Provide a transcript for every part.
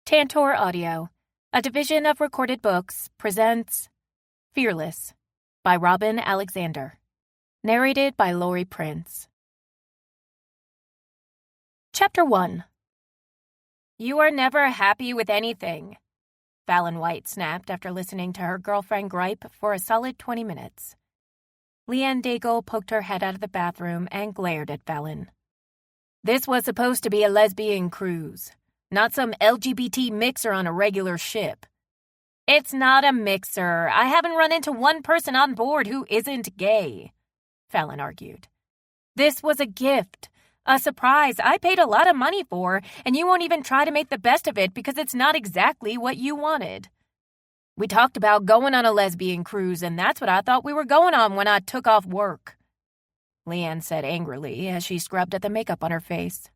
Tantor Audio, a division of Recorded Books, presents Fearless by Robin Alexander. Narrated by Lori Prince. Chapter 1. You are never happy with anything, Fallon White snapped after listening to her girlfriend gripe for a solid 20 minutes. Leanne Daigle poked her head out of the bathroom and glared at Fallon. This was supposed to be a lesbian cruise, not some LGBT mixer on a regular ship. It's not a mixer. I haven't run into one person on board who isn't gay, Fallon argued. This was a gift, a surprise I paid a lot of money for, and you won't even try to make the best of it because it's not exactly what you wanted. We talked about going on a lesbian cruise, and that's what I thought we were going on when I took off work, Leanne said angrily as she scrubbed at the makeup on her face.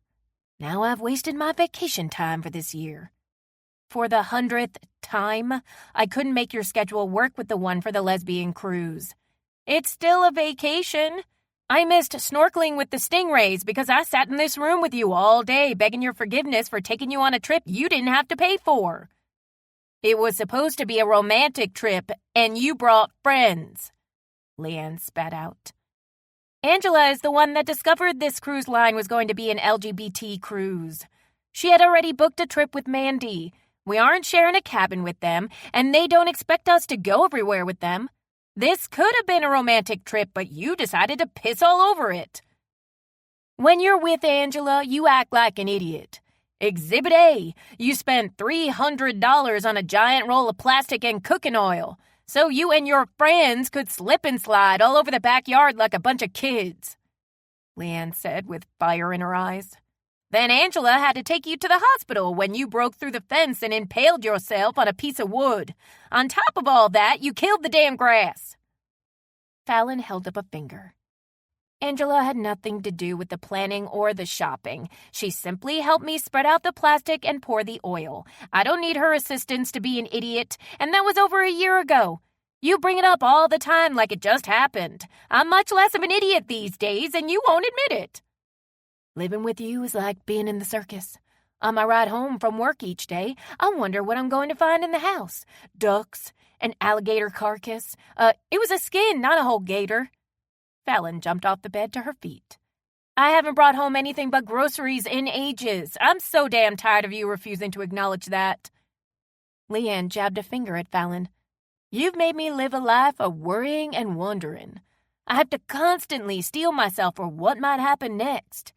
Now I've wasted my vacation time for this year. For the 100th time, I couldn't make your schedule work with the one for the lesbian cruise. It's still a vacation. I missed snorkeling with the stingrays because I sat in this room with you all day begging your forgiveness for taking you on a trip you didn't have to pay for. It was supposed to be a romantic trip, and you brought friends, Leanne spat out. Angela is the one that discovered this cruise line was going to be an LGBT cruise. She had already booked a trip with Mandy. We aren't sharing a cabin with them, and they don't expect us to go everywhere with them. This could have been a romantic trip, but you decided to piss all over it. When you're with Angela, you act like an idiot. Exhibit A, you spent $300 on a giant roll of plastic and cooking oil, so you and your friends could slip and slide all over the backyard like a bunch of kids, Leanne said with fire in her eyes. Then Angela had to take you to the hospital when you broke through the fence and impaled yourself on a piece of wood. On top of all that, you killed the damn grass. Fallon held up a finger. Angela had nothing to do with the planning or the shopping. She simply helped me spread out the plastic and pour the oil. I don't need her assistance to be an idiot, and that was over a year ago. You bring it up all the time like it just happened. I'm much less of an idiot these days, and you won't admit it. Living with you is like being in the circus. On my ride home from work each day, I wonder what I'm going to find in the house. Ducks, an alligator carcass. It was a skin, not a whole gator. Fallon jumped off the bed to her feet. I haven't brought home anything but groceries in ages. I'm so damn tired of you refusing to acknowledge that. Leanne jabbed a finger at Fallon. You've made me live a life of worrying and wondering. I have to constantly steel myself for what might happen next.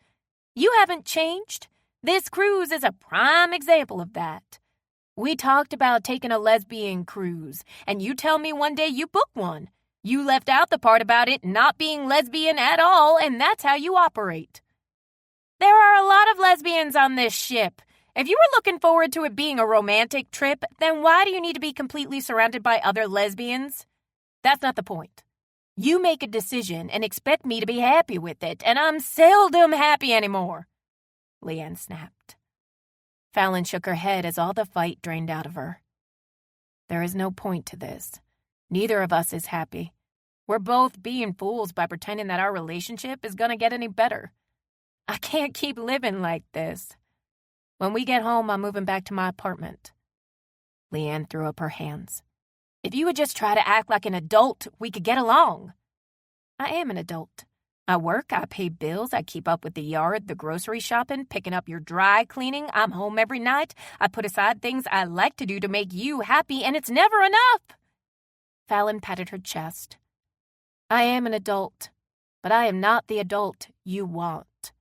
You haven't changed. This cruise is a prime example of that. We talked about taking a lesbian cruise, and you tell me one day you booked one. You left out the part about it not being lesbian at all, and that's how you operate. There are a lot of lesbians on this ship. If you were looking forward to it being a romantic trip, then why do you need to be completely surrounded by other lesbians? That's not the point. You make a decision and expect me to be happy with it, and I'm seldom happy anymore, Leanne snapped. Fallon shook her head as all the fight drained out of her. There is no point to this. Neither of us is happy. We're both being fools by pretending that our relationship is going to get any better. I can't keep living like this. When we get home, I'm moving back to my apartment. Leanne threw up her hands. If you would just try to act like an adult, we could get along. I am an adult. I work, I pay bills, I keep up with the yard, the grocery shopping, picking up your dry cleaning. I'm home every night. I put aside things I like to do to make you happy, and it's never enough. Fallon patted her chest. I am an adult, but I am not the adult you want.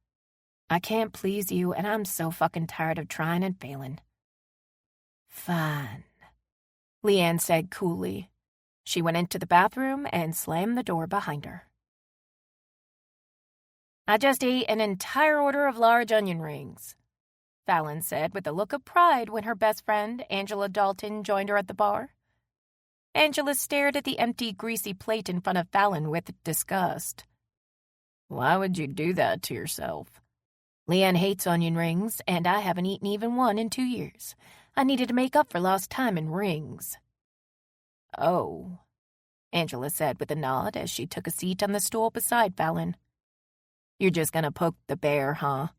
I can't please you, and I'm so fucking tired of trying and failing. Fine, Leanne said coolly. She went into the bathroom and slammed the door behind her. I just ate an entire order of large onion rings, Fallon said with a look of pride when her best friend, Angela Dalton, joined her at the bar. Angela stared at the empty, greasy plate in front of Fallon with disgust. Why would you do that to yourself? Leanne hates onion rings, and I haven't eaten even one in 2 years. I needed to make up for lost time in rings. Oh, Angela said with a nod as she took a seat on the stool beside Fallon. You're just gonna poke the bear, huh?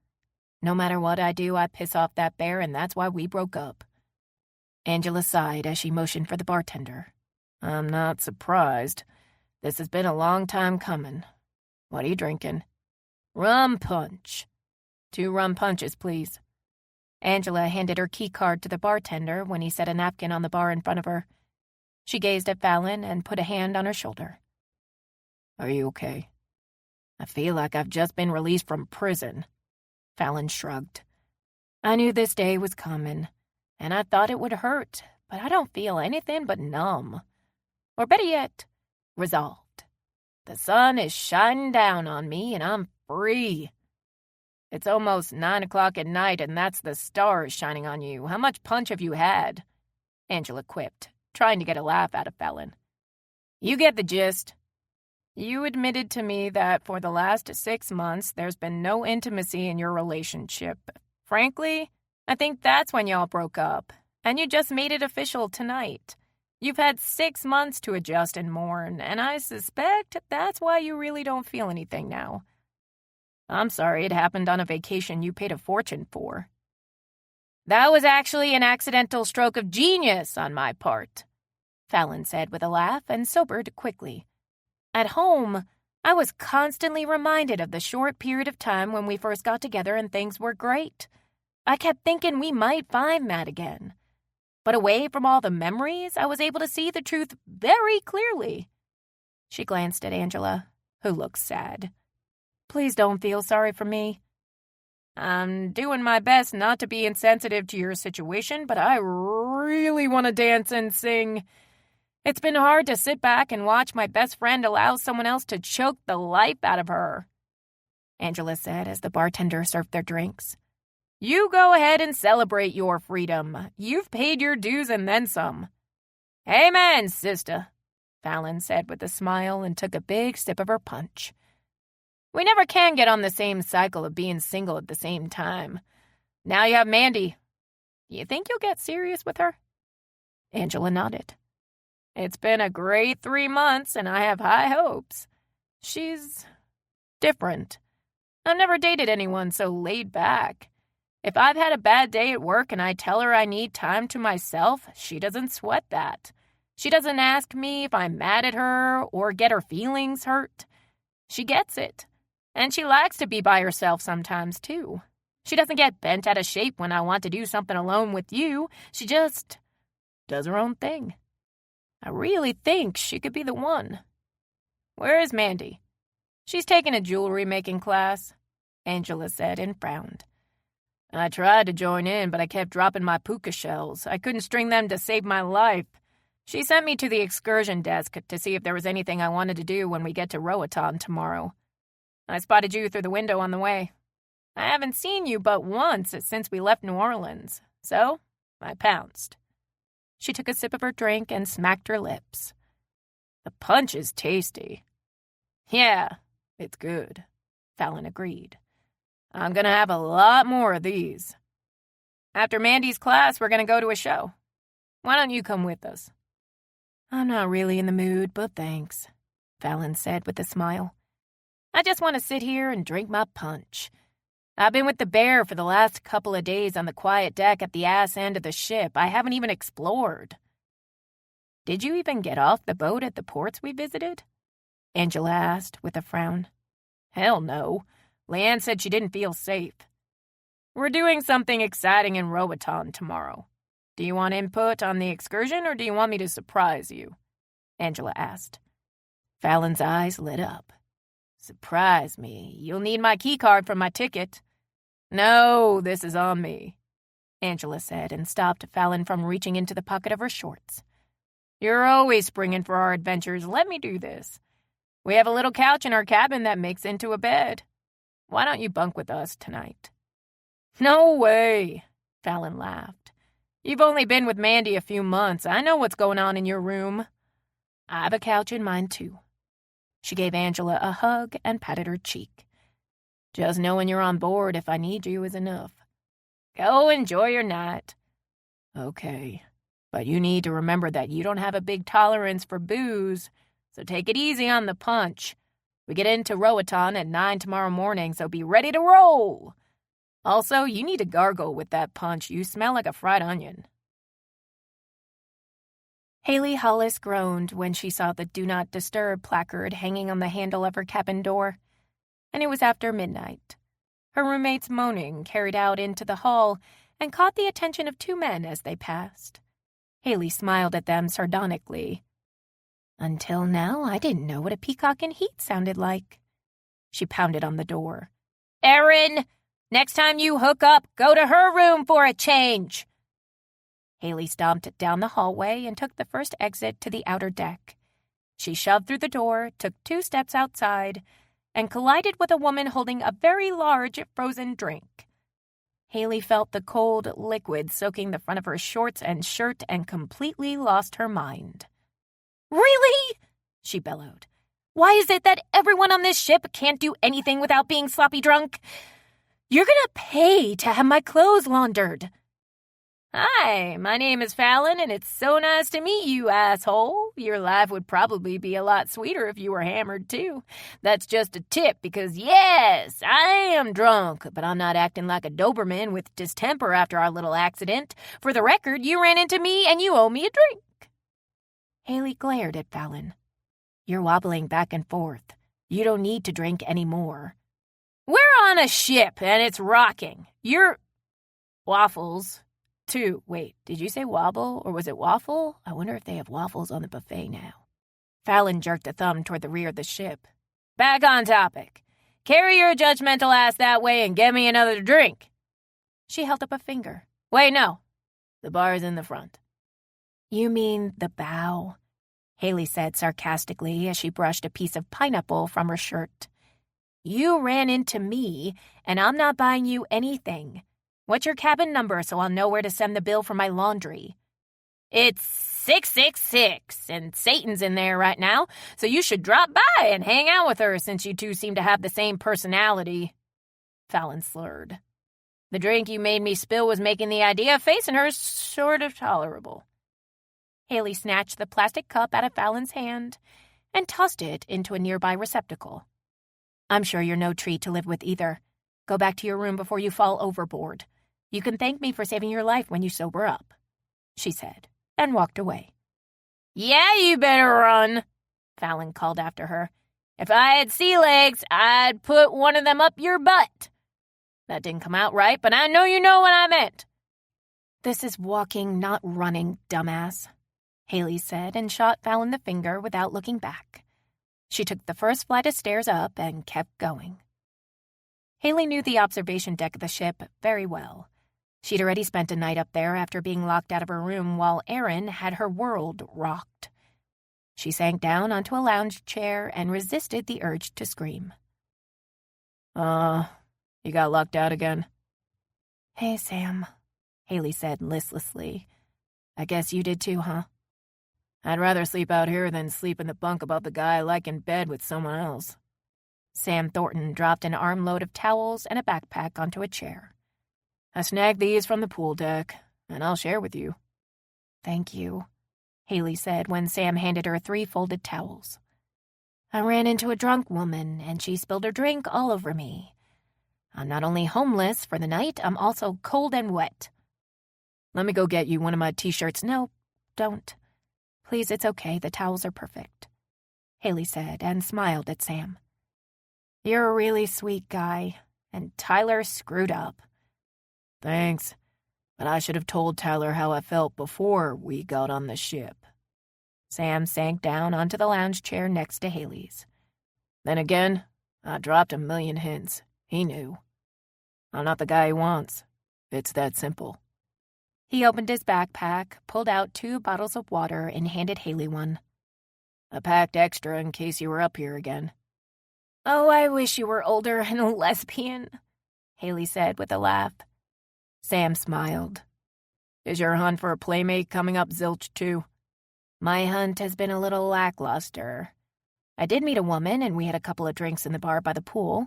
No matter what I do, I piss off that bear, and that's why we broke up. Angela sighed as she motioned for the bartender. I'm not surprised. This has been a long time coming. What are you drinking? Rum punch. 2 rum punches, please. Angela handed her key card to the bartender when he set a napkin on the bar in front of her. She gazed at Fallon and put a hand on her shoulder. Are you okay? I feel like I've just been released from prison. Fallon shrugged. I knew this day was coming, and I thought it would hurt, but I don't feel anything but numb. Or better yet, resolved. The sun is shining down on me, and I'm free. It's almost 9 o'clock at night, and that's the stars shining on you. How much punch have you had? Angela quipped, trying to get a laugh out of Fallon. You get the gist. You admitted to me that for the last 6 months, there's been no intimacy in your relationship. Frankly, I think that's when y'all broke up, and you just made it official tonight. You've had 6 months to adjust and mourn, and I suspect that's why you really don't feel anything now. I'm sorry it happened on a vacation you paid a fortune for. That was actually an accidental stroke of genius on my part, Fallon said with a laugh and sobered quickly. At home, I was constantly reminded of the short period of time when we first got together and things were great. I kept thinking we might find Matt again. But away from all the memories, I was able to see the truth very clearly. She glanced at Angela, who looked sad. Please don't feel sorry for me. I'm doing my best not to be insensitive to your situation, but I really want to dance and sing. It's been hard to sit back and watch my best friend allow someone else to choke the life out of her, Angela said as the bartender served their drinks. You go ahead and celebrate your freedom. You've paid your dues and then some. Amen, sister, Fallon said with a smile and took a big sip of her punch. We never can get on the same cycle of being single at the same time. Now you have Mandy. You think you'll get serious with her? Angela nodded. It's been a great 3 months, and I have high hopes. She's different. I've never dated anyone so laid back. If I've had a bad day at work and I tell her I need time to myself, she doesn't sweat that. She doesn't ask me if I'm mad at her or get her feelings hurt. She gets it. And she likes to be by herself sometimes, too. She doesn't get bent out of shape when I want to do something alone with you. She just does her own thing. I really think she could be the one. Where is Mandy? She's taking a jewelry-making class, Angela said and frowned. I tried to join in, but I kept dropping my puka shells. I couldn't string them to save my life. She sent me to the excursion desk to see if there was anything I wanted to do when we get to Roatan tomorrow. I spotted you through the window on the way. I haven't seen you but once since we left New Orleans, so I pounced. She took a sip of her drink and smacked her lips. The punch is tasty. Yeah, it's good, Fallon agreed. I'm going to have a lot more of these. After Mandy's class, we're going to go to a show. Why don't you come with us? I'm not really in the mood, but thanks, Fallon said with a smile. I just want to sit here and drink my punch. I've been with the bear for the last couple of days on the quiet deck at the ass end of the ship. I haven't even explored. Did you even get off the boat at the ports we visited? Angela asked with a frown. Hell no. Leanne said she didn't feel safe. We're doing something exciting in Roatan tomorrow. Do you want input on the excursion or do you want me to surprise you? Angela asked. Fallon's eyes lit up. Surprise me. You'll need my key card for my ticket. No, this is on me, Angela said and stopped Fallon from reaching into the pocket of her shorts. You're always springing for our adventures. Let me do this. We have a little couch in our cabin that makes into a bed. Why don't you bunk with us tonight? No way, Fallon laughed. You've only been with Mandy a few months. I know what's going on in your room. I have a couch in mine, too. She gave Angela a hug and patted her cheek. Just knowing you're on board if I need you is enough. Go enjoy your night. Okay, but you need to remember that you don't have a big tolerance for booze, so take it easy on the punch. We get into Roatan at 9 tomorrow morning, so be ready to roll. Also, you need to gargle with that punch. You smell like a fried onion. Haley Hollis groaned when she saw the Do Not Disturb placard hanging on the handle of her cabin door, and it was after midnight. Her roommate's moaning carried out into the hall and caught the attention of two men as they passed. Haley smiled at them sardonically. Until now, I didn't know what a peacock in heat sounded like. She pounded on the door. Erin! Next time you hook up, go to her room for a change! Haley stomped down the hallway and took the first exit to the outer deck. She shoved through the door, took 2 steps outside, and collided with a woman holding a very large frozen drink. Haley felt the cold liquid soaking the front of her shorts and shirt and completely lost her mind. Really? She bellowed. Why is it that everyone on this ship can't do anything without being sloppy drunk? You're gonna pay to have my clothes laundered. Hi, my name is Fallon, and it's so nice to meet you, asshole. Your life would probably be a lot sweeter if you were hammered, too. That's just a tip, because, yes, I am drunk, but I'm not acting like a Doberman with distemper after our little accident. For the record, you ran into me, and you owe me a drink. Haley glared at Fallon. You're wobbling back and forth. You don't need to drink anymore. We're on a ship, and it's rocking. You're... Waffles. 2. Wait, did you say wobble, or was it waffle? I wonder if they have waffles on the buffet now. Fallon jerked a thumb toward the rear of the ship. Back on topic. Carry your judgmental ass that way and get me another drink. She held up a finger. Wait, no. The bar is in the front. You mean the bow? Haley said sarcastically as she brushed a piece of pineapple from her shirt. You ran into me, and I'm not buying you anything. What's your cabin number so I'll know where to send the bill for my laundry? It's 666, and Satan's in there right now, so you should drop by and hang out with her since you two seem to have the same personality. Fallon slurred. The drink you made me spill was making the idea of facing her sort of tolerable. Haley snatched the plastic cup out of Fallon's hand and tossed it into a nearby receptacle. I'm sure you're no treat to live with either. Go back to your room before you fall overboard. You can thank me for saving your life when you sober up, she said, and walked away. Yeah, you better run, Fallon called after her. If I had sea legs, I'd put one of them up your butt. That didn't come out right, but I know you know what I meant. This is walking, not running, dumbass, Haley said and shot Fallon the finger without looking back. She took the first flight of stairs up and kept going. Haley knew the observation deck of the ship very well. She'd already spent a night up there after being locked out of her room while Erin had her world rocked. She sank down onto a lounge chair and resisted the urge to scream. You got locked out again? Hey, Sam, Haley said listlessly. I guess you did too, huh? I'd rather sleep out here than sleep in the bunk above the guy I like in bed with someone else. Sam Thornton dropped an armload of towels and a backpack onto a chair. I snagged these from the pool deck, and I'll share with you. Thank you, Haley said when Sam handed her 3 folded towels. I ran into a drunk woman, and she spilled her drink all over me. I'm not only homeless for the night, I'm also cold and wet. Let me go get you one of my t-shirts. No, don't. Please, it's okay. The towels are perfect, Haley said and smiled at Sam. You're a really sweet guy, and Tyler screwed up. Thanks, but I should have told Tyler how I felt before we got on the ship. Sam sank down onto the lounge chair next to Haley's. Then again, I dropped a million hints. He knew. I'm not the guy he wants. It's that simple. He opened his backpack, pulled out 2 bottles of water, and handed Haley one. I packed extra in case you were up here again. Oh, I wish you were older and a lesbian, Haley said with a laugh. Sam smiled. Is your hunt for a playmate coming up zilch too? My hunt has been a little lackluster. I did meet a woman, and we had a couple of drinks in the bar by the pool.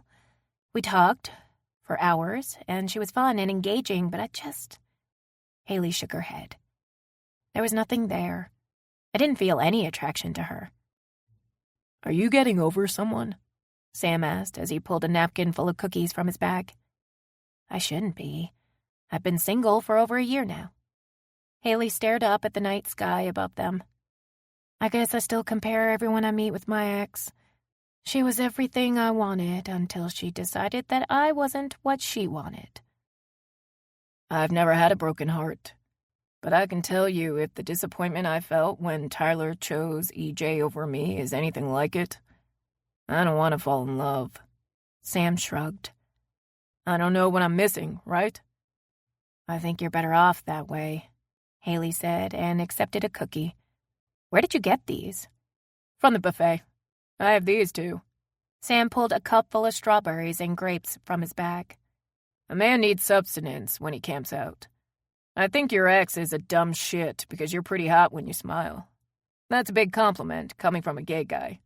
We talked for hours, and she was fun and engaging, but Haley shook her head. There was nothing there. I didn't feel any attraction to her. Are you getting over someone? Sam asked as he pulled a napkin full of cookies from his bag. I shouldn't be. I've been single for over a year now. Haley stared up at the night sky above them. I guess I still compare everyone I meet with my ex. She was everything I wanted until she decided that I wasn't what she wanted. I've never had a broken heart, but I can tell you if the disappointment I felt when Tyler chose EJ over me is anything like it, I don't want to fall in love. Sam shrugged. I don't know what I'm missing, right? I think you're better off that way, Haley said and accepted a cookie. Where did you get these? From the buffet. I have these too. Sam pulled a cup full of strawberries and grapes from his bag. A man needs substance when he camps out. I think your ex is a dumb shit because you're pretty hot when you smile. That's a big compliment coming from a gay guy.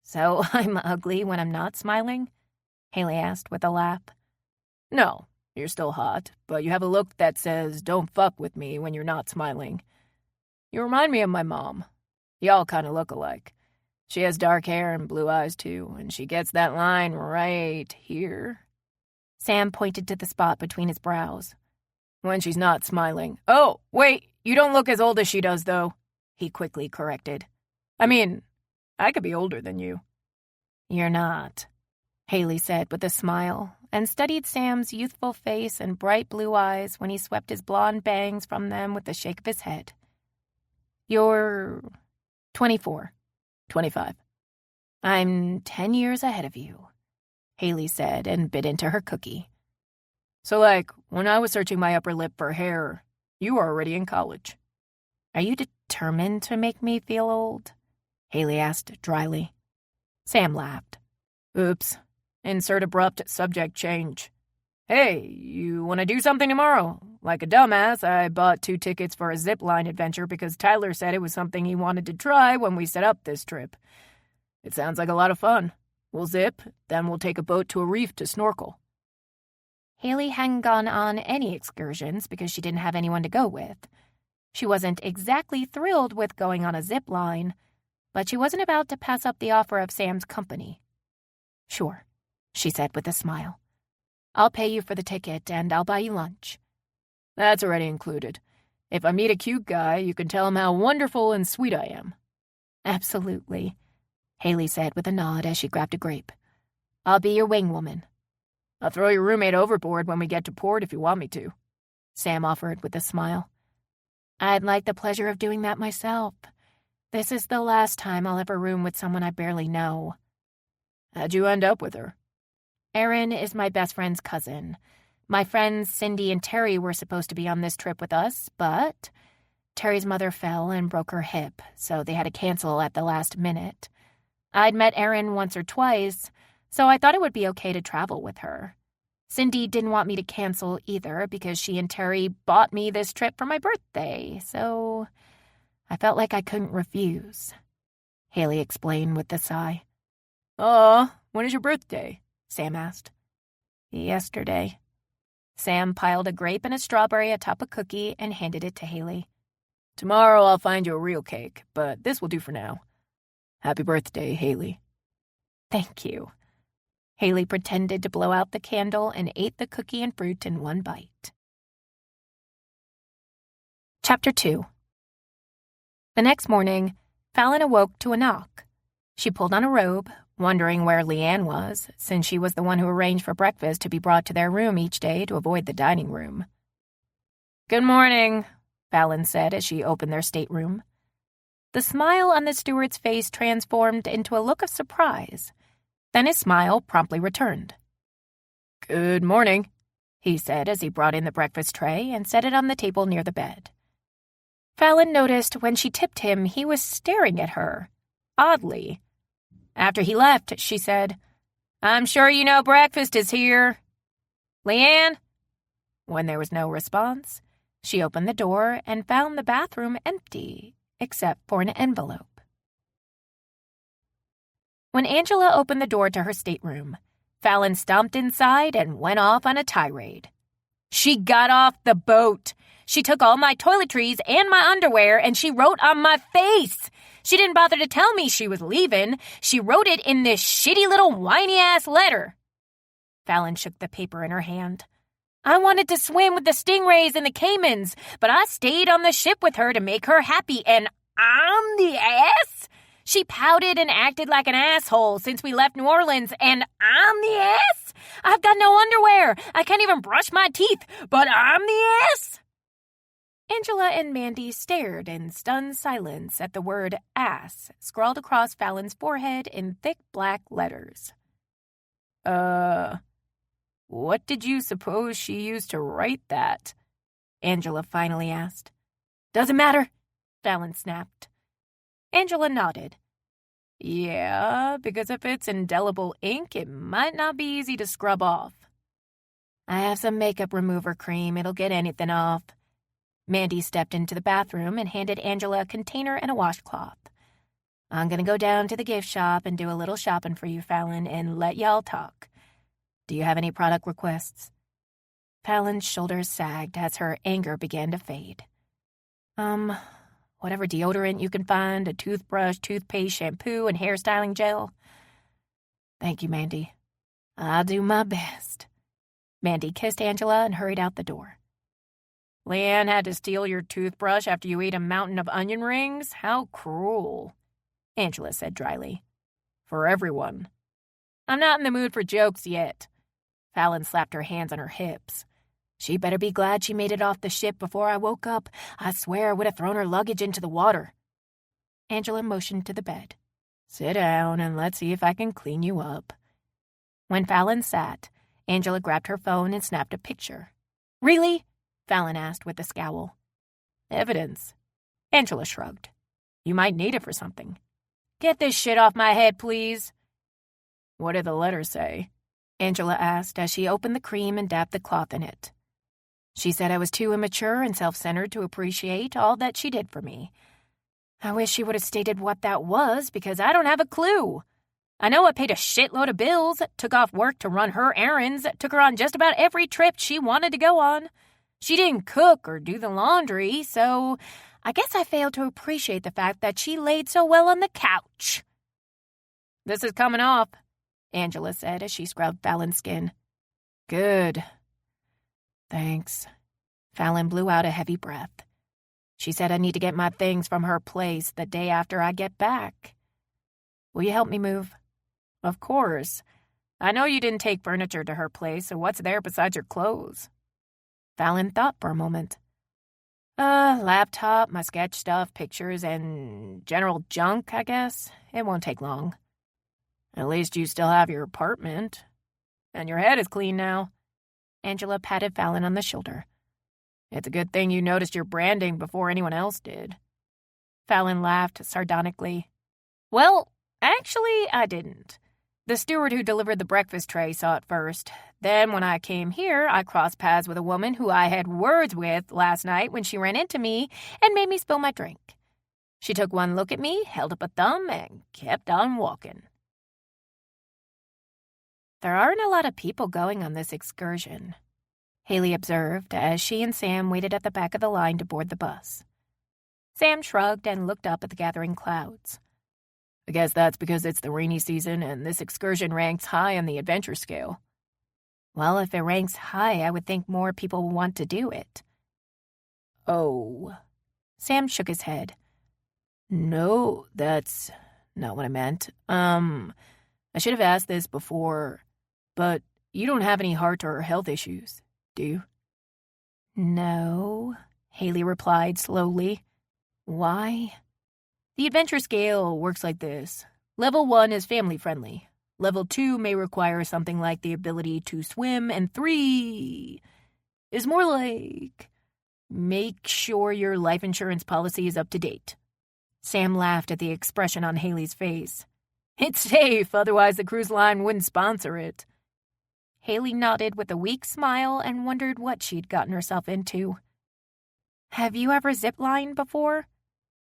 So I'm ugly when I'm not smiling? Haley asked with a laugh. No, you're still hot, but you have a look that says, don't fuck with me when you're not smiling. You remind me of my mom. Y'all kind of look alike. She has dark hair and blue eyes, too, and she gets that line right here. Sam pointed to the spot between his brows. When she's not smiling. Oh, wait, you don't look as old as she does, though, he quickly corrected. I mean, I could be older than you. You're not, Haley said with a smile, and studied Sam's youthful face and bright blue eyes when he swept his blonde bangs from them with a shake of his head. You're 24. 25. I'm 10 years ahead of you, Haley said and bit into her cookie. So, like, when I was searching my upper lip for hair, you were already in college. Are you determined to make me feel old? Haley asked dryly. Sam laughed. Oops. Insert abrupt subject change. Hey, you want to do something tomorrow? Like a dumbass, I bought 2 tickets for a zip line adventure because Tyler said it was something he wanted to try when we set up this trip. It sounds like a lot of fun. We'll zip, then we'll take a boat to a reef to snorkel. Haley hadn't gone on any excursions because she didn't have anyone to go with. She wasn't exactly thrilled with going on a zip line, but she wasn't about to pass up the offer of Sam's company. Sure, she said with a smile. I'll pay you for the ticket and I'll buy you lunch. That's already included. If I meet a cute guy, you can tell him how wonderful and sweet I am. Absolutely, Haley said with a nod as she grabbed a grape. I'll be your wing woman. I'll throw your roommate overboard when we get to port if you want me to, Sam offered with a smile. I'd like the pleasure of doing that myself. This is the last time I'll ever room with someone I barely know. How'd you end up with her? Erin is my best friend's cousin. My friends Cindy and Terry were supposed to be on this trip with us, but Terry's mother fell and broke her hip, so they had to cancel at the last minute. I'd met Erin once or twice, so I thought it would be okay to travel with her. Cindy didn't want me to cancel either because she and Terry bought me this trip for my birthday, so I felt like I couldn't refuse. Haley explained with a sigh. Aw, when is your birthday? Sam asked. Yesterday. Sam piled a grape and a strawberry atop a cookie and handed it to Haley. Tomorrow I'll find you a real cake, but this will do for now. Happy birthday, Haley. Thank you. Haley pretended to blow out the candle and ate the cookie and fruit in one bite. Chapter 2. The next morning, Fallon awoke to a knock. She pulled on a robe, wondering where Leanne was, since she was the one who arranged for breakfast to be brought to their room each day to avoid the dining room. Good morning, Fallon said as she opened their stateroom. The smile on the steward's face transformed into a look of surprise. Then his smile promptly returned. Good morning, he said as he brought in the breakfast tray and set it on the table near the bed. Fallon noticed when she tipped him he was staring at her, oddly. After he left, she said, I'm sure you know breakfast is here. Leanne? When there was no response, she opened the door and found the bathroom empty, except for an envelope. When Angela opened the door to her stateroom, Fallon stomped inside and went off on a tirade. She got off the boat. She took all my toiletries and my underwear and she wrote on my face. She didn't bother to tell me she was leaving. She wrote it in this shitty little whiny-ass letter. Fallon shook the paper in her hand. I wanted to swim with the stingrays and the caimans, but I stayed on the ship with her to make her happy, and I'm the ass? She pouted and acted like an asshole since we left New Orleans, and I'm the ass? I've got no underwear. I can't even brush my teeth, but I'm the ass? Angela and Mandy stared in stunned silence at the word ass scrawled across Fallon's forehead in thick black letters. What did you suppose she used to write that? Angela finally asked. Doesn't matter, Fallon snapped. Angela nodded. Yeah, because if it's indelible ink, it might not be easy to scrub off. I have some makeup remover cream. It'll get anything off. Mandy stepped into the bathroom and handed Angela a container and a washcloth. I'm going to go down to the gift shop and do a little shopping for you, Fallon, and let y'all talk. Do you have any product requests? Fallon's shoulders sagged as her anger began to fade. Whatever deodorant you can find, a toothbrush, toothpaste, shampoo, and hairstyling gel. Thank you, Mandy. I'll do my best. Mandy kissed Angela and hurried out the door. Leanne had to steal your toothbrush after you ate a mountain of onion rings? How cruel, Angela said dryly. For everyone. I'm not in the mood for jokes yet. Fallon slapped her hands on her hips. She better be glad she made it off the ship before I woke up. I swear I would have thrown her luggage into the water. Angela motioned to the bed. Sit down and let's see if I can clean you up. When Fallon sat, Angela grabbed her phone and snapped a picture. Really? Fallon asked with a scowl. Evidence. Angela shrugged. You might need it for something. Get this shit off my head, please. What did the letter say? Angela asked as she opened the cream and dabbed the cloth in it. She said I was too immature and self-centered to appreciate all that she did for me. I wish she would have stated what that was, because I don't have a clue. I know I paid a shitload of bills, took off work to run her errands, took her on just about every trip she wanted to go on. She didn't cook or do the laundry, so I guess I failed to appreciate the fact that she laid so well on the couch. This is coming off, Angela said as she scrubbed Fallon's skin. Good. Thanks. Fallon blew out a heavy breath. She said I need to get my things from her place the day after I get back. Will you help me move? Of course. I know you didn't take furniture to her place, so what's there besides your clothes? Fallon thought for a moment. Laptop, my sketch stuff, pictures, and general junk, I guess. It won't take long. At least you still have your apartment. And your head is clean now. Angela patted Fallon on the shoulder. It's a good thing you noticed your branding before anyone else did. Fallon laughed sardonically. Well, actually, I didn't. The steward who delivered the breakfast tray saw it first. Then when I came here, I crossed paths with a woman who I had words with last night when she ran into me and made me spill my drink. She took one look at me, held up a thumb, and kept on walking. There aren't a lot of people going on this excursion, Haley observed as she and Sam waited at the back of the line to board the bus. Sam shrugged and looked up at the gathering clouds. I guess that's because it's the rainy season and this excursion ranks high on the adventure scale. Well, if it ranks high, I would think more people will want to do it. Oh. Sam shook his head. No, that's not what I meant. I should have asked this before, but you don't have any heart or health issues, do you? No, Haley replied slowly. Why? The adventure scale works like this. Level 1 is family-friendly. Level 2 may require something like the ability to swim, and 3 is more like make sure your life insurance policy is up to date. Sam laughed at the expression on Haley's face. It's safe, otherwise the cruise line wouldn't sponsor it. Haley nodded with a weak smile and wondered what she'd gotten herself into. Have you ever ziplined before?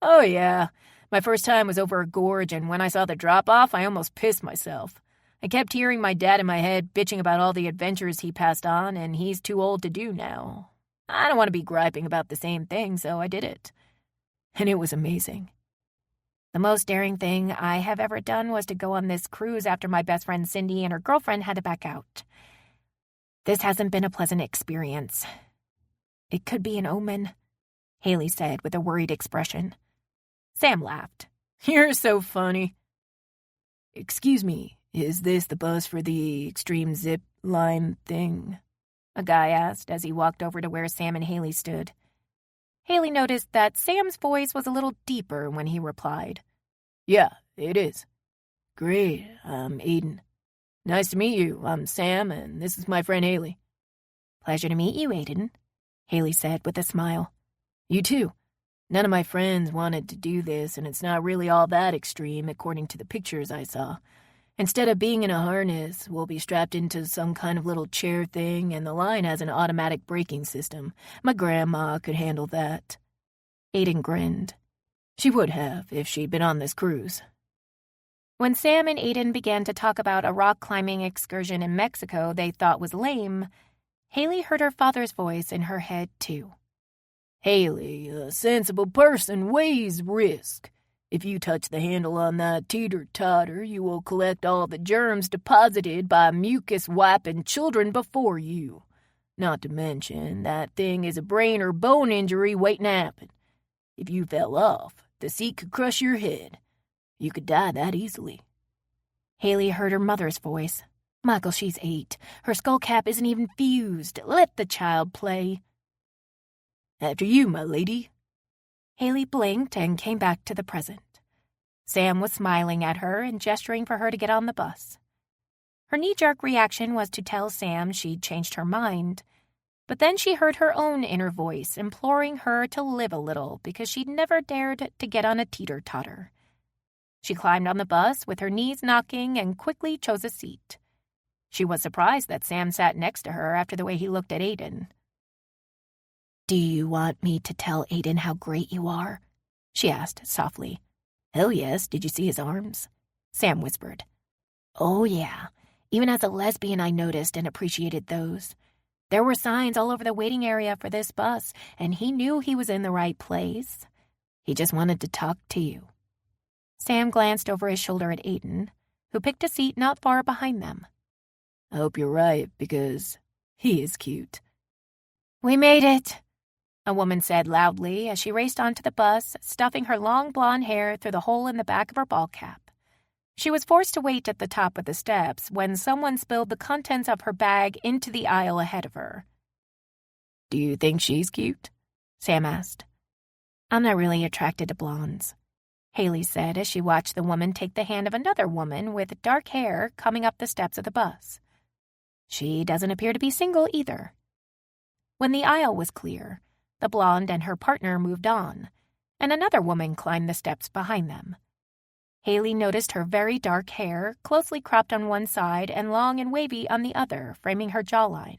Oh, yeah. My first time was over a gorge, and when I saw the drop-off, I almost pissed myself. I kept hearing my dad in my head bitching about all the adventures he passed on, and he's too old to do now. I don't want to be griping about the same thing, so I did it. And it was amazing. The most daring thing I have ever done was to go on this cruise after my best friend Cindy and her girlfriend had to back out. This hasn't been a pleasant experience. It could be an omen, Haley said with a worried expression. Sam laughed. You're so funny. Excuse me, is this the bus for the extreme zip line thing? A guy asked as he walked over to where Sam and Haley stood. Haley noticed that Sam's voice was a little deeper when he replied. Yeah, it is. Great, I'm Aiden. Nice to meet you. I'm Sam, and this is my friend Haley. Pleasure to meet you, Aiden, Haley said with a smile. You too. None of my friends wanted to do this, and it's not really all that extreme, according to the pictures I saw. Instead of being in a harness, we'll be strapped into some kind of little chair thing, and the line has an automatic braking system. My grandma could handle that. Aiden grinned. She would have if she'd been on this cruise. When Sam and Aiden began to talk about a rock climbing excursion in Mexico they thought was lame, Haley heard her father's voice in her head, too. Haley, a sensible person weighs risk. If you touch the handle on that teeter-totter, you will collect all the germs deposited by mucus-wiping children before you. Not to mention, that thing is a brain or bone injury waiting to happen. If you fell off, the seat could crush your head. You could die that easily. Haley heard her mother's voice. Michael, she's 8. Her skull cap isn't even fused. Let the child play. After you, my lady. Haley blinked and came back to the present. Sam was smiling at her and gesturing for her to get on the bus. Her knee-jerk reaction was to tell Sam she'd changed her mind, but then she heard her own inner voice imploring her to live a little because she'd never dared to get on a teeter-totter. She climbed on the bus with her knees knocking and quickly chose a seat. She was surprised that Sam sat next to her after the way he looked at Aiden. Do you want me to tell Aiden how great you are? She asked softly. Hell yes, did you see his arms? Sam whispered. Oh yeah, even as a lesbian I noticed and appreciated those. There were signs all over the waiting area for this bus, and he knew he was in the right place. He just wanted to talk to you. Sam glanced over his shoulder at Aiden, who picked a seat not far behind them. I hope you're right, because he is cute. We made it, a woman said loudly as she raced onto the bus, stuffing her long blonde hair through the hole in the back of her ball cap. She was forced to wait at the top of the steps when someone spilled the contents of her bag into the aisle ahead of her. Do you think she's cute? Sam asked. I'm not really attracted to blondes, Haley said as she watched the woman take the hand of another woman with dark hair coming up the steps of the bus. She doesn't appear to be single either. When the aisle was clear, the blonde and her partner moved on, and another woman climbed the steps behind them. Haley noticed her very dark hair, closely cropped on one side and long and wavy on the other, framing her jawline.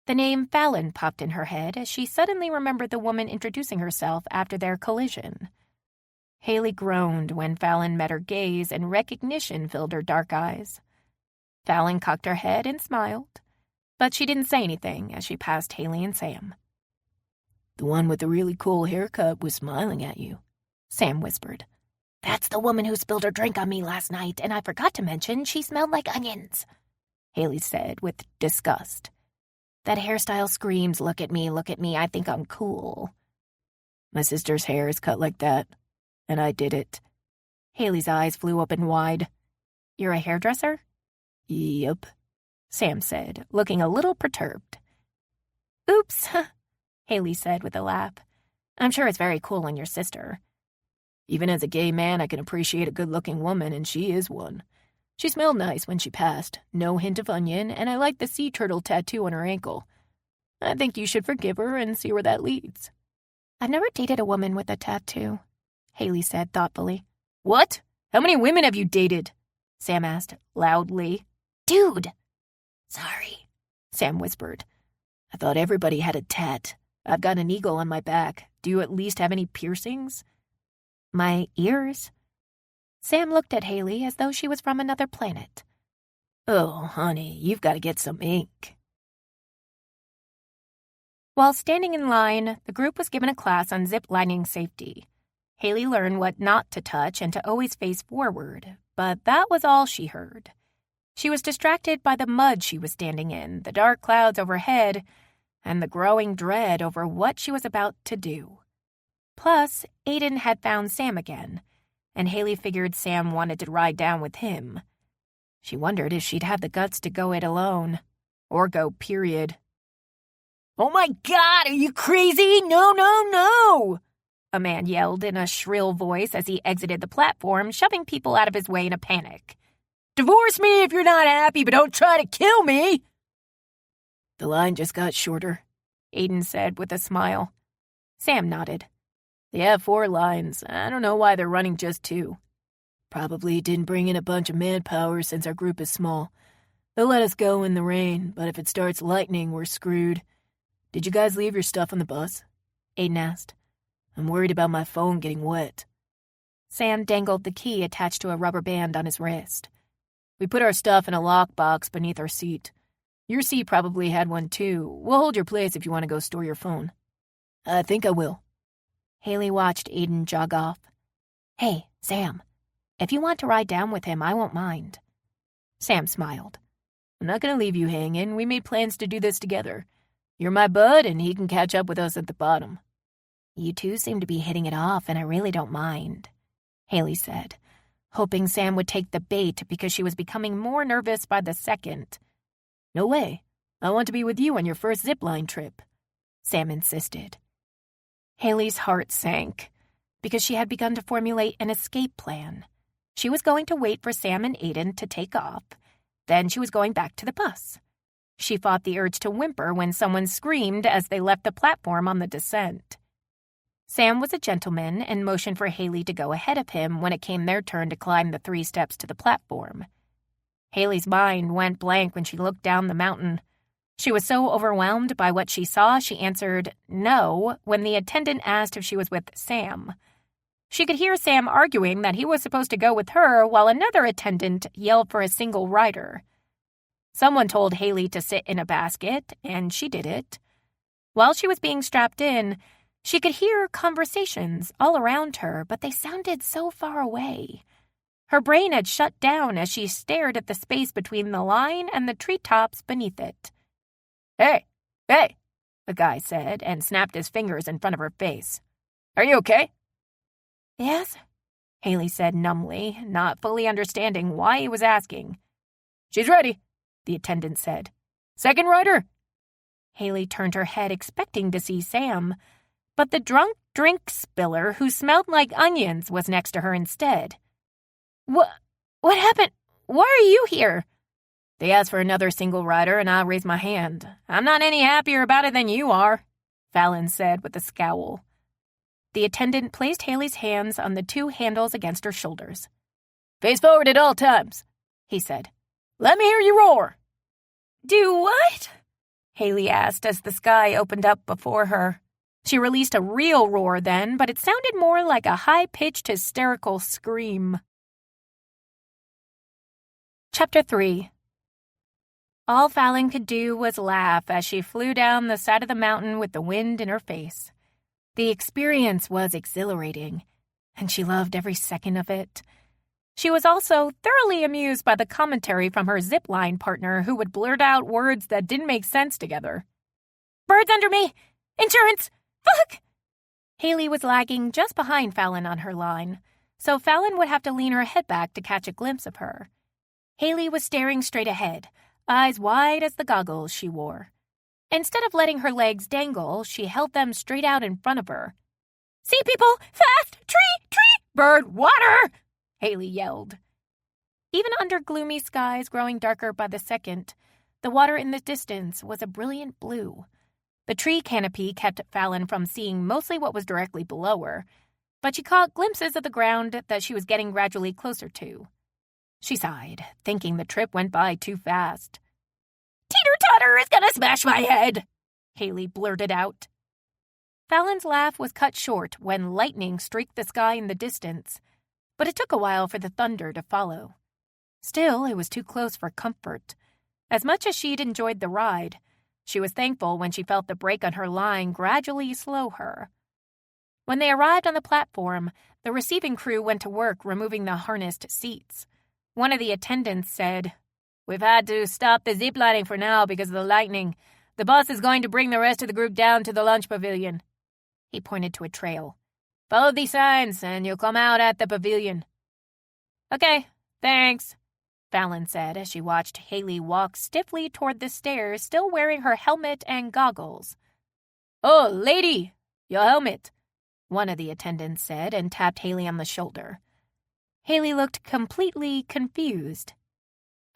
The name Fallon popped in her head as she suddenly remembered the woman introducing herself after their collision. Haley groaned when Fallon met her gaze and recognition filled her dark eyes. Fallon cocked her head and smiled, but she didn't say anything as she passed Haley and Sam. The one with the really cool haircut was smiling at you, Sam whispered. That's the woman who spilled her drink on me last night, and I forgot to mention she smelled like onions, Haley said with disgust. That hairstyle screams, look at me, I think I'm cool. My sister's hair is cut like that, and I did it. Haley's eyes flew open wide. You're a hairdresser? Yep, Sam said, looking a little perturbed. Oops, Haley said with a laugh. I'm sure it's very cool on your sister. Even as a gay man, I can appreciate a good-looking woman, and she is one. She smelled nice when she passed, no hint of onion, and I like the sea turtle tattoo on her ankle. I think you should forgive her and see where that leads. I've never dated a woman with a tattoo, Haley said thoughtfully. What? How many women have you dated? Sam asked loudly. Dude! Sorry, Sam whispered. I thought everybody had a tat. I've got an eagle on my back. Do you at least have any piercings? My ears? Sam looked at Haley as though she was from another planet. Oh, honey, you've got to get some ink. While standing in line, the group was given a class on zip-lining safety. Haley learned what not to touch and to always face forward, but that was all she heard. She was distracted by the mud she was standing in, the dark clouds overhead, and the growing dread over what she was about to do. Plus, Aiden had found Sam again, and Haley figured Sam wanted to ride down with him. She wondered if she'd have the guts to go it alone. Or go, period. "Oh my God, are you crazy? No, no, no!" a man yelled in a shrill voice as he exited the platform, shoving people out of his way in a panic. "Divorce me if you're not happy, but don't try to kill me!" "The line just got shorter," Aiden said with a smile. Sam nodded. "They have 4 lines. I don't know why they're running just 2. Probably didn't bring in a bunch of manpower since our group is small. They'll let us go in the rain, but if it starts lightning, we're screwed. Did you guys leave your stuff on the bus?" Aiden asked. "I'm worried about my phone getting wet." Sam dangled the key attached to a rubber band on his wrist. "We put our stuff in a lockbox beneath our seat. Your seat probably had one too. We'll hold your place if you want to go store your phone." "I think I will." Haley watched Aiden jog off. Hey, Sam, if you want to ride down with him, I won't mind. Sam smiled. "I'm not going to leave you hanging. We made plans to do this together. You're my bud, and he can catch up with us at the bottom." You two seem to be hitting it off, and I really don't mind, Haley said, hoping Sam would take the bait because she was becoming more nervous by the second. "No way. I want to be with you on your first zipline trip," Sam insisted. Haley's heart sank because she had begun to formulate an escape plan. She was going to wait for Sam and Aiden to take off. Then she was going back to the bus. She fought the urge to whimper when someone screamed as they left the platform on the descent. Sam was a gentleman and motioned for Haley to go ahead of him when it came their turn to climb the 3 steps to the platform. Haley's mind went blank when she looked down the mountain. She was so overwhelmed by what she saw, she answered no when the attendant asked if she was with Sam. She could hear Sam arguing that he was supposed to go with her while another attendant yelled for a single rider. Someone told Haley to sit in a basket, and she did it. While she was being strapped in, she could hear conversations all around her, but they sounded so far away. Her brain had shut down as she stared at the space between the line and the treetops beneath it. Hey, the guy said, and snapped his fingers in front of her face. "Are you okay?" Yes, Haley said numbly, not fully understanding why he was asking. "She's ready," the attendant said. "Second rider?" Haley turned her head expecting to see Sam, but the drunk drink spiller who smelled like onions was next to her instead. What happened? Why are you here?" "They asked for another single rider, and I raised my hand. "I'm not any happier about it than you are," Fallon said with a scowl. The attendant placed Haley's hands on the 2 handles against her shoulders. "Face forward at all times," he said. "Let me hear you roar." "Do what?" Haley asked as the sky opened up before her. She released a real roar then, but it sounded more like a high-pitched hysterical scream. Chapter 3. All Fallon could do was laugh as she flew down the side of the mountain with the wind in her face. The experience was exhilarating, and she loved every second of it. She was also thoroughly amused by the commentary from her zipline partner who would blurt out words that didn't make sense together. "Birds under me! Insurance! Fuck!" Haley was lagging just behind Fallon on her line, so Fallon would have to lean her head back to catch a glimpse of her. Haley was staring straight ahead, eyes wide as the goggles she wore. Instead of letting her legs dangle, she held them straight out in front of her. "See people! Fast! Tree! Bird! Water!" Haley yelled. Even under gloomy skies growing darker by the second, the water in the distance was a brilliant blue. The tree canopy kept Fallon from seeing mostly what was directly below her, but she caught glimpses of the ground that she was getting gradually closer to. She sighed, thinking the trip went by too fast. "Teeter-totter is gonna smash my head," Haley blurted out. Fallon's laugh was cut short when lightning streaked the sky in the distance, but it took a while for the thunder to follow. Still, it was too close for comfort. As much as she'd enjoyed the ride, she was thankful when she felt the brake on her line gradually slow her. When they arrived on the platform, the receiving crew went to work removing the harnessed seats. One of the attendants said, "We've had to stop the ziplining for now because of the lightning. The bus is going to bring the rest of the group down to the lunch pavilion." He pointed to a trail. Follow these signs, and you'll come out at the pavilion." "Okay, thanks," Fallon said as she watched Haley walk stiffly toward the stairs, still wearing her helmet and goggles. "Oh, lady, your helmet," one of the attendants said and tapped Haley on the shoulder. Haley looked completely confused.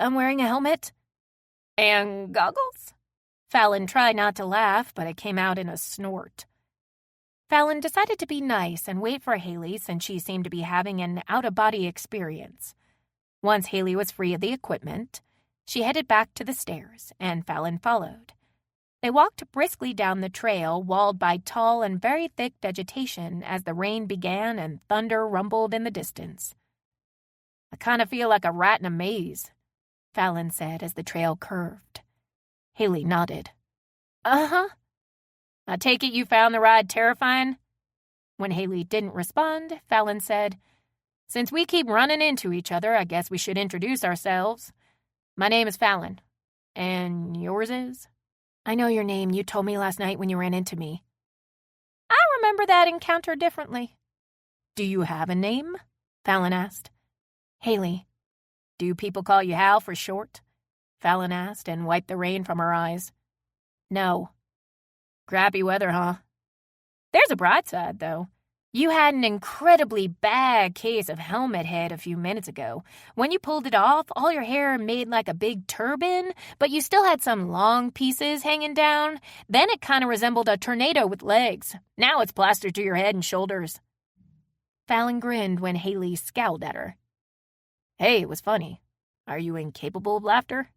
"I'm wearing a helmet?" "And goggles?" Fallon tried not to laugh, but it came out in a snort. Fallon decided to be nice and wait for Haley since she seemed to be having an out-of-body experience. Once Haley was free of the equipment, she headed back to the stairs, and Fallon followed. They walked briskly down the trail, walled by tall and very thick vegetation as the rain began and thunder rumbled in the distance. "I kind of feel like a rat in a maze," Fallon said as the trail curved. Haley nodded. "Uh-huh." "I take it you found the ride terrifying?" When Haley didn't respond, Fallon said, "Since we keep running into each other, I guess we should introduce ourselves. My name is Fallon. And yours is?" "I know your name. You told me last night when you ran into me." "I remember that encounter differently." "Do you have a name?" Fallon asked. "Haley." "Do people call you Hal for short?" Fallon asked and wiped the rain from her eyes. "No." "Crappy weather, huh?" "There's a bright side, though. You had an incredibly bad case of helmet head a few minutes ago. When you pulled it off, all your hair made like a big turban, but you still had some long pieces hanging down. Then it kind of resembled a tornado with legs. Now it's plastered to your head and shoulders." Fallon grinned when Haley scowled at her. "Hey, it was funny. Are you incapable of laughter?"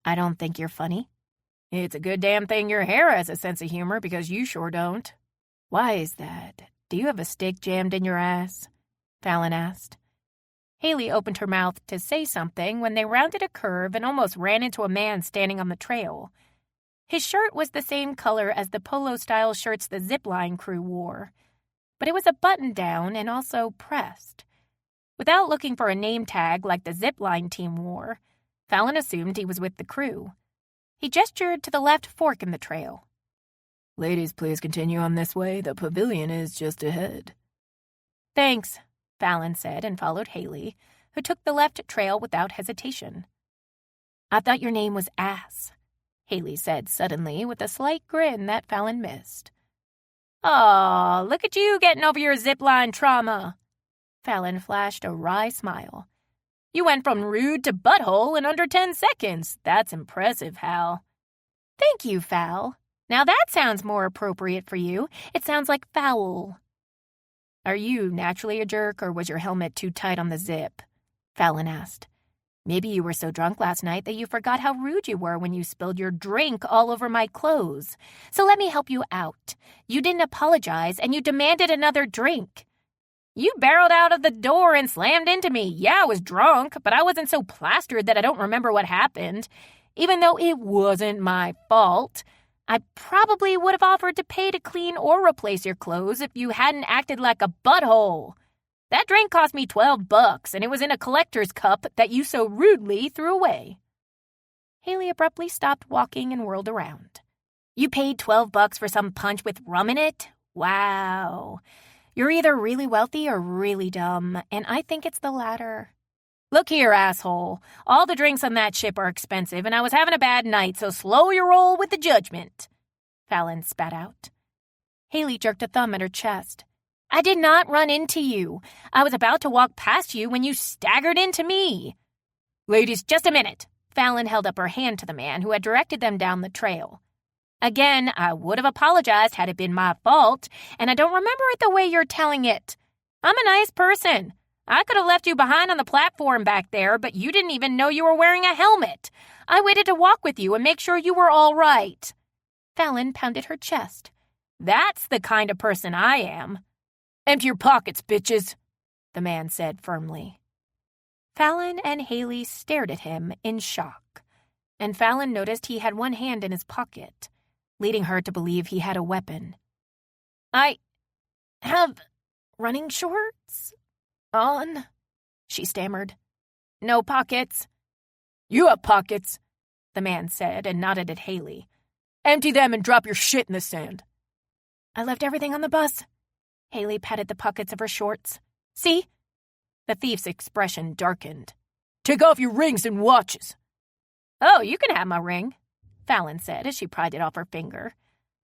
"I don't think you're funny." "It's a good damn thing your hair has a sense of humor because you sure don't." "Why is that? Do you have a stick jammed in your ass?" Fallon asked. Haley opened her mouth to say something when they rounded a curve and almost ran into a man standing on the trail. His shirt was the same color as the polo-style shirts the zipline crew wore, but it was a button-down and also pressed. Without looking for a name tag like the zipline team wore, Fallon assumed he was with the crew. He gestured to the left fork in the trail. "Ladies, please continue on this way. The pavilion is just ahead." "Thanks," Fallon said and followed Haley, who took the left trail without hesitation. "I thought your name was Ass," Haley said suddenly with a slight grin that Fallon missed. "Aw, look at you getting over your zipline trauma." Fallon flashed a wry smile. "You went from rude to butthole in under 10 seconds. That's impressive, Hal." "Thank you, Fal. Now that sounds more appropriate for you. It sounds like foul." "Are you naturally a jerk, or was your helmet too tight on the zip?" Fallon asked. "Maybe you were so drunk last night that you forgot how rude you were when you spilled your drink all over my clothes. So let me help you out. You didn't apologize, and you demanded another drink." "You barreled out of the door and slammed into me. Yeah, I was drunk, but I wasn't so plastered that I don't remember what happened. Even though it wasn't my fault. I probably would have offered to pay to clean or replace your clothes if you hadn't acted like a butthole. That drink cost me $12, and it was in a collector's cup that you so rudely threw away." Haley abruptly stopped walking and whirled around. "You paid $12 for some punch with rum in it? Wow. You're either really wealthy or really dumb, and I think it's the latter." "Look here, asshole. All the drinks on that ship are expensive, and I was having a bad night, so slow your roll with the judgment," Fallon spat out. Haley jerked a thumb at her chest. "I did not run into you. I was about to walk past you when you staggered into me." "Ladies, just a minute." Fallon held up her hand to the man who had directed them down the trail. "Again, I would have apologized had it been my fault, and I don't remember it the way you're telling it. I'm a nice person. I could have left you behind on the platform back there, but you didn't even know you were wearing a helmet. I waited to walk with you and make sure you were all right." Fallon pounded her chest. "That's the kind of person I am." "Empty your pockets, bitches," the man said firmly. Fallon and Haley stared at him in shock, and Fallon noticed he had one hand in his pocket, leading her to believe he had a weapon. "I have running shorts on," she stammered. "No pockets." "You have pockets," the man said and nodded at Haley. "Empty them and drop your shit in the sand." "I left everything on the bus." Haley patted the pockets of her shorts. See? The thief's expression darkened. Take off your rings and watches. Oh, you can have my ring, Fallon said as she pried it off her finger.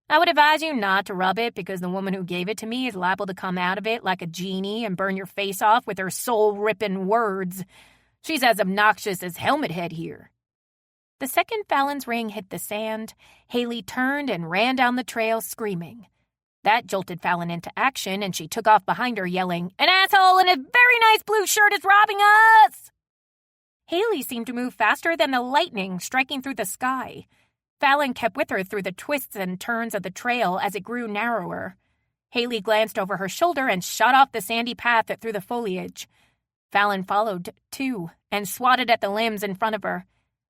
I would advise you not to rub it because the woman who gave it to me is liable to come out of it like a genie and burn your face off with her soul-ripping words. She's as obnoxious as Helmet Head here. The second Fallon's ring hit the sand, Haley turned and ran down the trail screaming. That jolted Fallon into action, and she took off behind her, yelling, "An asshole in a very nice blue shirt is robbing us!" Haley seemed to move faster than the lightning striking through the sky. Fallon kept with her through the twists and turns of the trail as it grew narrower. Haley glanced over her shoulder and shot off the sandy path through the foliage. Fallon followed, too, and swatted at the limbs in front of her.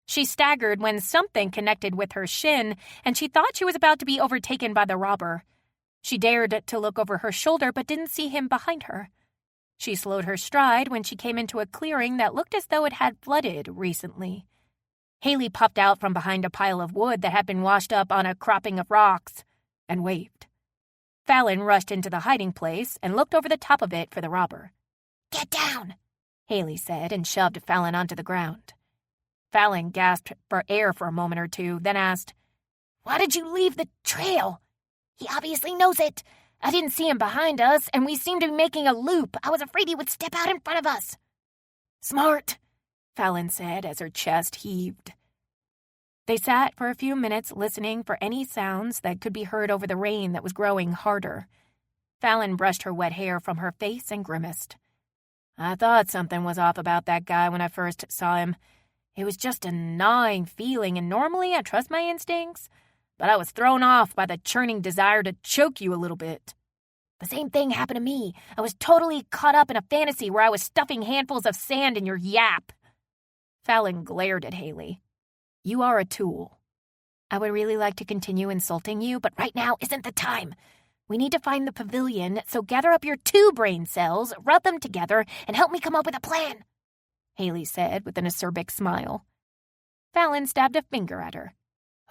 She staggered when something connected with her shin, and she thought she was about to be overtaken by the robber. She dared to look over her shoulder but didn't see him behind her. She slowed her stride when she came into a clearing that looked as though it had flooded recently. Haley popped out from behind a pile of wood that had been washed up on a cropping of rocks and waved. Fallon rushed into the hiding place and looked over the top of it for the robber. "Get down," Haley said and shoved Fallon onto the ground. Fallon gasped for air for a moment or two, then asked, "Why did you leave the trail?" "He obviously knows it. I didn't see him behind us, and we seemed to be making a loop. I was afraid he would step out in front of us." "Smart," Fallon said as her chest heaved. They sat for a few minutes listening for any sounds that could be heard over the rain that was growing harder. Fallon brushed her wet hair from her face and grimaced. "I thought something was off about that guy when I first saw him. It was just a gnawing feeling, and normally I trust my instincts, but I was thrown off by the churning desire to choke you a little bit." "The same thing happened to me. I was totally caught up in a fantasy where I was stuffing handfuls of sand in your yap." Fallon glared at Haley. "You are a tool. I would really like to continue insulting you, but right now isn't the time. We need to find the pavilion, so gather up your 2 brain cells, rub them together, and help me come up with a plan," Haley said with an acerbic smile. Fallon stabbed a finger at her.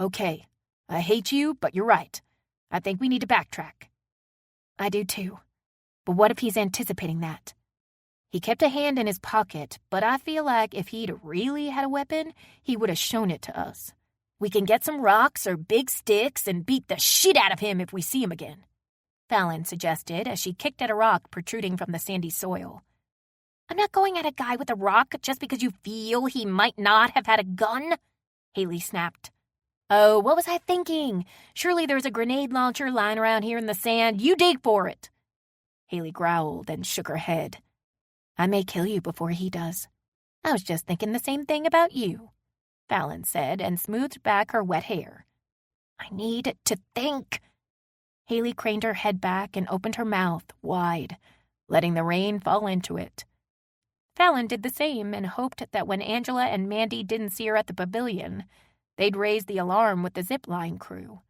"Okay, I hate you, but you're right. I think we need to backtrack." "I do too. But what if he's anticipating that? He kept a hand in his pocket, but I feel like if he'd really had a weapon, he would have shown it to us. We can get some rocks or big sticks and beat the shit out of him if we see him again," Fallon suggested as she kicked at a rock protruding from the sandy soil. "I'm not going at a guy with a rock just because you feel he might not have had a gun," Haley snapped. "Oh, what was I thinking? Surely there's a grenade launcher lying around here in the sand. You dig for it." Haley growled and shook her head. "I may kill you before he does." "I was just thinking the same thing about you," Fallon said and smoothed back her wet hair. "I need to think." Haley craned her head back and opened her mouth wide, letting the rain fall into it. Fallon did the same and hoped that when Angela and Mandy didn't see her at the pavilion, they'd raise the alarm with the zipline crew.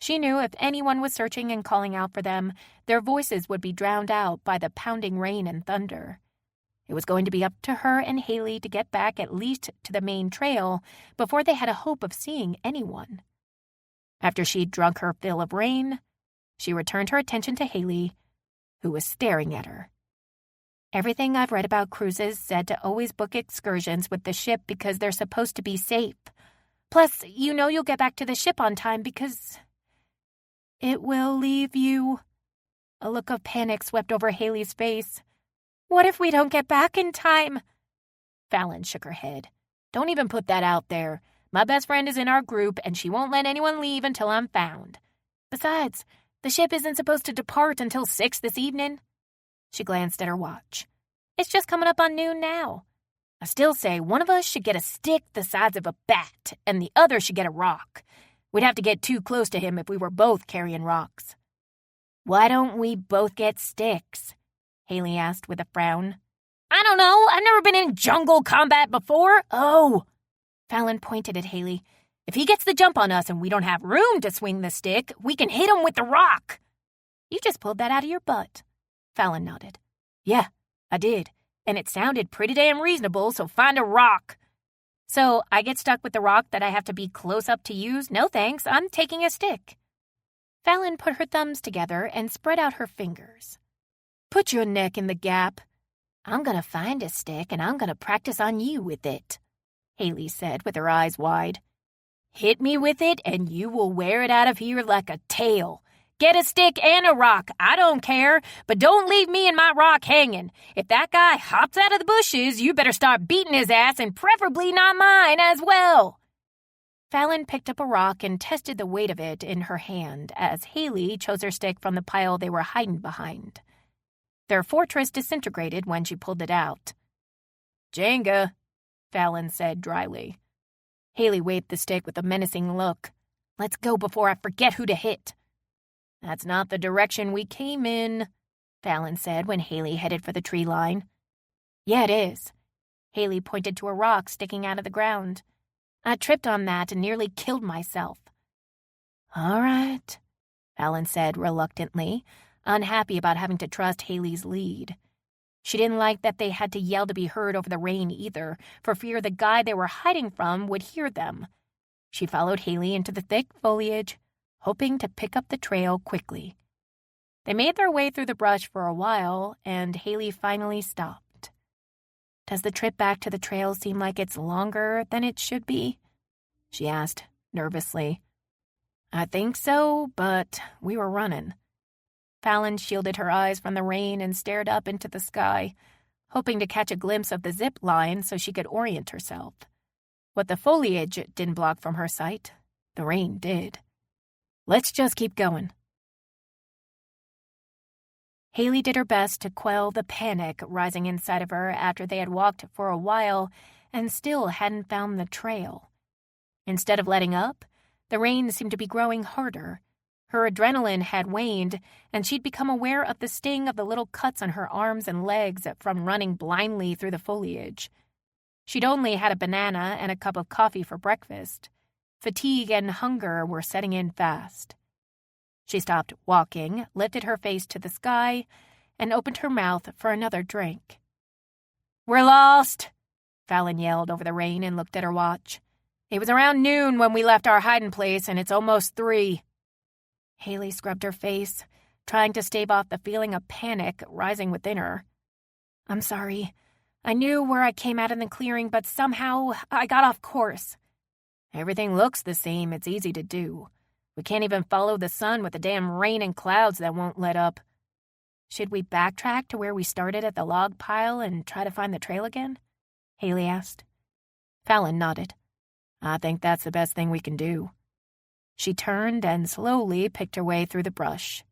She knew if anyone was searching and calling out for them, their voices would be drowned out by the pounding rain and thunder. It was going to be up to her and Haley to get back at least to the main trail before they had a hope of seeing anyone. After she'd drunk her fill of rain, she returned her attention to Haley, who was staring at her. "Everything I've read about cruises said to always book excursions with the ship because they're supposed to be safe. Plus, you know you'll get back to the ship on time because it will leave you." A look of panic swept over Haley's face. "What if we don't get back in time?" Fallon shook her head. "Don't even put that out there. My best friend is in our group, and she won't let anyone leave until I'm found. Besides, the ship isn't supposed to depart until 6 this evening." She glanced at her watch. "It's just coming up on noon now. I still say one of us should get a stick the size of a bat, and the other should get a rock. We'd have to get too close to him if we were both carrying rocks." "Why don't we both get sticks?" Haley asked with a frown. "I don't know. I've never been in jungle combat before." "Oh!" Fallon pointed at Haley. "If he gets the jump on us and we don't have room to swing the stick, we can hit him with the rock." "You just pulled that out of your butt." Fallon nodded. "Yeah, I did. And it sounded pretty damn reasonable, so find a rock." "So I get stuck with the rock that I have to be close up to use? No thanks, I'm taking a stick." Fallon put her thumbs together and spread out her fingers. Put your neck in the gap. I'm gonna find a stick and I'm gonna practice on you with it, Haley said with her eyes wide. Hit me with it and you will wear it out of here like a tail. Get a stick and a rock, I don't care, but don't leave me and my rock hanging. If that guy hops out of the bushes, you better start beating his ass and preferably not mine as well. Fallon picked up a rock and tested the weight of it in her hand as Haley chose her stick from the pile they were hiding behind. Their fortress disintegrated when she pulled it out. Jenga, Fallon said dryly. Haley waved the stick with a menacing look. Let's go before I forget who to hit. That's not the direction we came in, Fallon said when Haley headed for the tree line. Yeah, it is. Haley pointed to a rock sticking out of the ground. I tripped on that and nearly killed myself. All right, Fallon said reluctantly, unhappy about having to trust Haley's lead. She didn't like that they had to yell to be heard over the rain either, for fear the guy they were hiding from would hear them. She followed Haley into the thick foliage, hoping to pick up the trail quickly. They made their way through the brush for a while, and Haley finally stopped. Does the trip back to the trail seem like it's longer than it should be? She asked, nervously. I think so, but we were running. Fallon shielded her eyes from the rain and stared up into the sky, hoping to catch a glimpse of the zip line so she could orient herself. What the foliage didn't block from her sight, the rain did. Let's just keep going. Haley did her best to quell the panic rising inside of her after they had walked for a while and still hadn't found the trail. Instead of letting up, the rain seemed to be growing harder. Her adrenaline had waned, and she'd become aware of the sting of the little cuts on her arms and legs from running blindly through the foliage. She'd only had a banana and a cup of coffee for breakfast. Fatigue and hunger were setting in fast. She stopped walking, lifted her face to the sky, and opened her mouth for another drink. We're lost, Fallon yelled over the rain and looked at her watch. It was around noon when we left our hiding place, and it's almost 3. Haley scrubbed her face, trying to stave off the feeling of panic rising within her. I'm sorry. I knew where I came out in the clearing, but somehow I got off course. Everything looks the same. It's easy to do. We can't even follow the sun with the damn rain and clouds that won't let up. Should we backtrack to where we started at the log pile and try to find the trail again? Haley asked. Fallon nodded. I think that's the best thing we can do. She turned and slowly picked her way through the brush.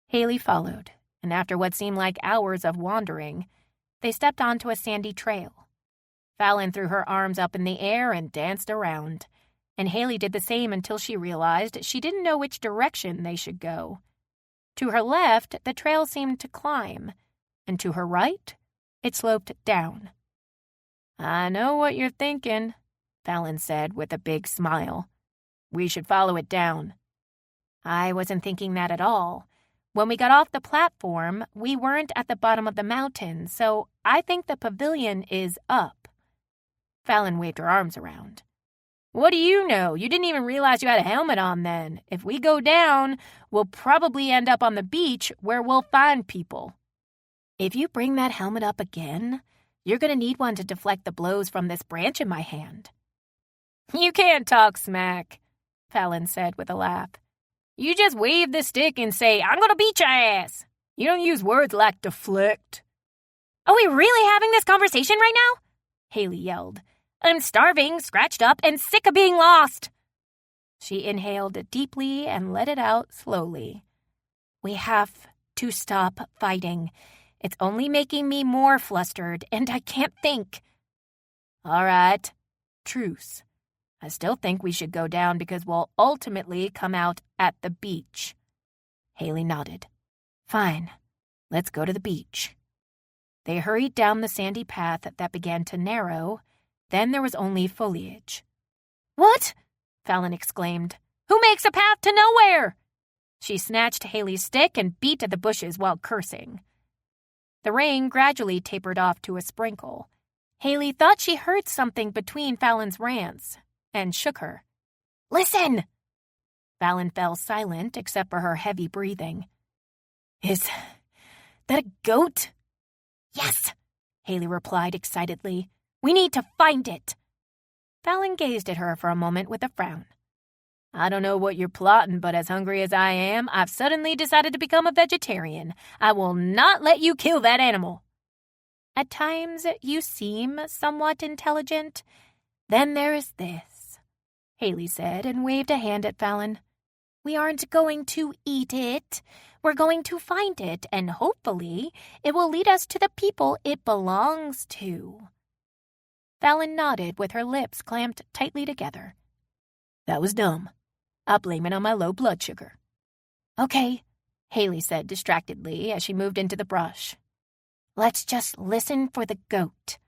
Haley followed, and after what seemed like hours of wandering, they stepped onto a sandy trail. Fallon threw her arms up in the air and danced around, and Haley did the same until she realized she didn't know which direction they should go. To her left, the trail seemed to climb, and to her right, it sloped down. I know what you're thinking, Fallon said with a big smile. We should follow it down. I wasn't thinking that at all. When we got off the platform, we weren't at the bottom of the mountain, so I think the pavilion is up. Fallon waved her arms around. What do you know? You didn't even realize you had a helmet on then. If we go down, we'll probably end up on the beach where we'll find people. If you bring that helmet up again, you're going to need one to deflect the blows from this branch in my hand. You can't talk smack, Fallon said with a laugh. You just wave the stick and say, I'm going to beat your ass. You don't use words like deflect. Are we really having this conversation right now? Haley yelled. I'm starving, scratched up, and sick of being lost. She inhaled deeply and let it out slowly. We have to stop fighting. It's only making me more flustered, and I can't think. All right. Truce. I still think we should go down because we'll ultimately come out at the beach. Haley nodded. Fine. Let's go to the beach. They hurried down the sandy path that began to narrow. Then there was only foliage. What? Fallon exclaimed. Who makes a path to nowhere? She snatched Haley's stick and beat at the bushes while cursing. The rain gradually tapered off to a sprinkle. Haley thought she heard something between Fallon's rants and shook her. Listen! Fallon fell silent except for her heavy breathing. Is that a goat? Yes, Haley replied excitedly. We need to find it. Fallon gazed at her for a moment with a frown. I don't know what you're plotting, but as hungry as I am, I've suddenly decided to become a vegetarian. I will not let you kill that animal. At times, you seem somewhat intelligent. Then there is this, Haley said and waved a hand at Fallon. We aren't going to eat it. We're going to find it, and hopefully it will lead us to the people it belongs to. Fallon nodded with her lips clamped tightly together. That was dumb. I'll blame it on my low blood sugar. Okay, Haley said distractedly as she moved into the brush. Let's just listen for the goat.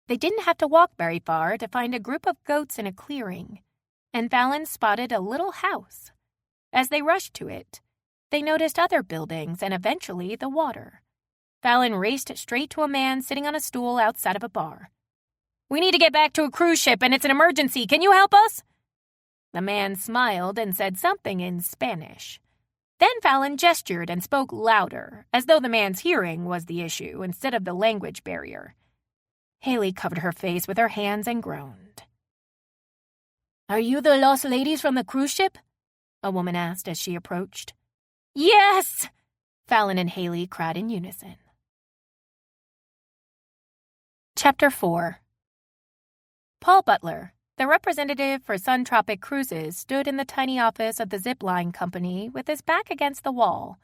They didn't have to walk very far to find a group of goats in a clearing, and Fallon spotted a little house. As they rushed to it, they noticed other buildings and eventually the water. Fallon raced straight to a man sitting on a stool outside of a bar. We need to get back to a cruise ship and it's an emergency. Can you help us? The man smiled and said something in Spanish. Then Fallon gestured and spoke louder, as though the man's hearing was the issue instead of the language barrier. Haley covered her face with her hands and groaned. Are you the lost ladies from the cruise ship? A woman asked as she approached. Yes! Fallon and Haley cried in unison. Chapter 4. Paul Butler, the representative for Sun Tropic Cruises, stood in the tiny office of the zipline company with his back against the wall,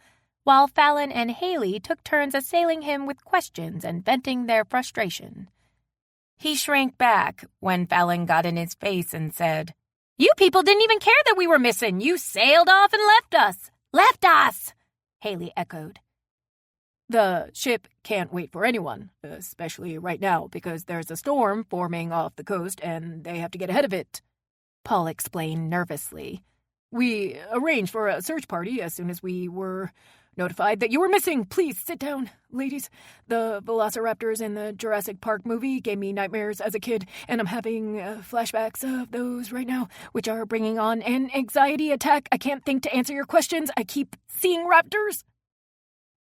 while Fallon and Haley took turns assailing him with questions and venting their frustration. He shrank back when Fallon got in his face and said, You people didn't even care that we were missing. You sailed off and left us. Left us, Haley echoed. The ship can't wait for anyone, especially right now, because there's a storm forming off the coast and they have to get ahead of it, Paul explained nervously. We arranged for a search party as soon as we were notified that you were missing. Please sit down, ladies. The velociraptors in the Jurassic Park movie gave me nightmares as a kid, and I'm having flashbacks of those right now, which are bringing on an anxiety attack. I can't think to answer your questions. I keep seeing raptors.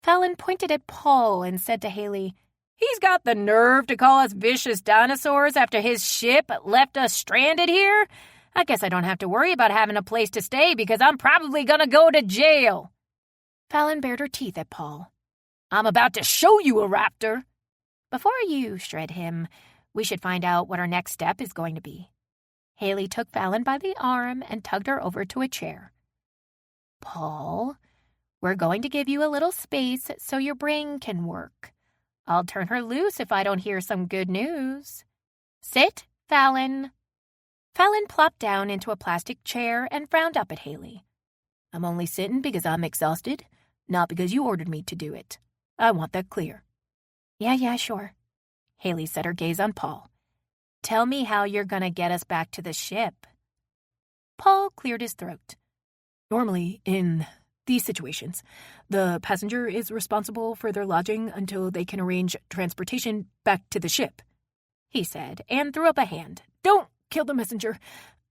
Fallon pointed at Paul and said to Haley, He's got the nerve to call us vicious dinosaurs after his ship left us stranded here? I guess I don't have to worry about having a place to stay because I'm probably gonna go to jail. Fallon bared her teeth at Paul. I'm about to show you a raptor. Before you shred him, we should find out what our next step is going to be. Haley took Fallon by the arm and tugged her over to a chair. Paul, we're going to give you a little space so your brain can work. I'll turn her loose if I don't hear some good news. Sit, Fallon. Fallon plopped down into a plastic chair and frowned up at Haley. I'm only sitting because I'm exhausted, not because you ordered me to do it. I want that clear. Yeah, sure. Haley set her gaze on Paul. Tell me how you're going to get us back to the ship. Paul cleared his throat. Normally, in these situations, the passenger is responsible for their lodging until they can arrange transportation back to the ship, he said, and threw up a hand. Don't kill the messenger.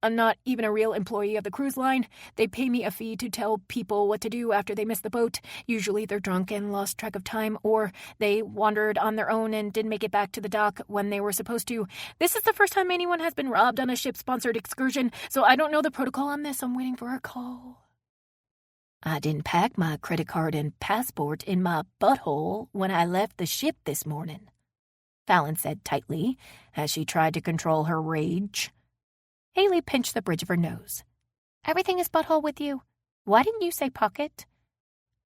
I'm not even a real employee of the cruise line. They pay me a fee to tell people what to do after they miss the boat. Usually they're drunk and lost track of time, or they wandered on their own and didn't make it back to the dock when they were supposed to. This is the first time anyone has been robbed on a ship-sponsored excursion, so I don't know the protocol on this. I'm waiting for a call. I didn't pack my credit card and passport in my butthole when I left the ship this morning, Fallon said tightly as she tried to control her rage. Haley pinched the bridge of her nose. Everything is butthole with you. Why didn't you say pocket?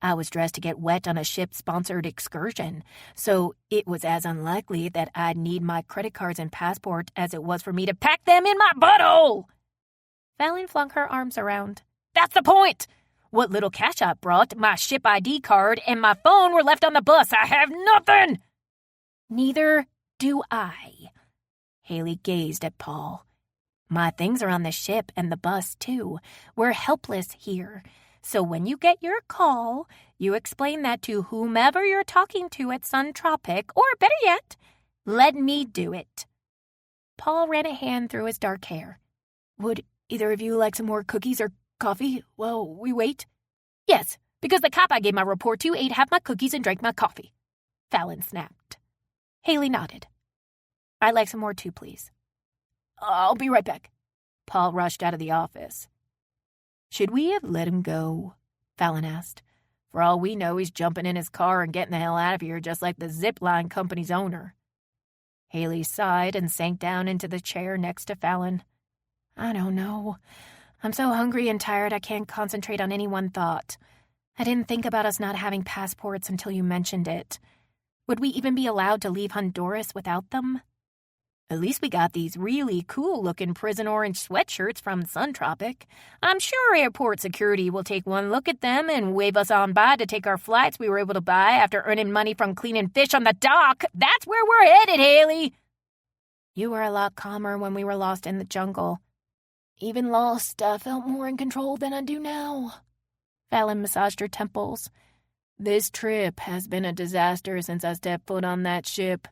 I was dressed to get wet on a ship-sponsored excursion, so it was as unlikely that I'd need my credit cards and passport as it was for me to pack them in my butthole. Fallon flung her arms around. That's the point! What little cash I brought, my ship ID card, and my phone were left on the bus. I have nothing! Neither do I. Haley gazed at Paul. My things are on the ship and the bus, too. We're helpless here. So when you get your call, you explain that to whomever you're talking to at Sun Tropic, or better yet, let me do it. Paul ran a hand through his dark hair. Would either of you like some more cookies or Coffee while we wait? Yes, because the cop I gave my report to ate half my cookies and drank my coffee, Fallon snapped. Haley nodded. I'd like some more too, please. I'll be right back. Paul rushed out of the office. Should we have let him go? Fallon asked. For all we know, he's jumping in his car and getting the hell out of here just like the zipline company's owner. Haley sighed and sank down into the chair next to Fallon. I don't know. I'm so hungry and tired I can't concentrate on any one thought. I didn't think about us not having passports until you mentioned it. Would we even be allowed to leave Honduras without them? At least we got these really cool-looking prison orange sweatshirts from Suntropic. I'm sure airport security will take one look at them and wave us on by to take our flights we were able to buy after earning money from cleaning fish on the dock. That's where we're headed, Haley! You were a lot calmer when we were lost in the jungle. Even lost, I felt more in control than I do now. Fallon massaged her temples. This trip has been a disaster since I stepped foot on that ship.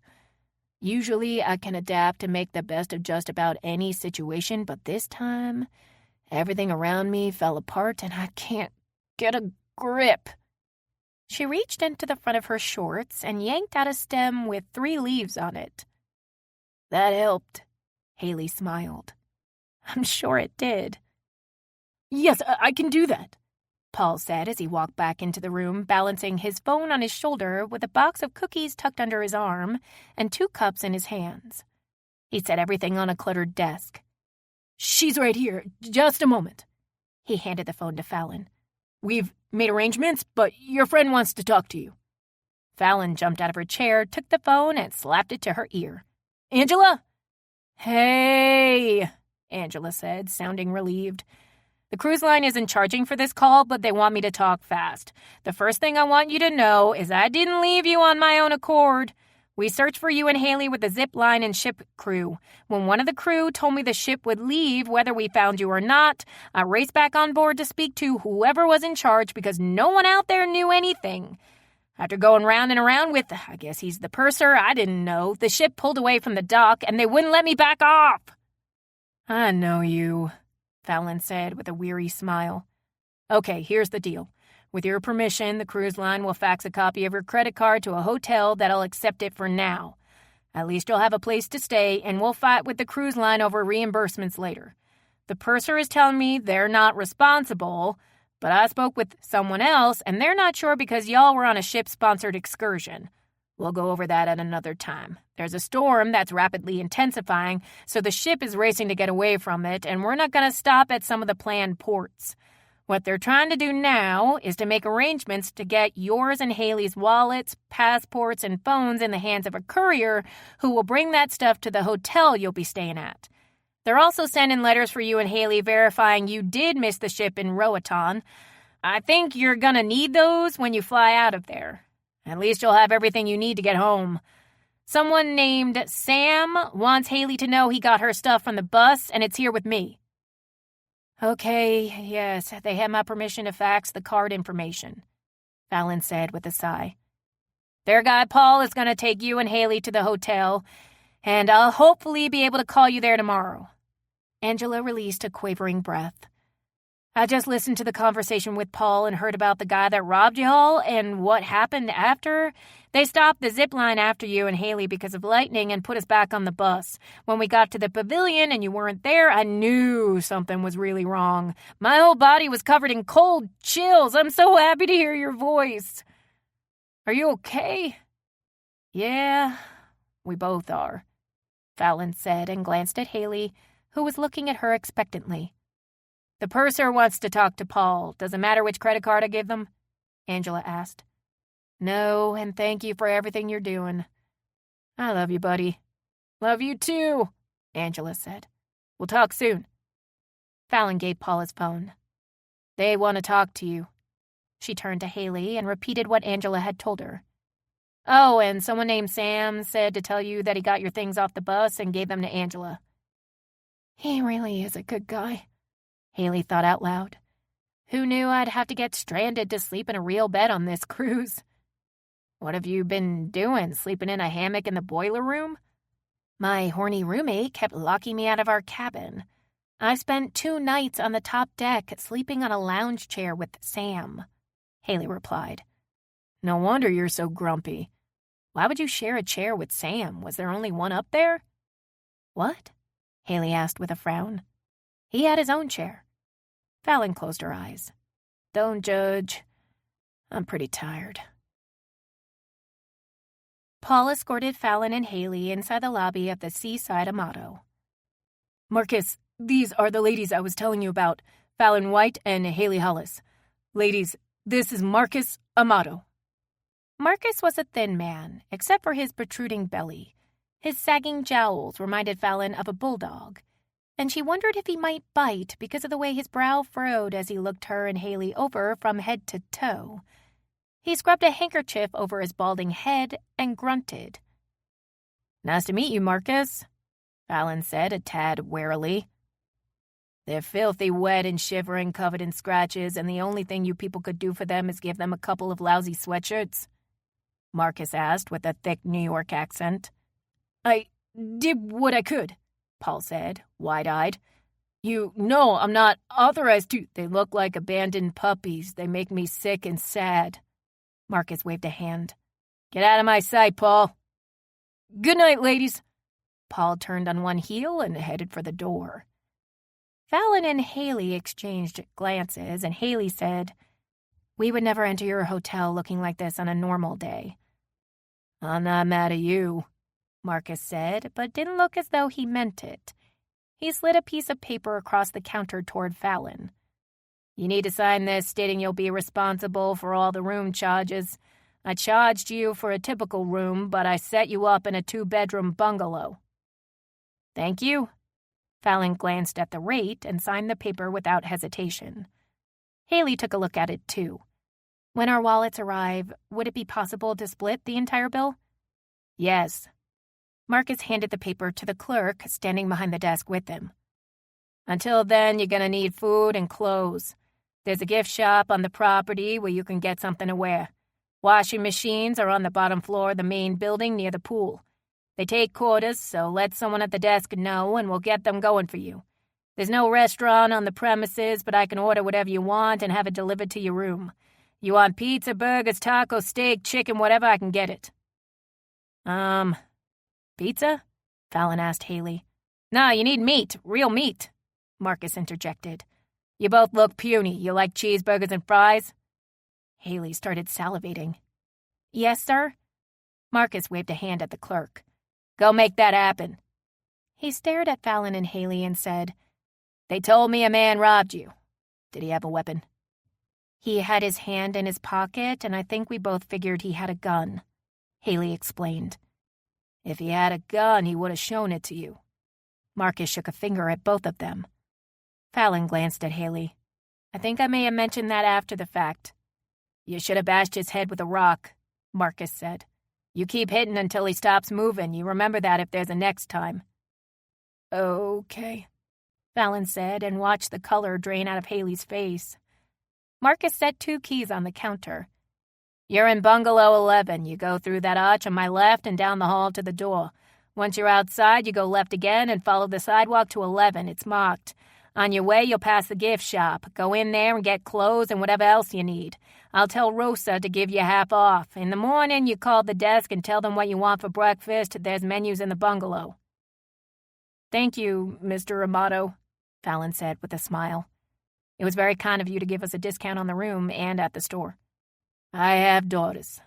Usually I can adapt and make the best of just about any situation, but this time, everything around me fell apart and I can't get a grip. She reached into the front of her shorts and yanked out a stem with 3 leaves on it. That helped, Haley smiled. I'm sure it did. Yes, I can do that, Paul said as he walked back into the room, balancing his phone on his shoulder with a box of cookies tucked under his arm and 2 cups in his hands. He set everything on a cluttered desk. She's right here. Just a moment. He handed the phone to Fallon. We've made arrangements, but your friend wants to talk to you. Fallon jumped out of her chair, took the phone, and slapped it to her ear. Angela? Hey, Angela said, sounding relieved. The cruise line isn't charging for this call, but they want me to talk fast. The first thing I want you to know is I didn't leave you on my own accord. We searched for you and Haley with the zip line and ship crew. When one of the crew told me the ship would leave whether we found you or not, I raced back on board to speak to whoever was in charge because no one out there knew anything. After going round and around with, I guess he's the purser, I didn't know, the ship pulled away from the dock and they wouldn't let me back off. I know you, Fallon said with a weary smile. Okay, here's the deal. With your permission, the cruise line will fax a copy of your credit card to a hotel that'll accept it for now. At least you'll have a place to stay, and we'll fight with the cruise line over reimbursements later. The purser is telling me they're not responsible, but I spoke with someone else, and they're not sure because y'all were on a ship-sponsored excursion. We'll go over that at another time. There's a storm that's rapidly intensifying, so the ship is racing to get away from it, and we're not going to stop at some of the planned ports. What they're trying to do now is to make arrangements to get yours and Haley's wallets, passports, and phones in the hands of a courier who will bring that stuff to the hotel you'll be staying at. They're also sending letters for you and Haley verifying you did miss the ship in Roatan. I think you're going to need those when you fly out of there. At least you'll have everything you need to get home. Someone named Sam wants Haley to know he got her stuff from the bus, and it's here with me. Okay, yes, they have my permission to fax the card information, Fallon said with a sigh. Their guy Paul is going to take you and Haley to the hotel, and I'll hopefully be able to call you there tomorrow. Angela released a quavering breath. I just listened to the conversation with Paul and heard about the guy that robbed y'all and what happened after. They stopped the zip line after you and Haley because of lightning and put us back on the bus. When we got to the pavilion and you weren't there, I knew something was really wrong. My whole body was covered in cold chills. I'm so happy to hear your voice. Are you okay? Yeah, we both are, Fallon said and glanced at Haley, who was looking at her expectantly. The purser wants to talk to Paul. Does it matter which credit card I give them? Angela asked. No, and thank you for everything you're doing. I love you, buddy. Love you too, Angela said. We'll talk soon. Fallon gave Paul his phone. They want to talk to you. She turned to Haley and repeated what Angela had told her. Oh, and someone named Sam said to tell you that he got your things off the bus and gave them to Angela. He really is a good guy, Haley thought out loud. Who knew I'd have to get stranded to sleep in a real bed on this cruise? What have you been doing, sleeping in a hammock in the boiler room? My horny roommate kept locking me out of our cabin. I spent 2 nights on the top deck sleeping on a lounge chair with Sam, Haley replied. No wonder you're so grumpy. Why would you share a chair with Sam? Was there only one up there? What? Haley asked with a frown. He had his own chair. Fallon closed her eyes. Don't judge. I'm pretty tired. Paul escorted Fallon and Haley inside the lobby of the Seaside Amato. Marcus, these are the ladies I was telling you about, Fallon White and Haley Hollis. Ladies, this is Marcus Amato. Marcus was a thin man, except for his protruding belly. His sagging jowls reminded Fallon of a bulldog, and she wondered if he might bite because of the way his brow furrowed as he looked her and Haley over from head to toe. He scrubbed a handkerchief over his balding head and grunted. Nice to meet you, Marcus, Fallon said a tad warily. They're filthy wet and shivering, covered in scratches, and the only thing you people could do for them is give them a couple of lousy sweatshirts? Marcus asked with a thick New York accent. I did what I could, Paul said, wide-eyed. You know I'm not authorized to. They look like abandoned puppies. They make me sick and sad. Marcus waved a hand. Get out of my sight, Paul. Good night, ladies. Paul turned on one heel and headed for the door. Fallon and Haley exchanged glances, and Haley said, We would never enter your hotel looking like this on a normal day. I'm not mad at you, Marcus said, but didn't look as though he meant it. He slid a piece of paper across the counter toward Fallon. You need to sign this stating you'll be responsible for all the room charges. I charged you for a typical room, but I set you up in a 2-bedroom bungalow. Thank you. Fallon glanced at the rate and signed the paper without hesitation. Haley took a look at it, too. When our wallets arrive, would it be possible to split the entire bill? Yes. Marcus handed the paper to the clerk standing behind the desk with him. Until then, you're going to need food and clothes. There's a gift shop on the property where you can get something to wear. Washing machines are on the bottom floor of the main building near the pool. They take quarters, so let someone at the desk know and we'll get them going for you. There's no restaurant on the premises, but I can order whatever you want and have it delivered to your room. You want pizza, burgers, tacos, steak, chicken, whatever, I can get it. Pizza? Fallon asked Haley. No, you need meat, real meat, Marcus interjected. You both look puny. You like cheeseburgers and fries? Haley started salivating. Yes, sir? Marcus waved a hand at the clerk. Go make that happen. He stared at Fallon and Haley and said, They told me a man robbed you. Did he have a weapon? He had his hand in his pocket, and I think we both figured he had a gun, Haley explained. If he had a gun, he would have shown it to you. Marcus shook a finger at both of them. Fallon glanced at Haley. I think I may have mentioned that after the fact. You should have bashed his head with a rock, Marcus said. You keep hitting until he stops moving. You remember that if there's a next time. Okay, Fallon said and watched the color drain out of Haley's face. Marcus set 2 keys on the counter. You're in bungalow 11. You go through that arch on my left and down the hall to the door. Once you're outside, you go left again and follow the sidewalk to 11. It's marked. On your way, you'll pass the gift shop. Go in there and get clothes and whatever else you need. I'll tell Rosa to give you half off. In the morning, you call the desk and tell them what you want for breakfast. There's menus in the bungalow. Thank you, Mr. Amato, Fallon said with a smile. It was very kind of you to give us a discount on the room and at the store. I have daughters.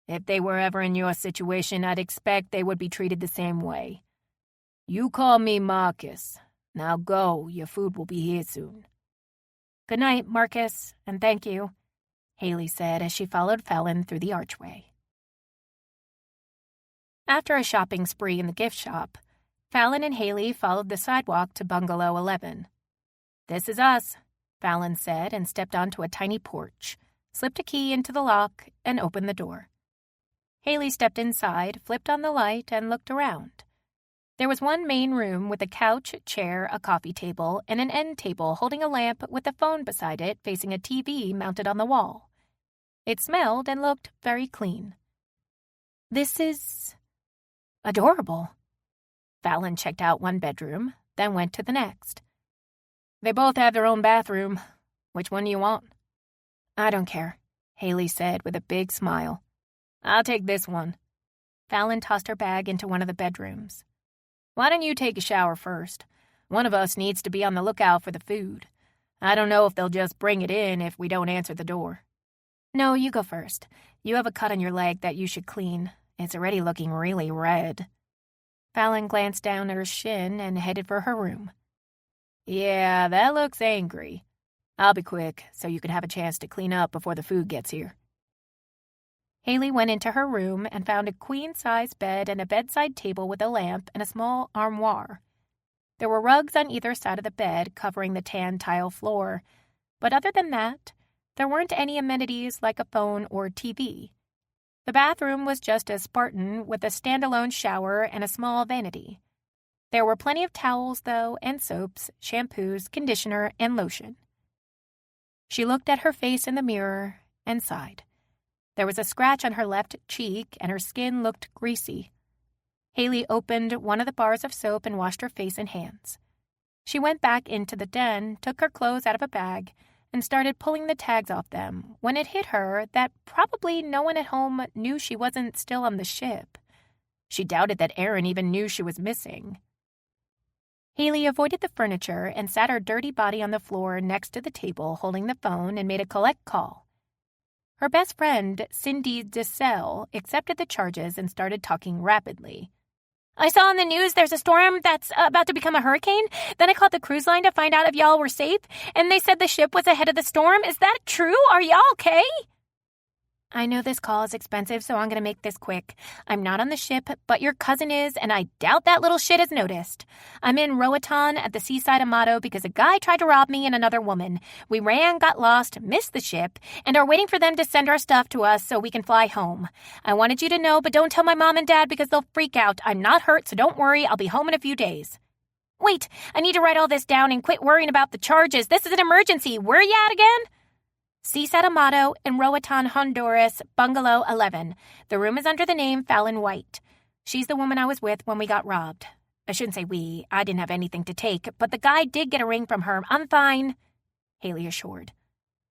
If they were ever in your situation, I'd expect they would be treated the same way. You call me Marcus. Now go, your food will be here soon. Good night, Marcus, and thank you, Haley said as she followed Fallon through the archway. After a shopping spree in the gift shop, Fallon and Haley followed the sidewalk to bungalow 11. This is us, Fallon said and stepped onto a tiny porch, slipped a key into the lock, and opened the door. Haley stepped inside, flipped on the light, and looked around. There was one main room with a couch, chair, a coffee table, and an end table holding a lamp with a phone beside it facing a TV mounted on the wall. It smelled and looked very clean. This is adorable. Fallon checked out one bedroom, then went to the next. They both have their own bathroom. Which one do you want? I don't care, Haley said with a big smile. I'll take this one. Fallon tossed her bag into one of the bedrooms. Why don't you take a shower first? One of us needs to be on the lookout for the food. I don't know if they'll just bring it in if we don't answer the door. No, you go first. You have a cut on your leg that you should clean. It's already looking really red. Fallon glanced down at her shin and headed for her room. Yeah, that looks angry. I'll be quick so you can have a chance to clean up before the food gets here. Haley went into her room and found a queen-size bed and a bedside table with a lamp and a small armoire. There were rugs on either side of the bed covering the tan tile floor, but other than that, there weren't any amenities like a phone or TV. The bathroom was just as Spartan with a standalone shower and a small vanity. There were plenty of towels, though, and soaps, shampoos, conditioner, and lotion. She looked at her face in the mirror and sighed. There was a scratch on her left cheek, and her skin looked greasy. Haley opened one of the bars of soap and washed her face and hands. She went back into the den, took her clothes out of a bag, and started pulling the tags off them when it hit her that probably no one at home knew she wasn't still on the ship. She doubted that Aaron even knew she was missing. Haley avoided the furniture and sat her dirty body on the floor next to the table holding the phone and made a collect call. Her best friend, Cindy DeSalle, accepted the charges and started talking rapidly. I saw on the news there's a storm that's about to become a hurricane. Then I called the cruise line to find out if y'all were safe, and they said the ship was ahead of the storm. Is that true? Are y'all okay? I know this call is expensive, so I'm going to make this quick. I'm not on the ship, but your cousin is, and I doubt that little shit has noticed. I'm in Roatan at the seaside Amato because a guy tried to rob me and another woman. We ran, got lost, missed the ship, and are waiting for them to send our stuff to us so we can fly home. I wanted you to know, but don't tell my mom and dad because they'll freak out. I'm not hurt, so don't worry. I'll be home in a few days. Wait, I need to write all this down and quit worrying about the charges. This is an emergency. Where are you at again? Seaside Amato in Roatan, Honduras, Bungalow 11. The room is under the name Fallon White. She's the woman I was with when we got robbed. I shouldn't say we. I didn't have anything to take, but the guy did get a ring from her. I'm fine, Haley assured.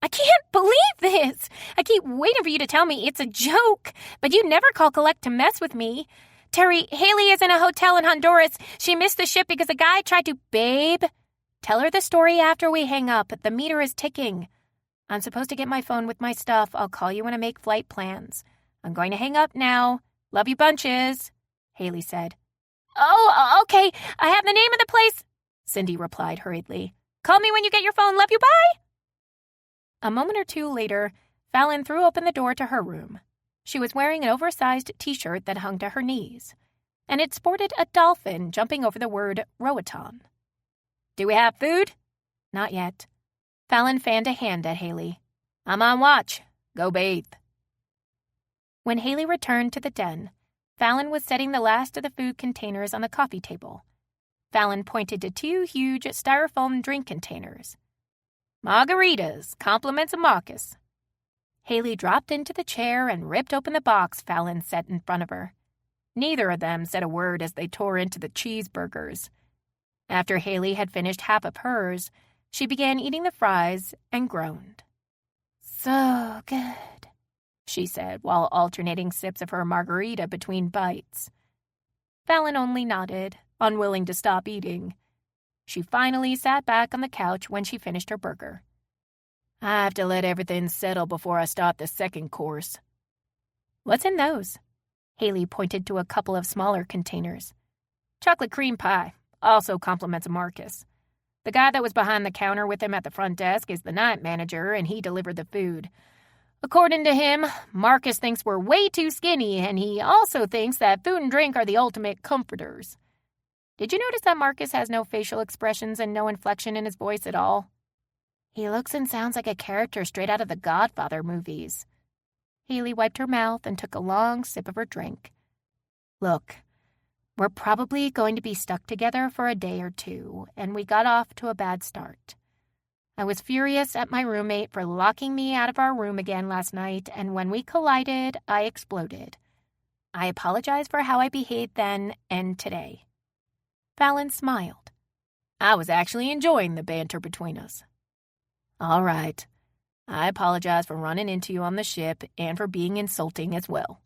I can't believe this. I keep waiting for you to tell me it's a joke, but you never call collect to mess with me. Terry, Haley is in a hotel in Honduras. She missed the ship because a guy tried to... Babe, tell her the story after we hang up. The meter is ticking. I'm supposed to get my phone with my stuff. I'll call you when I make flight plans. I'm going to hang up now. Love you bunches, Haley said. Oh, okay. I have the name of the place, Cindy replied hurriedly. Call me when you get your phone. Love you, bye. A moment or two later, Fallon threw open the door to her room. She was wearing an oversized T-shirt that hung to her knees, and it sported a dolphin jumping over the word Roatan. Do we have food? Not yet. Fallon fanned a hand at Haley. I'm on watch. Go bathe. When Haley returned to the den, Fallon was setting the last of the food containers on the coffee table. Fallon pointed to 2 huge styrofoam drink containers. Margaritas, compliments of Marcus. Haley dropped into the chair and ripped open the box Fallon set in front of her. Neither of them said a word as they tore into the cheeseburgers. After Haley had finished half of hers, she began eating the fries and groaned. So good, she said while alternating sips of her margarita between bites. Fallon only nodded, unwilling to stop eating. She finally sat back on the couch when she finished her burger. I have to let everything settle before I start the second course. What's in those? Haley pointed to a couple of smaller containers. Chocolate cream pie, also compliments of Marcus. The guy that was behind the counter with him at the front desk is the night manager, and he delivered the food. According to him, Marcus thinks we're way too skinny, and he also thinks that food and drink are the ultimate comforters. Did you notice that Marcus has no facial expressions and no inflection in his voice at all? He looks and sounds like a character straight out of the Godfather movies. Haley wiped her mouth and took a long sip of her drink. Look, we're probably going to be stuck together for a day or two, and we got off to a bad start. I was furious at my roommate for locking me out of our room again last night, and when we collided, I exploded. I apologize for how I behaved then and today. Fallon smiled. I was actually enjoying the banter between us. All right. I apologize for running into you on the ship and for being insulting as well.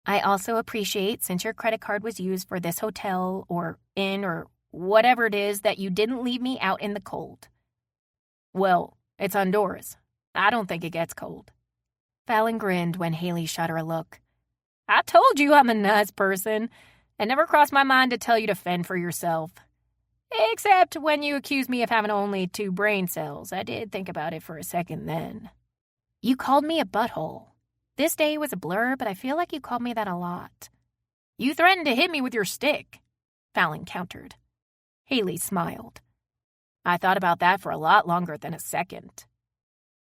I also appreciate, since your credit card was used for this hotel or inn or whatever it is, that you didn't leave me out in the cold. Well, it's Honduras. I don't think it gets cold. Fallon grinned when Haley shot her a look. I told you I'm a nice person. It never crossed my mind to tell you to fend for yourself. Except when you accused me of having only 2 brain cells. I did think about it for a second then. You called me a butthole. This day was a blur, but I feel like you called me that a lot. You threatened to hit me with your stick, Fallon countered. Haley smiled. I thought about that for a lot longer than a second.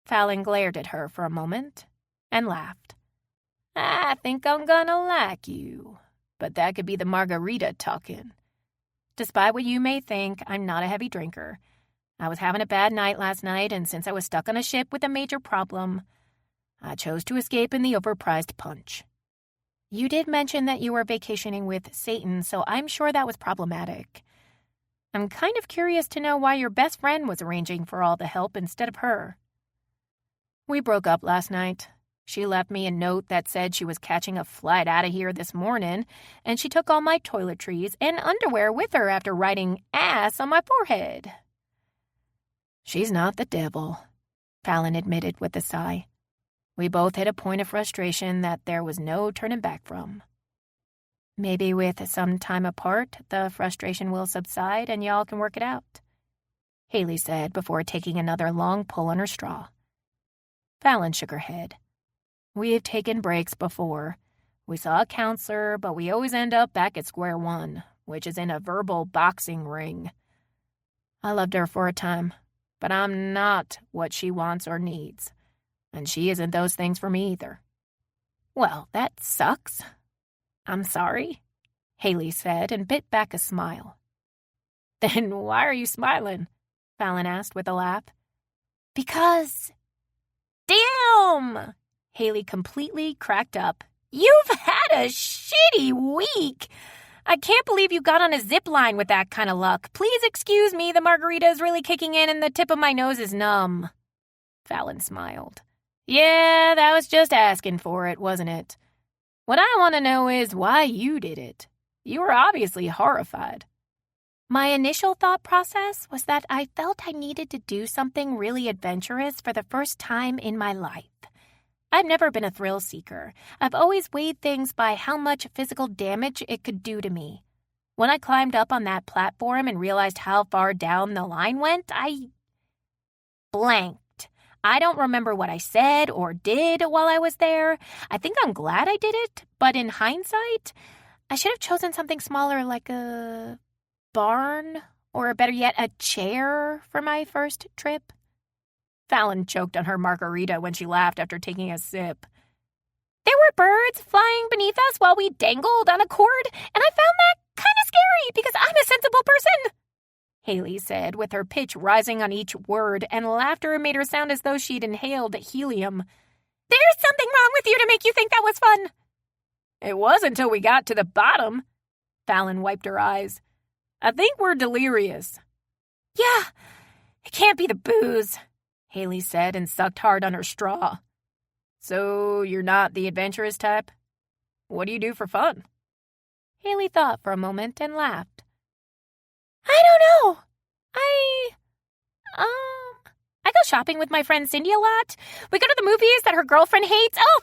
Fallon glared at her for a moment and laughed. I think I'm gonna like you, but that could be the margarita talking. Despite what you may think, I'm not a heavy drinker. I was having a bad night last night, and since I was stuck on a ship with a major problem, I chose to escape in the overpriced punch. You did mention that you were vacationing with Satan, so I'm sure that was problematic. I'm kind of curious to know why your best friend was arranging for all the help instead of her. We broke up last night. She left me a note that said she was catching a flight out of here this morning, and she took all my toiletries and underwear with her after writing ass on my forehead. She's not the devil, Fallon admitted with a sigh. We both hit a point of frustration that there was no turning back from. Maybe with some time apart, the frustration will subside and y'all can work it out, Haley said before taking another long pull on her straw. Fallon shook her head. We've taken breaks before. We saw a counselor, but we always end up back at square one, which is in a verbal boxing ring. I loved her for a time, but I'm not what she wants or needs, and she isn't those things for me either. Well, that sucks. I'm sorry, Haley said and bit back a smile. Then why are you smiling? Fallon asked with a laugh. Because... Damn! Haley completely cracked up. You've had a shitty week. I can't believe you got on a zip line with that kind of luck. Please excuse me, the margarita is really kicking in and the tip of my nose is numb. Fallon smiled. Yeah, that was just asking for it, wasn't it? What I want to know is why you did it. You were obviously horrified. My initial thought process was that I felt I needed to do something really adventurous for the first time in my life. I've never been a thrill seeker. I've always weighed things by how much physical damage it could do to me. When I climbed up on that platform and realized how far down the line went, I blanked. I don't remember what I said or did while I was there. I think I'm glad I did it, but in hindsight, I should have chosen something smaller like a barn or better yet, a chair for my first trip. Fallon choked on her margarita when she laughed after taking a sip. There were birds flying beneath us while we dangled on a cord, and I found that kind of scary because I'm a sensible person, Haley said with her pitch rising on each word, and laughter made her sound as though she'd inhaled helium. There's something wrong with you to make you think that was fun. It was until we got to the bottom. Fallon wiped her eyes. I think we're delirious. Yeah, it can't be the booze, Haley said and sucked hard on her straw. So you're not the adventurous type? What do you do for fun? Haley thought for a moment and laughed. I don't know. I go shopping with my friend Cindy a lot. We go to the movies that her girlfriend hates. Oh,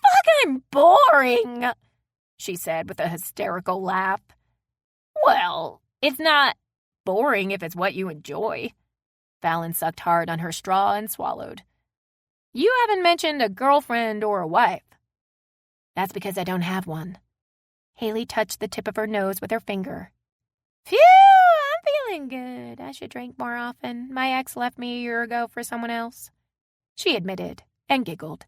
fuck, I'm boring, she said with a hysterical laugh. Well, it's not boring if it's what you enjoy. Fallon sucked hard on her straw and swallowed. You haven't mentioned a girlfriend or a wife. That's because I don't have one. Haley touched the tip of her nose with her finger. Phew, I'm feeling good. I should drink more often. My ex left me a year ago for someone else, she admitted and giggled.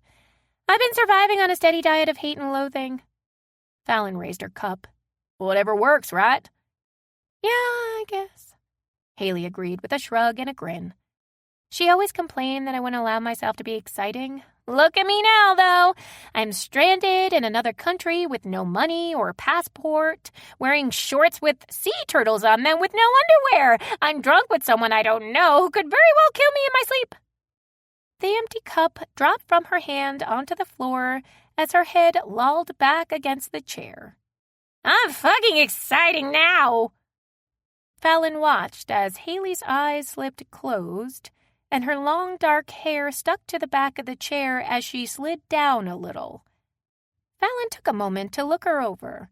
I've been surviving on a steady diet of hate and loathing. Fallon raised her cup. Whatever works, right? Yeah, I guess, Haley agreed with a shrug and a grin. She always complained that I wouldn't allow myself to be exciting, Look at me now, though. I'm stranded in another country with no money or passport, wearing shorts with sea turtles on them with no underwear. I'm drunk with someone I don't know who could very well kill me in my sleep. The empty cup dropped from her hand onto the floor as her head lolled back against the chair. I'm fucking exciting now. Fallon watched as Haley's eyes slipped closed and her long dark hair stuck to the back of the chair as she slid down a little. Fallon took a moment to look her over.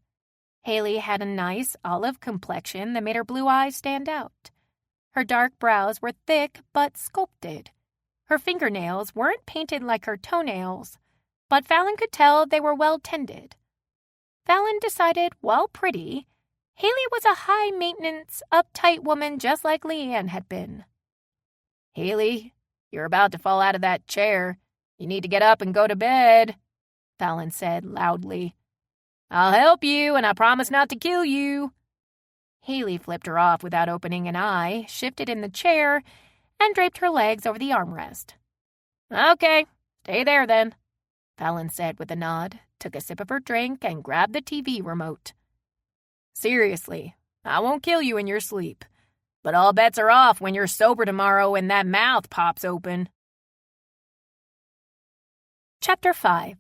Haley had a nice olive complexion that made her blue eyes stand out. Her dark brows were thick but sculpted. Her fingernails weren't painted like her toenails, but Fallon could tell they were well tended. Fallon decided, while pretty, Haley was a high-maintenance, uptight woman just like Leanne had been. Haley, you're about to fall out of that chair. You need to get up and go to bed, Fallon said loudly. I'll help you, and I promise not to kill you. Haley flipped her off without opening an eye, shifted in the chair, and draped her legs over the armrest. Okay, stay there then, Fallon said with a nod, took a sip of her drink, and grabbed the TV remote. Seriously, I won't kill you in your sleep. But all bets are off when you're sober tomorrow and that mouth pops open. Chapter 5.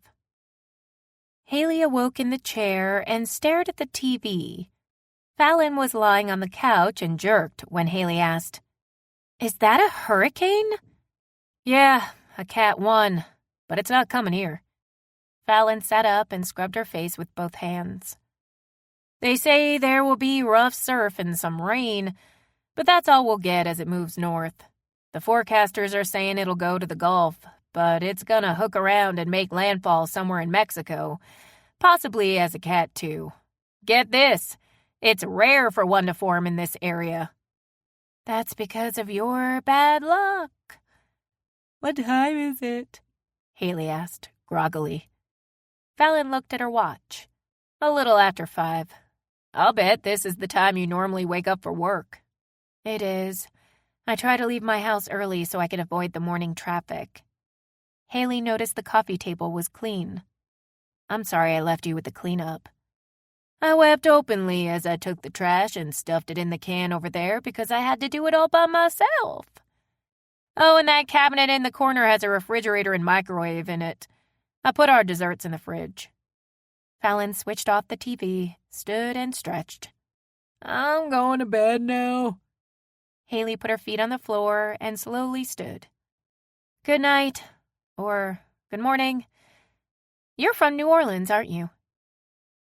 Haley awoke in the chair and stared at the TV. Fallon was lying on the couch and jerked when Haley asked, Is that a hurricane? Yeah, a Cat 1, but it's not coming here. Fallon sat up and scrubbed her face with both hands. They say there will be rough surf and some rain, but that's all we'll get as it moves north. The forecasters are saying it'll go to the Gulf, but it's gonna hook around and make landfall somewhere in Mexico, possibly as a Cat 2. Get this, it's rare for one to form in this area. That's because of your bad luck. What time is it? Haley asked, groggily. Fallon looked at her watch. A little after 5. I'll bet this is the time you normally wake up for work. It is. I try to leave my house early so I can avoid the morning traffic. Haley noticed the coffee table was clean. I'm sorry I left you with the cleanup. I wept openly as I took the trash and stuffed it in the can over there because I had to do it all by myself. Oh, and that cabinet in the corner has a refrigerator and microwave in it. I put our desserts in the fridge. Fallon switched off the TV, stood and stretched. I'm going to bed now. Haley put her feet on the floor and slowly stood. Good night, or good morning. You're from New Orleans, aren't you?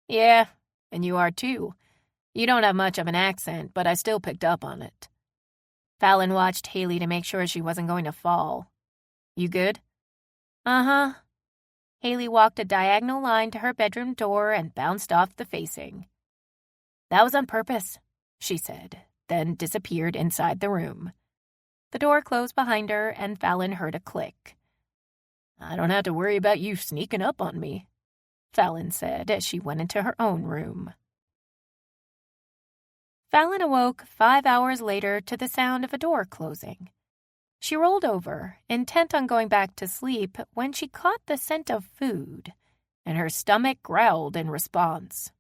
Yeah, and you are too. You don't have much of an accent, but I still picked up on it. Fallon watched Haley to make sure she wasn't going to fall. You good? Uh-huh. Haley walked a diagonal line to her bedroom door and bounced off the facing. That was on purpose, she said, then disappeared inside the room. The door closed behind her, and Fallon heard a click. I don't have to worry about you sneaking up on me, Fallon said as she went into her own room. Fallon awoke 5 hours later to the sound of a door closing. She rolled over, intent on going back to sleep, when she caught the scent of food, and her stomach growled in response.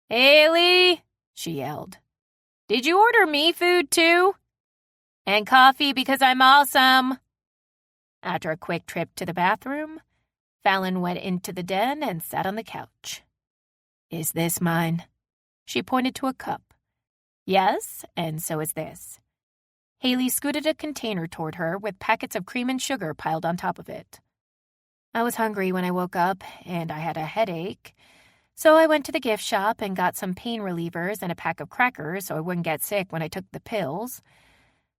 Haley, she yelled. Did you order me food too? And coffee because I'm awesome. After a quick trip to the bathroom, Fallon went into the den and sat on the couch. Is this mine? She pointed to a cup. Yes, and so is this. Haley scooted a container toward her with packets of cream and sugar piled on top of it. I was hungry when I woke up, and I had a headache, so I went to the gift shop and got some pain relievers and a pack of crackers so I wouldn't get sick when I took the pills.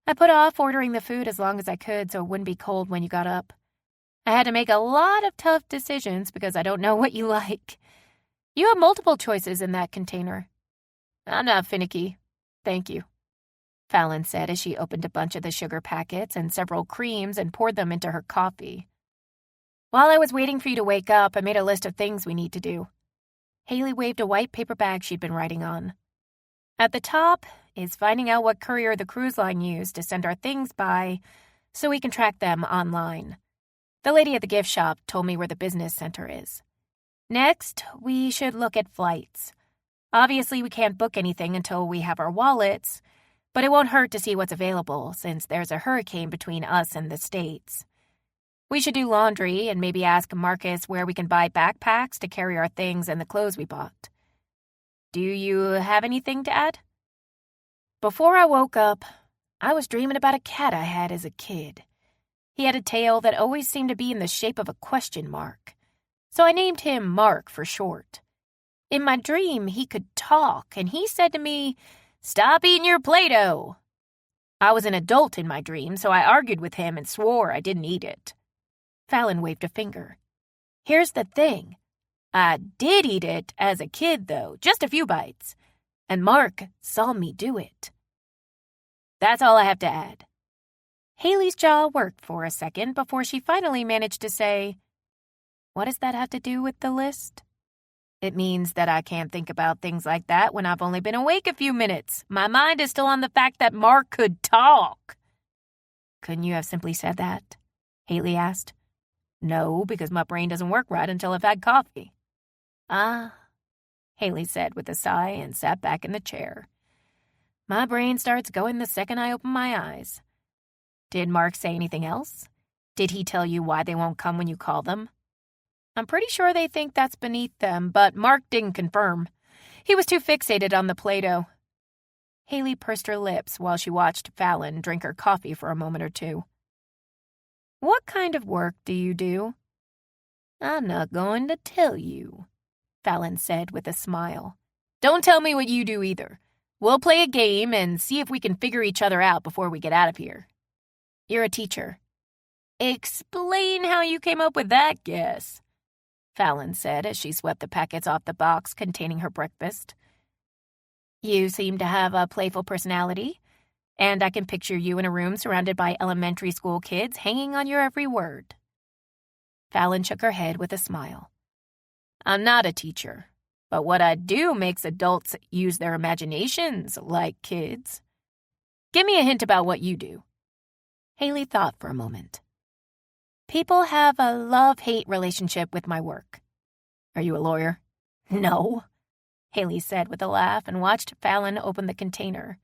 I put off ordering the food as long as I could so it wouldn't be cold when you got up. I had to make a lot of tough decisions because I don't know what you like. You have multiple choices in that container. I'm not finicky. Thank you, Fallon said as she opened a bunch of the sugar packets and several creams and poured them into her coffee. While I was waiting for you to wake up, I made a list of things we need to do. Haley waved a white paper bag she'd been writing on. At the top is finding out what courier the cruise line used to send our things by so we can track them online. The lady at the gift shop told me where the business center is. Next, we should look at flights. Obviously, we can't book anything until we have our wallets, but it won't hurt to see what's available since there's a hurricane between us and the States. We should do laundry and maybe ask Marcus where we can buy backpacks to carry our things and the clothes we bought. Do you have anything to add? Before I woke up, I was dreaming about a cat I had as a kid. He had a tail that always seemed to be in the shape of a question mark, so I named him Mark for short. In my dream, he could talk, and he said to me, "Stop eating your Play-Doh." I was an adult in my dream, so I argued with him and swore I didn't eat it. Fallon waved a finger. Here's the thing. I did eat it as a kid, though, just a few bites, and Mark saw me do it. That's all I have to add. Haley's jaw worked for a second before she finally managed to say, "What does that have to do with the list?" It means that I can't think about things like that when I've only been awake a few minutes. My mind is still on the fact that Mark could talk. Couldn't you have simply said that? Haley asked. No, because my brain doesn't work right until I've had coffee. Ah, Haley said with a sigh and sat back in the chair. My brain starts going the second I open my eyes. Did Mark say anything else? Did he tell you why they won't come when you call them? I'm pretty sure they think that's beneath them, but Mark didn't confirm. He was too fixated on the Play-Doh. Haley pursed her lips while she watched Fallon drink her coffee for a moment or two. What kind of work do you do? I'm not going to tell you, Fallon said with a smile. Don't tell me what you do either. We'll play a game and see if we can figure each other out before we get out of here. You're a teacher. Explain how you came up with that guess, Fallon said as she swept the packets off the box containing her breakfast. You seem to have a playful personality, and I can picture you in a room surrounded by elementary school kids hanging on your every word. Fallon shook her head with a smile. I'm not a teacher, but what I do makes adults use their imaginations like kids. Give me a hint about what you do. Haley thought for a moment. People have a love-hate relationship with my work. Are you a lawyer? No, Haley said with a laugh and watched Fallon open the container.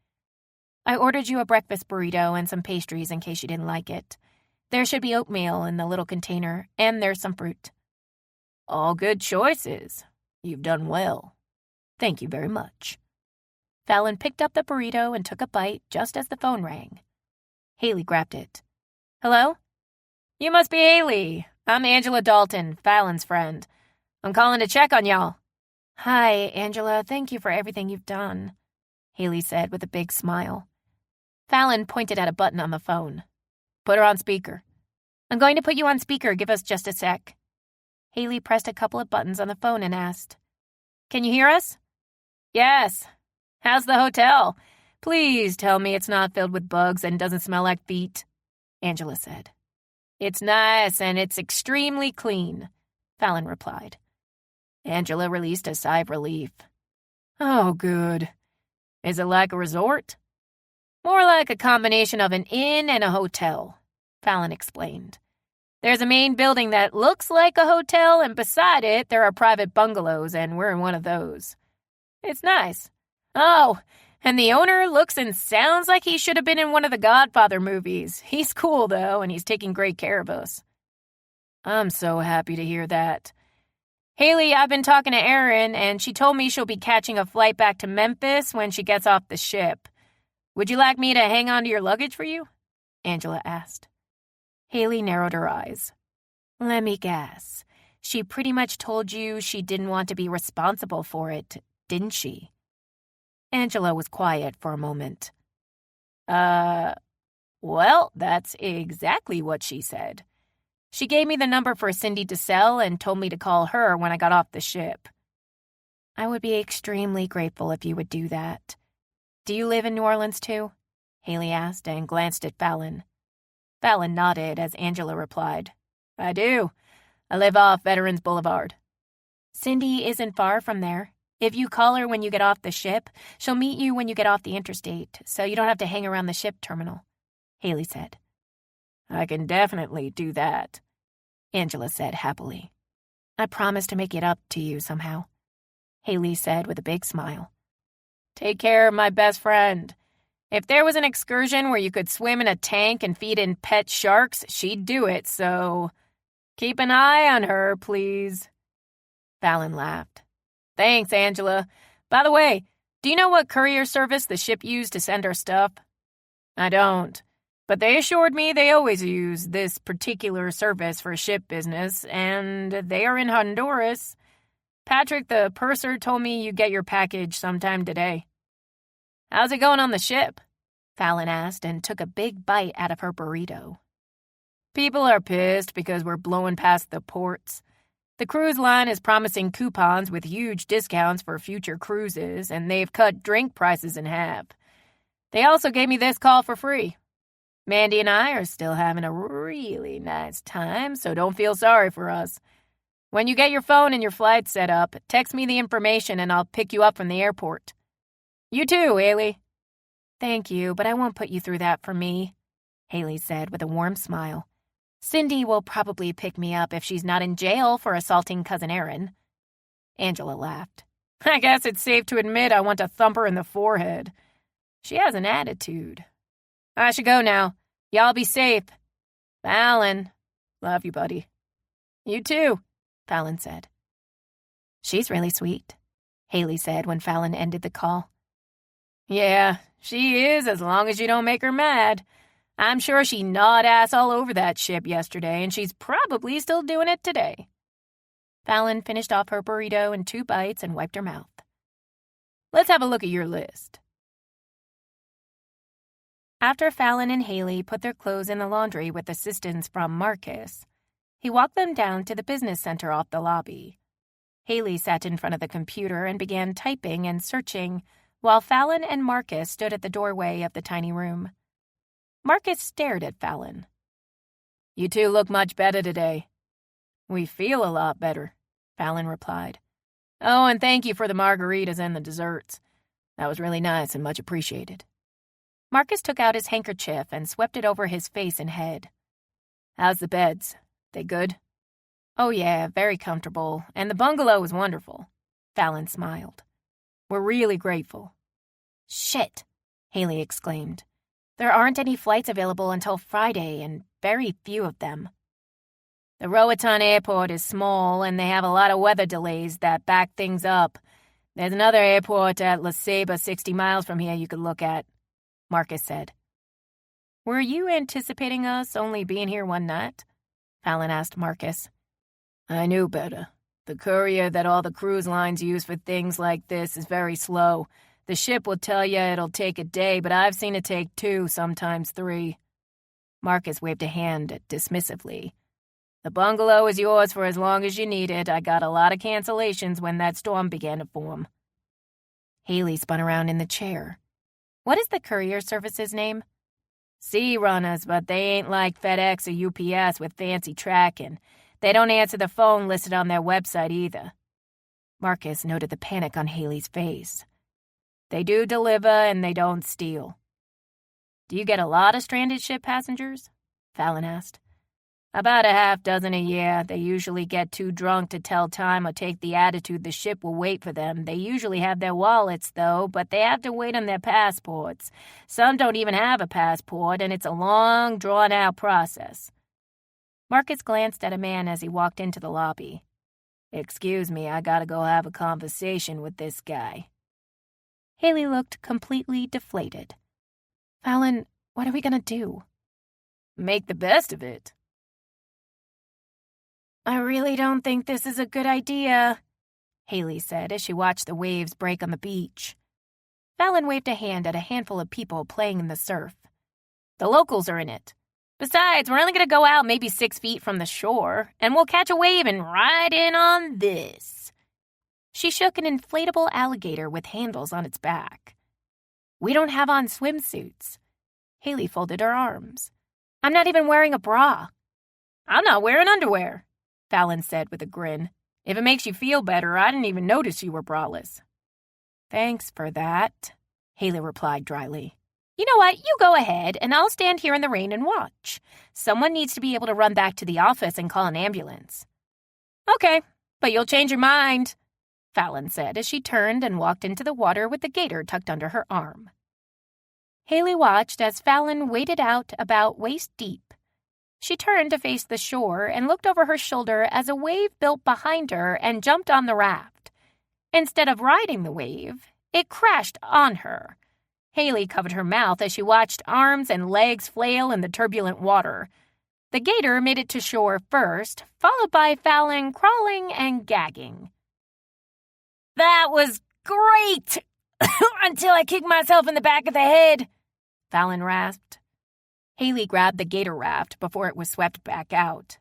I ordered you a breakfast burrito and some pastries in case you didn't like it. There should be oatmeal in the little container, and there's some fruit. All good choices. You've done well. Thank you very much. Fallon picked up the burrito and took a bite just as the phone rang. Haley grabbed it. Hello? You must be Haley. I'm Angela Dalton, Fallon's friend. I'm calling to check on y'all. Hi, Angela. Thank you for everything you've done, Haley said with a big smile. Fallon pointed at a button on the phone. Put her on speaker. I'm going to put you on speaker. Give us just a sec. Haley pressed a couple of buttons on the phone and asked, Can you hear us? Yes. How's the hotel? Please tell me it's not filled with bugs and doesn't smell like feet, Angela said. It's nice and it's extremely clean, Fallon replied. Angela released a sigh of relief. Oh, good. Is it like a resort? More like a combination of an inn and a hotel, Fallon explained. There's a main building that looks like a hotel, and beside it there are private bungalows, and we're in one of those. It's nice. Oh, and the owner looks and sounds like he should have been in one of the Godfather movies. He's cool, though, and he's taking great care of us. I'm so happy to hear that. Haley, I've been talking to Erin, and she told me she'll be catching a flight back to Memphis when she gets off the ship. Would you like me to hang on to your luggage for you? Angela asked. Haley narrowed her eyes. Let me guess. She pretty much told you she didn't want to be responsible for it, didn't she? Angela was quiet for a moment. Well, that's exactly what she said. She gave me the number for Cindy DeSalle and told me to call her when I got off the ship. I would be extremely grateful if you would do that. Do you live in New Orleans, too? Haley asked and glanced at Fallon. Fallon nodded as Angela replied, I do. I live off Veterans Boulevard. Cindy isn't far from there. If you call her when you get off the ship, she'll meet you when you get off the interstate, so you don't have to hang around the ship terminal, Haley said. I can definitely do that. Angela said happily. I promise to make it up to you somehow, Haley said with a big smile. Take care of my best friend. If there was an excursion where you could swim in a tank and feed in pet sharks, she'd do it, so keep an eye on her, please. Fallon laughed. Thanks, Angela. By the way, do you know what courier service the ship used to send our stuff? I don't, but they assured me they always use this particular service for ship business, and they are in Honduras. Patrick, the purser, told me you get your package sometime today. How's it going on the ship? Fallon asked and took a big bite out of her burrito. People are pissed because we're blowing past the ports. The cruise line is promising coupons with huge discounts for future cruises, and they've cut drink prices in half. They also gave me this call for free. Mandy and I are still having a really nice time, so don't feel sorry for us. When you get your phone and your flight set up, text me the information and I'll pick you up from the airport. You too, Haley. Thank you, but I won't put you through that for me, Haley said with a warm smile. Cindy will probably pick me up if she's not in jail for assaulting Cousin Erin. Angela laughed. I guess it's safe to admit I want to thump her in the forehead. She has an attitude. I should go now. Y'all be safe. Fallon. Love you, buddy. You too, Fallon said. She's really sweet, Haley said when Fallon ended the call. Yeah, she is, as long as you don't make her mad. I'm sure she gnawed ass all over that ship yesterday, and she's probably still doing it today. Fallon finished off her burrito in 2 bites and wiped her mouth. Let's have a look at your list. After Fallon and Haley put their clothes in the laundry with assistance from Marcus, he walked them down to the business center off the lobby. Haley sat in front of the computer and began typing and searching, while Fallon and Marcus stood at the doorway of the tiny room. Marcus stared at Fallon. You two look much better today. We feel a lot better, Fallon replied. Oh, and thank you for the margaritas and the desserts. That was really nice and much appreciated. Marcus took out his handkerchief and swept it over his face and head. How's the beds? They good? Oh yeah, very comfortable, and the bungalow was wonderful. Fallon smiled. We're really grateful. Shit, Haley exclaimed. There aren't any flights available until Friday, and very few of them. The Roatan Airport is small, and they have a lot of weather delays that back things up. There's another airport at La Ceiba 60 miles from here you could look at, Marcus said. Were you anticipating us only being here one night? Fallon asked Marcus. I knew better. The courier that all the cruise lines use for things like this is very slow. The ship will tell you it'll take a day, but I've seen it take 2, sometimes 3. Marcus waved a hand dismissively. The bungalow is yours for as long as you need it. I got a lot of cancellations when that storm began to form. Haley spun around in the chair. What is the courier service's name? Sea Runners, but they ain't like FedEx or UPS with fancy tracking. They don't answer the phone listed on their website either. Marcus noted the panic on Haley's face. They do deliver and they don't steal. Do you get a lot of stranded ship passengers? Fallon asked. About a half dozen a year. They usually get too drunk to tell time or take the attitude the ship will wait for them. They usually have their wallets, though, but they have to wait on their passports. Some don't even have a passport, and it's a long, drawn-out process. Marcus glanced at a man as he walked into the lobby. Excuse me, I gotta go have a conversation with this guy. Haley looked completely deflated. Fallon, what are we gonna do? Make the best of it. I really don't think this is a good idea, Haley said as she watched the waves break on the beach. Fallon waved a hand at a handful of people playing in the surf. The locals are in it. Besides, we're only going to go out maybe 6 feet from the shore, and we'll catch a wave and ride in on this. She shook an inflatable alligator with handles on its back. We don't have on swimsuits. Haley folded her arms. I'm not even wearing a bra. I'm not wearing underwear, Fallon said with a grin. If it makes you feel better, I didn't even notice you were braless. Thanks for that, Haley replied dryly. You know what? You go ahead, and I'll stand here in the rain and watch. Someone needs to be able to run back to the office and call an ambulance. Okay, but you'll change your mind, Fallon said as she turned and walked into the water with the gator tucked under her arm. Haley watched as Fallon waded out about waist deep. She turned to face the shore and looked over her shoulder as a wave built behind her and jumped on the raft. Instead of riding the wave, it crashed on her. Haley covered her mouth as she watched arms and legs flail in the turbulent water. The gator made it to shore first, followed by Fallon crawling and gagging. That was great! Until I kicked myself in the back of the head, Fallon rasped. Haley grabbed the gator raft before it was swept back out.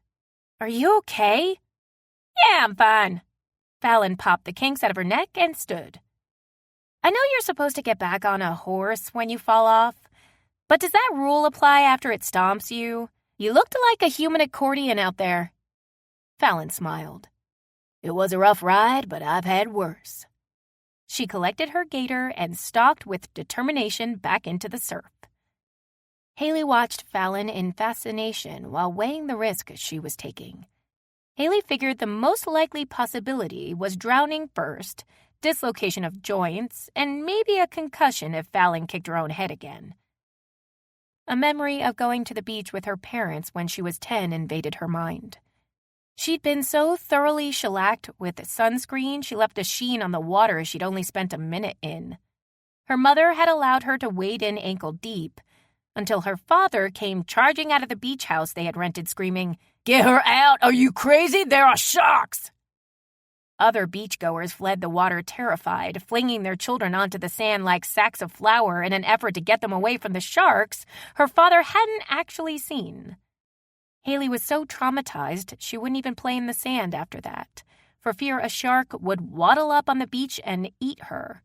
Are you okay? Yeah, I'm fine. Fallon popped the kinks out of her neck and stood. I know you're supposed to get back on a horse when you fall off, but does that rule apply after it stomps you? You looked like a human accordion out there. Fallon smiled. It was a rough ride, but I've had worse. She collected her gator and stalked with determination back into the surf. Haley watched Fallon in fascination while weighing the risk she was taking. Haley figured the most likely possibility was drowning first, dislocation of joints, and maybe a concussion if Fallon kicked her own head again. A memory of going to the beach with her parents when she was 10 invaded her mind. She'd been so thoroughly shellacked with sunscreen she left a sheen on the water she'd only spent a minute in. Her mother had allowed her to wade in ankle deep, until her father came charging out of the beach house they had rented screaming, "Get her out! Are you crazy? There are sharks!" Other beachgoers fled the water terrified, flinging their children onto the sand like sacks of flour in an effort to get them away from the sharks her father hadn't actually seen. Haley was so traumatized she wouldn't even play in the sand after that, for fear a shark would waddle up on the beach and eat her.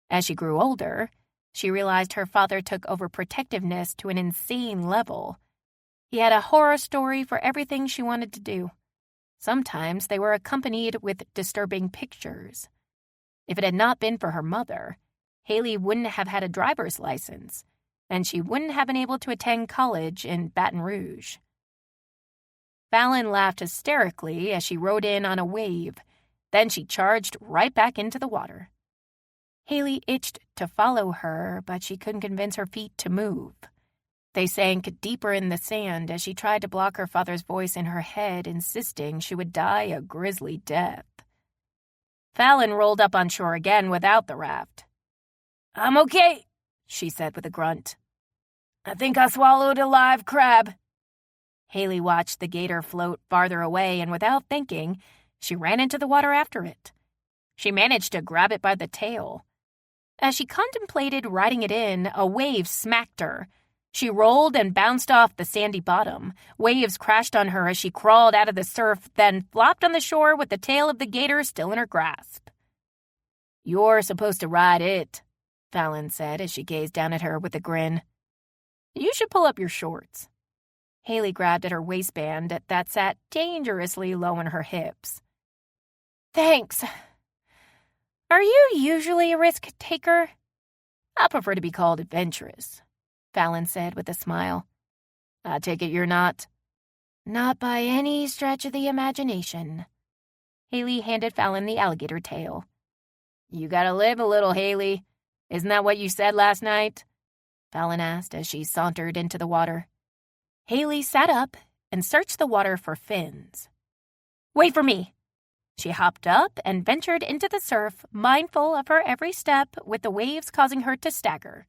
As she grew older, she realized her father took overprotectiveness to an insane level. He had a horror story for everything she wanted to do. Sometimes they were accompanied with disturbing pictures. If it had not been for her mother, Haley wouldn't have had a driver's license, and she wouldn't have been able to attend college in Baton Rouge. Fallon laughed hysterically as she rode in on a wave. Then she charged right back into the water. Haley itched to follow her, but she couldn't convince her feet to move. They sank deeper in the sand as she tried to block her father's voice in her head, insisting she would die a grisly death. Fallon rolled up on shore again without the raft. "I'm okay," she said with a grunt. "I think I swallowed a live crab." Haley watched the gator float farther away, and without thinking, she ran into the water after it. She managed to grab it by the tail. As she contemplated riding it in, a wave smacked her. She rolled and bounced off the sandy bottom. Waves crashed on her as she crawled out of the surf, then flopped on the shore with the tail of the gator still in her grasp. "You're supposed to ride it," Fallon said as she gazed down at her with a grin. "You should pull up your shorts." Haley grabbed at her waistband that sat dangerously low on her hips. "Thanks. Are you usually a risk taker?" "I prefer to be called adventurous," Fallon said with a smile. "I take it you're not?" "Not by any stretch of the imagination." Haley handed Fallon the alligator tail. "You gotta live a little, Haley. Isn't that what you said last night?" Fallon asked as she sauntered into the water. Haley sat up and searched the water for fins. "Wait for me." She hopped up and ventured into the surf, mindful of her every step, with the waves causing her to stagger.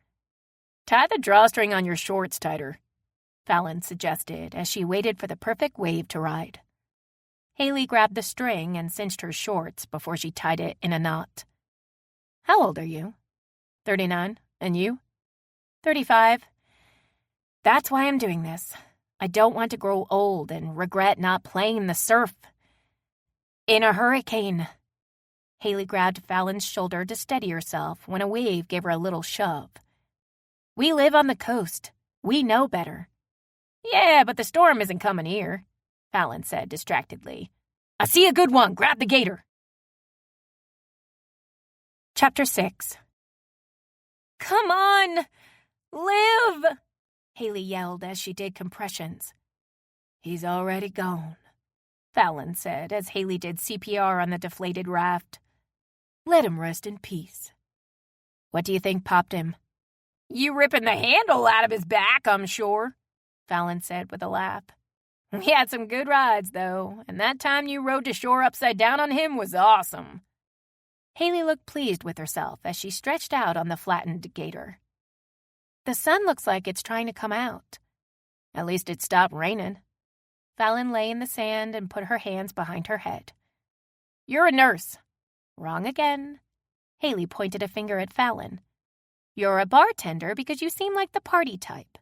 "Tie the drawstring on your shorts tighter," Fallon suggested as she waited for the perfect wave to ride. Haley grabbed the string and cinched her shorts before she tied it in a knot. "How old are you?" 39. And you? 35. That's why I'm doing this. I don't want to grow old and regret not playing in the surf. In a hurricane. Haley grabbed Fallon's shoulder to steady herself when a wave gave her a little shove. We live on the coast. We know better. Yeah, but the storm isn't coming here, Fallon said distractedly. I see a good one. Grab the gator. Chapter 6. Come on! Liv! Haley yelled as she did compressions. He's already gone, Fallon said as Haley did CPR on the deflated raft. Let him rest in peace. What do you think popped him? You ripping the handle out of his back, I'm sure, Fallon said with a laugh. We had some good rides, though, and that time you rode to shore upside down on him was awesome. Haley looked pleased with herself as she stretched out on the flattened gator. The sun looks like it's trying to come out. At least it stopped raining. Fallon lay in the sand and put her hands behind her head. You're a nurse. Wrong again. Haley pointed a finger at Fallon. You're a bartender because you seem like the party type.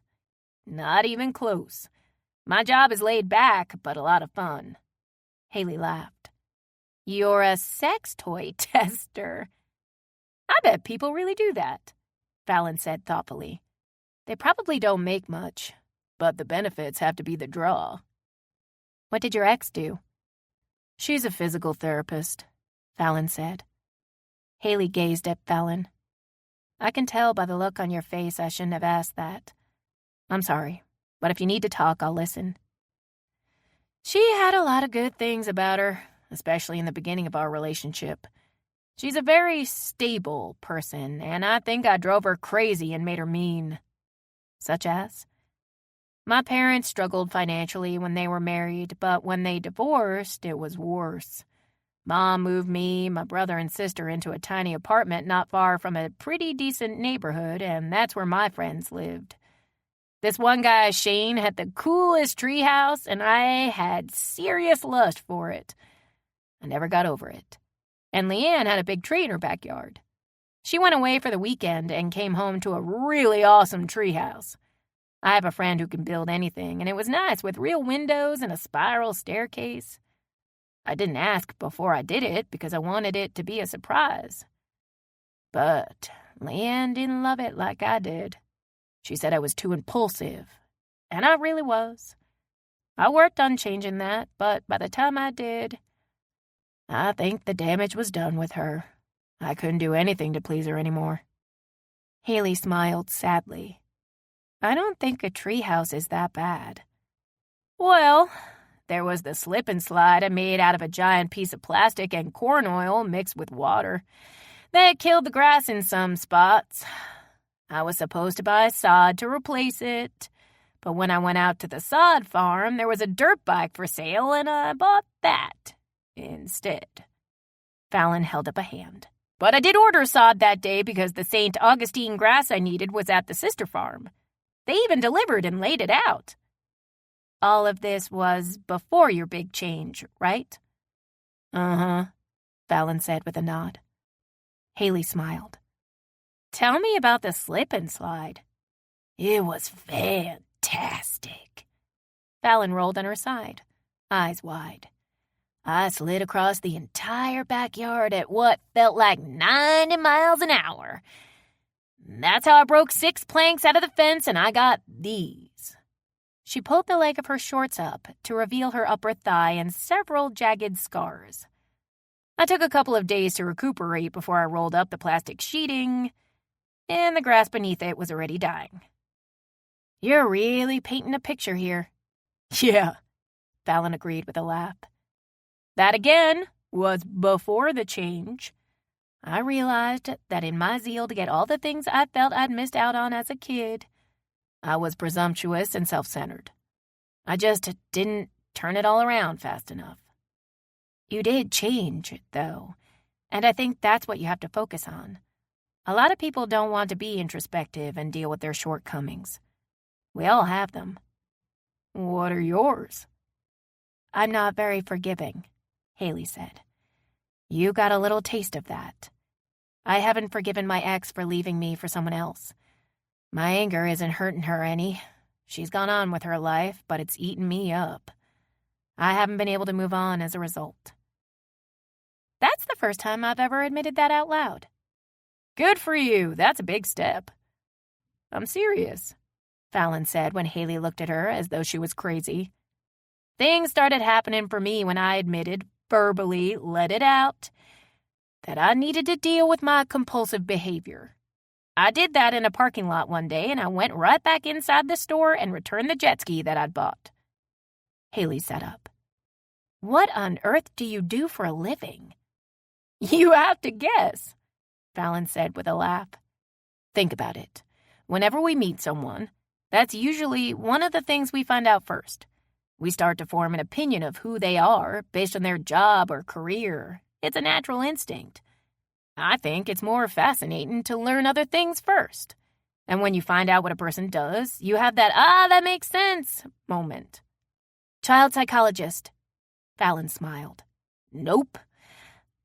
Not even close. My job is laid back, but a lot of fun. Haley laughed. You're a sex toy tester. I bet people really do that, Fallon said thoughtfully. They probably don't make much, but the benefits have to be the draw. What did your ex do? She's a physical therapist, Fallon said. Haley gazed at Fallon. I can tell by the look on your face I shouldn't have asked that. I'm sorry, but if you need to talk, I'll listen. She had a lot of good things about her, especially in the beginning of our relationship. She's a very stable person, and I think I drove her crazy and made her mean. Such as? My parents struggled financially when they were married, but when they divorced, it was worse. Mom moved me, my brother, and sister into a tiny apartment not far from a pretty decent neighborhood, and that's where my friends lived. This one guy, Shane, had the coolest treehouse, and I had serious lust for it. I never got over it. And Leanne had a big tree in her backyard. She went away for the weekend and came home to a really awesome treehouse. I have a friend who can build anything, and it was nice with real windows and a spiral staircase. I didn't ask before I did it because I wanted it to be a surprise. But Leanne didn't love it like I did. She said I was too impulsive, and I really was. I worked on changing that, but by the time I did, I think the damage was done with her. I couldn't do anything to please her anymore. Haley smiled sadly. I don't think a treehouse is that bad. Well, there was the slip and slide I made out of a giant piece of plastic and corn oil mixed with water. That killed the grass in some spots. I was supposed to buy sod to replace it, but when I went out to the sod farm, there was a dirt bike for sale, and I bought that instead. Fallon held up a hand. But I did order sod that day because the St. Augustine grass I needed was at the sister farm. They even delivered and laid it out. All of this was before your big change, right? Uh-huh, Fallon said with a nod. Haley smiled. Tell me about the slip and slide. It was fantastic. Fallon rolled on her side, eyes wide. I slid across the entire backyard at what felt like 90 miles an hour. That's how I broke 6 planks out of the fence, and I got these. She pulled the leg of her shorts up to reveal her upper thigh and several jagged scars. I took a couple of days to recuperate before I rolled up the plastic sheeting, and the grass beneath it was already dying. You're really painting a picture here. Yeah, Fallon agreed with a laugh. That, again, was before the change. I realized that in my zeal to get all the things I felt I'd missed out on as a kid, I was presumptuous and self-centered. I just didn't turn it all around fast enough. You did change, though, and I think that's what you have to focus on. A lot of people don't want to be introspective and deal with their shortcomings. We all have them. What are yours? I'm not very forgiving, Haley said. You got a little taste of that. I haven't forgiven my ex for leaving me for someone else. My anger isn't hurting her any. She's gone on with her life, but it's eaten me up. I haven't been able to move on as a result. That's the first time I've ever admitted that out loud. Good for you. That's a big step. I'm serious, Fallon said when Haley looked at her as though she was crazy. Things started happening for me when I admitted, verbally, let it out, that I needed to deal with my compulsive behavior. I did that in a parking lot one day, and I went right back inside the store and returned the jet ski that I'd bought. Haley sat up. What on earth do you do for a living? You have to guess, Fallon said with a laugh. Think about it. Whenever we meet someone, that's usually one of the things we find out first. We start to form an opinion of who they are based on their job or career. It's a natural instinct. I think it's more fascinating to learn other things first. And when you find out what a person does, you have that, that makes sense moment. Child psychologist. Fallon smiled. Nope.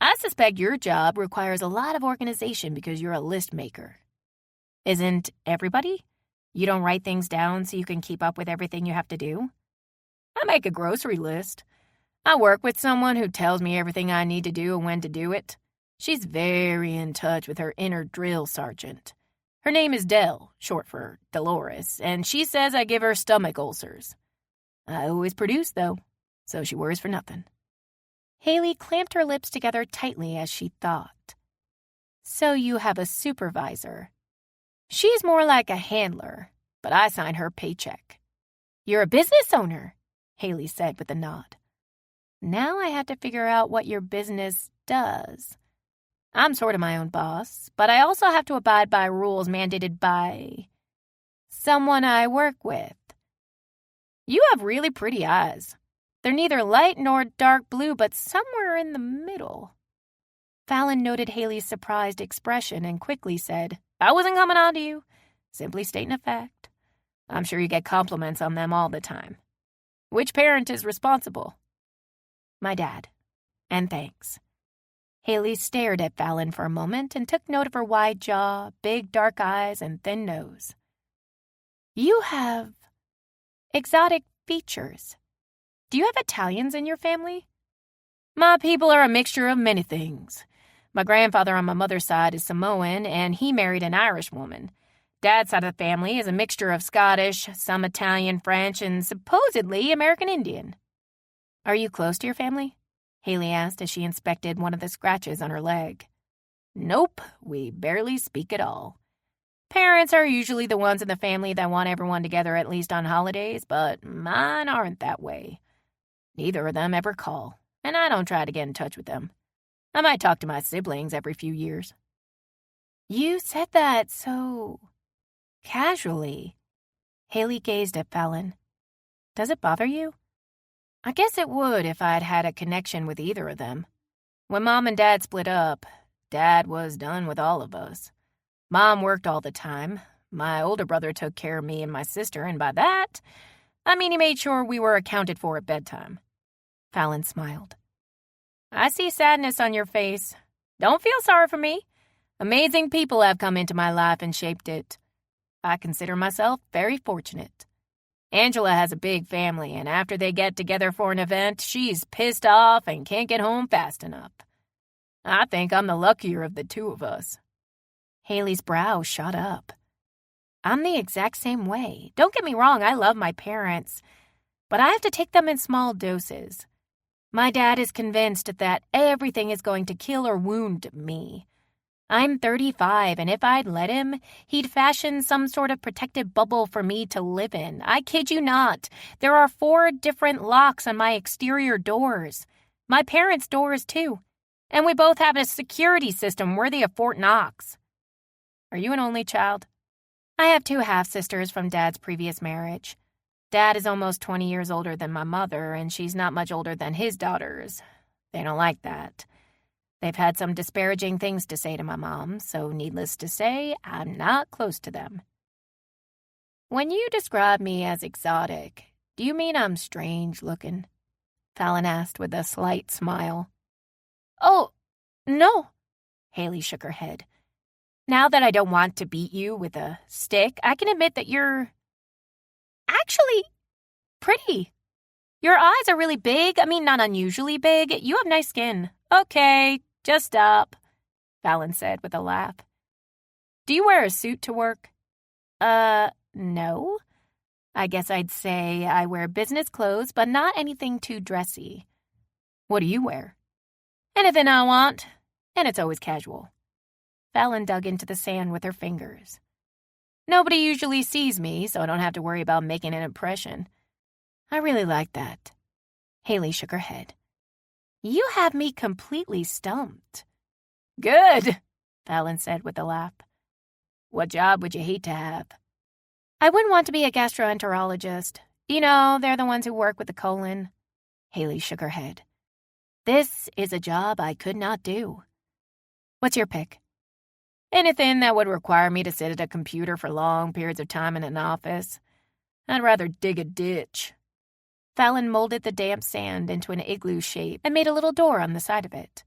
I suspect your job requires a lot of organization because you're a list maker. Isn't everybody? You don't write things down so you can keep up with everything you have to do? I make a grocery list. I work with someone who tells me everything I need to do and when to do it. She's very in touch with her inner drill sergeant. Her name is Dell, short for Dolores, and she says I give her stomach ulcers. I always produce, though, so she worries for nothing. Haley clamped her lips together tightly as she thought. So you have a supervisor. She's more like a handler, but I sign her paycheck. You're a business owner, Haley said with a nod. Now I have to figure out what your business does. I'm sort of my own boss, but I also have to abide by rules mandated by someone I work with. You have really pretty eyes. They're neither light nor dark blue, but somewhere in the middle. Fallon noted Haley's surprised expression and quickly said, I wasn't coming on to you. Simply stating a fact. I'm sure you get compliments on them all the time. Which parent is responsible? My dad. And thanks. Haley stared at Fallon for a moment and took note of her wide jaw, big dark eyes, and thin nose. You have exotic features. Do you have Italians in your family? My people are a mixture of many things. My grandfather on my mother's side is Samoan, and he married an Irish woman. Dad's side of the family is a mixture of Scottish, some Italian, French, and supposedly American Indian. Are you close to your family? Haley asked as she inspected one of the scratches on her leg. Nope, we barely speak at all. Parents are usually the ones in the family that want everyone together at least on holidays, but mine aren't that way. Neither of them ever call, and I don't try to get in touch with them. I might talk to my siblings every few years. You said that so casually. Haley gazed at Fallon. Does it bother you? I guess it would if I'd had a connection with either of them. When Mom and Dad split up, Dad was done with all of us. Mom worked all the time. My older brother took care of me and my sister, and by that, I mean he made sure we were accounted for at bedtime. Fallon smiled. I see sadness on your face. Don't feel sorry for me. Amazing people have come into my life and shaped it. I consider myself very fortunate. Angela has a big family, and after they get together for an event, she's pissed off and can't get home fast enough. I think I'm the luckier of the two of us. Haley's brow shot up. I'm the exact same way. Don't get me wrong, I love my parents, but I have to take them in small doses. My dad is convinced that everything is going to kill or wound me. I'm 35, and if I'd let him, he'd fashion some sort of protective bubble for me to live in. I kid you not. There are 4 different locks on my exterior doors. My parents' doors, too. And we both have a security system worthy of Fort Knox. Are you an only child? I have 2 half-sisters from Dad's previous marriage. Dad is almost 20 years older than my mother, and she's not much older than his daughters. They don't like that. They've had some disparaging things to say to my mom, so needless to say, I'm not close to them. When you describe me as exotic, do you mean I'm strange-looking? Fallon asked with a slight smile. Oh, no. Haley shook her head. Now that I don't want to beat you with a stick, I can admit that you're actually pretty. Your eyes are really big. I mean, not unusually big. You have nice skin. Okay, just stop, Fallon said with a laugh. Do you wear a suit to work? No. I guess I'd say I wear business clothes, but not anything too dressy. What do you wear? Anything I want, and it's always casual. Fallon dug into the sand with her fingers. Nobody usually sees me, so I don't have to worry about making an impression. I really like that. Haley shook her head. You have me completely stumped. Good, Fallon said with a laugh. What job would you hate to have? I wouldn't want to be a gastroenterologist. You know, they're the ones who work with the colon. Haley shook her head. This is a job I could not do. What's your pick? Anything that would require me to sit at a computer for long periods of time in an office. I'd rather dig a ditch. Fallon molded the damp sand into an igloo shape and made a little door on the side of it.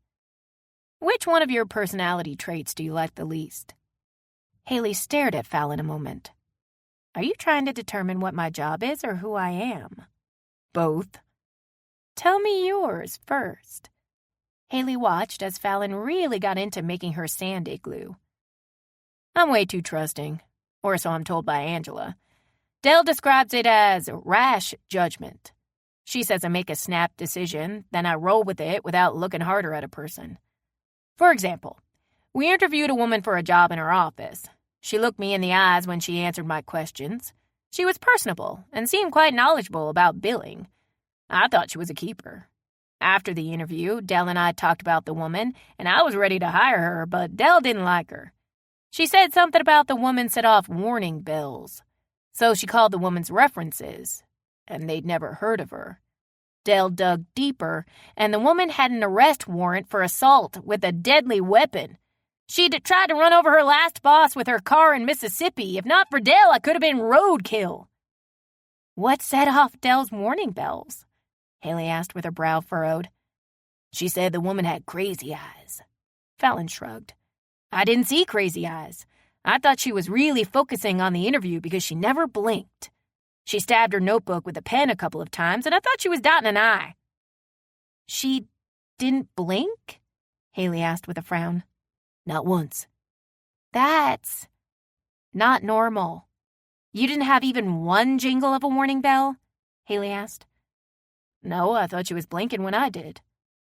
Which one of your personality traits do you like the least? Haley stared at Fallon a moment. Are you trying to determine what my job is or who I am? Both. Tell me yours first. Haley watched as Fallon really got into making her sand igloo. I'm way too trusting, or so I'm told by Angela. Dell describes it as rash judgment. She says I make a snap decision, then I roll with it without looking harder at a person. For example, we interviewed a woman for a job in her office. She looked me in the eyes when she answered my questions. She was personable and seemed quite knowledgeable about billing. I thought she was a keeper. After the interview, Dell and I talked about the woman, and I was ready to hire her, but Dell didn't like her. She said something about the woman set off warning bells. So she called the woman's references, and they'd never heard of her. Dell dug deeper, and the woman had an arrest warrant for assault with a deadly weapon. She'd tried to run over her last boss with her car in Mississippi. If not for Dell, I could have been roadkill. What set off Dell's warning bells? Haley asked with her brow furrowed. She said the woman had crazy eyes. Fallon shrugged. I didn't see crazy eyes. I thought she was really focusing on the interview because she never blinked. She stabbed her notebook with a pen a couple of times, and I thought she was dotting an I. She didn't blink? Haley asked with a frown. Not once. That's not normal. You didn't have even one jingle of a warning bell? Haley asked. No, I thought she was blinking when I did,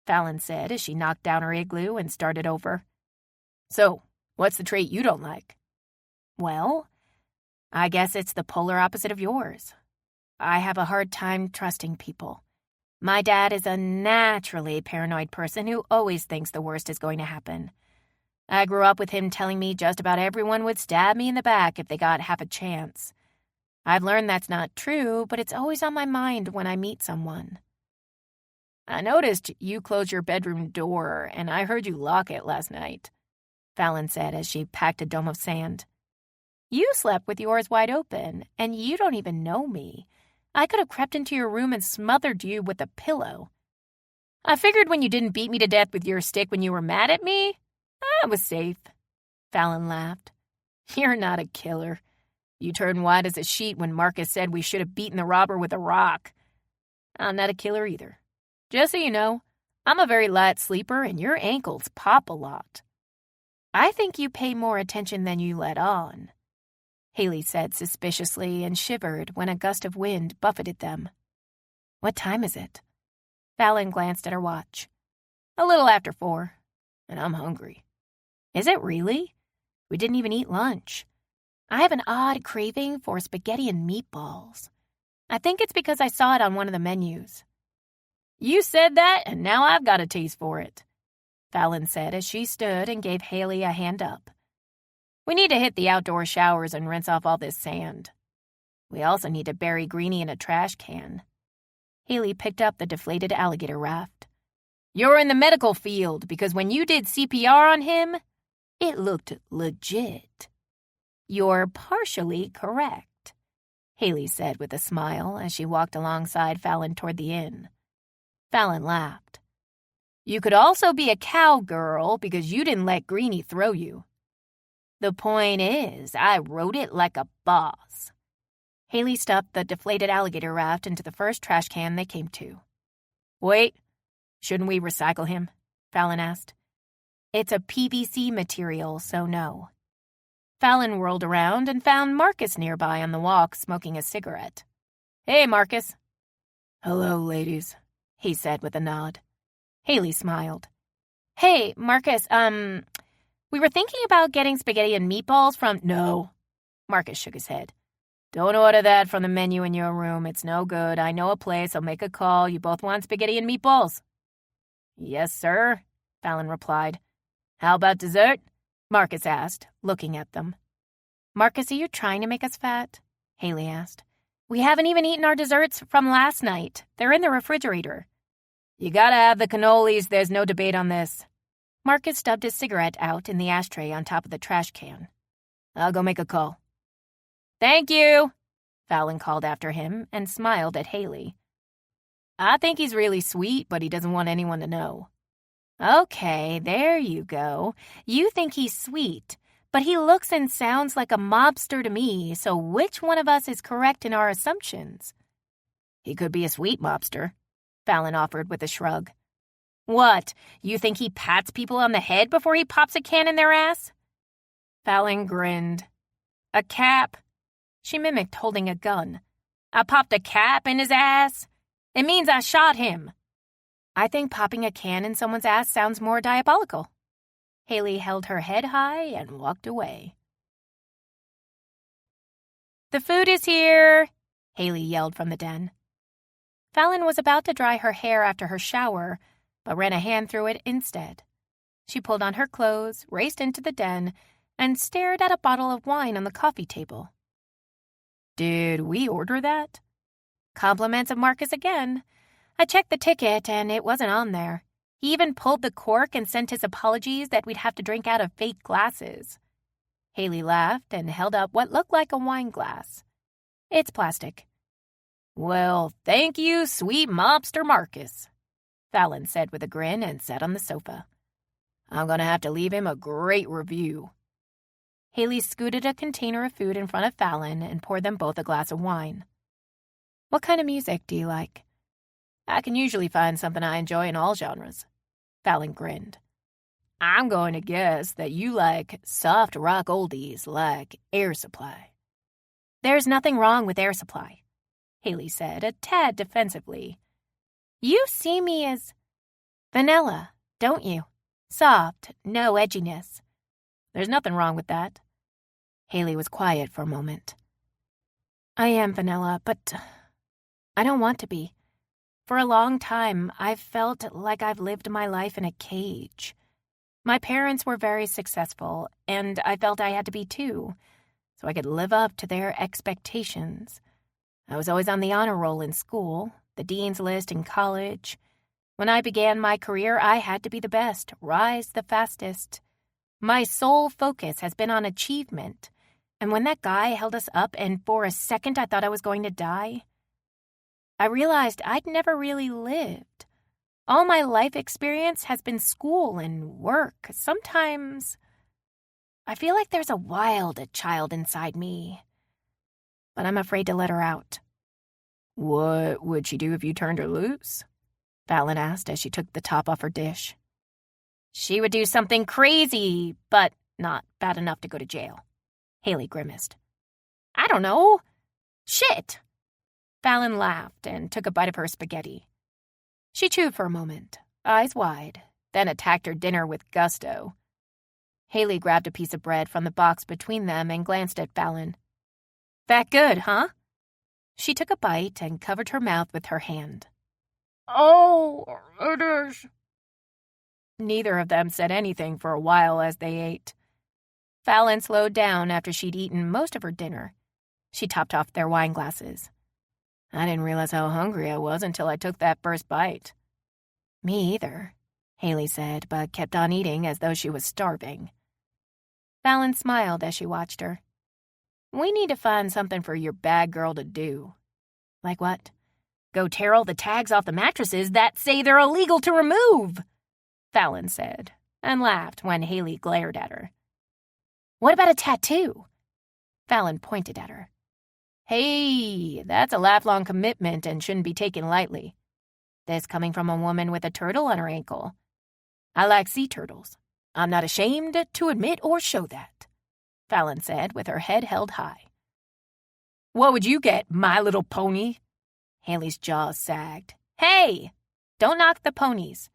Fallon said as she knocked down her igloo and started over. So, what's the trait you don't like? Well, I guess it's the polar opposite of yours. I have a hard time trusting people. My dad is a naturally paranoid person who always thinks the worst is going to happen. I grew up with him telling me just about everyone would stab me in the back if they got half a chance. I've learned that's not true, but it's always on my mind when I meet someone. I noticed you closed your bedroom door, and I heard you lock it last night, Fallon said as she packed a dome of sand. You slept with yours wide open, and you don't even know me. I could have crept into your room and smothered you with a pillow. I figured when you didn't beat me to death with your stick when you were mad at me, I was safe. Fallon laughed. You're not a killer. You turned white as a sheet when Marcus said we should have beaten the robber with a rock. I'm not a killer either. Just so you know, I'm a very light sleeper and your ankles pop a lot. I think you pay more attention than you let on, Haley said suspiciously and shivered when a gust of wind buffeted them. What time is it? Fallon glanced at her watch. A little after 4, and I'm hungry. Is it really? We didn't even eat lunch. I have an odd craving for spaghetti and meatballs. I think it's because I saw it on one of the menus. You said that, and now I've got a taste for it, Fallon said as she stood and gave Haley a hand up. We need to hit the outdoor showers and rinse off all this sand. We also need to bury Greenie in a trash can. Haley picked up the deflated alligator raft. You're in the medical field because when you did CPR on him, it looked legit. You're partially correct, Haley said with a smile as she walked alongside Fallon toward the inn. Fallon laughed. You could also be a cowgirl because you didn't let Greenie throw you. The point is, I rode it like a boss. Haley stuffed the deflated alligator raft into the first trash can they came to. Wait, shouldn't we recycle him? Fallon asked. It's a PVC material, so no. Fallon whirled around and found Marcus nearby on the walk smoking a cigarette. Hey, Marcus. Hello, ladies, he said with a nod. Haley smiled. Hey, Marcus, We were thinking about getting spaghetti and meatballs from— No. Marcus shook his head. Don't order that from the menu in your room. It's no good. I know a place. I'll make a call. You both want spaghetti and meatballs? Yes, sir, Fallon replied. How about dessert? Marcus asked, looking at them. Marcus, are you trying to make us fat? Haley asked. We haven't even eaten our desserts from last night. They're in the refrigerator. You gotta have the cannolis. There's no debate on this. Marcus stubbed his cigarette out in the ashtray on top of the trash can. I'll go make a call. Thank you, Fallon called after him and smiled at Haley. I think he's really sweet, but he doesn't want anyone to know. Okay, there you go. You think he's sweet, but he looks and sounds like a mobster to me, so which one of us is correct in our assumptions? He could be a sweet mobster, Fallon offered with a shrug. What, you think he pats people on the head before he pops a can in their ass? Fallon grinned. A cap? She mimicked holding a gun. I popped a cap in his ass? It means I shot him. I think popping a can in someone's ass sounds more diabolical. Haley held her head high and walked away. The food is here, Haley yelled from the den. Fallon was about to dry her hair after her shower, but ran a hand through it instead. She pulled on her clothes, raced into the den, and stared at a bottle of wine on the coffee table. Did we order that? Compliments of Marcus again. I checked the ticket, and it wasn't on there. He even pulled the cork and sent his apologies that we'd have to drink out of fake glasses. Haley laughed and held up what looked like a wine glass. It's plastic. Well, thank you, sweet mobster Marcus, Fallon said with a grin and sat on the sofa. I'm going to have to leave him a great review. Haley scooted a container of food in front of Fallon and poured them both a glass of wine. What kind of music do you like? I can usually find something I enjoy in all genres. Fallon grinned. I'm going to guess that you like soft rock oldies like Air Supply. There's nothing wrong with Air Supply, Haley said, a tad defensively. You see me as vanilla, don't you? Soft, no edginess. There's nothing wrong with that. Haley was quiet for a moment. I am vanilla, but I don't want to be. For a long time, I've felt like I've lived my life in a cage. My parents were very successful, and I felt I had to be too, so I could live up to their expectations. I was always on the honor roll in school, the dean's list in college. When I began my career, I had to be the best, rise the fastest. My sole focus has been on achievement, and when that guy held us up and for a second I thought I was going to die, I realized I'd never really lived. All my life experience has been school and work. Sometimes I feel like there's a wild child inside me, but I'm afraid to let her out. What would she do if you turned her loose? Fallon asked as she took the top off her dish. She would do something crazy, but not bad enough to go to jail. Haley grimaced. I don't know. Shit. Fallon laughed and took a bite of her spaghetti. She chewed for a moment, eyes wide, then attacked her dinner with gusto. Haley grabbed a piece of bread from the box between them and glanced at Fallon. That good, huh? She took a bite and covered her mouth with her hand. Oh, it is. Neither of them said anything for a while as they ate. Fallon slowed down after she'd eaten most of her dinner. She topped off their wine glasses. I didn't realize how hungry I was until I took that first bite. Me either, Haley said, but kept on eating as though she was starving. Fallon smiled as she watched her. We need to find something for your bad girl to do. Like what? Go tear all the tags off the mattresses that say they're illegal to remove, Fallon said, and laughed when Haley glared at her. What about a tattoo? Fallon pointed at her. Hey, that's a lifelong commitment and shouldn't be taken lightly. This coming from a woman with a turtle on her ankle. I like sea turtles. I'm not ashamed to admit or show that, Fallon said with her head held high. What would you get, My Little Pony? Haley's jaws sagged. Hey, don't knock the ponies.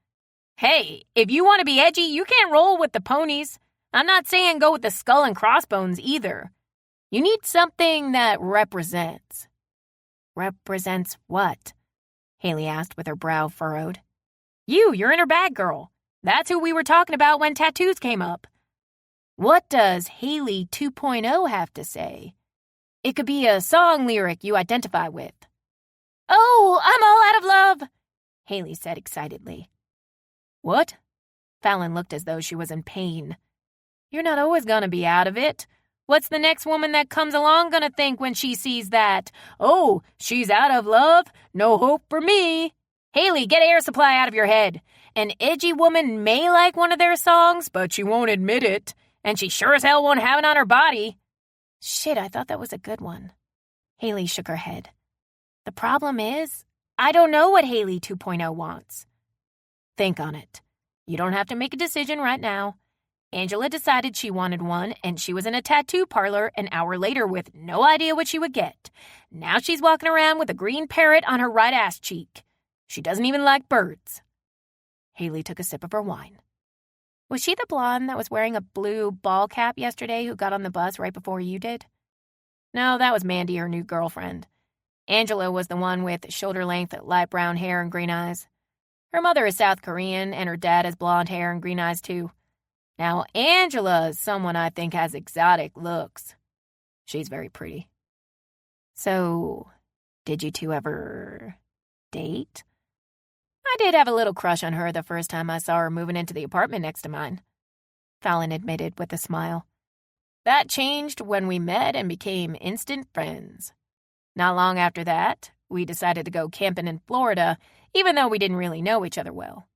Hey, if you want to be edgy, you can't roll with the ponies. I'm not saying go with the skull and crossbones either. You need something that represents. Represents what? Haley asked with her brow furrowed. Your inner bad girl. That's who we were talking about when tattoos came up. What does Haley 2.0 have to say? It could be a song lyric you identify with. Oh, I'm all out of love, Haley said excitedly. What? Fallon looked as though she was in pain. You're not always gonna be out of it. What's the next woman that comes along gonna think when she sees that? Oh, she's out of love? No hope for me. Haley, get air supply out of your head. An edgy woman may like one of their songs, but she won't admit it. And she sure as hell won't have it on her body. Shit, I thought that was a good one. Haley shook her head. The problem is, I don't know what Haley 2.0 wants. Think on it. You don't have to make a decision right now. Angela decided she wanted one, and she was in a tattoo parlor an hour later with no idea what she would get. Now she's walking around with a green parrot on her right ass cheek. She doesn't even like birds. Haley took a sip of her wine. Was she the blonde that was wearing a blue ball cap yesterday who got on the bus right before you did? No, that was Mandy, her new girlfriend. Angela was the one with shoulder-length, light brown hair and green eyes. Her mother is South Korean, and her dad has blonde hair and green eyes, too. Now, Angela is someone I think has exotic looks. She's very pretty. So, did you two ever date? I did have a little crush on her the first time I saw her moving into the apartment next to mine, Fallon admitted with a smile. That changed when we met and became instant friends. Not long after that, we decided to go camping in Florida, even though we didn't really know each other well.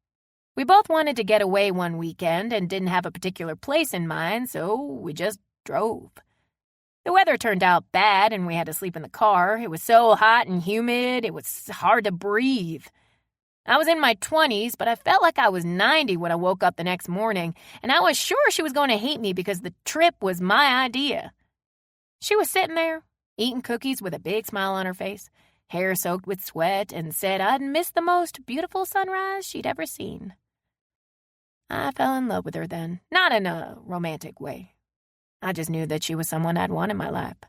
We both wanted to get away one weekend and didn't have a particular place in mind, so we just drove. The weather turned out bad and we had to sleep in the car. It was so hot and humid, it was hard to breathe. I was in my 20s, but I felt like I was 90 when I woke up the next morning, and I was sure she was going to hate me because the trip was my idea. She was sitting there, eating cookies with a big smile on her face, hair soaked with sweat, and said I'd missed the most beautiful sunrise she'd ever seen. I fell in love with her then, not in a romantic way. I just knew that she was someone I'd want in my lap.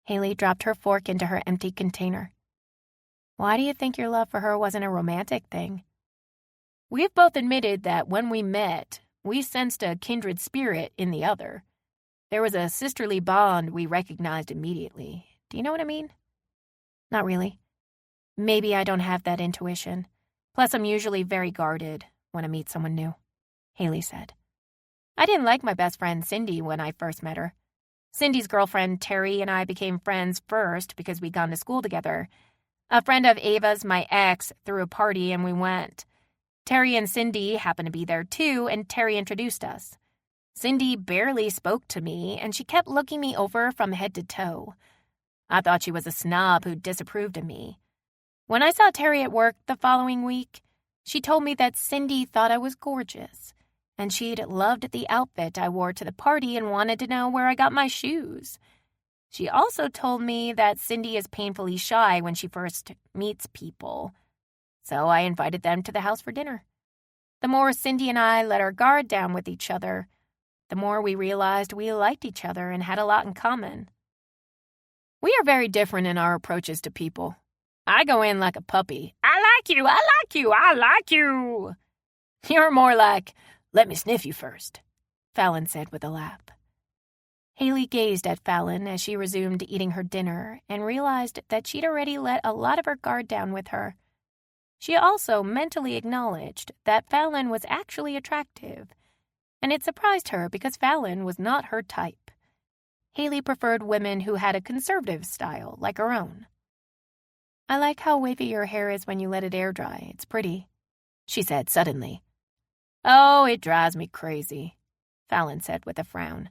Haley dropped her fork into her empty container. Why do you think your love for her wasn't a romantic thing? We've both admitted that when we met, we sensed a kindred spirit in the other. There was a sisterly bond we recognized immediately. Do you know what I mean? Not really. Maybe I don't have that intuition. Plus, I'm usually very guarded when I meet someone new, Haley said. I didn't like my best friend Cindy when I first met her. Cindy's girlfriend Terry and I became friends first because we'd gone to school together. A friend of Ava's, my ex, threw a party and we went. Terry and Cindy happened to be there too, and Terry introduced us. Cindy barely spoke to me, and she kept looking me over from head to toe. I thought she was a snob who disapproved of me. When I saw Terry at work the following week, she told me that Cindy thought I was gorgeous, and she'd loved the outfit I wore to the party and wanted to know where I got my shoes. She also told me that Cindy is painfully shy when she first meets people, so I invited them to the house for dinner. The more Cindy and I let our guard down with each other, the more we realized we liked each other and had a lot in common. We are very different in our approaches to people. I go in like a puppy. I like you, I like you, I like you. You're more like, let me sniff you first, Fallon said with a laugh. Haley gazed at Fallon as she resumed eating her dinner and realized that she'd already let a lot of her guard down with her. She also mentally acknowledged that Fallon was actually attractive, and it surprised her because Fallon was not her type. Haley preferred women who had a conservative style like her own. I like how wavy your hair is when you let it air dry. It's pretty, she said suddenly. Oh, it drives me crazy, Fallon said with a frown.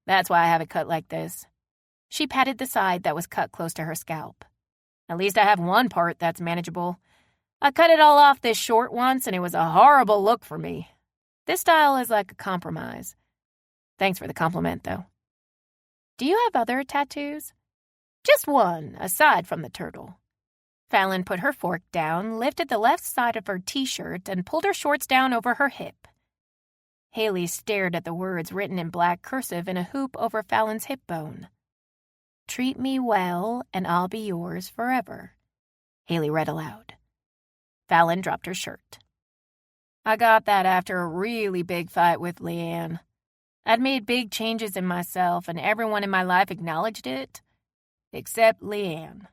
That's why I have it cut like this. She patted the side that was cut close to her scalp. At least I have one part that's manageable. I cut it all off this short once, and it was a horrible look for me. This style is like a compromise. Thanks for the compliment, though. Do you have other tattoos? Just one, aside from the turtle. Fallon put her fork down, lifted the left side of her t-shirt, and pulled her shorts down over her hip. Haley stared at the words written in black cursive in a hoop over Fallon's hip bone. "Treat me well, and I'll be yours forever," Haley read aloud. Fallon dropped her shirt. "I got that after a really big fight with Leanne. I'd made big changes in myself, and everyone in my life acknowledged it, except Leanne.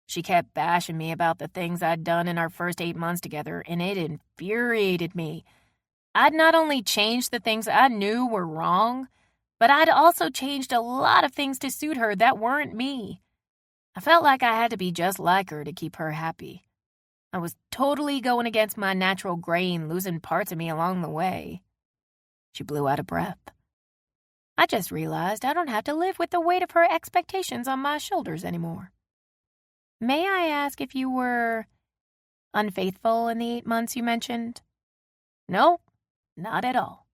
She kept bashing me about the things I'd done in our first 8 months together, and it infuriated me. I'd not only changed the things I knew were wrong, but I'd also changed a lot of things to suit her that weren't me. I felt like I had to be just like her to keep her happy. I was totally going against my natural grain, losing parts of me along the way." She blew out a breath. "I just realized I don't have to live with the weight of her expectations on my shoulders anymore. May I ask if you were unfaithful in the 8 months you mentioned?" "No, not at all."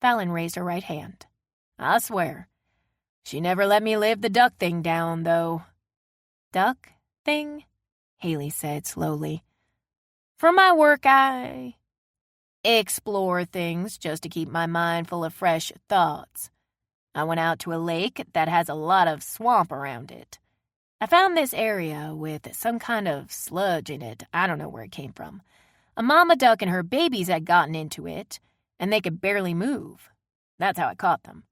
Fallon raised her right hand. "I swear. She never let me live the duck thing down, though." "Duck thing?" Haley said slowly. "For my work, I explore things just to keep my mind full of fresh thoughts. I went out to a lake that has a lot of swamp around it. I found this area with some kind of sludge in it. I don't know where it came from. A mama duck and her babies had gotten into it, and they could barely move. That's how I caught them.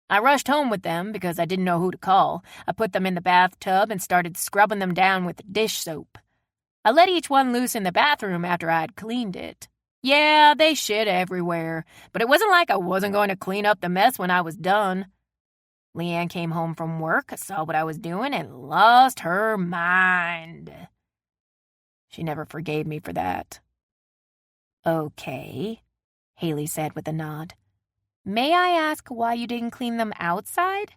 I rushed home with them because I didn't know who to call. I put them in the bathtub and started scrubbing them down with dish soap. I let each one loose in the bathroom after I'd cleaned it. Yeah, they shit everywhere, but it wasn't like I wasn't going to clean up the mess when I was done. Leanne came home from work, saw what I was doing, and lost her mind. She never forgave me for that." "Okay," Haley said with a nod. "May I ask why you didn't clean them outside?"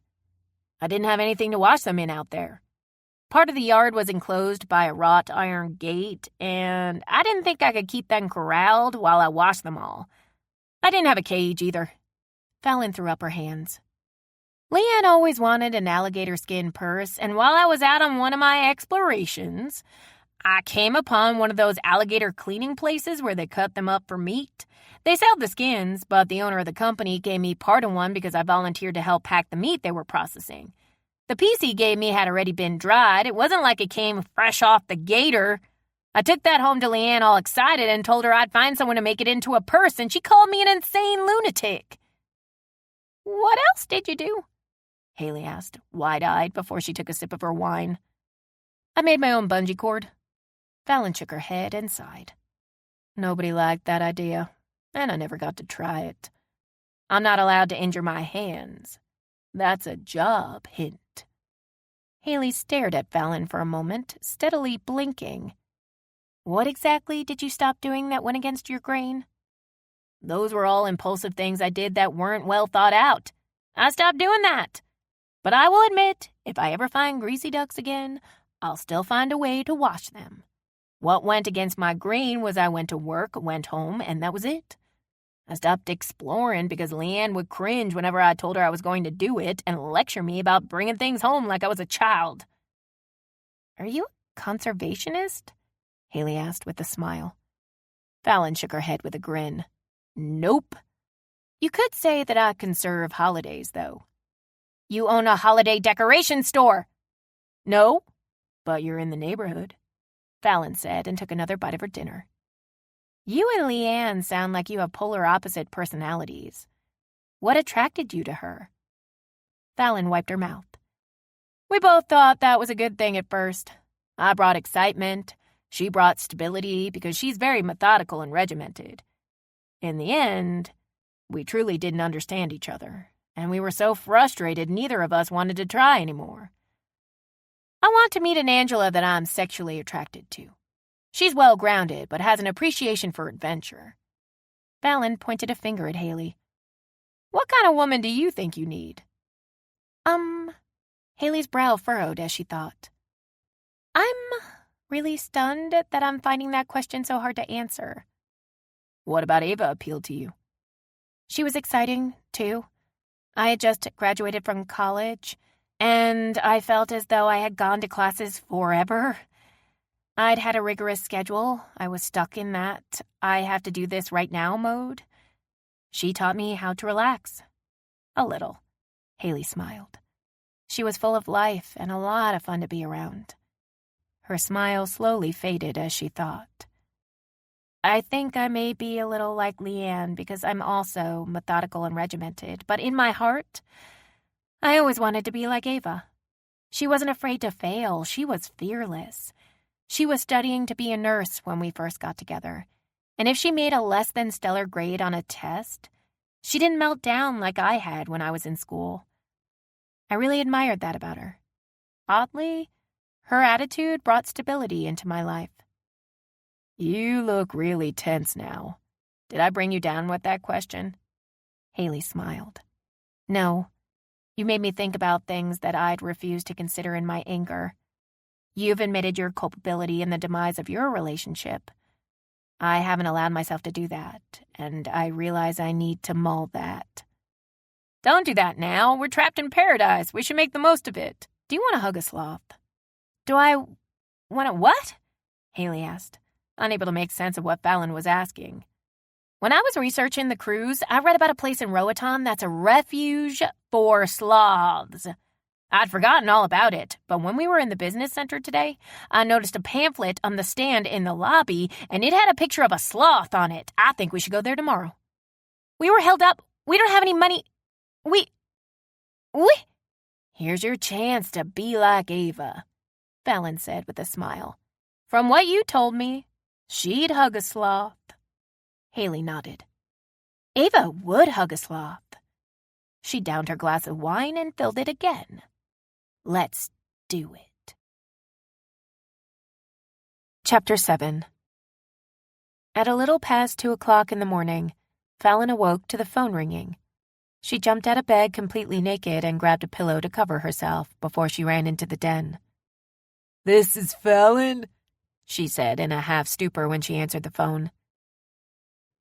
"I didn't have anything to wash them in out there. Part of the yard was enclosed by a wrought iron gate, and I didn't think I could keep them corralled while I washed them all. I didn't have a cage either." Fallon threw up her hands. "Leanne always wanted an alligator skin purse, and while I was out on one of my explorations, I came upon one of those alligator cleaning places where they cut them up for meat. They sold the skins, but the owner of the company gave me part of one because I volunteered to help pack the meat they were processing. The piece he gave me had already been dried. It wasn't like it came fresh off the gator. I took that home to Leanne all excited and told her I'd find someone to make it into a purse, and she called me an insane lunatic." "What else did you do?" Haley asked, wide-eyed before she took a sip of her wine. "I made my own bungee cord." Fallon shook her head and sighed. "Nobody liked that idea, and I never got to try it. I'm not allowed to injure my hands. That's a job hint." Haley stared at Fallon for a moment, steadily blinking. "What exactly did you stop doing that went against your grain?" "Those were all impulsive things I did that weren't well thought out. I stopped doing that. But I will admit, if I ever find greasy ducks again, I'll still find a way to wash them. What went against my grain was I went to work, went home, and that was it. I stopped exploring because Leanne would cringe whenever I told her I was going to do it and lecture me about bringing things home like I was a child." "Are you a conservationist?" Haley asked with a smile. Fallon shook her head with a grin. "Nope. You could say that I conserve holidays, though." "You own a holiday decoration store." "No, but you're in the neighborhood," Fallon said and took another bite of her dinner. "You and Leanne sound like you have polar opposite personalities. What attracted you to her?" Fallon wiped her mouth. "We both thought that was a good thing at first. I brought excitement. She brought stability because she's very methodical and regimented. In the end, we truly didn't understand each other, and we were so frustrated neither of us wanted to try anymore. I want to meet an Angela that I'm sexually attracted to. She's well-grounded, but has an appreciation for adventure." Fallon pointed a finger at Haley. "What kind of woman do you think you need?" Haley's brow furrowed as she thought. "I'm really stunned that I'm finding that question so hard to answer." "What about Ava appealed to you?" "She was exciting, too. I had just graduated from college, and I felt as though I had gone to classes forever. I'd had a rigorous schedule. I was stuck in that I have to do this right now mode. She taught me how to relax. A little. Haley smiled. She was full of life and a lot of fun to be around. Her smile slowly faded as she thought. I think I may be a little like Leanne because I'm also methodical and regimented, but in my heart, I always wanted to be like Ava. She wasn't afraid to fail. She was fearless. She was studying to be a nurse when we first got together, and if she made a less than stellar grade on a test, she didn't melt down like I had when I was in school. I really admired that about her. Oddly, her attitude brought stability into my life. You look really tense now. Did I bring you down with that question? Haley smiled. No. You made me think about things that I'd refused to consider in my anger. You've admitted your culpability in the demise of your relationship. I haven't allowed myself to do that, and I realize I need to mull that. Don't do that now. We're trapped in paradise. We should make the most of it. Do you want to hug a sloth? Do I want to what? Haley asked, unable to make sense of what Fallon was asking. When I was researching the cruise, I read about a place in Roatan that's a refuge for sloths. I'd forgotten all about it, but when we were in the business center today, I noticed a pamphlet on the stand in the lobby, and it had a picture of a sloth on it. I think we should go there tomorrow. We were held up. We don't have any money. We... Here's your chance to be like Ava, Fallon said with a smile. From what you told me, she'd hug a sloth. Haley nodded. Ava would hug a sloth. She downed her glass of wine and filled it again. Let's do it. Chapter 7. At a little past 2 o'clock in the morning, Fallon awoke to the phone ringing. She jumped out of bed completely naked and grabbed a pillow to cover herself before she ran into the den. This is Fallon, she said in a half-stupor when she answered the phone.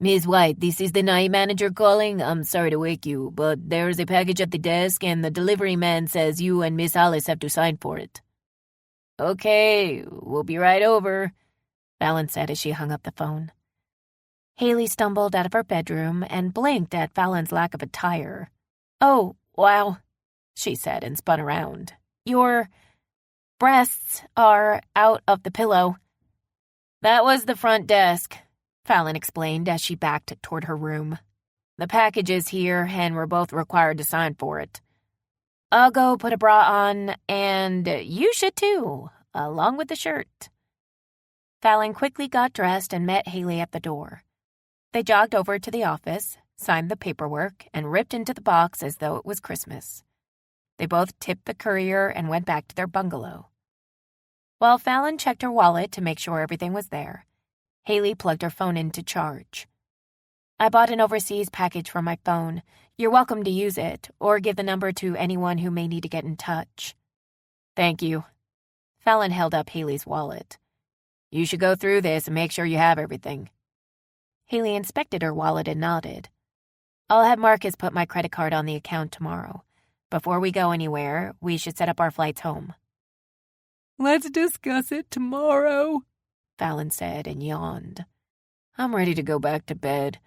Miss White, this is the night manager calling. I'm sorry to wake you, but there's a package at the desk and the delivery man says you and Miss Alice have to sign for it. Okay, we'll be right over, Fallon said as she hung up the phone. Haley stumbled out of her bedroom and blinked at Fallon's lack of attire. Oh, wow, she said and spun around. Your breasts are out of the pillow. That was the front desk, Fallon explained as she backed toward her room. The package is here, and we're both required to sign for it. I'll go put a bra on, and you should too, along with the shirt. Fallon quickly got dressed and met Haley at the door. They jogged over to the office, signed the paperwork, and ripped into the box as though it was Christmas. They both tipped the courier and went back to their bungalow. While Fallon checked her wallet to make sure everything was there, Haley plugged her phone in to charge. I bought an overseas package from my phone. You're welcome to use it, or give the number to anyone who may need to get in touch. Thank you. Fallon held up Haley's wallet. You should go through this and make sure you have everything. Haley inspected her wallet and nodded. I'll have Marcus put my credit card on the account tomorrow. Before we go anywhere, we should set up our flights home. Let's discuss it tomorrow, Fallon said and yawned. I'm ready to go back to bed.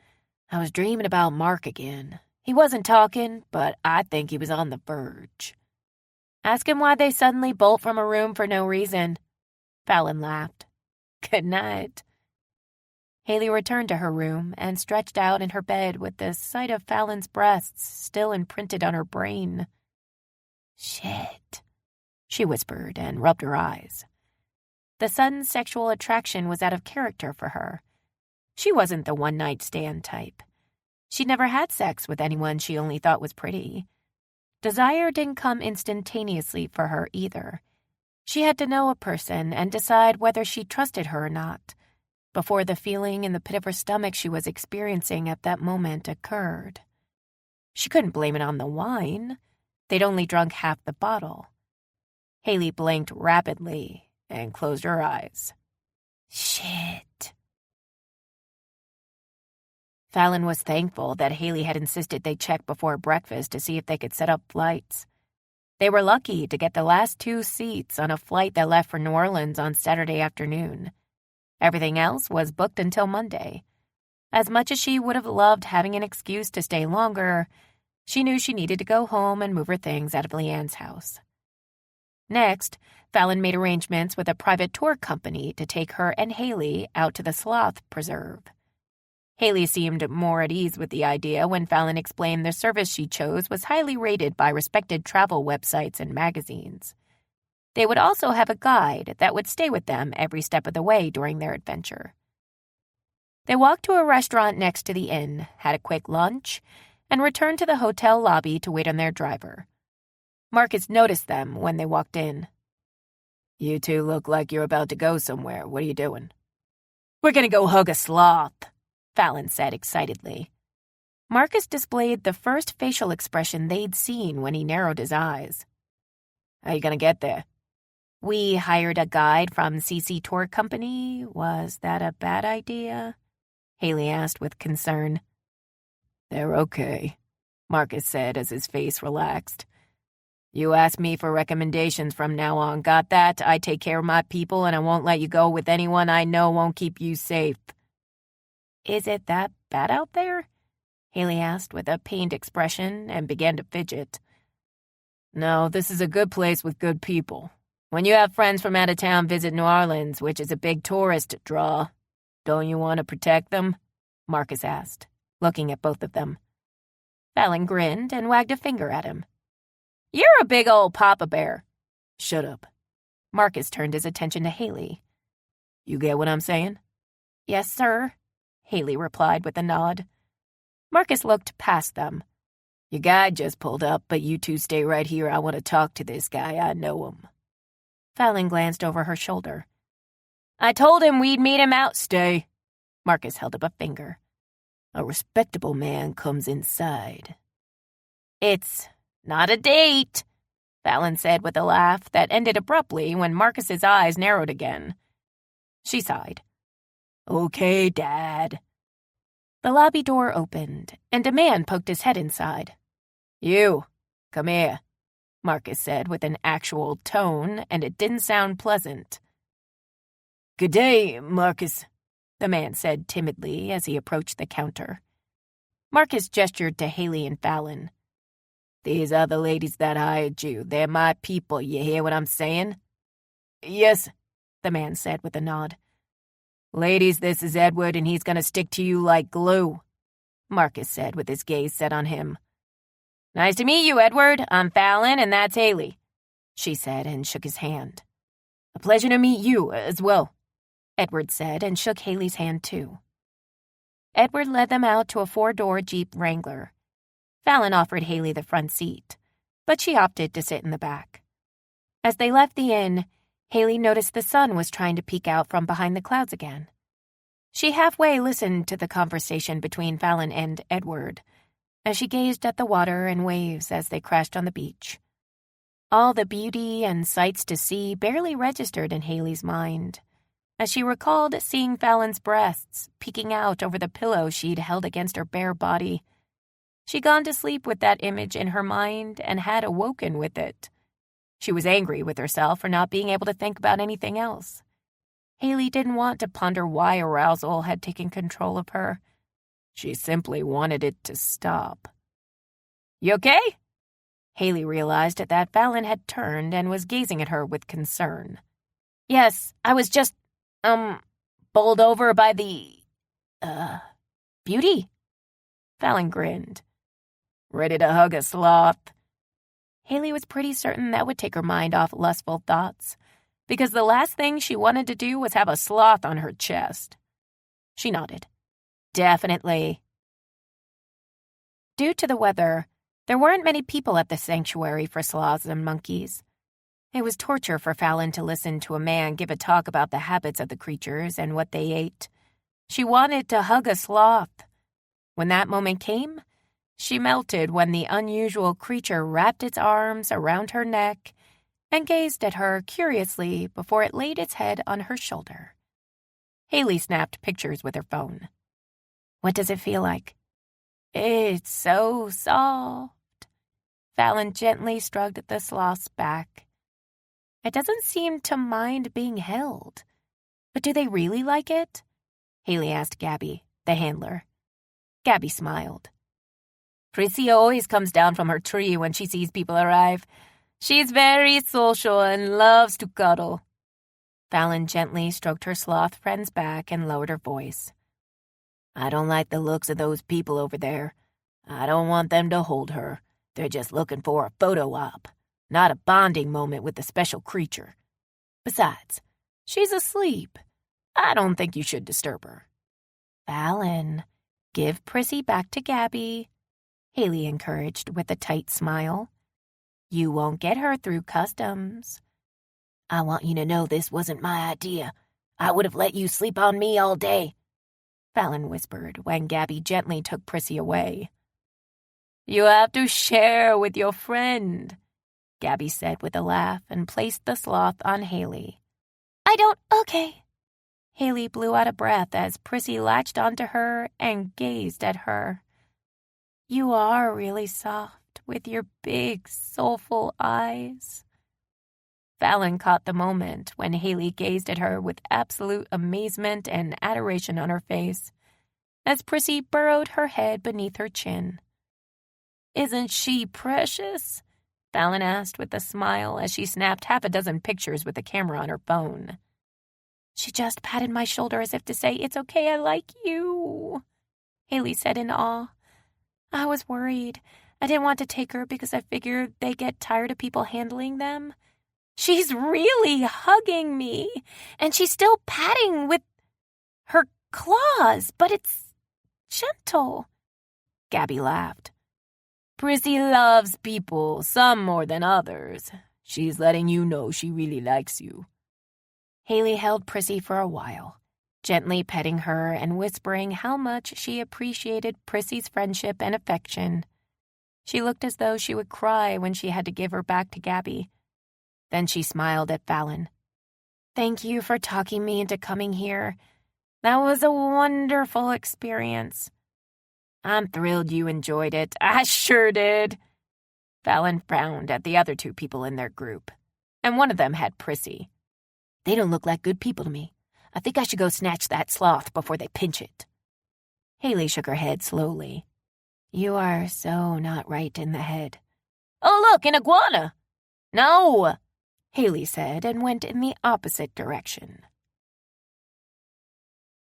I was dreaming about Mark again. He wasn't talking, but I think he was on the verge. Ask him why they suddenly bolt from a room for no reason. Fallon laughed. Good night. Haley returned to her room and stretched out in her bed with the sight of Fallon's breasts still imprinted on her brain. Shit, she whispered and rubbed her eyes. The sudden sexual attraction was out of character for her. She wasn't the one-night stand type. She'd never had sex with anyone she only thought was pretty. Desire didn't come instantaneously for her either. She had to know a person and decide whether she trusted her or not, before the feeling in the pit of her stomach she was experiencing at that moment occurred. She couldn't blame it on the wine. They'd only drunk half the bottle. Haley blinked rapidly and closed her eyes. Shit. Fallon was thankful that Haley had insisted they check before breakfast to see if they could set up flights. They were lucky to get the last 2 seats on a flight that left for New Orleans on Saturday afternoon. Everything else was booked until Monday. As much as she would have loved having an excuse to stay longer, she knew she needed to go home and move her things out of Leanne's house. Next, Fallon made arrangements with a private tour company to take her and Haley out to the Sloth Preserve. Haley seemed more at ease with the idea when Fallon explained the service she chose was highly rated by respected travel websites and magazines. They would also have a guide that would stay with them every step of the way during their adventure. They walked to a restaurant next to the inn, had a quick lunch, and returned to the hotel lobby to wait on their driver. Marcus noticed them when they walked in. "You two look like you're about to go somewhere. What are you doing?" "We're gonna go hug a sloth," Fallon said excitedly. Marcus displayed the first facial expression they'd seen when he narrowed his eyes. "How you gonna get there?" "We hired a guide from CC Tour Company. Was that a bad idea?" Haley asked with concern. "They're okay," Marcus said as his face relaxed. "You ask me for recommendations from now on. Got that? I take care of my people, and I won't let you go with anyone I know won't keep you safe." "Is it that bad out there?" Haley asked with a pained expression and began to fidget. "No, this is a good place with good people. When you have friends from out of town visit New Orleans, which is a big tourist draw, don't you want to protect them?" Marcus asked, looking at both of them. Fallon grinned and wagged a finger at him. "You're a big old papa bear." "Shut up." Marcus turned his attention to Haley. "You get what I'm saying?" "Yes, sir," Haley replied with a nod. Marcus looked past them. "Your guide just pulled up, but you two stay right here. I want to talk to this guy. I know him." Fallon glanced over her shoulder. "I told him we'd meet him out." "Stay." Marcus held up a finger. "A respectable man comes inside." "It's not a date," Fallon said with a laugh that ended abruptly when Marcus's eyes narrowed again. She sighed. "Okay, Dad." The lobby door opened, and a man poked his head inside. "You, come here," Marcus said with an actual tone, and it didn't sound pleasant. "Good day, Marcus," the man said timidly as he approached the counter. Marcus gestured to Haley and Fallon. "These are the ladies that hired you. They're my people. You hear what I'm saying?" "Yes," the man said with a nod. "Ladies, this is Edward, and he's going to stick to you like glue," Marcus said with his gaze set on him. "Nice to meet you, Edward. I'm Fallon, and that's Haley," she said and shook his hand. "A pleasure to meet you as well," Edward said and shook Haley's hand too. Edward led them out to a 4-door Jeep Wrangler. Fallon offered Haley the front seat, but she opted to sit in the back. As they left the inn, Haley noticed the sun was trying to peek out from behind the clouds again. She halfway listened to the conversation between Fallon and Edward as she gazed at the water and waves as they crashed on the beach. All the beauty and sights to see barely registered in Haley's mind as she recalled seeing Fallon's breasts peeking out over the pillow she'd held against her bare body. She'd gone to sleep with that image in her mind and had awoken with it. She was angry with herself for not being able to think about anything else. Haley didn't want to ponder why arousal had taken control of her. She simply wanted it to stop. "You okay?" Haley realized that Fallon had turned and was gazing at her with concern. "Yes, I was just, bowled over by the, beauty?" Fallon grinned. "Ready to hug a sloth?" Haley was pretty certain that would take her mind off lustful thoughts, because the last thing she wanted to do was have a sloth on her chest. She nodded. "Definitely." Due to the weather, there weren't many people at the sanctuary for sloths and monkeys. It was torture for Fallon to listen to a man give a talk about the habits of the creatures and what they ate. She wanted to hug a sloth. When that moment came, she melted when the unusual creature wrapped its arms around her neck and gazed at her curiously before it laid its head on her shoulder. Haley snapped pictures with her phone. "What does it feel like?" "It's so soft." Fallon gently stroked the sloth's back. "It doesn't seem to mind being held. But do they really like it?" Haley asked Gabby, the handler. Gabby smiled. Prissy always comes down from her tree when she sees people arrive. She's very social and loves to cuddle. Fallon gently stroked her sloth friend's back and lowered her voice. I don't like the looks of those people over there. I don't want them to hold her. They're just looking for a photo op, not a bonding moment with the special creature. Besides, she's asleep. I don't think you should disturb her. Fallon, give Prissy back to Gabby, Haley encouraged with a tight smile. You won't get her through customs. I want you to know this wasn't my idea. I would have let you sleep on me all day, Fallon whispered when Gabby gently took Prissy away. You have to share with your friend, Gabby said with a laugh and placed the sloth on Haley. Okay. Haley blew out a breath as Prissy latched onto her and gazed at her. You are really soft with your big, soulful eyes. Fallon caught the moment when Haley gazed at her with absolute amazement and adoration on her face, as Prissy burrowed her head beneath her chin. Isn't she precious? Fallon asked with a smile as she snapped half a dozen pictures with the camera on her phone. She just patted my shoulder as if to say, It's okay, I like you, Haley said in awe. I was worried. I didn't want to take her because I figured they get tired of people handling them. She's really hugging me, and she's still patting with her claws, but it's gentle. Gabby laughed. Prissy loves people, some more than others. She's letting you know she really likes you. Haley held Prissy for a while, gently petting her and whispering how much she appreciated Prissy's friendship and affection. She looked as though she would cry when she had to give her back to Gabby. Then she smiled at Fallon. Thank you for talking me into coming here. That was a wonderful experience. I'm thrilled you enjoyed it. I sure did. Fallon frowned at the other two people in their group, and one of them had Prissy. They don't look like good people to me. I think I should go snatch that sloth before they pinch it. Haley shook her head slowly. You are so not right in the head. Oh, look, an iguana! No, Haley said and went in the opposite direction.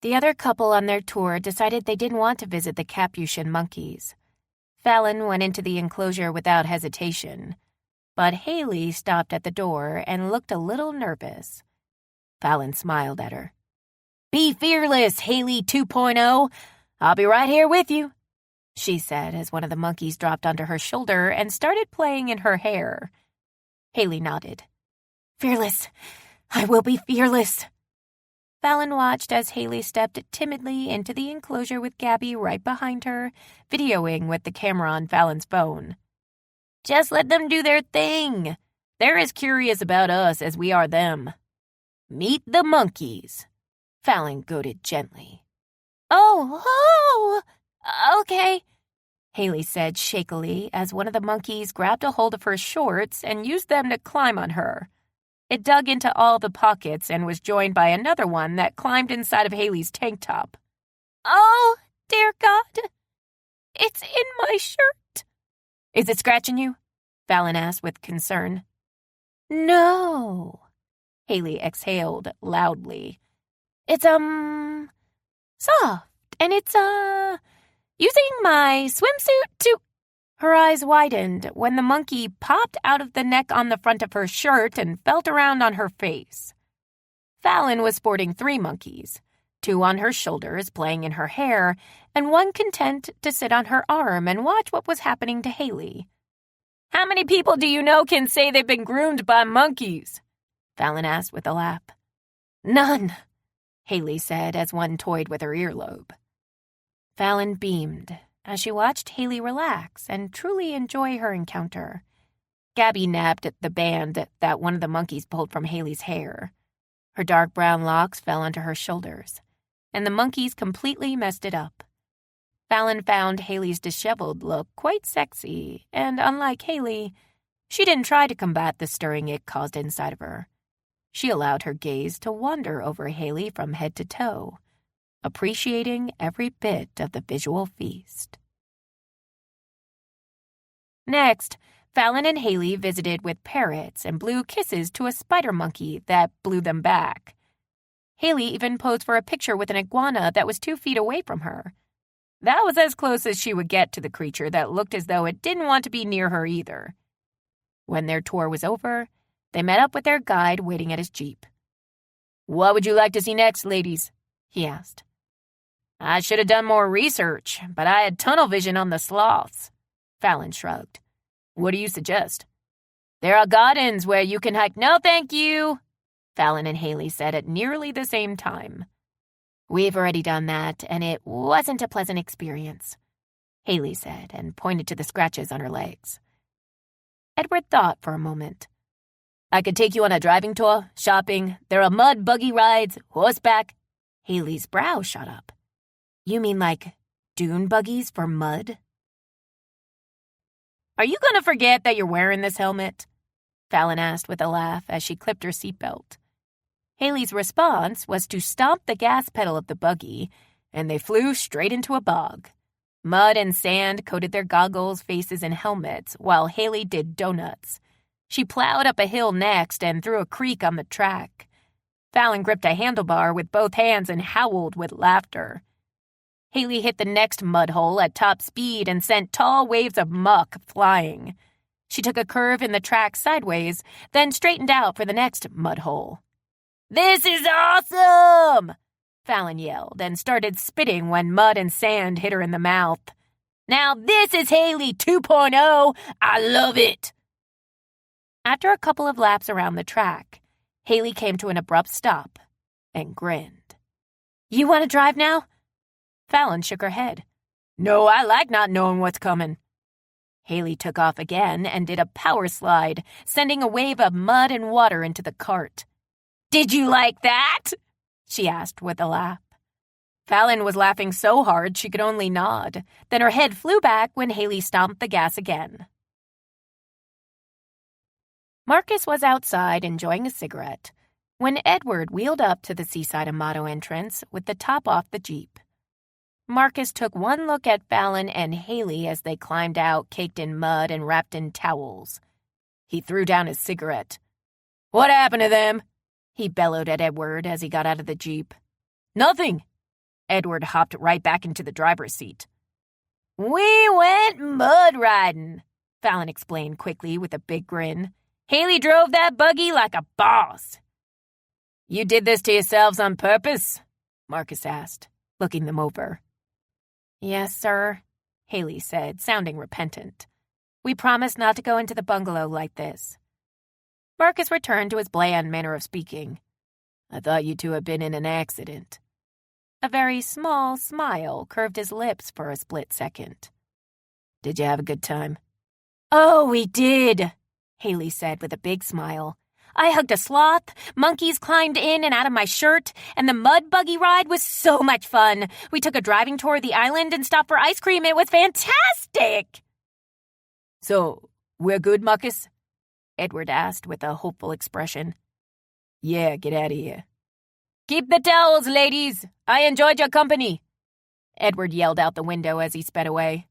The other couple on their tour decided they didn't want to visit the Capuchin monkeys. Fallon went into the enclosure without hesitation, but Haley stopped at the door and looked a little nervous. Fallon smiled at her. Be fearless, Haley 2.0. I'll be right here with you, she said as one of the monkeys dropped onto her shoulder and started playing in her hair. Haley nodded. Fearless. I will be fearless. Fallon watched as Haley stepped timidly into the enclosure with Gabby right behind her, videoing with the camera on Fallon's phone. Just let them do their thing. They're as curious about us as we are them. Meet the monkeys, Fallon goaded gently. Oh, okay, Haley said shakily as one of the monkeys grabbed a hold of her shorts and used them to climb on her. It dug into all the pockets and was joined by another one that climbed inside of Haley's tank top. Oh, dear God, it's in my shirt. Is it scratching you? Fallon asked with concern. No, Haley exhaled loudly. It's, soft, and it's, using my swimsuit to... Her eyes widened when the monkey popped out of the neck on the front of her shirt and felt around on her face. Fallon was sporting 3 monkeys, 2 on her shoulders playing in her hair, and 1 content to sit on her arm and watch what was happening to Haley. How many people do you know can say they've been groomed by monkeys? Fallon asked with a laugh. None, Haley said as one toyed with her earlobe. Fallon beamed as she watched Haley relax and truly enjoy her encounter. Gabby nabbed at the band that one of the monkeys pulled from Haley's hair. Her dark brown locks fell onto her shoulders, and the monkeys completely messed it up. Fallon found Haley's disheveled look quite sexy, and unlike Haley, she didn't try to combat the stirring it caused inside of her. She allowed her gaze to wander over Haley from head to toe. appreciating every bit of the visual feast. Next, Fallon and Haley visited with parrots and blew kisses to a spider monkey that blew them back. Haley even posed for a picture with an iguana that was 2 feet away from her. That was as close as she would get to the creature that looked as though it didn't want to be near her either. When their tour was over, they met up with their guide waiting at his jeep. "What would you like to see next, ladies?" he asked. "I should have done more research, but I had tunnel vision on the sloths," Fallon shrugged. "What do you suggest?" "There are gardens where you can hike." "No, thank you," Fallon and Haley said at nearly the same time. "We've already done that, and it wasn't a pleasant experience," Haley said, and pointed to the scratches on her legs. Edward thought for a moment. "I could take you on a driving tour, shopping. There are mud buggy rides, horseback." Haley's brow shot up. "You mean like dune buggies for mud?" "Are you going to forget that you're wearing this helmet?" Fallon asked with a laugh as she clipped her seatbelt. Haley's response was to stomp the gas pedal of the buggy, and they flew straight into a bog. Mud and sand coated their goggles, faces, and helmets, while Haley did donuts. She plowed up a hill next and through a creek on the track. Fallon gripped a handlebar with both hands and howled with laughter. Haley hit the next mud hole at top speed and sent tall waves of muck flying. She took a curve in the track sideways, then straightened out for the next mud hole. "This is awesome!" Fallon yelled and started spitting when mud and sand hit her in the mouth. "Now this is Haley 2.0. I love it!" After a couple of laps around the track, Haley came to an abrupt stop and grinned. "You want to drive now?" Fallon shook her head. "No, I like not knowing what's coming." Haley took off again and did a power slide, sending a wave of mud and water into the cart. "Did you like that?" she asked with a laugh. Fallon was laughing so hard she could only nod. Then her head flew back when Haley stomped the gas again. Marcus was outside enjoying a cigarette when Edward wheeled up to the Seaside Amato entrance with the top off the Jeep. Marcus took one look at Fallon and Haley as they climbed out, caked in mud and wrapped in towels. He threw down his cigarette. "What happened to them?" he bellowed at Edward as he got out of the Jeep. "Nothing." Edward hopped right back into the driver's seat. "We went mud riding," Fallon explained quickly with a big grin. "Haley drove that buggy like a boss." "You did this to yourselves on purpose?" Marcus asked, looking them over. "Yes, sir," Haley said, sounding repentant. "We promised not to go into the bungalow like this." Marcus returned to his bland manner of speaking. "I thought you two had been in an accident." A very small smile curved his lips for a split second. "Did you have a good time?" "Oh, we did," Haley said with a big smile. "I hugged a sloth, monkeys climbed in and out of my shirt, and the mud buggy ride was so much fun. We took a driving tour of the island and stopped for ice cream. It was fantastic!" "So, we're good, Marcus?" Edward asked with a hopeful expression. "Yeah, get out of here." "Keep the towels, ladies. I enjoyed your company," Edward yelled out the window as he sped away.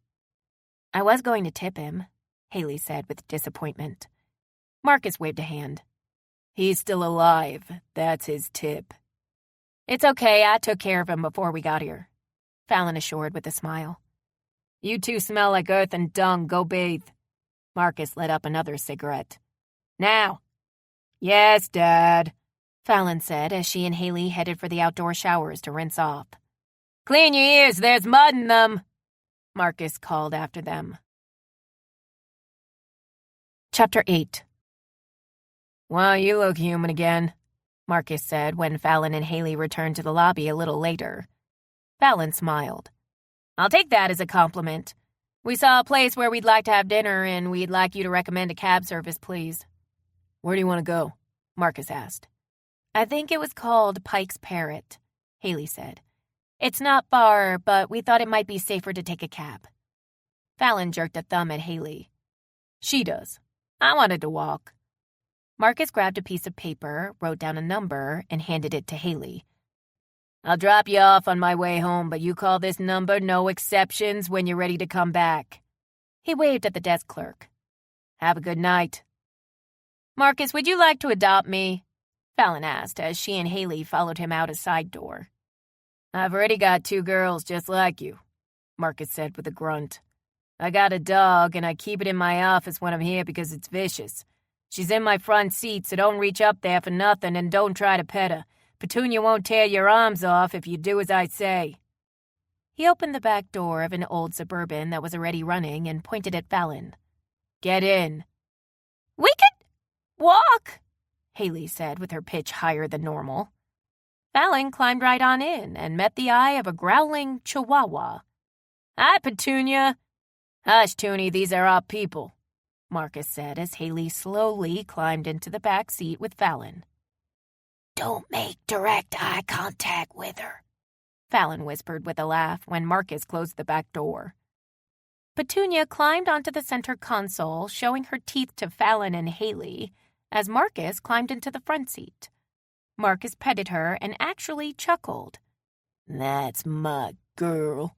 "I was going to tip him," Haley said with disappointment. Marcus waved a hand. "He's still alive. That's his tip." "It's okay. I took care of him before we got here," Fallon assured with a smile. "You two smell like earth and dung. Go bathe." Marcus lit up another cigarette. "Now." "Yes, Dad," Fallon said as she and Haley headed for the outdoor showers to rinse off. "Clean your ears. There's mud in them," Marcus called after them. Chapter 8. "Well, you look human again," Marcus said when Fallon and Haley returned to the lobby a little later. Fallon smiled. "I'll take that as a compliment. We saw a place where we'd like to have dinner, and we'd like you to recommend a cab service, please." "Where do you want to go?" Marcus asked. "I think it was called Pike's Parrot," Haley said. "It's not far, but we thought it might be safer to take a cab." Fallon jerked a thumb at Haley. "She does. I wanted to walk." Marcus grabbed a piece of paper, wrote down a number, and handed it to Haley. I'll drop you off on my way home, but you call this number no exceptions when you're ready to come back." He waved at the desk clerk. "Have a good night." "Marcus, would you like to adopt me?" Fallon asked as she and Haley followed him out a side door. "I've already got 2 girls just like you," Marcus said with a grunt. "I got a dog, and I keep it in my office when I'm here because it's vicious. She's in my front seat, so don't reach up there for nothing, and don't try to pet her. Petunia won't tear your arms off if you do as I say." He opened the back door of an old Suburban that was already running and pointed at Fallon. "Get in." "We could walk," Haley said with her pitch higher than normal. Fallon climbed right on in and met the eye of a growling chihuahua. "Hi, Petunia." "Hush, Toonie, these are our people," Marcus said as Haley slowly climbed into the back seat with Fallon. "Don't make direct eye contact with her," Fallon whispered with a laugh when Marcus closed the back door. Petunia climbed onto the center console, showing her teeth to Fallon and Haley, as Marcus climbed into the front seat. Marcus petted her and actually chuckled. "That's my girl."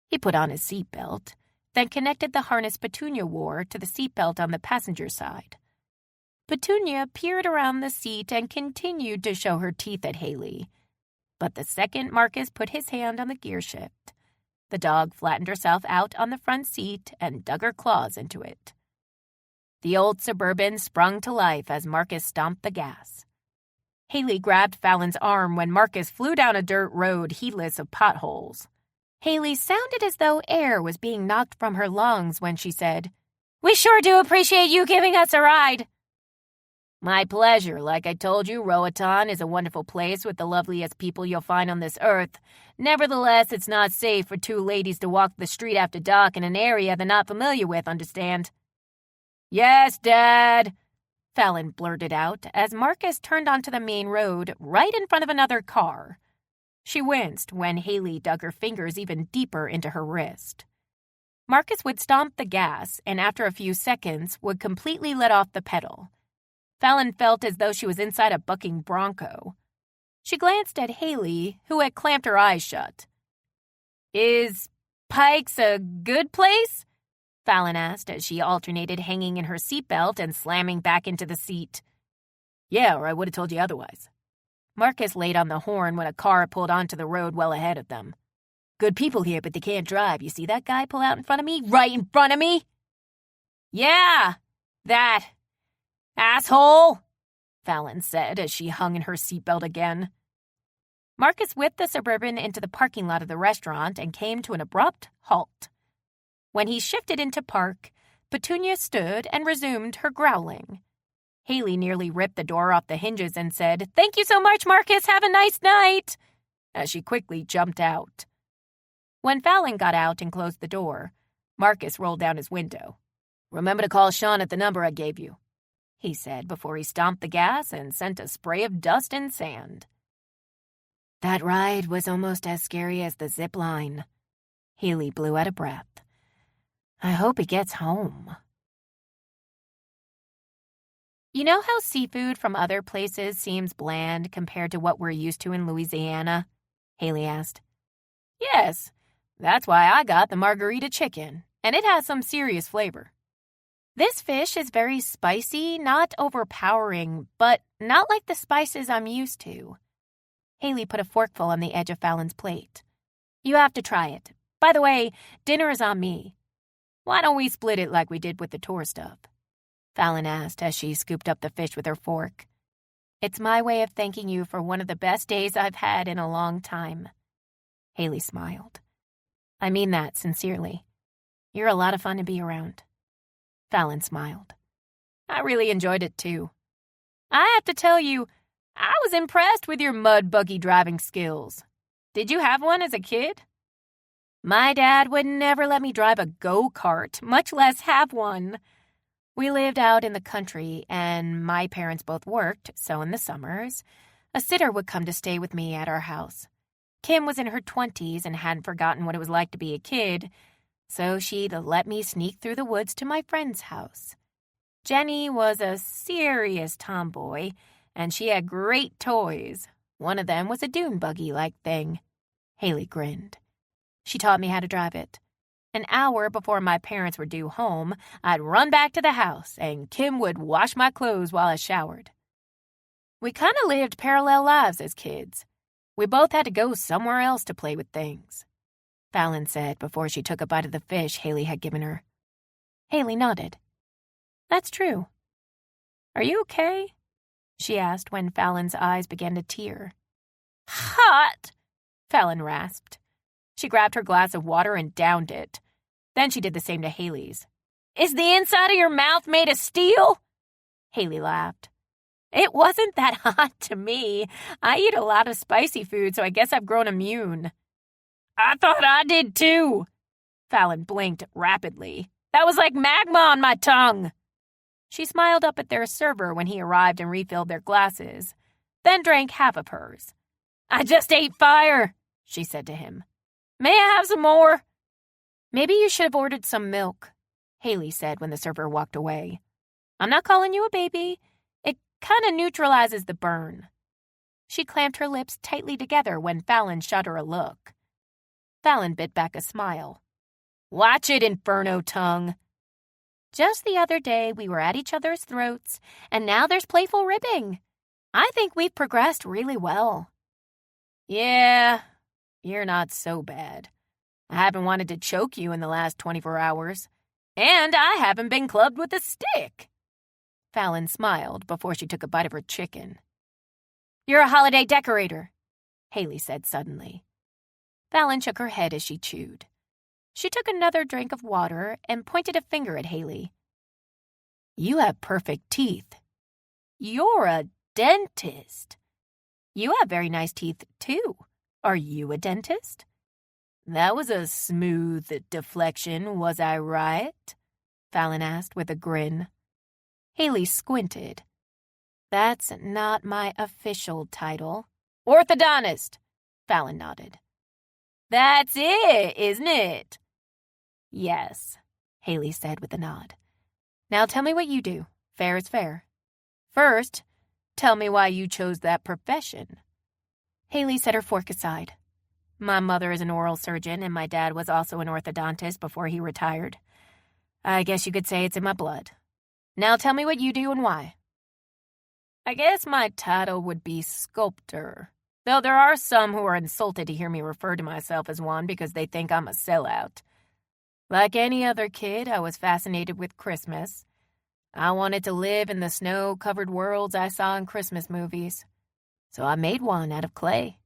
He put on his seatbelt, then connected the harness Petunia wore to the seatbelt on the passenger side. Petunia peered around the seat and continued to show her teeth at Haley. But the second Marcus put his hand on the gear shift, the dog flattened herself out on the front seat and dug her claws into it. The old Suburban sprung to life as Marcus stomped the gas. Haley grabbed Fallon's arm when Marcus flew down a dirt road heedless of potholes. Haley sounded as though air was being knocked from her lungs when she said, "We sure do appreciate you giving us a ride." "My pleasure. Like I told you, Roatan is a wonderful place with the loveliest people you'll find on this earth. Nevertheless, it's not safe for 2 ladies to walk the street after dark in an area they're not familiar with, understand?" "Yes, Dad," Fallon blurted out as Marcus turned onto the main road right in front of another car. She winced when Haley dug her fingers even deeper into her wrist. Marcus would stomp the gas and after a few seconds would completely let off the pedal. Fallon felt as though she was inside a bucking bronco. She glanced at Haley, who had clamped her eyes shut. "Is Pike's a good place?" Fallon asked as she alternated hanging in her seatbelt and slamming back into the seat. "Yeah, or I would have told you otherwise." Marcus laid on the horn when a car pulled onto the road well ahead of them. "Good people here, but they can't drive. You see that guy pull out in front of me? Right in front of me?" "Yeah, that asshole," Fallon said as she hung in her seatbelt again. Marcus whipped the Suburban into the parking lot of the restaurant and came to an abrupt halt. When he shifted into park, Petunia stood and resumed her growling. Haley nearly ripped the door off the hinges and said, "Thank you so much, Marcus. Have a nice night," as she quickly jumped out. When Fallon got out and closed the door, Marcus rolled down his window. "Remember to call Sean at the number I gave you," he said before he stomped the gas and sent a spray of dust and sand. That ride was almost as scary as the zip line. Haley blew out a breath. I hope he gets home. You know how seafood from other places seems bland compared to what we're used to in Louisiana? Haley asked. Yes, that's why I got the margarita chicken, and it has some serious flavor. This fish is very spicy, not overpowering, but not like the spices I'm used to. Haley put a forkful on the edge of Fallon's plate. You have to try it. By the way, dinner is on me. Why don't we split it like we did with the tour stuff? Fallon asked as she scooped up the fish with her fork. It's my way of thanking you for one of the best days I've had in a long time. Haley smiled. I mean that sincerely. You're a lot of fun to be around. Fallon smiled. I really enjoyed it too. I have to tell you, I was impressed with your mud buggy driving skills. Did you have one as a kid? My dad would never let me drive a go-kart, much less have one. We lived out in the country, and my parents both worked, so in the summers, a sitter would come to stay with me at our house. Kim was in her 20s and hadn't forgotten what it was like to be a kid, so she'd let me sneak through the woods to my friend's house. Jenny was a serious tomboy, and she had great toys, One of them was a dune buggy-like thing. Haley grinned. She taught me how to drive it. An hour before my parents were due home, I'd run back to the house, and Kim would wash my clothes while I showered. We kind of lived parallel lives as kids. We both had to go somewhere else to play with things, Fallon said before she took a bite of the fish Haley had given her. Haley nodded. That's true. Are you okay? She asked when Fallon's eyes began to tear. Hot, Fallon rasped. She grabbed her glass of water and downed it. Then she did the same to Haley's. Is the inside of your mouth made of steel? Haley laughed. It wasn't that hot to me. I eat a lot of spicy food, so I guess I've grown immune. I thought I did too. Fallon blinked rapidly. That was like magma on my tongue. She smiled up at their server when he arrived and refilled their glasses, then drank half of hers. I just ate fire, she said to him. May I have some more? Maybe you should have ordered some milk, Haley said when the server walked away. I'm not calling you a baby. It kind of neutralizes the burn. She clamped her lips tightly together when Fallon shot her a look. Fallon bit back a smile. Watch it, Inferno tongue. Just the other day, we were at each other's throats, and now there's playful ribbing. I think we've progressed really well. Yeah, you're not so bad. I haven't wanted to choke you in the last 24 hours, and I haven't been clubbed with a stick. Fallon smiled before she took a bite of her chicken. You're a holiday decorator, Haley said suddenly. Fallon shook her head as she chewed. She took another drink of water and pointed a finger at Haley. You have perfect teeth. You're a dentist. You have very nice teeth, too. Are you a dentist? That was a smooth deflection, was I right? Fallon asked with a grin. Haley squinted. That's not my official title. Orthodontist, Fallon nodded. That's it, isn't it? Yes, Haley said with a nod. Now tell me what you do. Fair is fair. First, tell me why you chose that profession. Haley set her fork aside. My mother is an oral surgeon, and my dad was also an orthodontist before he retired. I guess you could say it's in my blood. Now tell me what you do and why. I guess my title would be sculptor, though there are some who are insulted to hear me refer to myself as one because they think I'm a sellout. Like any other kid, I was fascinated with Christmas. I wanted to live in the snow-covered worlds I saw in Christmas movies, so I made one out of clay.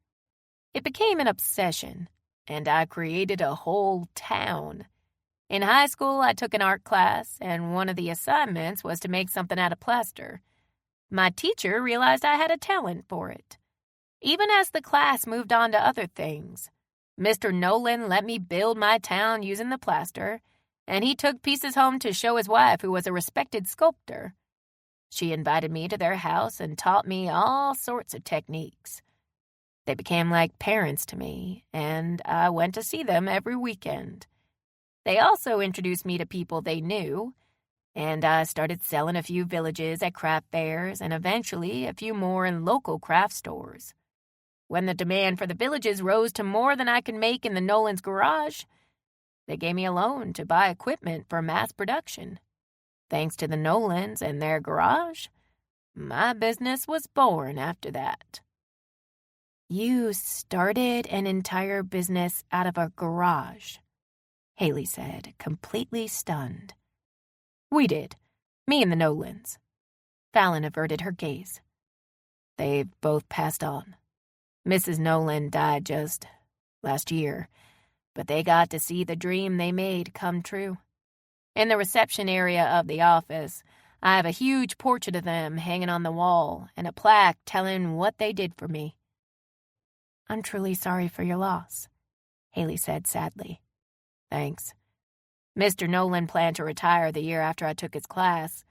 It became an obsession, and I created a whole town. In high school, I took an art class, and one of the assignments was to make something out of plaster. My teacher realized I had a talent for it. Even as the class moved on to other things, Mr. Nolan let me build my town using the plaster, and he took pieces home to show his wife, who was a respected sculptor. She invited me to their house and taught me all sorts of techniques. They became like parents to me, and I went to see them every weekend. They also introduced me to people they knew, and I started selling a few villages at craft fairs and eventually a few more in local craft stores. When the demand for the villages rose to more than I could make in the Nolan's garage, they gave me a loan to buy equipment for mass production. Thanks to the Nolans and their garage, my business was born after that. You started an entire business out of a garage, Haley said, completely stunned. We did. Me and the Nolans. Fallon averted her gaze. They've both passed on. Mrs. Nolan died just last year, but they got to see the dream they made come true. In the reception area of the office, I have a huge portrait of them hanging on the wall and a plaque telling what they did for me. I'm truly sorry for your loss, Haley said sadly. Thanks. Mr. Nolan planned to retire the year after I took his class,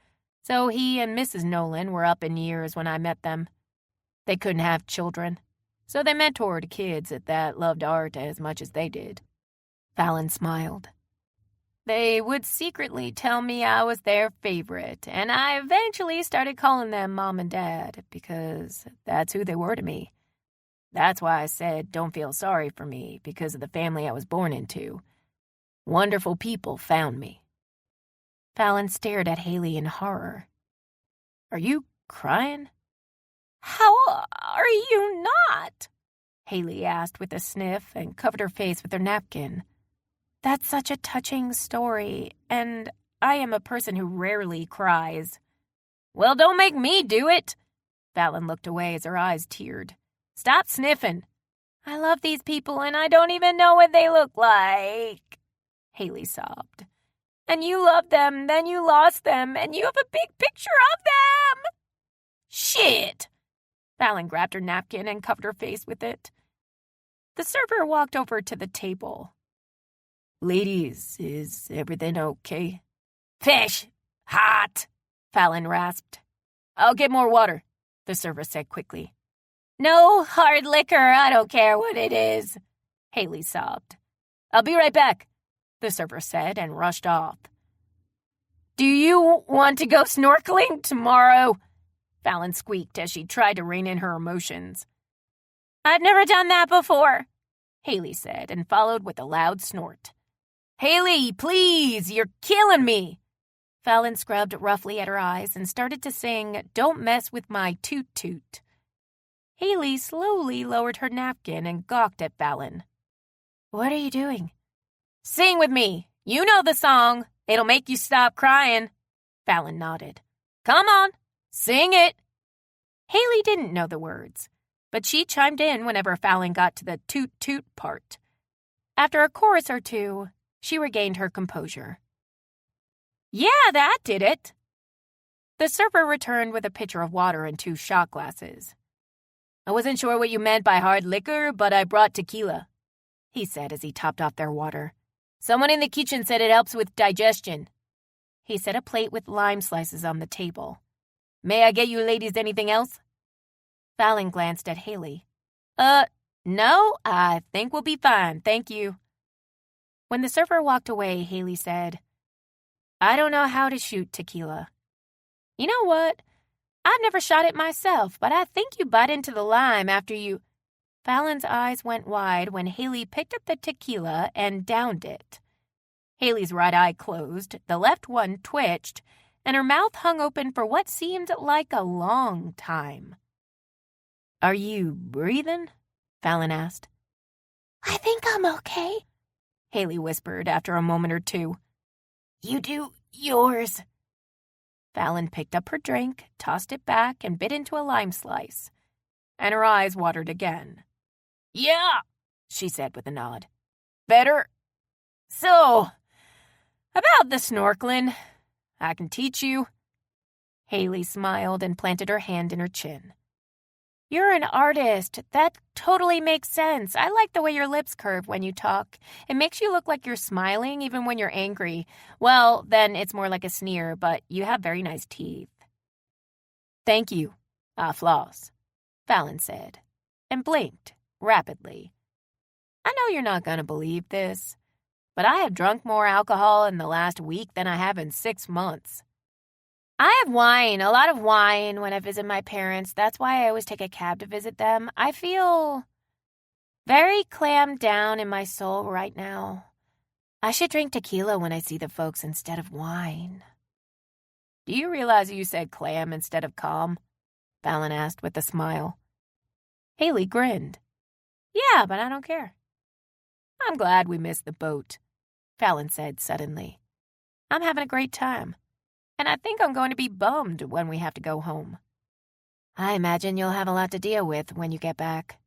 so he and Mrs. Nolan were up in years when I met them. They couldn't have children, so they mentored kids that loved art as much as they did. Fallon smiled. They would secretly tell me I was their favorite, and I eventually started calling them Mom and Dad because that's who they were to me. That's why I said don't feel sorry for me because of the family I was born into. Wonderful people found me. Fallon stared at Haley in horror. Are you crying? How are you not? Haley asked with a sniff and covered her face with her napkin. That's such a touching story, and I am a person who rarely cries. Well, don't make me do it. Fallon looked away as her eyes teared. Stop sniffing. I love these people and I don't even know what they look like. Haley sobbed. And you loved them, then you lost them, and you have a big picture of them. Shit! Fallon grabbed her napkin and covered her face with it. The server walked over to the table. Ladies, is everything okay? Fish! Hot! Fallon rasped. I'll get more water, the server said quickly. No hard liquor, I don't care what it is, Haley sobbed. I'll be right back, the server said and rushed off. Do you want to go snorkeling tomorrow? Fallon squeaked as she tried to rein in her emotions. I've never done that before, Haley said and followed with a loud snort. Haley, please, you're killing me. Fallon scrubbed roughly at her eyes and started to sing Don't Mess With My Toot Toot. Haley slowly lowered her napkin and gawked at Fallon. What are you doing? Sing with me. You know the song. It'll make you stop crying. Fallon nodded. Come on, sing it. Haley didn't know the words, but she chimed in whenever Fallon got to the toot toot part. After a chorus or two, she regained her composure. Yeah, that did it. The server returned with a pitcher of water and 2 shot glasses. I wasn't sure what you meant by hard liquor, but I brought tequila, he said as he topped off their water. Someone in the kitchen said it helps with digestion. He set a plate with lime slices on the table. May I get you ladies anything else? Fallon glanced at Haley. No, I think we'll be fine, thank you. When the server walked away, Haley said, I don't know how to shoot tequila. You know what? I've never shot it myself, but I think you bite into the lime after you... Fallon's eyes went wide when Haley picked up the tequila and downed it. Haley's right eye closed, the left one twitched, and her mouth hung open for what seemed like a long time. Are you breathing? Fallon asked. I think I'm okay, Haley whispered after a moment or two. You do yours. Fallon picked up her drink, tossed it back, and bit into a lime slice. And her eyes watered again. Yeah, she said with a nod. Better. So, about the snorkeling, I can teach you. Haley smiled and planted her hand in her chin. You're an artist. That totally makes sense. I like the way your lips curve when you talk. It makes you look like you're smiling even when you're angry. Well, then it's more like a sneer, but you have very nice teeth. Thank you. I floss, Fallon said, and blinked rapidly. I know you're not going to believe this, but I have drunk more alcohol in the last week than I have in 6 months. I have wine, a lot of wine, when I visit my parents. That's why I always take a cab to visit them. I feel very clammed down in my soul right now. I should drink tequila when I see the folks instead of wine. Do you realize you said clam instead of calm? Fallon asked with a smile. Haley grinned. Yeah, but I don't care. I'm glad we missed the boat, Fallon said suddenly. I'm having a great time. And I think I'm going to be bummed when we have to go home. I imagine you'll have a lot to deal with when you get back.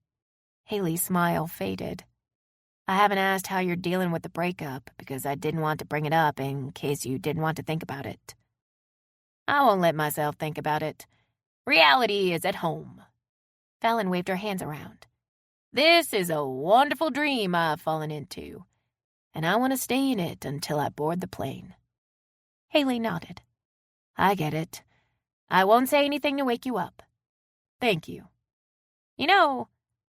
Haley's smile faded. I haven't asked how you're dealing with the breakup because I didn't want to bring it up in case you didn't want to think about it. I won't let myself think about it. Reality is at home. Fallon waved her hands around. This is a wonderful dream I've fallen into, and I want to stay in it until I board the plane. Haley nodded. I get it. I won't say anything to wake you up. Thank you. You know,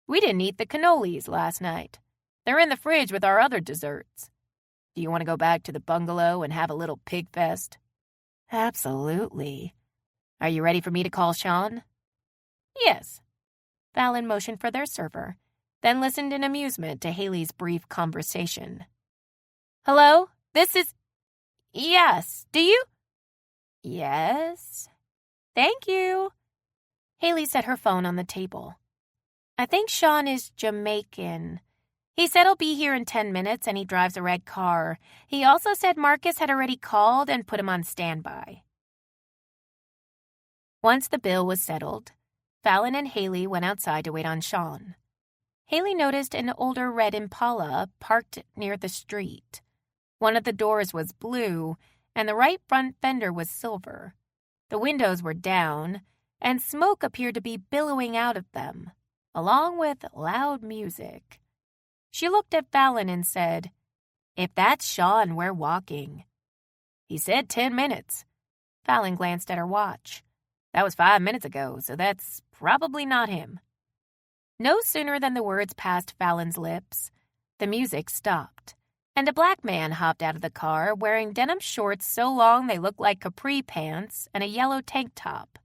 we didn't eat the cannolis last night. They're in the fridge with our other desserts. Do you want to go back to the bungalow and have a little pig fest? Absolutely. Are you ready for me to call Sean? Yes. Fallon motioned for their server, then listened in amusement to Haley's brief conversation. Hello? This is... Yes. Do you... Yes. Thank you. Haley set her phone on the table. I think Sean is Jamaican. He said he'll be here in 10 minutes and he drives a red car. He also said Marcus had already called and put him on standby. Once the bill was settled, Fallon and Haley went outside to wait on Sean. Haley noticed an older red Impala parked near the street. One of the doors was blue, and the right front fender was silver. The windows were down, and smoke appeared to be billowing out of them, along with loud music. She looked at Fallon and said, If that's Sean, we're walking. He said 10 minutes. Fallon glanced at her watch. That was 5 minutes ago, so that's probably not him. No sooner than the words passed Fallon's lips, the music stopped, and a black man hopped out of the car wearing denim shorts so long they looked like capri pants and a yellow tank top.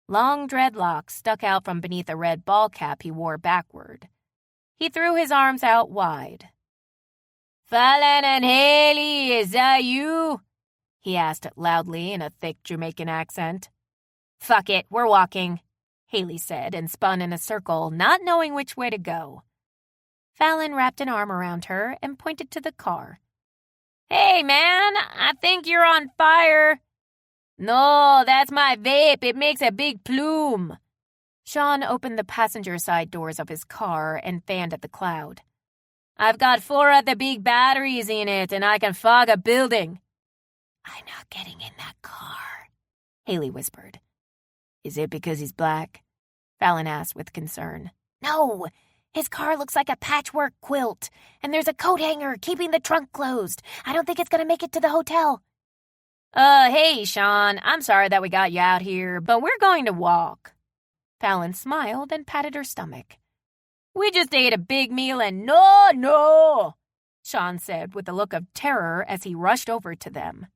Long dreadlocks stuck out from beneath a red ball cap he wore backward. He threw his arms out wide. Fallon and Haley, is that you? He asked loudly in a thick Jamaican accent. Fuck it, we're walking, Haley said and spun in a circle, not knowing which way to go. Fallon wrapped an arm around her and pointed to the car. Hey, man, I think you're on fire. No, that's my vape. It makes a big plume. Sean opened the passenger side doors of his car and fanned at the cloud. I've got 4 of the big batteries in it, and I can fog a building. I'm not getting in that car, Haley whispered. Is it because he's black? Fallon asked with concern. No, his car looks like a patchwork quilt, and there's a coat hanger keeping the trunk closed. I don't think it's going to make it to the hotel. Hey, Sean, I'm sorry that we got you out here, but we're going to walk. Fallon smiled and patted her stomach. We just ate a big meal and no, Sean said with a look of terror as he rushed over to them.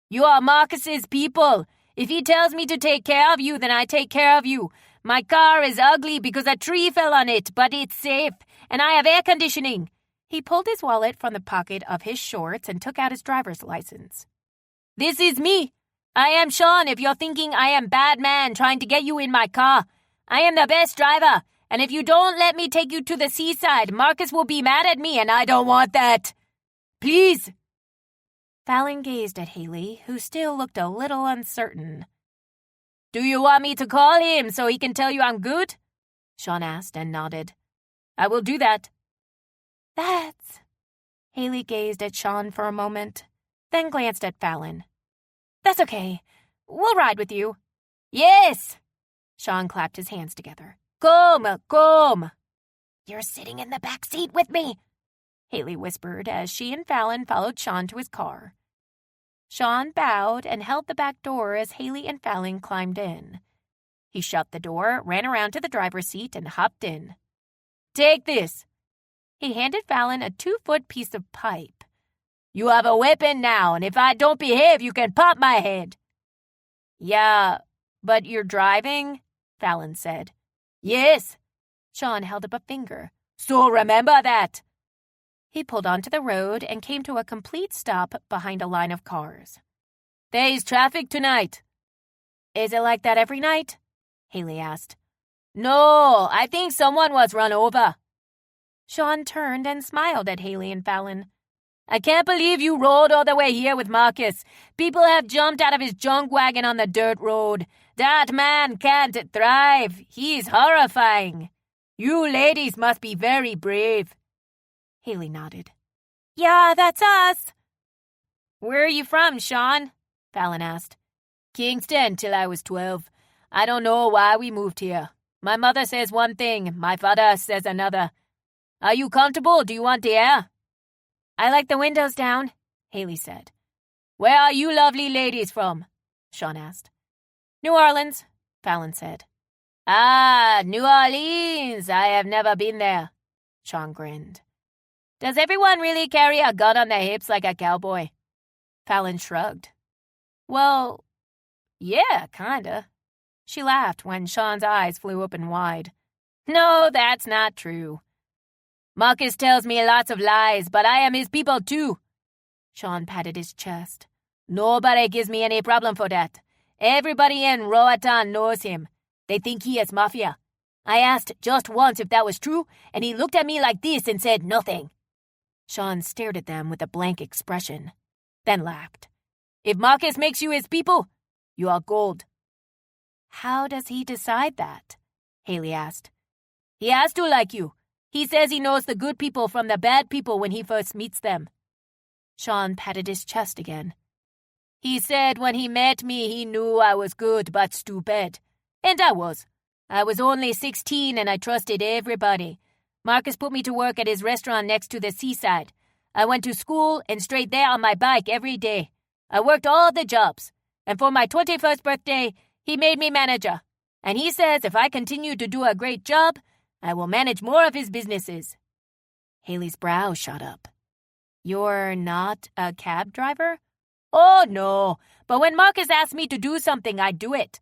You are Marcus's people. If he tells me to take care of you, then I take care of you. My car is ugly because a tree fell on it, but it's safe, and I have air conditioning. He pulled his wallet from the pocket of his shorts and took out his driver's license. This is me. I am Sean if you're thinking I am bad man trying to get you in my car. I am the best driver, and if you don't let me take you to the seaside, Marcus will be mad at me, and I don't want that. Please. Fallon gazed at Haley, who still looked a little uncertain. Do you want me to call him so he can tell you I'm good? Sean asked and nodded. I will do that. That's... Haley gazed at Sean for a moment, then glanced at Fallon. That's okay. We'll ride with you. Yes! Sean clapped his hands together. Come. You're sitting in the back seat with me, Haley whispered as she and Fallon followed Sean to his car. Sean bowed and held the back door as Haley and Fallon climbed in. He shut the door, ran around to the driver's seat, and hopped in. Take this. He handed Fallon a 2-foot piece of pipe. You have a weapon now, and if I don't behave, you can pop my head. Yeah, but you're driving? Fallon said. Yes. Sean held up a finger. So remember that. He pulled onto the road and came to a complete stop behind a line of cars. There is traffic tonight. Is it like that every night? Haley asked. No, I think someone was run over. Sean turned and smiled at Haley and Fallon. I can't believe you rode all the way here with Marcus. People have jumped out of his junk wagon on the dirt road. That man can't drive. He's horrifying. You ladies must be very brave. Haley nodded. Yeah, that's us. Where are you from, Sean? Fallon asked. Kingston till I was 12. I don't know why we moved here. My mother says one thing, my father says another. Are you comfortable? Do you want the air? I like the windows down, Haley said. Where are you lovely ladies from? Sean asked. New Orleans, Fallon said. Ah, New Orleans. I have never been there. Sean grinned. Does everyone really carry a gun on their hips like a cowboy? Fallon shrugged. Well, yeah, kinda. She laughed when Sean's eyes flew open wide. No, that's not true. Marcus tells me lots of lies, but I am his people too. Sean patted his chest. Nobody gives me any problem for that. Everybody in Roatan knows him. They think he is mafia. I asked just once if that was true, and he looked at me like this and said nothing. Sean stared at them with a blank expression, then laughed. If Marcus makes you his people, you are gold. How does he decide that? Haley asked. He has to like you. He says he knows the good people from the bad people when he first meets them. Sean patted his chest again. He said when he met me he knew I was good but stupid. And I was. I was only 16 and I trusted everybody. Marcus put me to work at his restaurant next to the seaside. I went to school and straight there on my bike every day. I worked all the jobs. And for my 21st birthday, he made me manager. And he says if I continue to do a great job, I will manage more of his businesses. Haley's brow shot up. You're not a cab driver? Oh, no. But when Marcus asks me to do something, I do it.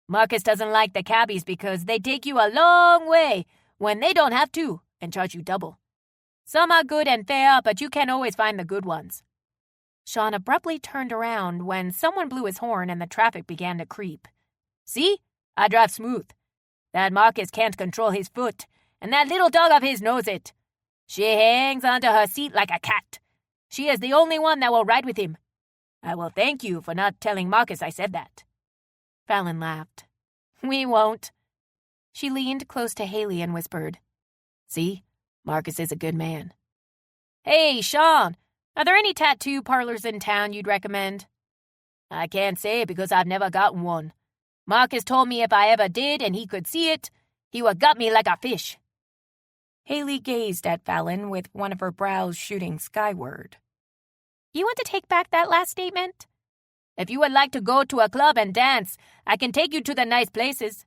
Marcus doesn't like the cabbies because they take you a long way when they don't have to and charge you double. Some are good and fair, but you can't always find the good ones. Sean abruptly turned around when someone blew his horn and the traffic began to creep. See? I drive smooth. That Marcus can't control his foot, and that little dog of his knows it. She hangs onto her seat like a cat. She is the only one that will ride with him. I will thank you for not telling Marcus I said that. Fallon laughed. We won't. She leaned close to Haley and whispered, See, Marcus is a good man. Hey, Sean, are there any tattoo parlors in town you'd recommend? I can't say because I've never gotten one. Marcus told me if I ever did and he could see it, he would gut me like a fish. Haley gazed at Fallon with one of her brows shooting skyward. You want to take back that last statement? If you would like to go to a club and dance, I can take you to the nice places.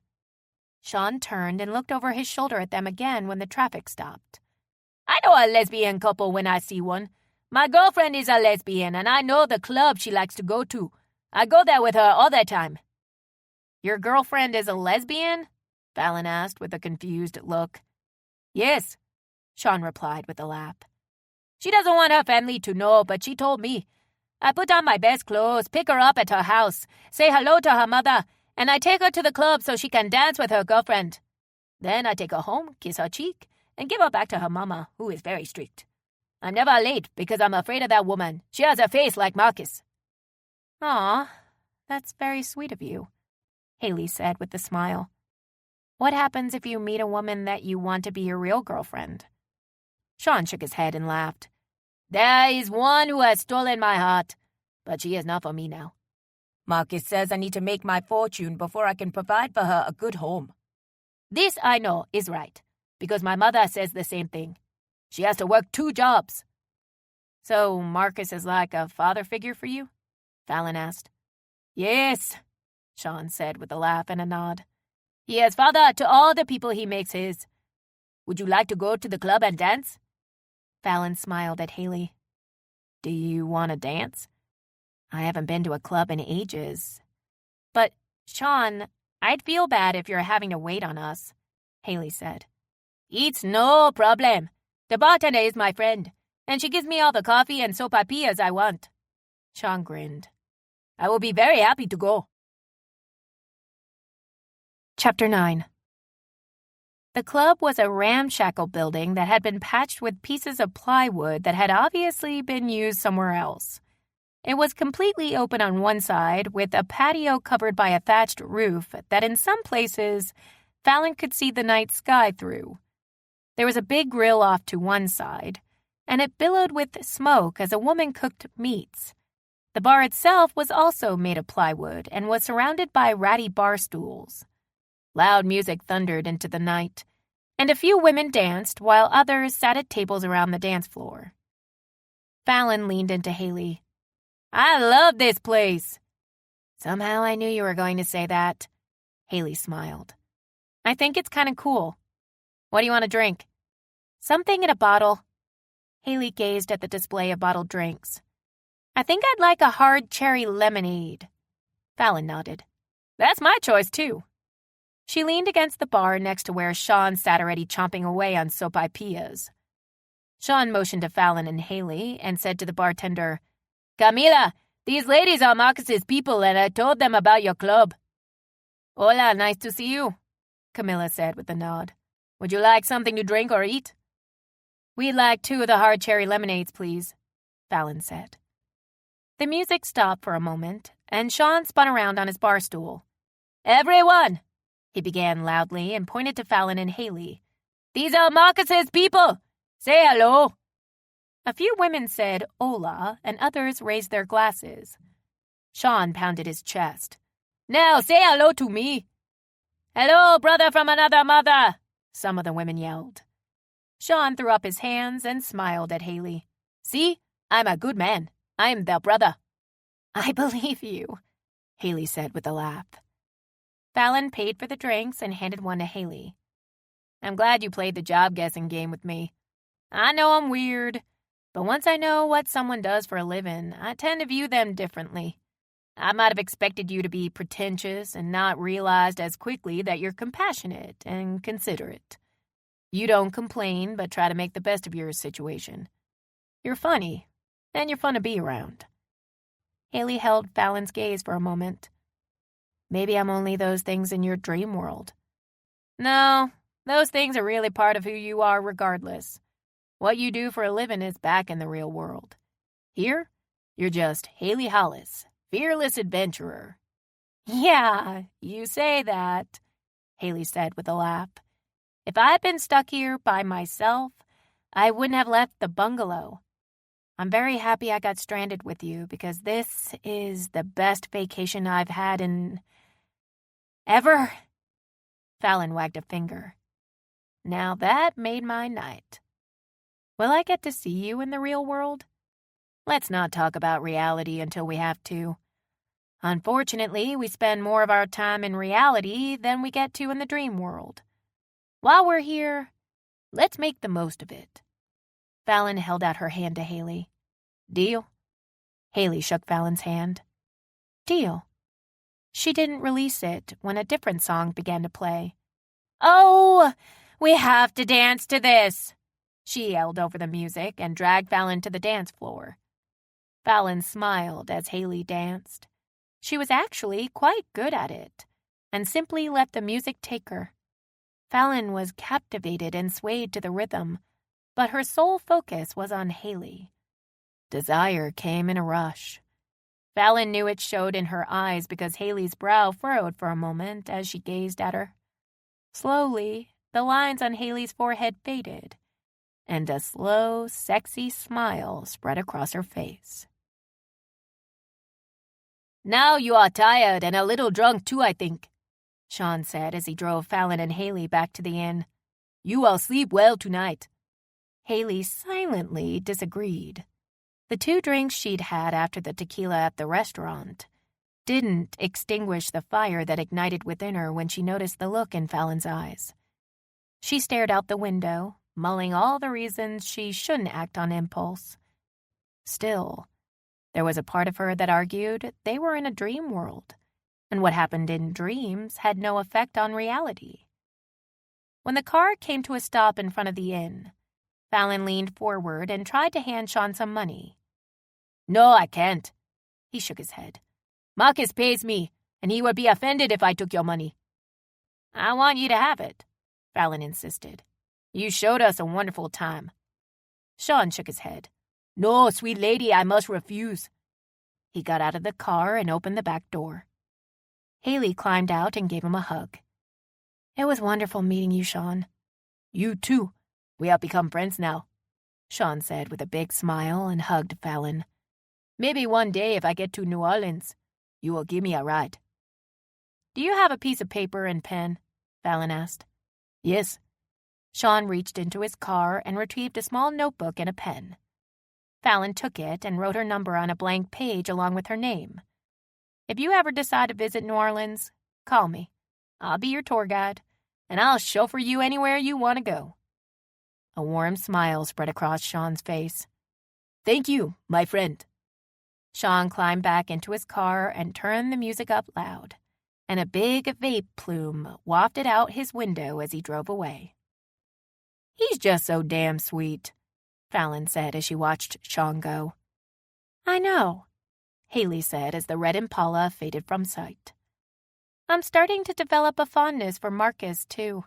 Sean turned and looked over his shoulder at them again when the traffic stopped. I know a lesbian couple when I see one. My girlfriend is a lesbian, and I know the club she likes to go to. I go there with her all the time. Your girlfriend is a lesbian? Fallon asked with a confused look. Yes, Sean replied with a laugh. She doesn't want her family to know, but she told me. I put on my best clothes, pick her up at her house, say hello to her mother, and I take her to the club so she can dance with her girlfriend. Then I take her home, kiss her cheek, and give her back to her mama, who is very strict. I'm never late because I'm afraid of that woman. She has a face like Marcus. Aw, that's very sweet of you, Haley said with a smile. What happens if you meet a woman that you want to be your real girlfriend? Sean shook his head and laughed. There is one who has stolen my heart, but she is not for me now. Marcus says I need to make my fortune before I can provide for her a good home. This, I know, is right, because my mother says the same thing. She has to work 2 jobs. So Marcus is like a father figure for you? Fallon asked. Yes, Sean said with a laugh and a nod. He is father to all the people he makes his. Would you like to go to the club and dance? Fallon smiled at Haley. Do you want to dance? I haven't been to a club in ages. But, Sean, I'd feel bad if you're having to wait on us, Haley said. It's no problem. The bartender is my friend, and she gives me all the coffee and sopapillas I want. Sean grinned. I will be very happy to go. Chapter 9. The club was a ramshackle building that had been patched with pieces of plywood that had obviously been used somewhere else. It was completely open on one side, with a patio covered by a thatched roof that in some places Fallon could see the night sky through. There was a big grill off to one side, and it billowed with smoke as a woman cooked meats. The bar itself was also made of plywood and was surrounded by ratty bar stools. Loud music thundered into the night, and a few women danced while others sat at tables around the dance floor. Fallon leaned into Haley. I love this place. Somehow I knew you were going to say that. Haley smiled. I think it's kind of cool. What do you want to drink? Something in a bottle. Haley gazed at the display of bottled drinks. I think I'd like a hard cherry lemonade. Fallon nodded. That's my choice, too. She leaned against the bar next to where Sean sat already chomping away on sopaipillas. Sean motioned to Fallon and Haley and said to the bartender, "Camila, these ladies are Marcus's people and I told them about your club." "Hola, nice to see you," Camilla said with a nod. "Would you like something to drink or eat?" "We'd like 2 of the hard cherry lemonades, please," Fallon said. The music stopped for a moment, and Sean spun around on his bar stool. "Everyone," he began loudly and pointed to Fallon and Haley. "These are Marcus's people. Say hello." A few women said hola, and others raised their glasses. Sean pounded his chest. "Now say hello to me." "Hello, brother from another mother," some of the women yelled. Sean threw up his hands and smiled at Haley. "See, I'm a good man. I'm their brother." "I believe you," Haley said with a laugh. Fallon paid for the drinks and handed one to Haley. "I'm glad you played the job-guessing game with me. I know I'm weird, but once I know what someone does for a living, I tend to view them differently. I might have expected you to be pretentious and not realized as quickly that you're compassionate and considerate. You don't complain, but try to make the best of your situation. You're funny, and you're fun to be around." Haley held Fallon's gaze for a moment. "Maybe I'm only those things in your dream world." "No, those things are really part of who you are regardless. What you do for a living is back in the real world. Here, you're just Haley Hollis, fearless adventurer." "Yeah, you say that," Haley said with a laugh. "If I'd been stuck here by myself, I wouldn't have left the bungalow. I'm very happy I got stranded with you because this is the best vacation I've had in... ever." Fallon wagged a finger. "Now that made my night. Will I get to see you in the real world? Let's not talk about reality until we have to. Unfortunately, we spend more of our time in reality than we get to in the dream world. While we're here, let's make the most of it." Fallon held out her hand to Haley. "Deal?" Haley shook Fallon's hand. "Deal." She didn't release it when a different song began to play. "Oh, we have to dance to this," she yelled over the music and dragged Fallon to the dance floor. Fallon smiled as Haley danced. She was actually quite good at it, and simply let the music take her. Fallon was captivated and swayed to the rhythm, but her sole focus was on Haley. Desire came in a rush. Fallon knew it showed in her eyes because Haley's brow furrowed for a moment as she gazed at her. Slowly, the lines on Haley's forehead faded, and a slow, sexy smile spread across her face. "Now you are tired and a little drunk too, I think," Sean said as he drove Fallon and Haley back to the inn. "You will sleep well tonight." Haley silently disagreed. The 2 drinks she'd had after the tequila at the restaurant didn't extinguish the fire that ignited within her when she noticed the look in Fallon's eyes. She stared out the window, mulling all the reasons she shouldn't act on impulse. Still, there was a part of her that argued they were in a dream world, and what happened in dreams had no effect on reality. When the car came to a stop in front of the inn, Fallon leaned forward and tried to hand Sean some money. "No, I can't." He shook his head. "Marcus pays me, and he would be offended if I took your money." "I want you to have it," Fallon insisted. "You showed us a wonderful time." Sean shook his head. "No, sweet lady, I must refuse." He got out of the car and opened the back door. Haley climbed out and gave him a hug. "It was wonderful meeting you, Sean." "You too. We have become friends now," Sean said with a big smile and hugged Fallon. "Maybe one day if I get to New Orleans, you will give me a ride." "Do you have a piece of paper and pen?" Fallon asked. "Yes." Sean reached into his car and retrieved a small notebook and a pen. Fallon took it and wrote her number on a blank page along with her name. "If you ever decide to visit New Orleans, call me. I'll be your tour guide, and I'll chauffeur you anywhere you want to go." A warm smile spread across Sean's face. "Thank you, my friend." Sean climbed back into his car and turned the music up loud. and a big vape plume wafted out his window as he drove away. "He's just so damn sweet," Fallon said as she watched Sean go. "I know," Haley said as the red Impala faded from sight. "I'm starting to develop a fondness for Marcus, too."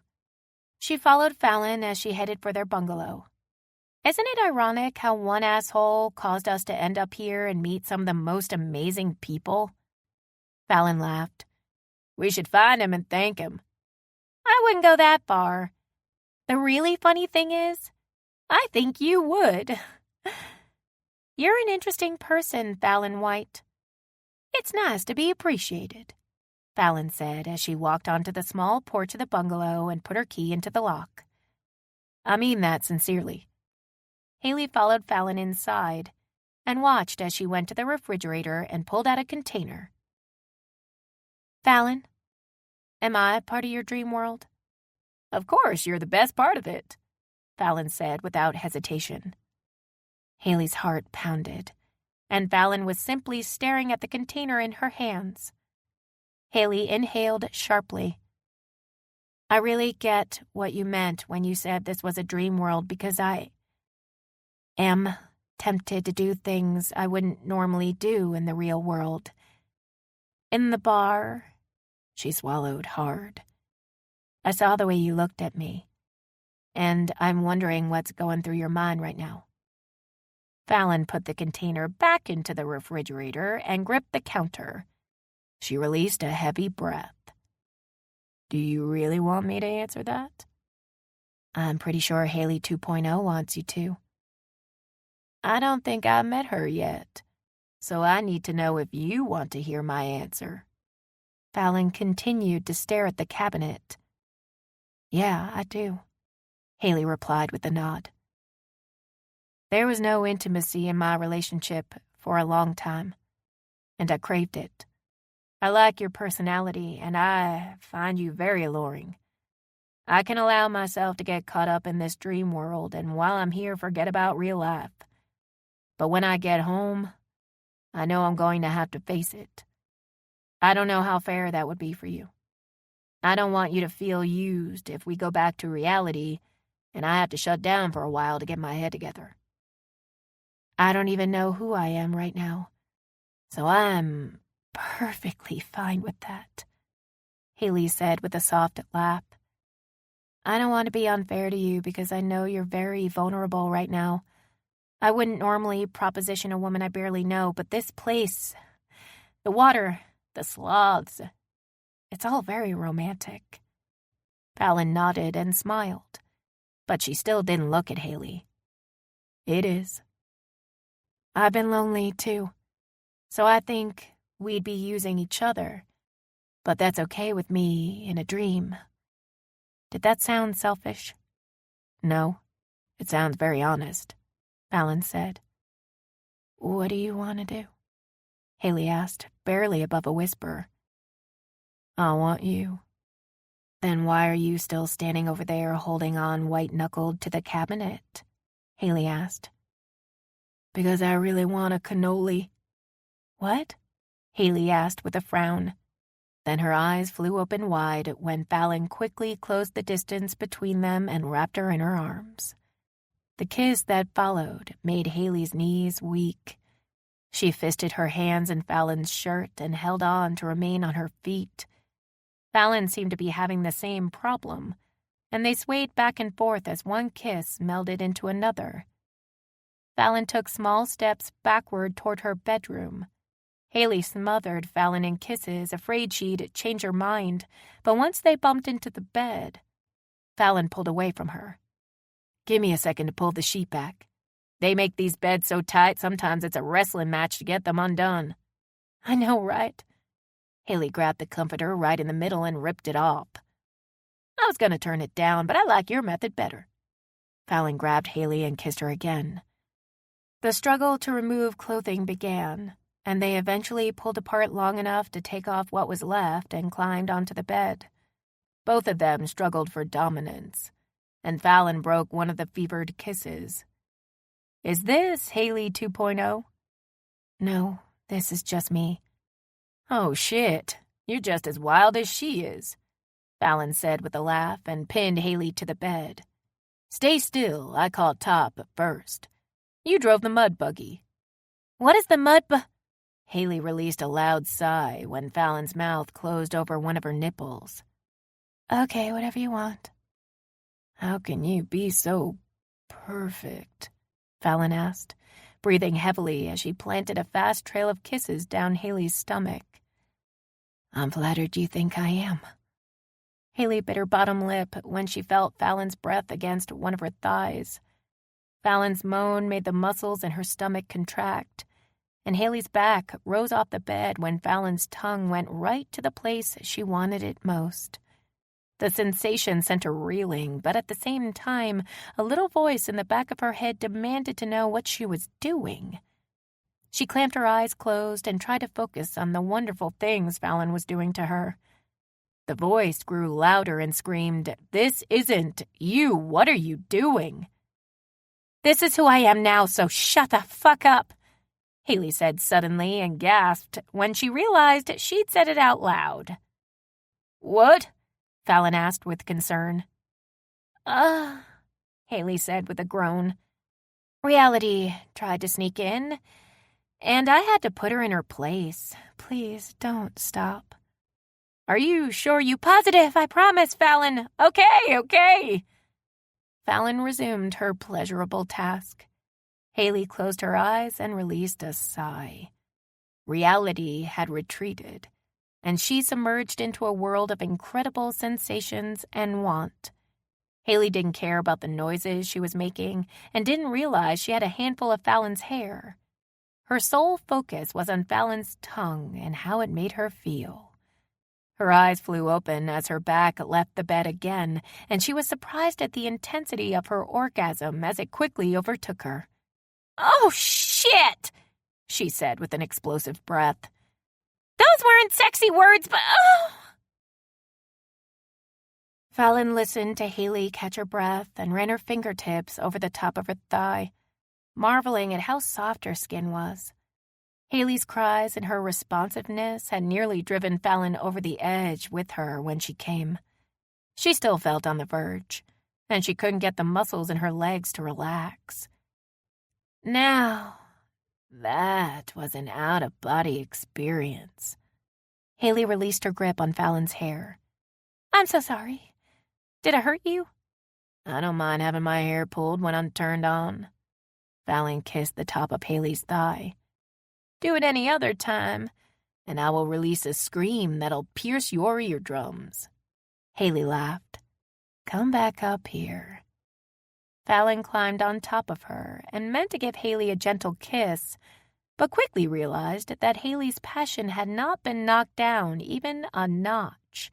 She followed Fallon as she headed for their bungalow. "Isn't it ironic how one asshole caused us to end up here and meet some of the most amazing people?" Fallon laughed. "We should find him and thank him." "I wouldn't go that far. The really funny thing is, I think you would. You're an interesting person, Fallon White. It's nice to be appreciated," Fallon said as she walked onto the small porch of the bungalow and put her key into the lock. "I mean that sincerely." Haley followed Fallon inside and watched as she went to the refrigerator and pulled out a container. "Fallon, am I part of your dream world?" "Of course, you're the best part of it," Fallon said without hesitation. Haley's heart pounded, and Fallon was simply staring at the container in her hands. Haley inhaled sharply. "I really get what you meant when you said this was a dream world because I am tempted to do things I wouldn't normally do in the real world. In the bar," she swallowed hard, "I saw the way you looked at me, and I'm wondering what's going through your mind right now." Fallon put the container back into the refrigerator and gripped the counter. She released a heavy breath. "Do you really want me to answer that?" "I'm pretty sure Haley 2.0 wants you to." "I don't think I've met her yet, so I need to know if you want to hear my answer." Fallon continued to stare at the cabinet. "Yeah, I do," Haley replied with a nod. "There was no intimacy in my relationship for a long time, and I craved it. I like your personality, and I find you very alluring. I can allow myself to get caught up in this dream world, and while I'm here, forget about real life. But when I get home, I know I'm going to have to face it. I don't know how fair that would be for you. I don't want you to feel used if we go back to reality and I have to shut down for a while to get my head together. I don't even know who I am right now, so I'm perfectly fine with that," Haley said with a soft laugh. "I don't want to be unfair to you because I know you're very vulnerable right now. I wouldn't normally proposition a woman I barely know, but this place, the water, the sloths, it's all very romantic." Fallon nodded and smiled, but she still didn't look at Haley. "It is. I've been lonely, too, so I think we'd be using each other, but that's okay with me in a dream." Did that sound selfish? "No, it sounds very honest," Fallon said. "What do you want to do?" Haley asked, barely above a whisper. "I want you." "Then why are you still standing over there holding on white-knuckled to the cabinet?" Haley asked. "Because I really want a cannoli." "What?" Haley asked with a frown. Then her eyes flew open wide when Fallon quickly closed the distance between them and wrapped her in her arms. The kiss that followed made Haley's knees weak. She fisted her hands in Fallon's shirt and held on to remain on her feet. Fallon seemed to be having the same problem, and they swayed back and forth as one kiss melded into another. Fallon took small steps backward toward her bedroom. Haley smothered Fallon in kisses, afraid she'd change her mind, but once they bumped into the bed, Fallon pulled away from her. "Give me a second to pull the sheet back. They make these beds so tight sometimes it's a wrestling match to get them undone." "I know, right?" Haley grabbed the comforter right in the middle and ripped it off. "I was going to turn it down, but I like your method better." Fallon grabbed Haley and kissed her again. The struggle to remove clothing began, and they eventually pulled apart long enough to take off what was left and climbed onto the bed. Both of them struggled for dominance, and Fallon broke one of the fevered kisses. "Is this Haley 2.0? "No, this is just me." "Oh, shit. You're just as wild as she is," Fallon said with a laugh and pinned Haley to the bed. "Stay still. I called Top first. You drove the mud buggy." "What is the mud Haley released a loud sigh when Fallon's mouth closed over one of her nipples. Okay, whatever you want." "How can you be so perfect?" Fallon asked, breathing heavily as she planted a fast trail of kisses down Haley's stomach. "I'm flattered you think I am." Haley bit her bottom lip when she felt Fallon's breath against one of her thighs. Fallon's moan made the muscles in her stomach contract, and Haley's back rose off the bed when Fallon's tongue went right to the place she wanted it most. The sensation sent her reeling, but at the same time, a little voice in the back of her head demanded to know what she was doing. She clamped her eyes closed and tried to focus on the wonderful things Fallon was doing to her. The voice grew louder and screamed, "This isn't you. What are you doing?" "This is who I am now, so shut the fuck up," Haley said suddenly and gasped when she realized she'd said it out loud. "What?" Fallon asked with concern. Haley said with a groan. "Reality tried to sneak in, and I had to put her in her place. Please don't stop." "Are you sure you Positive, I promise, Fallon. Okay. Fallon resumed her pleasurable task. Haley closed her eyes and released a sigh. Reality had retreated, and she submerged into a world of incredible sensations and want. Haley didn't care about the noises she was making and didn't realize she had a handful of Fallon's hair. Her sole focus was on Fallon's tongue and how it made her feel. Her eyes flew open as her back left the bed again, and she was surprised at the intensity of her orgasm as it quickly overtook her. "Oh, shit," she said with an explosive breath. "Those weren't sexy words, but Fallon listened to Haley catch her breath and ran her fingertips over the top of her thigh, marveling at how soft her skin was. Haley's cries and her responsiveness had nearly driven Fallon over the edge with her when she came. She still felt on the verge, and she couldn't get the muscles in her legs to relax. Now, that was an out-of-body experience. Haley released her grip on Fallon's hair. "I'm so sorry. Did I hurt you?" "I don't mind having my hair pulled when I'm turned on." Fallon kissed the top of Haley's thigh. "Do it any other time, and I will release a scream that'll pierce your eardrums." Haley laughed. "Come back up here." Fallon climbed on top of her and meant to give Haley a gentle kiss, but quickly realized that Haley's passion had not been knocked down even a notch.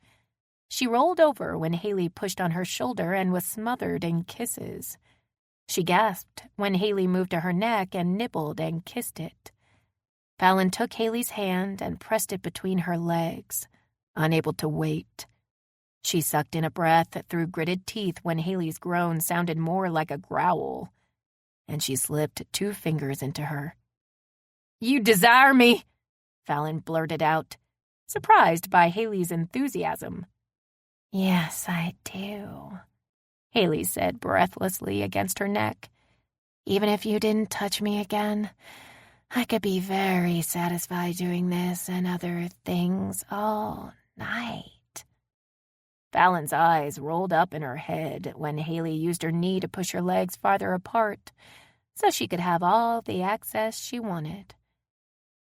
She rolled over when Haley pushed on her shoulder and was smothered in kisses. She gasped when Haley moved to her neck and nibbled and kissed it. Fallon took Haley's hand and pressed it between her legs, unable to wait. She sucked in a breath through gritted teeth when Haley's groan sounded more like a growl, and she slipped 2 fingers into her. "You desire me," Fallon blurted out, surprised by Haley's enthusiasm. "Yes, I do," Haley said breathlessly against her neck. "Even if you didn't touch me again, I could be very satisfied doing this and other things all night." Fallon's eyes rolled up in her head when Haley used her knee to push her legs farther apart so she could have all the access she wanted.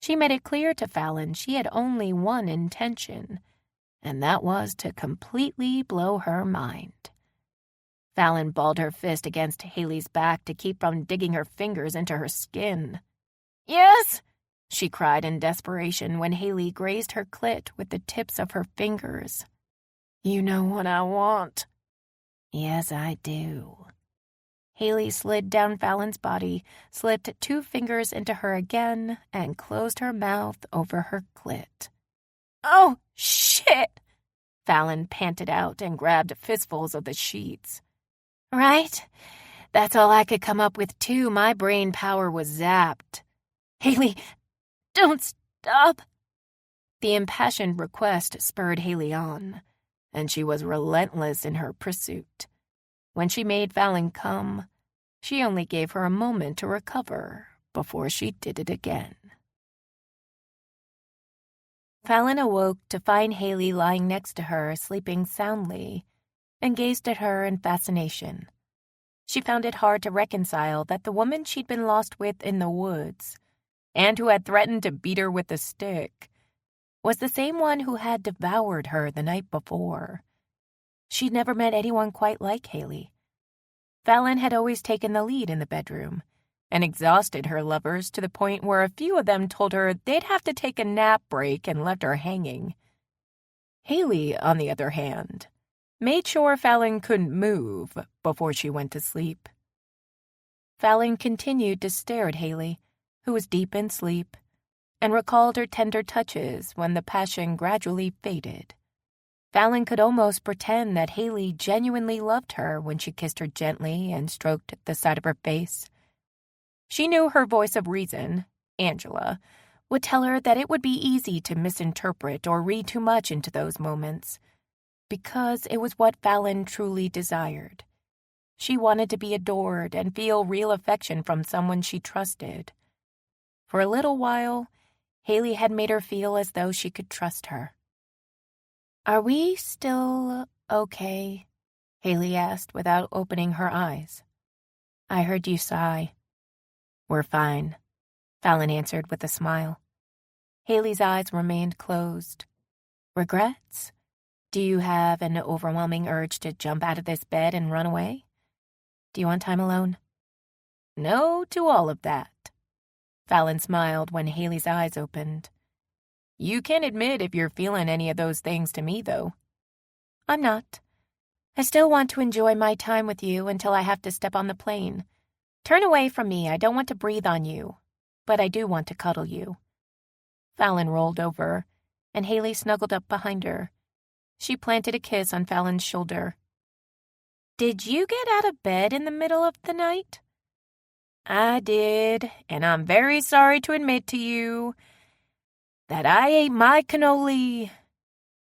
She made it clear to Fallon she had only one intention, and that was to completely blow her mind. Fallon balled her fist against Haley's back to keep from digging her fingers into her skin. "Yes," she cried in desperation when Haley grazed her clit with the tips of her fingers. "You know what I want." "Yes, I do." Haley slid down Fallon's body, slipped 2 fingers into her again, and closed her mouth over her clit. "Oh, shit," Fallon panted out and grabbed fistfuls of the sheets. "Right? That's all I could come up with, too. My brain power was zapped." "Haley, don't stop." The impassioned request spurred Haley on, and she was relentless in her pursuit. When she made Fallon come, she only gave her a moment to recover before she did it again. Fallon awoke to find Haley lying next to her, sleeping soundly, and gazed at her in fascination. She found it hard to reconcile that the woman she'd been lost with in the woods, and who had threatened to beat her with a stick, was the same one who had devoured her the night before. She'd never met anyone quite like Haley. Fallon had always taken the lead in the bedroom, and exhausted her lovers to the point where a few of them told her they'd have to take a nap break and left her hanging. Haley, on the other hand, made sure Fallon couldn't move before she went to sleep. Fallon continued to stare at Haley, who was deep in sleep, and recalled her tender touches when the passion gradually faded. Fallon could almost pretend that Haley genuinely loved her when she kissed her gently and stroked the side of her face. She knew her voice of reason, Angela, would tell her that it would be easy to misinterpret or read too much into those moments, because it was what Fallon truly desired. She wanted to be adored and feel real affection from someone she trusted. For a little while, Haley had made her feel as though she could trust her. "Are we still okay?" Haley asked without opening her eyes. "I heard you sigh." "We're fine," Fallon answered with a smile. Haley's eyes remained closed. "Regrets? Do you have an overwhelming urge to jump out of this bed and run away? Do you want time alone?" "No to all of that." Fallon smiled when Haley's eyes opened. "You can admit if you're feeling any of those things to me, though." "I'm not. I still want to enjoy my time with you until I have to step on the plane. Turn away from me. I don't want to breathe on you, but I do want to cuddle you." Fallon rolled over, and Haley snuggled up behind her. She planted a kiss on Fallon's shoulder. "Did you get out of bed in the middle of the night?" "I did, and I'm very sorry to admit to you that I ate my cannoli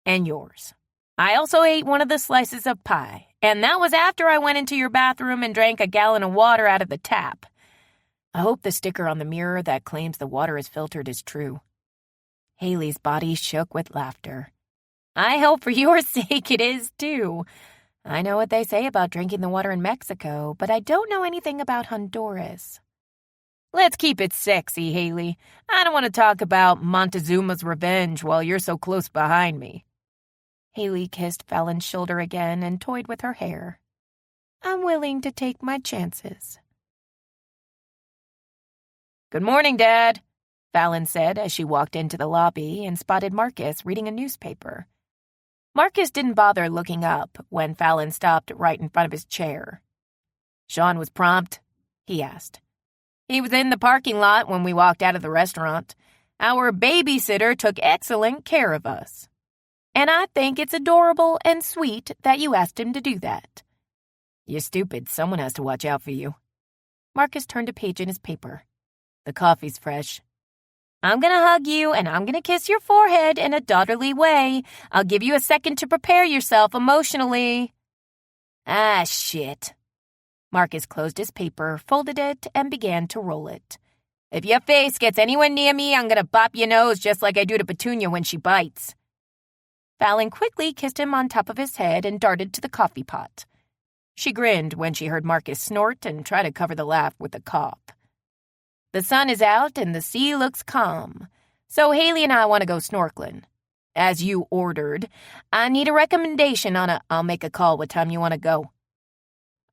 and yours. I also ate one of the slices of pie, and that was after I went into your bathroom and drank a gallon of water out of the tap. I hope the sticker on the mirror that claims the water is filtered is true." Haley's body shook with laughter. "I hope for your sake it is, too. I know what they say about drinking the water in Mexico, but I don't know anything about Honduras." "Let's keep it sexy, Haley. I don't want to talk about Montezuma's revenge while you're so close behind me." Haley kissed Fallon's shoulder again and toyed with her hair. "I'm willing to take my chances." "Good morning, Dad," Fallon said as she walked into the lobby and spotted Marcus reading a newspaper. Marcus didn't bother looking up when Fallon stopped right in front of his chair. "Sean was prompt?" he asked. "He was in the parking lot when we walked out of the restaurant. Our babysitter took excellent care of us. And I think it's adorable and sweet that you asked him to do that." "You're stupid. Someone has to watch out for you." Marcus turned a page in his paper. "The coffee's fresh." "I'm going to hug you, and I'm going to kiss your forehead in a daughterly way. I'll give you a second to prepare yourself emotionally." "Ah, shit." Marcus closed his paper, folded it, and began to roll it. "If your face gets anywhere near me, I'm going to bop your nose just like I do to Petunia when she bites." Fallon quickly kissed him on top of his head and darted to the coffee pot. She grinned when she heard Marcus snort and try to cover the laugh with a cough. "The sun is out and the sea looks calm, so Haley and I want to go snorkeling. As you ordered, I need a recommendation on I'll make a call what time you want to go."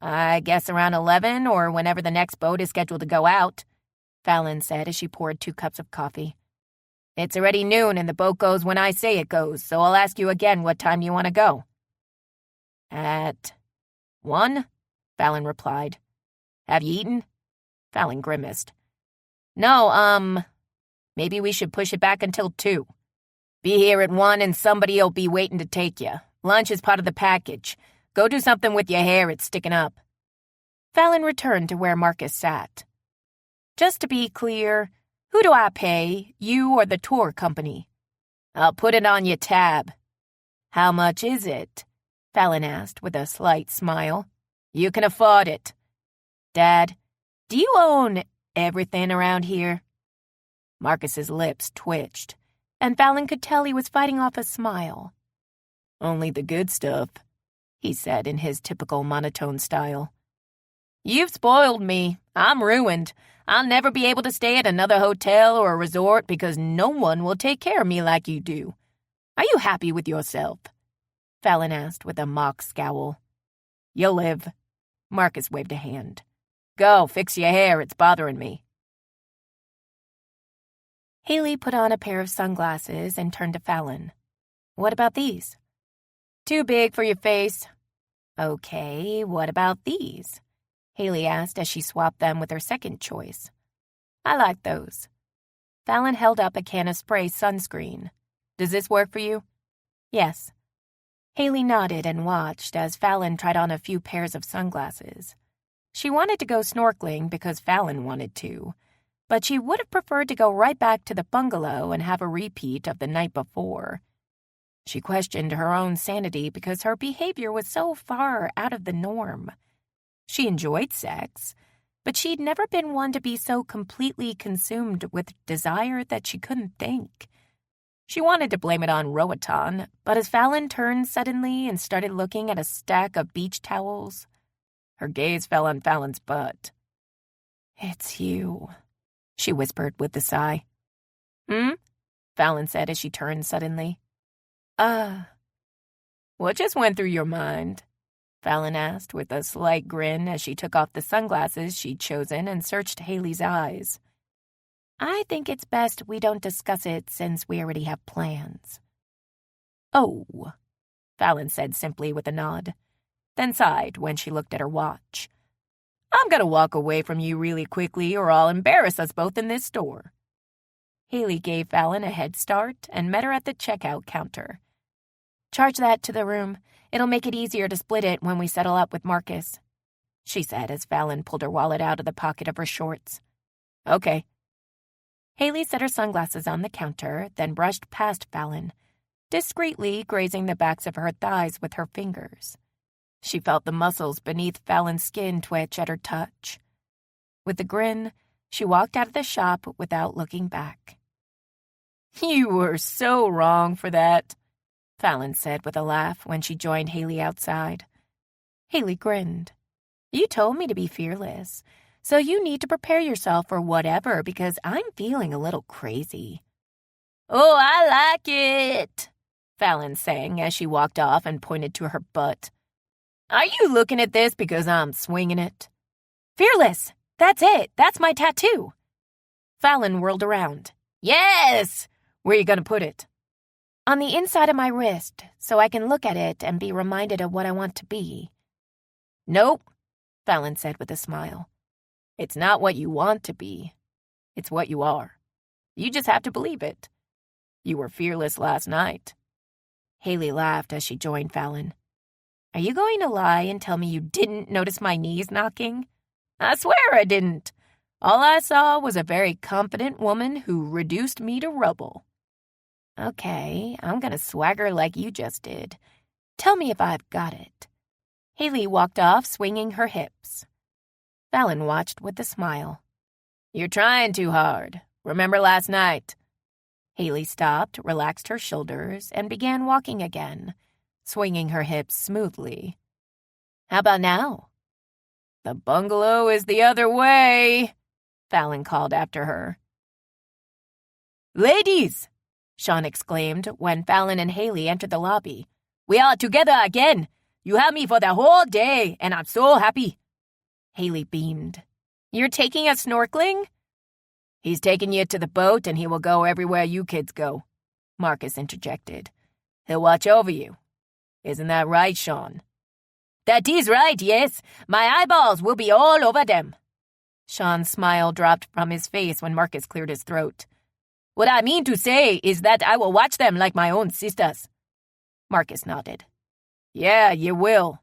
"I guess around 11 or whenever the next boat is scheduled to go out," Fallon said as she poured 2 cups of coffee. "It's already noon and the boat goes when I say it goes, so I'll ask you again what time you want to go." "At 1, Fallon replied. "Have you eaten?" Fallon grimaced. "No, maybe we should push it back until 2. Be here at 1 and somebody'll be waiting to take you. Lunch is part of the package. Go do something with your hair, it's sticking up." Fallon returned to where Marcus sat. "Just to be clear, who do I pay, you or the tour company?" I'll put it on your tab. How much is it? Fallon asked with a slight smile. You can afford it. Dad, do you own everything around here? Marcus's lips twitched, and Fallon could tell he was fighting off a smile. Only the good stuff, he said in his typical monotone style. You've spoiled me. I'm ruined. I'll never be able to stay at another hotel or a resort because no one will take care of me like you do. Are you happy with yourself? Fallon asked with a mock scowl. You'll live. Marcus waved a hand. Go, fix your hair. It's bothering me. Haley put on a pair of sunglasses and turned to Fallon. What about these? Too big for your face. Okay, what about these? Haley asked as she swapped them with her second choice. I like those. Fallon held up a can of spray sunscreen. Does this work for you? Yes. Haley nodded and watched as Fallon tried on a few pairs of sunglasses. She wanted to go snorkeling because Fallon wanted to, but she would have preferred to go right back to the bungalow and have a repeat of the night before. She questioned her own sanity because her behavior was so far out of the norm. She enjoyed sex, but she'd never been one to be so completely consumed with desire that she couldn't think. She wanted to blame it on Roatan, but as Fallon turned suddenly and started looking at a stack of beach towels, her gaze fell on Fallon's butt. It's you, she whispered with a sigh. Fallon said as she turned suddenly. What just went through your mind? Fallon asked with a slight grin as she took off the sunglasses she'd chosen and searched Haley's eyes. I think it's best we don't discuss it since we already have plans. Oh, Fallon said simply with a nod, then sighed when she looked at her watch. I'm going to walk away from you really quickly or I'll embarrass us both in this store. Haley gave Fallon a head start and met her at the checkout counter. Charge that to the room. It'll make it easier to split it when we settle up with Marcus, she said as Fallon pulled her wallet out of the pocket of her shorts. Okay. Haley set her sunglasses on the counter, then brushed past Fallon, discreetly grazing the backs of her thighs with her fingers. She felt the muscles beneath Fallon's skin twitch at her touch. With a grin, she walked out of the shop without looking back. You were so wrong for that, Fallon said with a laugh when she joined Haley outside. Haley grinned. You told me to be fearless, so you need to prepare yourself for whatever because I'm feeling a little crazy. Oh, I like it, Fallon sang as she walked off and pointed to her butt. Are you looking at this because I'm swinging it? Fearless! That's it! That's my tattoo! Fallon whirled around. Yes! Where are you going to put it? On the inside of my wrist, so I can look at it and be reminded of what I want to be. Nope, Fallon said with a smile. It's not what you want to be. It's what you are. You just have to believe it. You were fearless last night. Haley laughed as she joined Fallon. Are you going to lie and tell me you didn't notice my knees knocking? I swear I didn't. All I saw was a very confident woman who reduced me to rubble. Okay, I'm going to swagger like you just did. Tell me if I've got it. Haley walked off, swinging her hips. Fallon watched with a smile. You're trying too hard. Remember last night? Haley stopped, relaxed her shoulders, and began walking again, swinging her hips smoothly. How about now? The bungalow is the other way, Fallon called after her. Ladies, Sean exclaimed when Fallon and Haley entered the lobby. We are together again. You have me for the whole day, and I'm so happy. Haley beamed. You're taking us snorkeling? He's taking you to the boat, and he will go everywhere you kids go, Marcus interjected. He'll watch over you. Isn't that right, Sean? That is right, yes. My eyeballs will be all over them. Sean's smile dropped from his face when Marcus cleared his throat. What I mean to say is that I will watch them like my own sisters. Marcus nodded. Yeah, you will.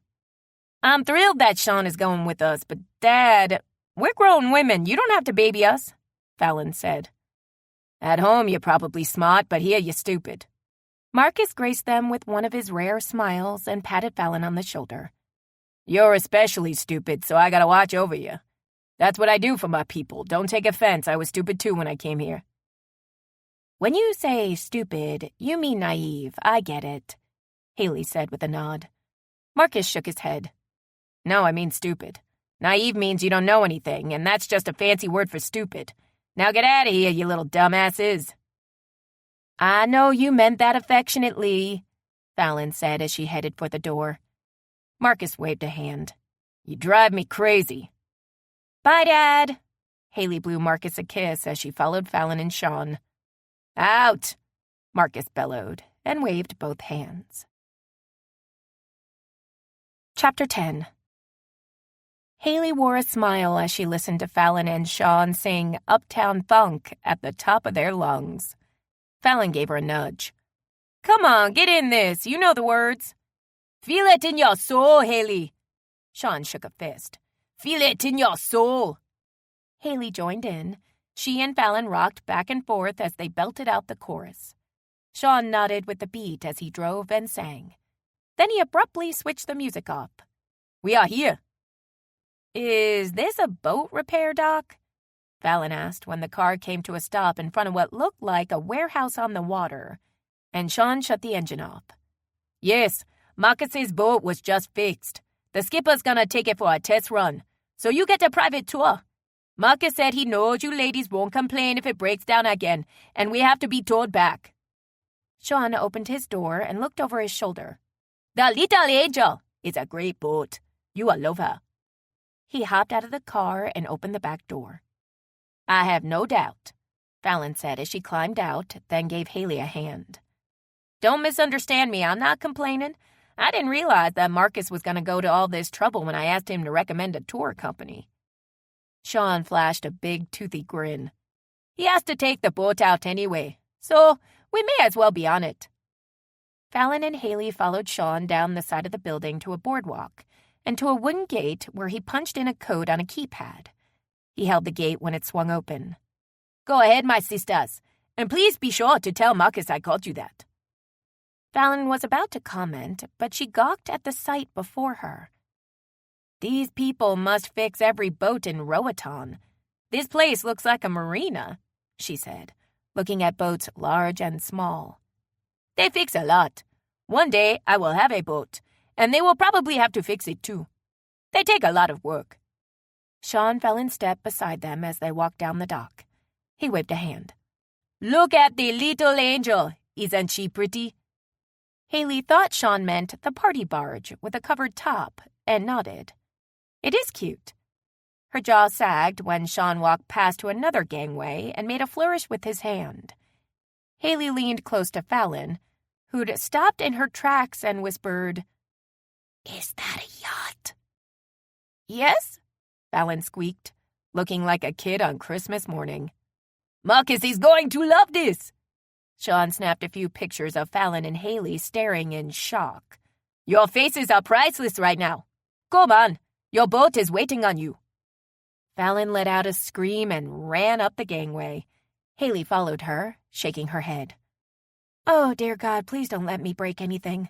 I'm thrilled that Sean is going with us, but Dad, we're grown women. You don't have to baby us, Fallon said. At home, you're probably smart, but here you're stupid, Marcus graced them with one of his rare smiles and patted Fallon on the shoulder. You're especially stupid, so I gotta watch over you. That's what I do for my people. Don't take offense. I was stupid too when I came here. When you say stupid, you mean naive. I get it, Haley said with a nod. Marcus shook his head. No, I mean stupid. Naive means you don't know anything, and that's just a fancy word for stupid. Now get out of here, you little dumbasses. I know you meant that affectionately, Fallon said as she headed for the door. Marcus waved a hand. You drive me crazy. Bye, Dad. Haley blew Marcus a kiss as she followed Fallon and Sean. Out, Marcus bellowed and waved both hands. Chapter 10. Haley wore a smile as she listened to Fallon and Sean sing Uptown Funk at the top of their lungs. Fallon gave her a nudge. Come on, get in this. You know the words. Feel it in your soul, Haley. Sean shook a fist. Feel it in your soul. Haley joined in. She and Fallon rocked back and forth as they belted out the chorus. Sean nodded with the beat as he drove and sang. Then he abruptly switched the music off. We are here. Is this a boat repair dock? Fallon asked when the car came to a stop in front of what looked like a warehouse on the water, and Sean shut the engine off. Yes, Marcus's boat was just fixed. The skipper's gonna take it for a test run, so you get a private tour. Marcus said he knows you ladies won't complain if it breaks down again, and we have to be towed back. Sean opened his door and looked over his shoulder. The Little Angel is a great boat. You will love her. He hopped out of the car and opened the back door. I have no doubt, Fallon said as she climbed out, then gave Haley a hand. Don't misunderstand me. I'm not complaining. I didn't realize that Marcus was going to go to all this trouble when I asked him to recommend a tour company. Sean flashed a big, toothy grin. He has to take the boat out anyway, so we may as well be on it. Fallon and Haley followed Sean down the side of the building to a boardwalk and to a wooden gate where he punched in a code on a keypad. He held the gate when it swung open. Go ahead, my sisters, and please be sure to tell Marcus I called you that. Fallon was about to comment, but she gawked at the sight before her. These people must fix every boat in Roatan. This place looks like a marina, she said, looking at boats large and small. They fix a lot. One day I will have a boat, and they will probably have to fix it too. They take a lot of work. Sean fell in step beside them as they walked down the dock. He waved a hand. Look at the little angel. Isn't she pretty? Haley thought Sean meant the party barge with a covered top and nodded. It is cute. Her jaw sagged when Sean walked past to another gangway and made a flourish with his hand. Haley leaned close to Fallon, who'd stopped in her tracks and whispered, Is that a yacht? Yes, Fallon squeaked, looking like a kid on Christmas morning. Marcus is going to love this. Sean snapped a few pictures of Fallon and Haley staring in shock. Your faces are priceless right now. Come on, your boat is waiting on you. Fallon let out a scream and ran up the gangway. Haley followed her, shaking her head. Oh, dear God, please don't let me break anything.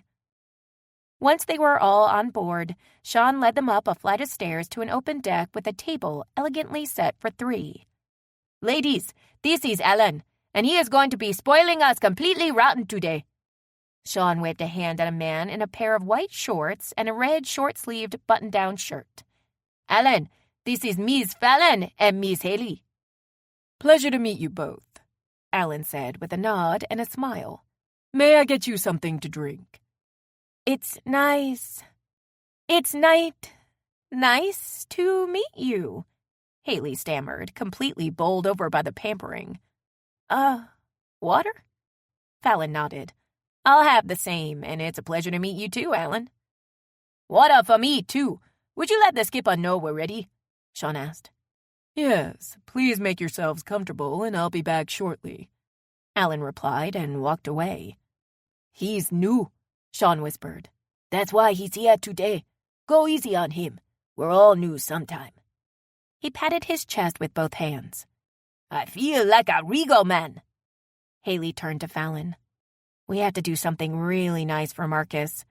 Once they were all on board, Sean led them up a flight of stairs to an open deck with a table elegantly set for 3. Ladies, this is Alan, and he is going to be spoiling us completely rotten today. Sean waved a hand at a man in a pair of white shorts and a red short-sleeved button-down shirt. Alan, this is Miss Fallon and Miss Haley. Pleasure to meet you both, Alan said with a nod and a smile. May I get you something to drink? It's nice to meet you, Haley stammered, completely bowled over by the pampering. Water? Fallon nodded. I'll have the same, and it's a pleasure to meet you too, Alan. Water for me, too. Would you let the skipper know we're ready? Sean asked. Yes, please make yourselves comfortable, and I'll be back shortly, Alan replied and walked away. He's new, Sean whispered. That's why he's here today. Go easy on him. We're all new sometime. He patted his chest with both hands. I feel like a regal man. Haley turned to Fallon. We have to do something really nice for Marcus.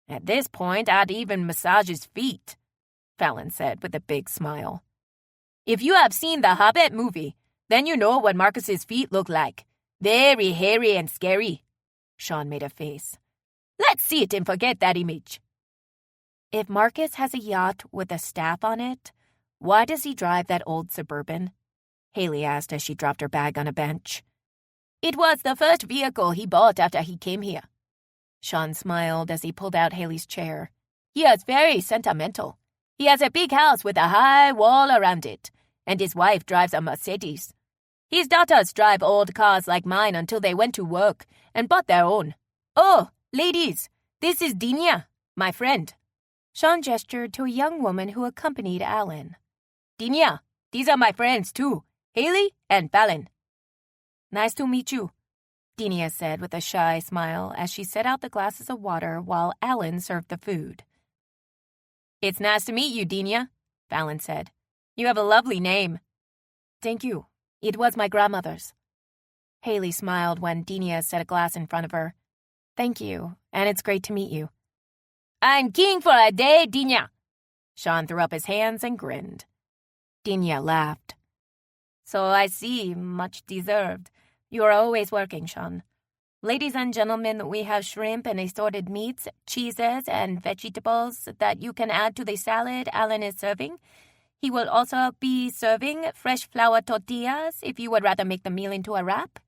At this point, I'd even massage his feet, Fallon said with a big smile. If you have seen the Hobbit movie, then you know what Marcus's feet look like. Very hairy and scary. Sean made a face. Let's see it and forget that image. If Marcus has a yacht with a staff on it, why does he drive that old Suburban? Haley asked as she dropped her bag on a bench. It was the first vehicle he bought after he came here. Sean smiled as he pulled out Haley's chair. He is very sentimental. He has a big house with a high wall around it, and his wife drives a Mercedes. His daughters drive old cars like mine until they went to work and bought their own. Oh, ladies, this is Dinia, my friend. Sean gestured to a young woman who accompanied Alan. Dinia, these are my friends too, Haley and Fallon. Nice to meet you, Dinia said with a shy smile as she set out the glasses of water while Alan served the food. It's nice to meet you, Dinia, Fallon said. You have a lovely name. Thank you. It was my grandmother's. Haley smiled when Dinia set a glass in front of her. Thank you, and it's great to meet you. I'm king for a day, Dinia. Sean threw up his hands and grinned. Dinia laughed. So I see, much deserved. You are always working, Sean. Ladies and gentlemen, we have shrimp and assorted meats, cheeses, and vegetables that you can add to the salad Alan is serving. He will also be serving fresh flour tortillas if you would rather make the meal into a wrap.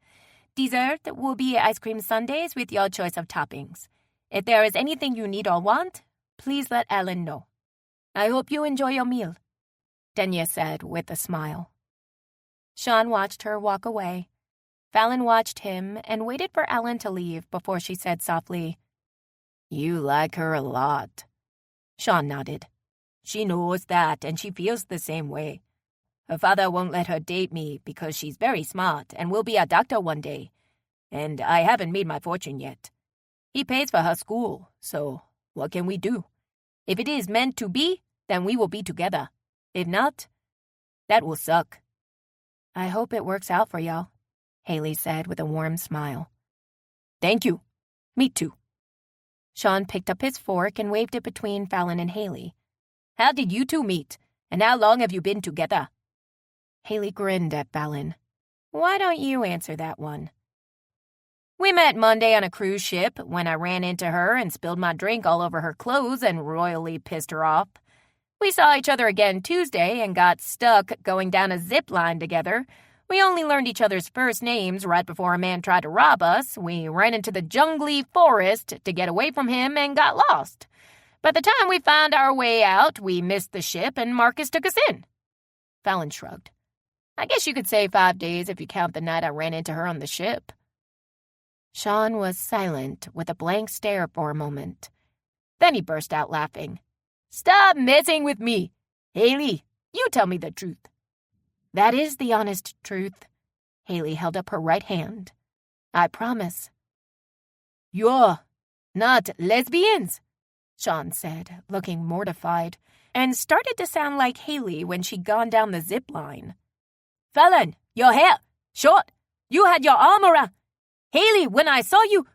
Dessert will be ice cream sundaes with your choice of toppings. If there is anything you need or want, please let Alan know. I hope you enjoy your meal, Dinia said with a smile. Sean watched her walk away. Fallon watched him and waited for Alan to leave before she said softly, You like her a lot. Sean nodded. She knows that, and she feels the same way. Her father won't let her date me because she's very smart and will be a doctor one day, and I haven't made my fortune yet. He pays for her school, so what can we do? If it is meant to be, then we will be together. If not, that will suck. I hope it works out for y'all, Haley said with a warm smile. Thank you. Me too. Sean picked up his fork and waved it between Fallon and Haley. How did you two meet, and how long have you been together? Haley grinned at Fallon. Why don't you answer that one? We met Monday on a cruise ship when I ran into her and spilled my drink all over her clothes and royally pissed her off. We saw each other again Tuesday and got stuck going down a zip line together. We only learned each other's first names right before a man tried to rob us. We ran into the jungly forest to get away from him and got lost. By the time we found our way out, we missed the ship and Marcus took us in. Fallon shrugged. I guess you could say 5 days if you count the night I ran into her on the ship. Sean was silent with a blank stare for a moment. Then he burst out laughing. Stop messing with me. Haley, you tell me the truth. That is the honest truth. Haley held up her right hand. I promise. You're not lesbians? Sean said, looking mortified, and started to sound like Haley when she'd gone down the zip line. Fallon, your hair, short, you had your arm around. Haley, when I saw you,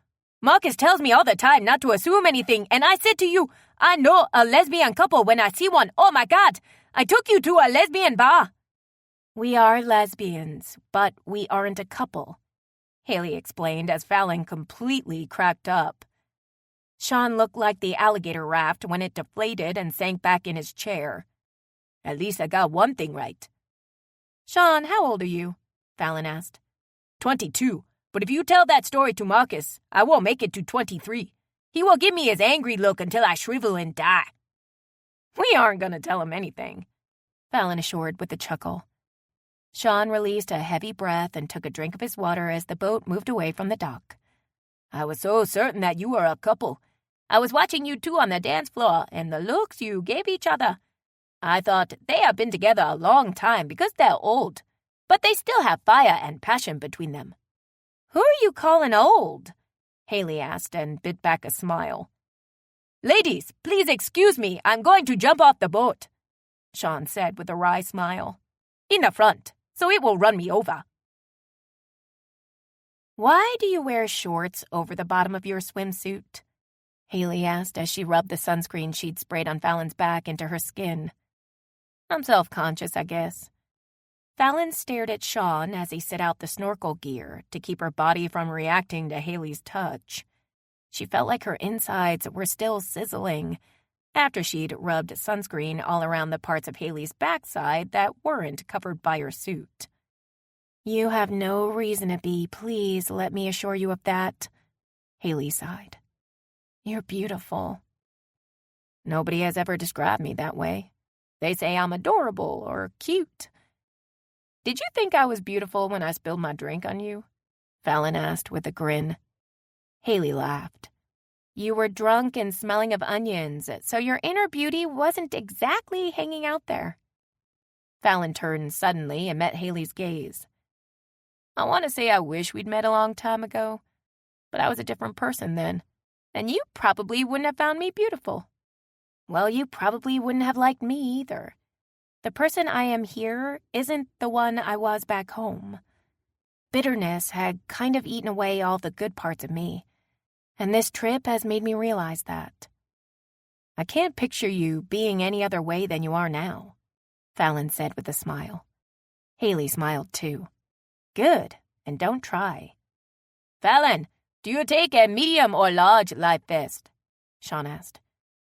Marcus tells me all the time not to assume anything, and I said to you, I know a lesbian couple when I see one. Oh my God, I took you to a lesbian bar. We are lesbians, but we aren't a couple, Haley explained as Fallon completely cracked up. Sean looked like the alligator raft when it deflated and sank back in his chair. At least I got one thing right. Sean, how old are you? Fallon asked. 22, but if you tell that story to Marcus, I won't make it to 23. He will give me his angry look until I shrivel and die. We aren't going to tell him anything, Fallon assured with a chuckle. Sean released a heavy breath and took a drink of his water as the boat moved away from the dock. I was so certain that you were a couple. I was watching you two on the dance floor and the looks you gave each other. I thought they have been together a long time because they're old, but they still have fire and passion between them. Who are you calling old? Haley asked and bit back a smile. Ladies, please excuse me. I'm going to jump off the boat, Sean said with a wry smile. In the front, so it will run me over. Why do you wear shorts over the bottom of your swimsuit? Haley asked as she rubbed the sunscreen she'd sprayed on Fallon's back into her skin. I'm self-conscious, I guess. Fallon stared at Sean as he set out the snorkel gear to keep her body from reacting to Haley's touch. She felt like her insides were still sizzling after she'd rubbed sunscreen all around the parts of Haley's backside that weren't covered by her suit. You have no reason to be, please let me assure you of that, Haley sighed. You're beautiful. Nobody has ever described me that way. They say I'm adorable or cute. Did you think I was beautiful when I spilled my drink on you? Fallon asked with a grin. Haley laughed. You were drunk and smelling of onions, so your inner beauty wasn't exactly hanging out there. Fallon turned suddenly and met Haley's gaze. I want to say I wish we'd met a long time ago, but I was a different person then, and you probably wouldn't have found me beautiful. Well, you probably wouldn't have liked me either. The person I am here isn't the one I was back home. Bitterness had kind of eaten away all the good parts of me, and this trip has made me realize that. I can't picture you being any other way than you are now, Fallon said with a smile. Haley smiled too. Good, and don't try. Fallon, do you take a medium or large life vest? Sean asked.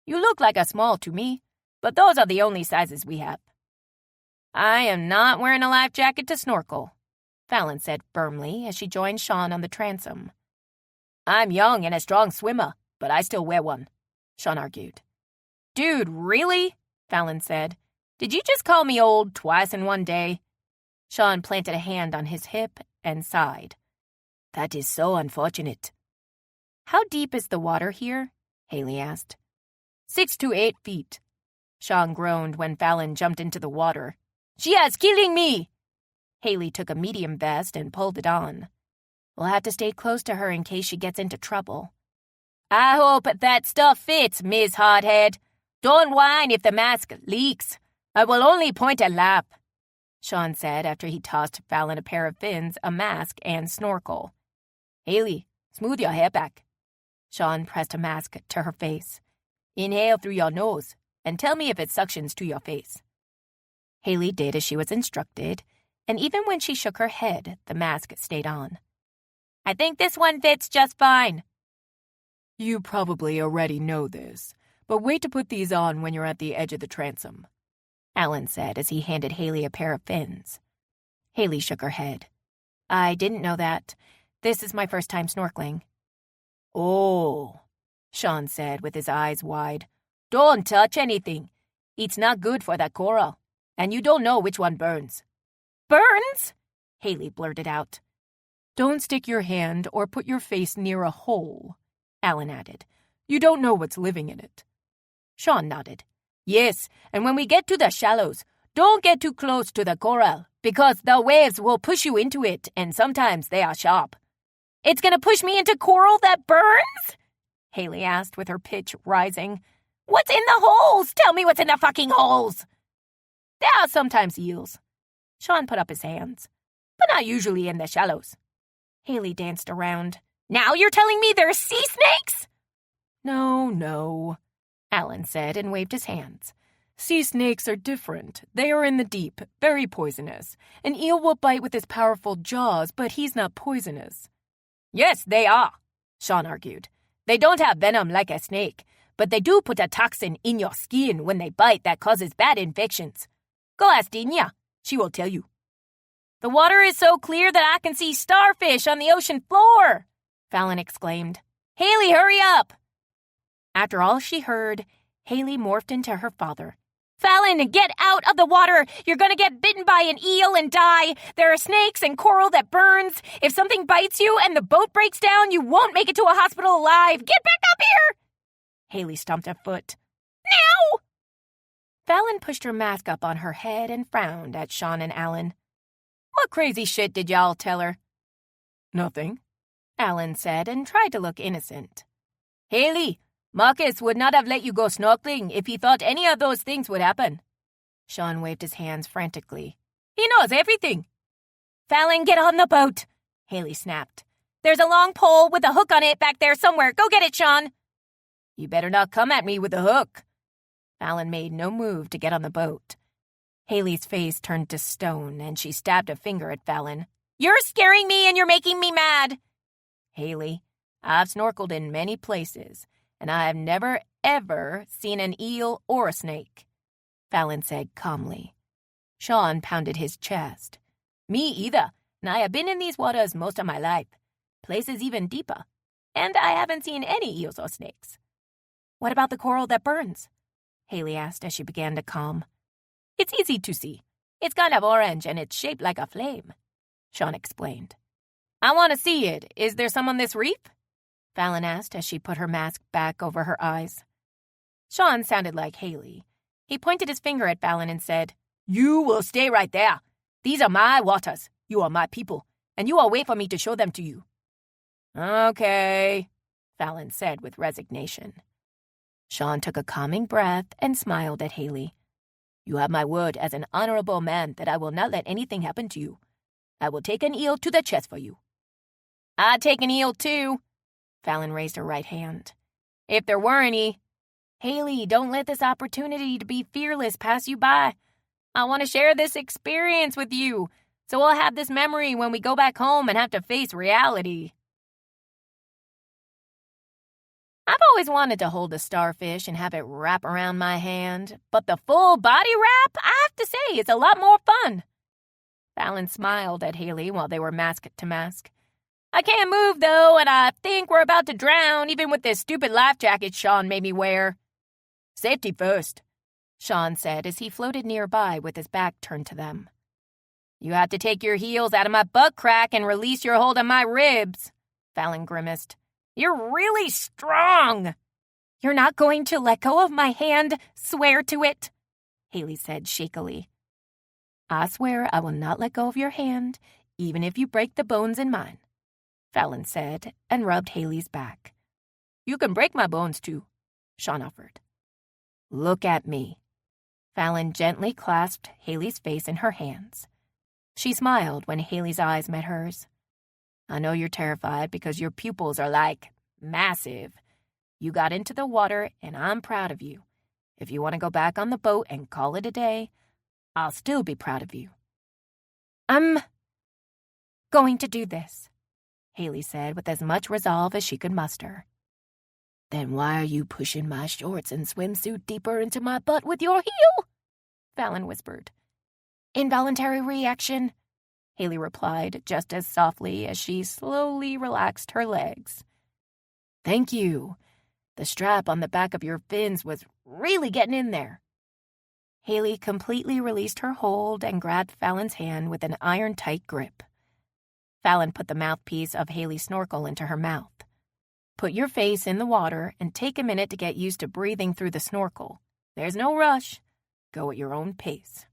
You look like a small to me, but those are the only sizes we have. I am not wearing a life jacket to snorkel, Fallon said firmly as she joined Sean on the transom. I'm young and a strong swimmer, but I still wear one, Sean argued. Dude, really? Fallon said. Did you just call me old twice in one day? Sean planted a hand on his hip and sighed. That is so unfortunate. How deep is the water here? Haley asked. 6 to 8 feet. Sean groaned when Fallon jumped into the water. She is killing me! Haley took a medium vest and pulled it on. We'll have to stay close to her in case she gets into trouble. I hope that stuff fits, Miss Hardhead. Don't whine if the mask leaks. I will only point and laugh, Sean said after he tossed Fallon a pair of fins, a mask, and snorkel. Haley, smooth your hair back. Sean pressed a mask to her face. Inhale through your nose, and tell me if it suctions to your face. Haley did as she was instructed, and even when she shook her head, the mask stayed on. I think this one fits just fine. You probably already know this, but wait to put these on when you're at the edge of the transom, Alan said as he handed Haley a pair of fins. Haley shook her head. I didn't know that. This is my first time snorkeling. Oh, Sean said with his eyes wide. Don't touch anything. It's not good for that coral, and you don't know which one burns. Burns? Haley blurted out. Don't stick your hand or put your face near a hole, Alan added. You don't know what's living in it. Sean nodded. Yes, and when we get to the shallows, don't get too close to the coral, because the waves will push you into it, and sometimes they are sharp. It's gonna push me into coral that burns? Haley asked with her pitch rising. What's in the holes? Tell me what's in the fucking holes. There are sometimes eels. Sean put up his hands. But not usually in the shallows. Haley danced around. Now you're telling me there's sea snakes? No, Alan said and waved his hands. Sea snakes are different. They are in the deep, very poisonous. An eel will bite with his powerful jaws, but he's not poisonous. Yes, they are, Sean argued. They don't have venom like a snake, but they do put a toxin in your skin when they bite that causes bad infections. Go ask Dinya. She will tell you. The water is so clear that I can see starfish on the ocean floor, Fallon exclaimed. Haley, hurry up! After all she heard, Haley morphed into her father. Fallon, get out of the water! You're gonna get bitten by an eel and die! There are snakes and coral that burns! If something bites you and the boat breaks down, you won't make it to a hospital alive! Get back up here! Haley stomped a foot. Now! Fallon pushed her mask up on her head and frowned at Sean and Alan. What crazy shit did y'all tell her? Nothing, Alan said and tried to look innocent. Haley, Marcus would not have let you go snorkeling if he thought any of those things would happen. Sean waved his hands frantically. He knows everything. Fallon, get on the boat, Haley snapped. There's a long pole with a hook on it back there somewhere. Go get it, Sean. You better not come at me with a hook. Fallon made no move to get on the boat. Haley's face turned to stone, and she stabbed a finger at Fallon. You're scaring me and you're making me mad. Haley, I've snorkeled in many places, and I have never, ever seen an eel or a snake, Fallon said calmly. Sean pounded his chest. Me either, and I have been in these waters most of my life, places even deeper, and I haven't seen any eels or snakes. What about the coral that burns? Haley asked as she began to calm. It's easy to see. It's kind of orange and it's shaped like a flame, Sean explained. I want to see it. Is there some on this reef? Fallon asked as she put her mask back over her eyes. Sean sounded like Haley. He pointed his finger at Fallon and said, You will stay right there. These are my waters. You are my people, and you will wait for me to show them to you. Okay, Fallon said with resignation. Sean took a calming breath and smiled at Haley. You have my word as an honorable man that I will not let anything happen to you. I will take an eel to the chest for you. I'd take an eel too. Fallon raised her right hand. If there were any. Haley, don't let this opportunity to be fearless pass you by. I want to share this experience with you, so we'll have this memory when we go back home and have to face reality. I've always wanted to hold a starfish and have it wrap around my hand, but the full body wrap, I have to say, is a lot more fun. Fallon smiled at Haley while they were mask to mask. I can't move, though, and I think we're about to drown, even with this stupid life jacket Sean made me wear. Safety first, Sean said as he floated nearby with his back turned to them. You have to take your heels out of my butt crack and release your hold on my ribs, Fallon grimaced. You're really strong. You're not going to let go of my hand, swear to it, Haley said shakily. I swear I will not let go of your hand, even if you break the bones in mine, Fallon said and rubbed Haley's back. You can break my bones too, Sean offered. Look at me. Fallon gently clasped Haley's face in her hands. She smiled when Haley's eyes met hers. I know you're terrified because your pupils are massive. You got into the water and I'm proud of you. If you want to go back on the boat and call it a day, I'll still be proud of you. I'm going to do this, Haley said with as much resolve as she could muster. Then why are you pushing my shorts and swimsuit deeper into my butt with your heel? Fallon whispered. Involuntary reaction, Haley replied just as softly as she slowly relaxed her legs. Thank you. The strap on the back of your fins was really getting in there. Haley completely released her hold and grabbed Fallon's hand with an iron-tight grip. Fallon put the mouthpiece of Haley's snorkel into her mouth. Put your face in the water and take a minute to get used to breathing through the snorkel. There's no rush. Go at your own pace.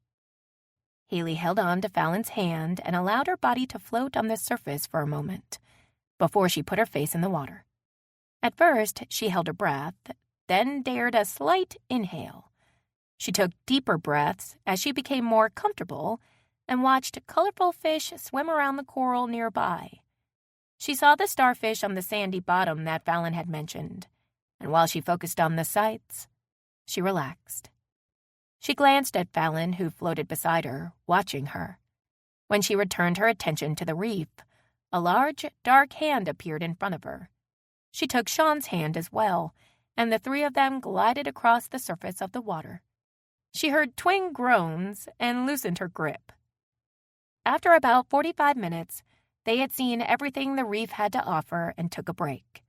Haley held on to Fallon's hand and allowed her body to float on the surface for a moment before she put her face in the water. At first, she held her breath, then dared a slight inhale. She took deeper breaths as she became more comfortable and watched colorful fish swim around the coral nearby. She saw the starfish on the sandy bottom that Fallon had mentioned, and while she focused on the sights, she relaxed. She glanced at Fallon, who floated beside her, watching her. When she returned her attention to the reef, a large, dark hand appeared in front of her. She took Sean's hand as well, and the three of them glided across the surface of the water. She heard twin groans and loosened her grip. After about 45 minutes, they had seen everything the reef had to offer and took a break.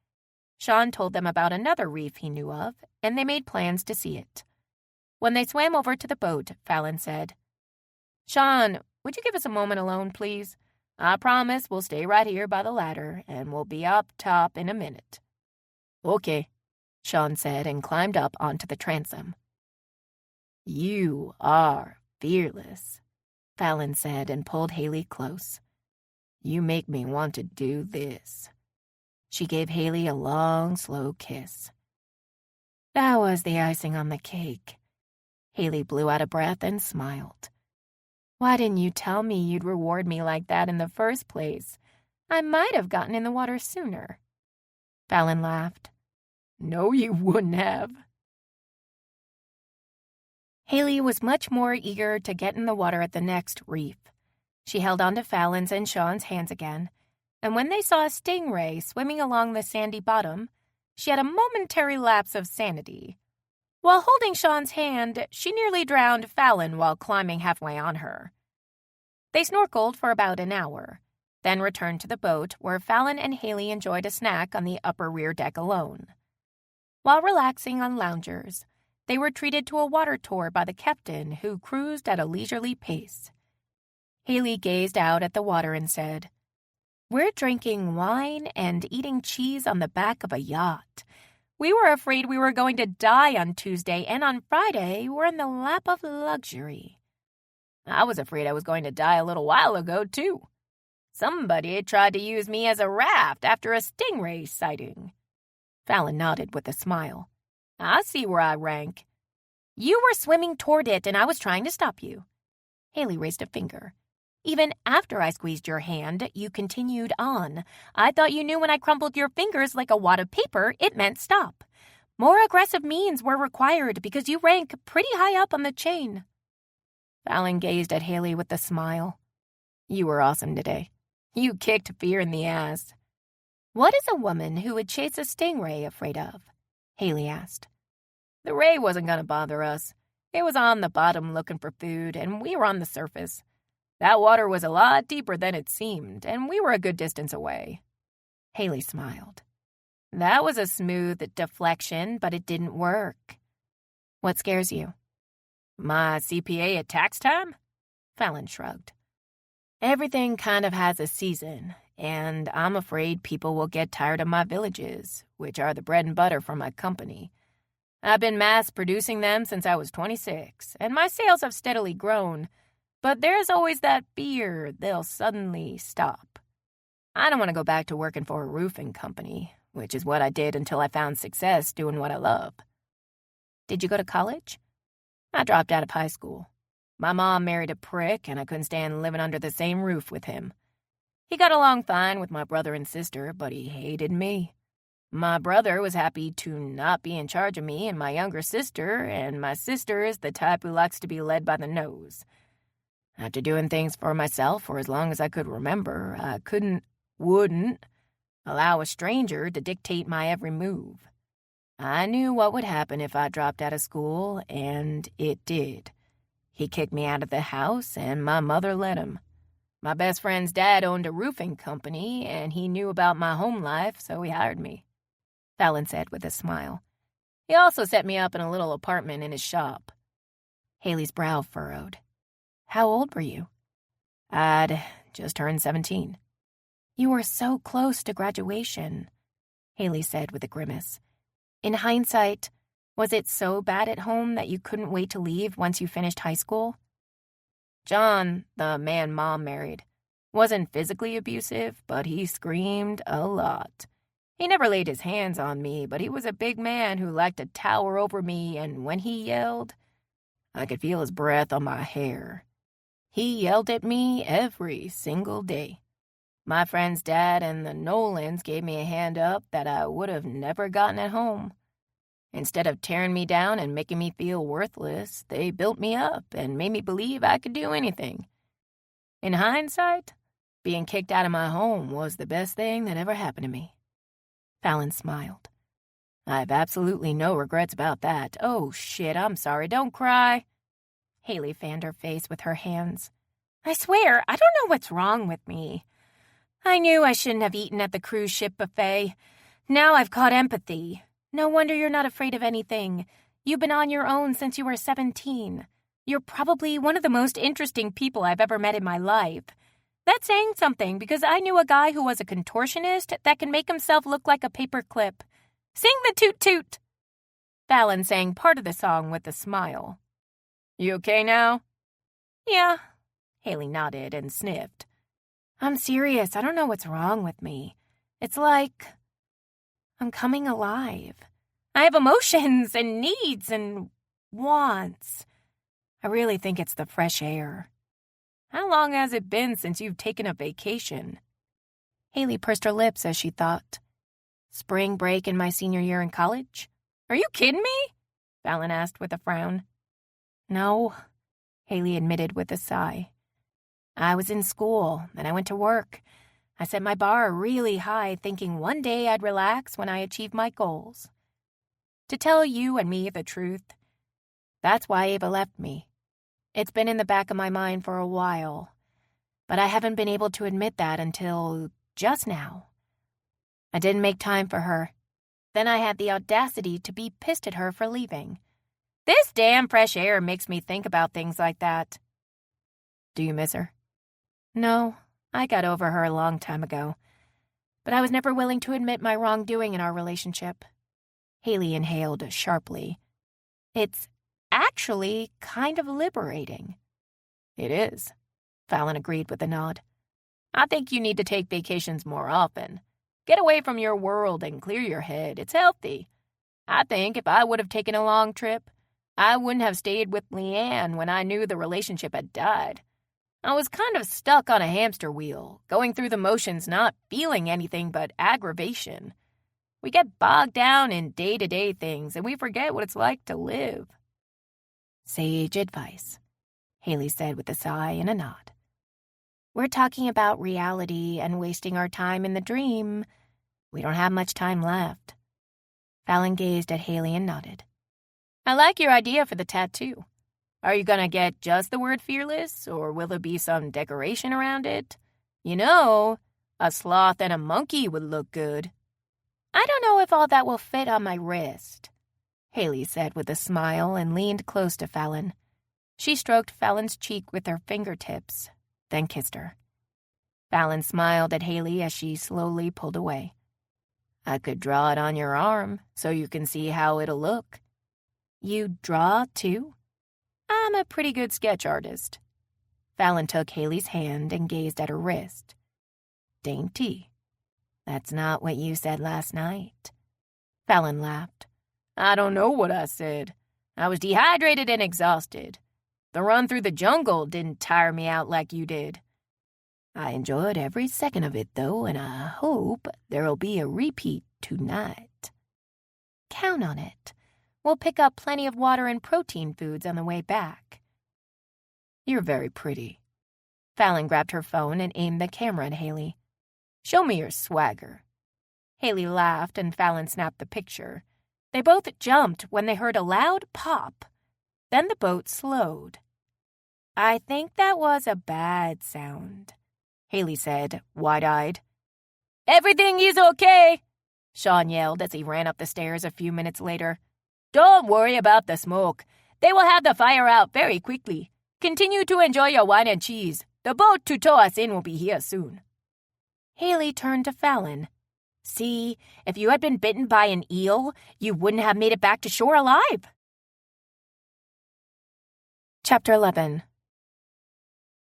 Sean told them about another reef he knew of, and they made plans to see it. When they swam over to the boat, Fallon said, Sean, would you give us a moment alone, please? I promise we'll stay right here by the ladder, and we'll be up top in a minute. Okay, Sean said and climbed up onto the transom. You are fearless, Fallon said and pulled Haley close. You make me want to do this. She gave Haley a long, slow kiss. That was the icing on the cake. Haley blew out a breath and smiled. Why didn't you tell me you'd reward me like that in the first place? I might have gotten in the water sooner. Fallon laughed. No, you wouldn't have. Haley was much more eager to get in the water at the next reef. She held on to Fallon's and Sean's hands again, and when they saw a stingray swimming along the sandy bottom, she had a momentary lapse of sanity. While holding Sean's hand, she nearly drowned Fallon while climbing halfway on her. They snorkeled for about an hour, then returned to the boat where Fallon and Haley enjoyed a snack on the upper rear deck alone. While relaxing on loungers, they were treated to a water tour by the captain, who cruised at a leisurely pace. Haley gazed out at the water and said, "We're drinking wine and eating cheese on the back of a yacht. We were afraid we were going to die on Tuesday, and on Friday we're in the lap of luxury." I was afraid I was going to die a little while ago, too. Somebody tried to use me as a raft after a stingray sighting. Fallon nodded with a smile. I see where I rank. You were swimming toward it, and I was trying to stop you. Haley raised a finger. Even after I squeezed your hand, you continued on. I thought you knew when I crumpled your fingers like a wad of paper, it meant stop. More aggressive means were required because you rank pretty high up on the chain. Fallon gazed at Haley with a smile. You were awesome today. You kicked fear in the ass. What is a woman who would chase a stingray afraid of? Haley asked. The ray wasn't going to bother us. It was on the bottom looking for food, and we were on the surface. That water was a lot deeper than it seemed, and we were a good distance away. Haley smiled. That was a smooth deflection, but it didn't work. What scares you? My CPA at tax time? Fallon shrugged. Everything kind of has a season, and I'm afraid people will get tired of my villages, which are the bread and butter for my company. I've been mass producing them since I was 26, and my sales have steadily grown, but there's always that fear they'll suddenly stop. I don't want to go back to working for a roofing company, which is what I did until I found success doing what I love. Did you go to college? I dropped out of high school. My mom married a prick, and I couldn't stand living under the same roof with him. He got along fine with my brother and sister, but he hated me. My brother was happy to not be in charge of me and my younger sister, and my sister is the type who likes to be led by the nose. After doing things for myself for as long as I could remember, I wouldn't allow a stranger to dictate my every move. I knew what would happen if I dropped out of school, and it did. He kicked me out of the house, and my mother let him. My best friend's dad owned a roofing company, and he knew about my home life, so he hired me, Fallon said with a smile. He also set me up in a little apartment in his shop. Haley's brow furrowed. How old were you? I'd just turned 17. You were so close to graduation, Haley said with a grimace. In hindsight, was it so bad at home that you couldn't wait to leave once you finished high school? John, the man Mom married, wasn't physically abusive, but he screamed a lot. He never laid his hands on me, but he was a big man who liked to tower over me, and when he yelled, I could feel his breath on my hair. He yelled at me every single day. My friend's dad and the Nolans gave me a hand up that I would have never gotten at home. Instead of tearing me down and making me feel worthless, they built me up and made me believe I could do anything. In hindsight, being kicked out of my home was the best thing that ever happened to me. Fallon smiled. I have absolutely no regrets about that. Oh, shit, I'm sorry. Don't cry. Haley fanned her face with her hands. I swear, I don't know what's wrong with me. I knew I shouldn't have eaten at the cruise ship buffet. Now I've caught empathy. No wonder you're not afraid of anything. You've been on your own since you were 17. You're probably one of the most interesting people I've ever met in my life. That's saying something, because I knew a guy who was a contortionist that can make himself look like a paperclip. Sing the toot toot! Fallon sang part of the song with a smile. You okay now? Yeah. Haley nodded and sniffed. I'm serious. I don't know what's wrong with me. It's like I'm coming alive. I have emotions and needs and wants. I really think it's the fresh air. How long has it been since you've taken a vacation? Haley pursed her lips as she thought. Spring break in my senior year in college? Are you kidding me? Fallon asked with a frown. No, Haley admitted with a sigh. I was in school, then I went to work. I set my bar really high, thinking one day I'd relax when I achieved my goals. To tell you and me the truth, that's why Ava left me. It's been in the back of my mind for a while, but I haven't been able to admit that until just now. I didn't make time for her. Then I had the audacity to be pissed at her for leaving. This damn fresh air makes me think about things like that. Do you miss her? No, I got over her a long time ago, but I was never willing to admit my wrongdoing in our relationship. Haley inhaled sharply. It's actually kind of liberating. It is, Fallon agreed with a nod. I think you need to take vacations more often. Get away from your world and clear your head. It's healthy. I think if I would have taken a long trip, I wouldn't have stayed with Leanne when I knew the relationship had died. I was kind of stuck on a hamster wheel, going through the motions, not feeling anything but aggravation. We get bogged down in day-to-day things, and we forget what it's like to live. Sage advice, Haley said with a sigh and a nod. We're talking about reality and wasting our time in the dream. We don't have much time left. Fallon gazed at Haley and nodded. I like your idea for the tattoo. Are you gonna get just the word fearless, or will there be some decoration around it? You know, a sloth and a monkey would look good. I don't know if all that will fit on my wrist, Haley said with a smile and leaned close to Fallon. She stroked Fallon's cheek with her fingertips, then kissed her. Fallon smiled at Haley as she slowly pulled away. I could draw it on your arm so you can see how it'll look. You draw, too? I'm a pretty good sketch artist. Fallon took Haley's hand and gazed at her wrist. Dainty. That's not what you said last night. Fallon laughed. I don't know what I said. I was dehydrated and exhausted. The run through the jungle didn't tire me out like you did. I enjoyed every second of it, though, and I hope there'll be a repeat tonight. Count on it. We'll pick up plenty of water and protein foods on the way back. You're very pretty. Fallon grabbed her phone and aimed the camera at Haley. Show me your swagger. Haley laughed and Fallon snapped the picture. They both jumped when they heard a loud pop. Then the boat slowed. I think that was a bad sound, Haley said, wide-eyed. Everything is okay, Sean yelled as he ran up the stairs a few minutes later. Don't worry about the smoke. They will have the fire out very quickly. Continue to enjoy your wine and cheese. The boat to tow us in will be here soon. Haley turned to Fallon. See, if you had been bitten by an eel, you wouldn't have made it back to shore alive. Chapter 11.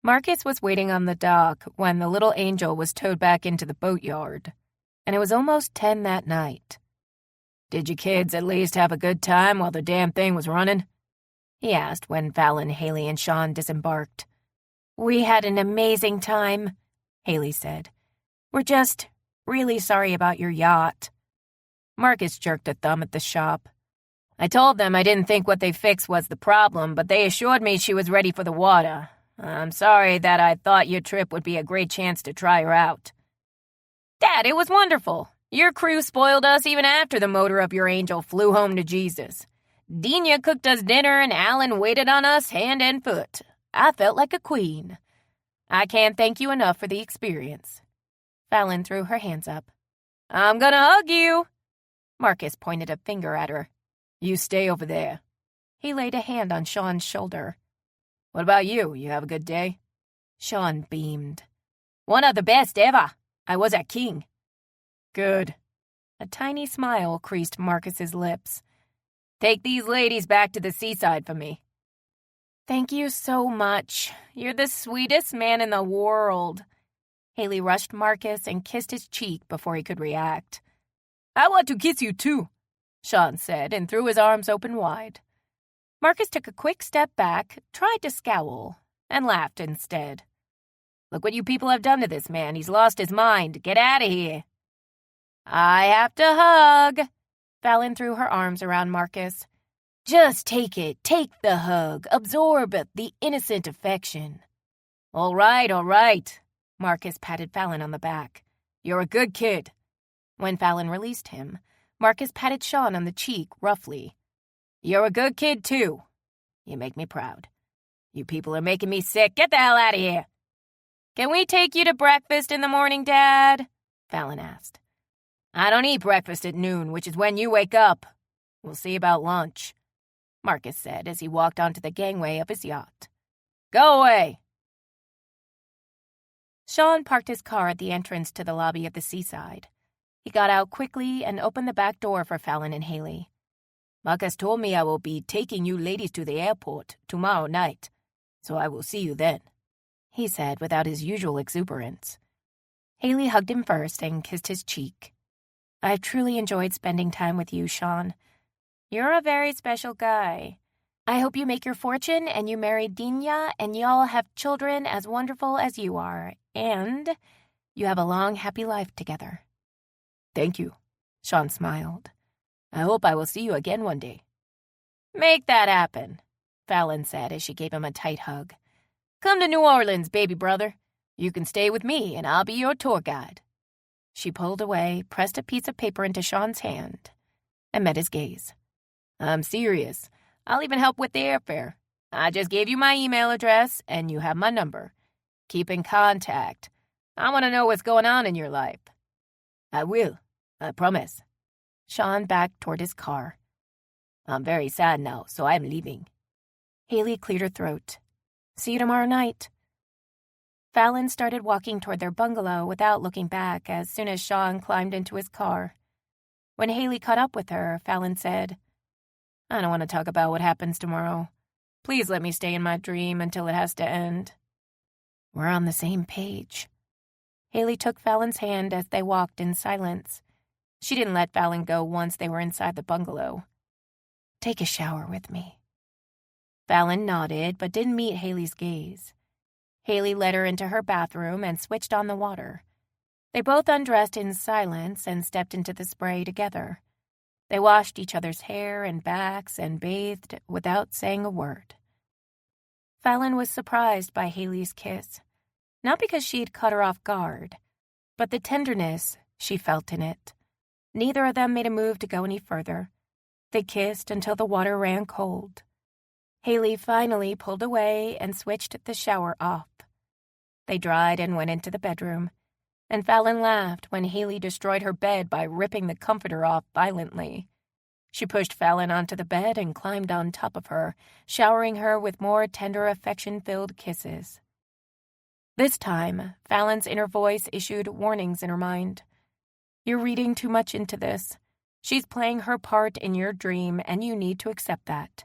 Marcus was waiting on the dock when the little angel was towed back into the boatyard, and it was almost 10 that night. Did you kids at least have a good time while the damn thing was running? He asked when Fallon, Haley, and Sean disembarked. We had an amazing time, Haley said. We're just really sorry about your yacht. Marcus jerked a thumb at the shop. I told them I didn't think what they fixed was the problem, but they assured me she was ready for the water. I'm sorry that I thought your trip would be a great chance to try her out. Dad, it was wonderful. Your crew spoiled us even after the motor of your angel flew home to Jesus. Dina cooked us dinner and Alan waited on us hand and foot. I felt like a queen. I can't thank you enough for the experience. Fallon threw her hands up. I'm gonna hug you. Marcus pointed a finger at her. You stay over there. He laid a hand on Sean's shoulder. What about you? You have a good day? Sean beamed. One of the best ever. I was a king. Good. A tiny smile creased Marcus's lips. Take these ladies back to the seaside for me. Thank you so much. You're the sweetest man in the world. Haley rushed Marcus and kissed his cheek before he could react. I want to kiss you too, Sean said and threw his arms open wide. Marcus took a quick step back, tried to scowl, and laughed instead. Look what you people have done to this man. He's lost his mind. Get out of here. I have to hug. Fallon threw her arms around Marcus. Just take it. Take the hug. Absorb the innocent affection. All right. Marcus patted Fallon on the back. You're a good kid. When Fallon released him, Marcus patted Sean on the cheek roughly. You're a good kid, too. You make me proud. You people are making me sick. Get the hell out of here. Can we take you to breakfast in the morning, Dad? Fallon asked. I don't eat breakfast at noon, which is when you wake up. We'll see about lunch, Marcus said as he walked onto the gangway of his yacht. Go away. Sean parked his car at the entrance to the lobby of the Seaside. He got out quickly and opened the back door for Fallon and Haley. Marcus told me I will be taking you ladies to the airport tomorrow night, so I will see you then, he said without his usual exuberance. Haley hugged him first and kissed his cheek. I've truly enjoyed spending time with you, Sean. You're a very special guy. I hope you make your fortune and you marry Dina and y'all have children as wonderful as you are, and you have a long, happy life together. Thank you, Sean smiled. I hope I will see you again one day. Make that happen, Fallon said as she gave him a tight hug. Come to New Orleans, baby brother. You can stay with me and I'll be your tour guide. She pulled away, pressed a piece of paper into Sean's hand, and met his gaze. I'm serious. I'll even help with the airfare. I just gave you my email address and you have my number. Keep in contact. I want to know what's going on in your life. I will. I promise. Sean backed toward his car. I'm very sad now, so I'm leaving. Haley cleared her throat. See you tomorrow night. Fallon started walking toward their bungalow without looking back as soon as Sean climbed into his car. When Haley caught up with her, Fallon said, I don't want to talk about what happens tomorrow. Please let me stay in my dream until it has to end. We're on the same page. Haley took Fallon's hand as they walked in silence. She didn't let Fallon go once they were inside the bungalow. Take a shower with me. Fallon nodded, but didn't meet Haley's gaze. Haley led her into her bathroom and switched on the water. They both undressed in silence and stepped into the spray together. They washed each other's hair and backs and bathed without saying a word. Fallon was surprised by Haley's kiss, not because she had caught her off guard, but the tenderness she felt in it. Neither of them made a move to go any further. They kissed until the water ran cold. Haley finally pulled away and switched the shower off. They dried and went into the bedroom, and Fallon laughed when Haley destroyed her bed by ripping the comforter off violently. She pushed Fallon onto the bed and climbed on top of her, showering her with more tender, affection-filled kisses. This time, Fallon's inner voice issued warnings in her mind. You're reading too much into this. She's playing her part in your dream, and you need to accept that.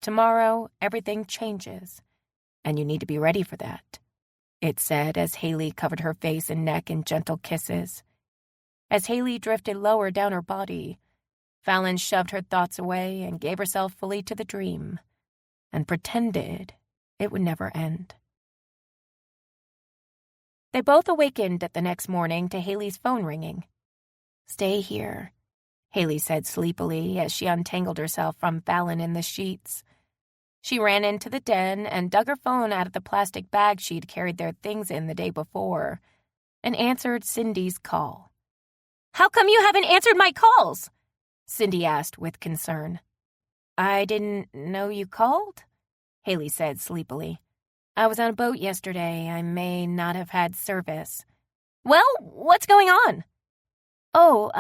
Tomorrow, everything changes, and you need to be ready for that, it said as Haley covered her face and neck in gentle kisses. As Haley drifted lower down her body, Fallon shoved her thoughts away and gave herself fully to the dream, and pretended it would never end. They both awakened the next morning to Haley's phone ringing. Stay here, Haley said sleepily as she untangled herself from Fallon in the sheets. She ran into the den and dug her phone out of the plastic bag she'd carried their things in the day before, and answered Cindy's call. How come you haven't answered my calls? Cindy asked with concern. I didn't know you called, Haley said sleepily. I was on a boat yesterday. I may not have had service. Well, what's going on? Oh,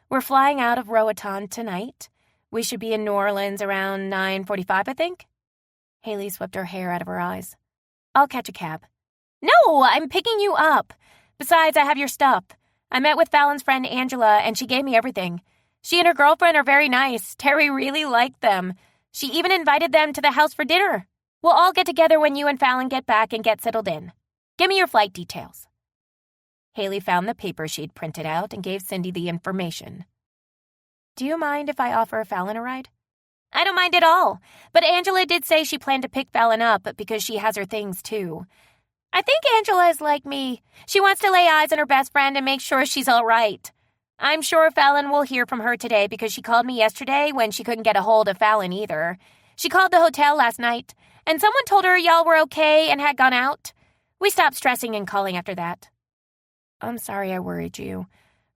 we're flying out of Roatan tonight. We should be in New Orleans around 9:45, I think. Haley swept her hair out of her eyes. I'll catch a cab. No, I'm picking you up. Besides, I have your stuff. I met with Fallon's friend Angela, and she gave me everything. She and her girlfriend are very nice. Terry really liked them. She even invited them to the house for dinner. We'll all get together when you and Fallon get back and get settled in. Give me your flight details. Haley found the paper she'd printed out and gave Cindy the information. Do you mind if I offer Fallon a ride? I don't mind at all, but Angela did say she planned to pick Fallon up because she has her things too. I think Angela is like me. She wants to lay eyes on her best friend and make sure she's all right. I'm sure Fallon will hear from her today because she called me yesterday when she couldn't get a hold of Fallon either. She called the hotel last night, and someone told her y'all were okay and had gone out. We stopped stressing and calling after that. I'm sorry I worried you.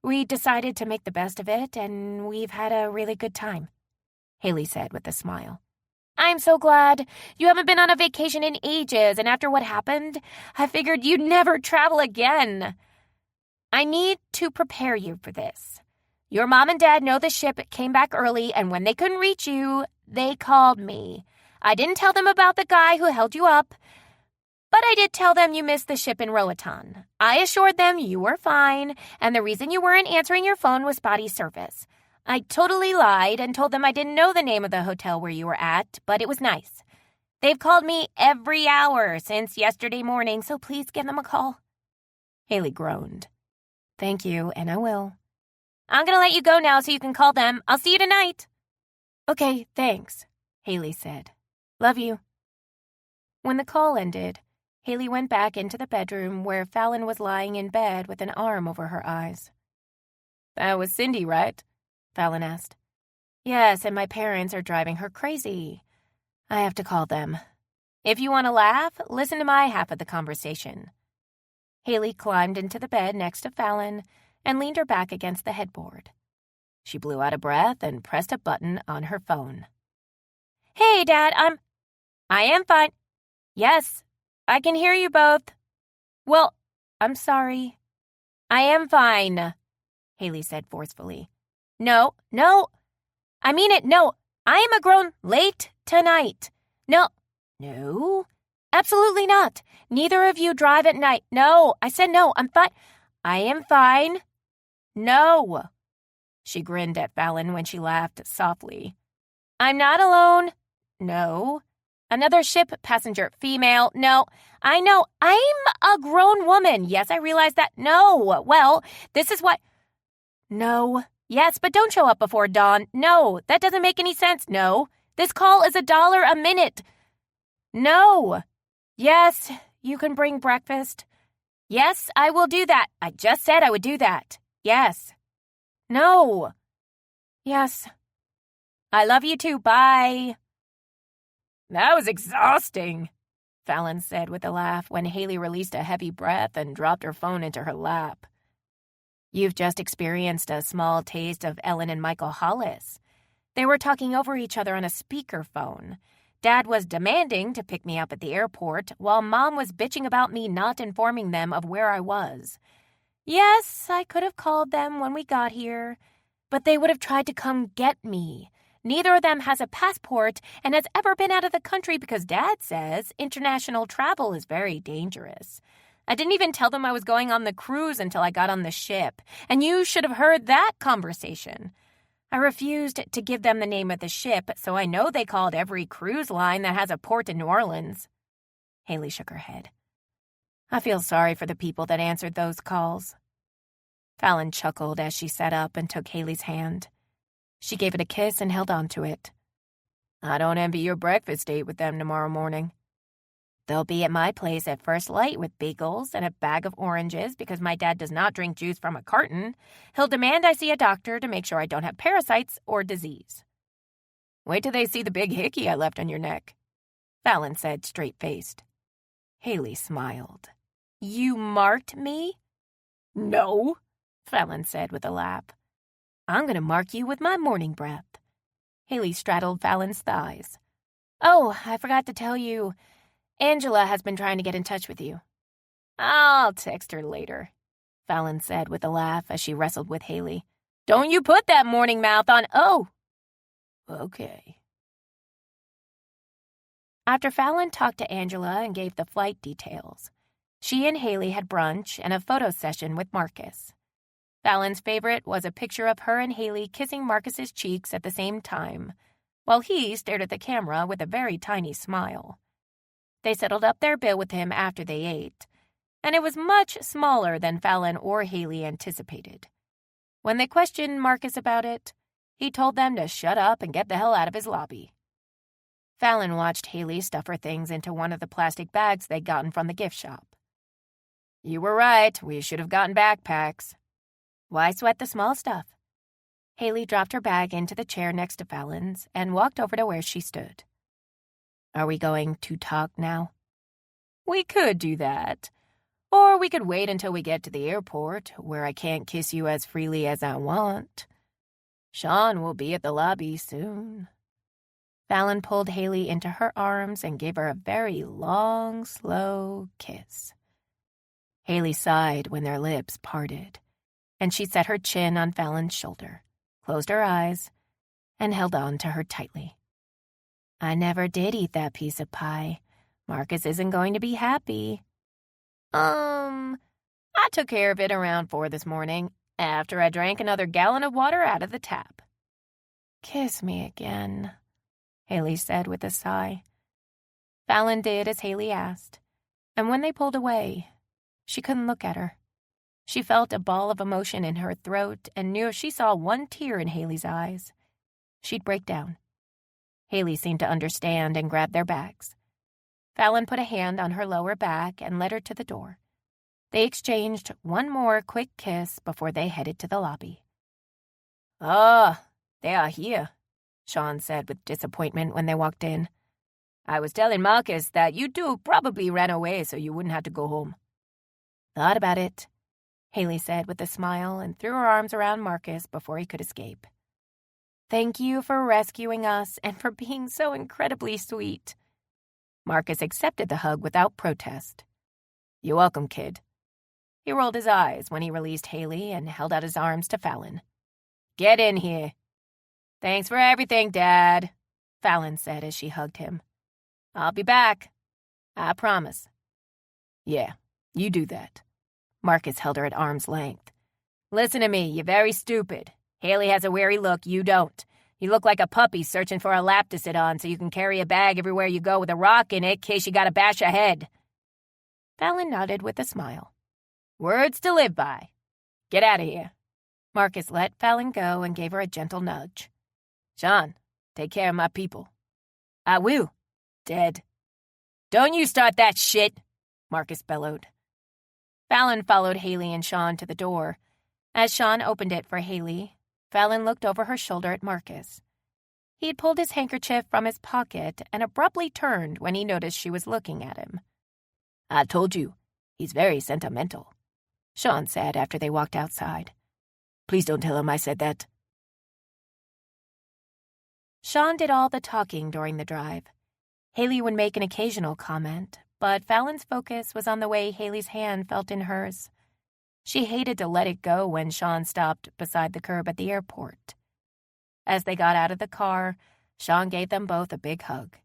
We decided to make the best of it, and we've had a really good time, Haley said with a smile. I'm so glad. You haven't been on a vacation in ages, and after what happened, I figured you'd never travel again. I need to prepare you for this. Your mom and dad know the ship came back early, and when they couldn't reach you, they called me. I didn't tell them about the guy who held you up, but I did tell them you missed the ship in Roatan. I assured them you were fine, and the reason you weren't answering your phone was spotty service. I totally lied and told them I didn't know the name of the hotel where you were at, but it was nice. They've called me every hour since yesterday morning, so please give them a call. Haley groaned. Thank you, and I will. I'm going to let you go now so you can call them. I'll see you tonight. Okay, thanks, Haley said. Love you. When the call ended, Haley went back into the bedroom where Fallon was lying in bed with an arm over her eyes. That was Cindy, right? Fallon asked. Yes, and my parents are driving her crazy. I have to call them. If you want to laugh, listen to my half of the conversation. Haley climbed into the bed next to Fallon and leaned her back against the headboard. She blew out a breath and pressed a button on her phone. Hey, Dad, I am fine. Yes, I can hear you both. Well, I'm sorry. I am fine, Haley said forcefully. No, I mean it, no. I am a grown late tonight. No, absolutely not. Neither of you drive at night. No, I said no, I'm fine. I am fine. No. She grinned at Fallon when she laughed softly. I'm not alone. No. Another ship passenger, female. No, I know. I'm a grown woman. Yes, I realize that. No. Well, this is what... No. Yes, but don't show up before dawn. No, that doesn't make any sense. No. This call is $1 a minute. No. Yes, you can bring breakfast. Yes, I will do that. I just said I would do that. Yes. No. Yes. I love you too. Bye. That was exhausting, Fallon said with a laugh when Haley released a heavy breath and dropped her phone into her lap. You've just experienced a small taste of Ellen and Michael Hollis. They were talking over each other on a speakerphone. Dad was demanding to pick me up at the airport, while Mom was bitching about me not informing them of where I was. Yes, I could have called them when we got here, but they would have tried to come get me. Neither of them has a passport and has ever been out of the country because Dad says international travel is very dangerous. I didn't even tell them I was going on the cruise until I got on the ship, and you should have heard that conversation. I refused to give them the name of the ship, so I know they called every cruise line that has a port in New Orleans. Haley shook her head. I feel sorry for the people that answered those calls. Fallon chuckled as she sat up and took Haley's hand. She gave it a kiss and held on to it. I don't envy your breakfast date with them tomorrow morning. They'll be at my place at first light with bagels and a bag of oranges because my dad does not drink juice from a carton. He'll demand I see a doctor to make sure I don't have parasites or disease. Wait till they see the big hickey I left on your neck, Fallon said straight-faced. Haley smiled. You marked me? No, Fallon said with a laugh. I'm going to mark you with my morning breath. Haley straddled Fallon's thighs. Oh, I forgot to tell you. Angela has been trying to get in touch with you. I'll text her later, Fallon said with a laugh as she wrestled with Haley. Don't you put that morning mouth on. Oh. Okay. After Fallon talked to Angela and gave the flight details, she and Haley had brunch and a photo session with Marcus. Fallon's favorite was a picture of her and Haley kissing Marcus's cheeks at the same time, while he stared at the camera with a very tiny smile. They settled up their bill with him after they ate, and it was much smaller than Fallon or Haley anticipated. When they questioned Marcus about it, he told them to shut up and get the hell out of his lobby. Fallon watched Haley stuff her things into one of the plastic bags they'd gotten from the gift shop. You were right. We should have gotten backpacks. Why sweat the small stuff? Haley dropped her bag into the chair next to Fallon's and walked over to where she stood. Are we going to talk now? We could do that. Or we could wait until we get to the airport, where I can't kiss you as freely as I want. Sean will be at the lobby soon. Fallon pulled Haley into her arms and gave her a very long, slow kiss. Haley sighed when their lips parted, and she set her chin on Fallon's shoulder, closed her eyes, and held on to her tightly. I never did eat that piece of pie. Marcus isn't going to be happy. I took care of it around 4 this morning, after I drank another gallon of water out of the tap. Kiss me again, Haley said with a sigh. Fallon did as Haley asked, and when they pulled away, she couldn't look at her. She felt a ball of emotion in her throat and knew if she saw one tear in Haley's eyes, she'd break down. Haley seemed to understand and grabbed their bags. Fallon put a hand on her lower back and led her to the door. They exchanged one more quick kiss before they headed to the lobby. Ah, they are here, Sean said with disappointment when they walked in. I was telling Marcus that you two probably ran away so you wouldn't have to go home. Thought about it, Haley said with a smile and threw her arms around Marcus before he could escape. Thank you for rescuing us and for being so incredibly sweet. Marcus accepted the hug without protest. You're welcome, kid. He rolled his eyes when he released Haley and held out his arms to Fallon. Get in here. Thanks for everything, Dad, Fallon said as she hugged him. I'll be back. I promise. Yeah, you do that. Marcus held her at arm's length. Listen to me, you're very stupid. Haley has a weary look, you don't. You look like a puppy searching for a lap to sit on so you can carry a bag everywhere you go with a rock in it in case you gotta bash a head. Fallon nodded with a smile. Words to live by. Get out of here. Marcus let Fallon go and gave her a gentle nudge. Sean, take care of my people. I will. Dead. Don't you start that shit, Marcus bellowed. Fallon followed Haley and Sean to the door. As Sean opened it for Haley, Fallon looked over her shoulder at Marcus. He'd pulled his handkerchief from his pocket and abruptly turned when he noticed she was looking at him. I told you, he's very sentimental, Sean said after they walked outside. Please don't tell him I said that. Sean did all the talking during the drive. Haley would make an occasional comment, but Fallon's focus was on the way Haley's hand felt in hers. She hated to let it go when Sean stopped beside the curb at the airport. As they got out of the car, Sean gave them both a big hug.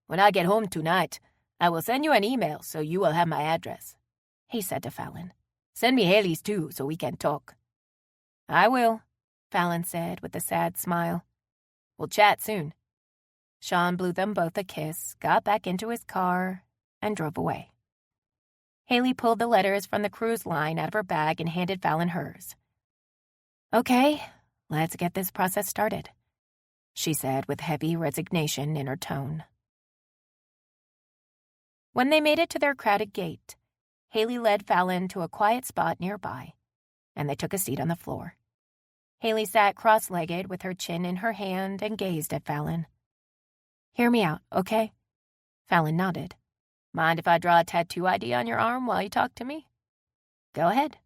When I get home tonight, I will send you an email so you will have my address, he said to Fallon. Send me Haley's too so we can talk. I will, Fallon said with a sad smile. We'll chat soon. Sean blew them both a kiss, got back into his car, and drove away. Haley pulled the letters from the cruise line out of her bag and handed Fallon hers. Okay, let's get this process started, she said with heavy resignation in her tone. When they made it to their crowded gate, Haley led Fallon to a quiet spot nearby, and they took a seat on the floor. Haley sat cross-legged with her chin in her hand and gazed at Fallon. Hear me out, okay? Fallon nodded. Mind if I draw a tattoo ID on your arm while you talk to me? Go ahead,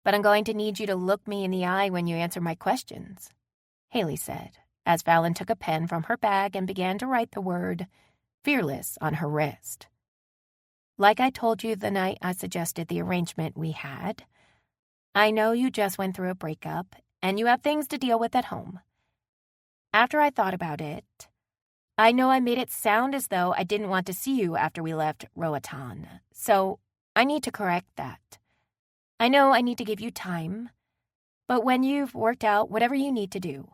but I'm going to need you to look me in the eye when you answer my questions, Haley said, as Fallon took a pen from her bag and began to write the word fearless on her wrist. Like I told you the night I suggested the arrangement we had, I know you just went through a breakup and you have things to deal with at home. After I thought about it, I know I made it sound as though I didn't want to see you after we left Roatan, so I need to correct that. I know I need to give you time, but when you've worked out whatever you need to do,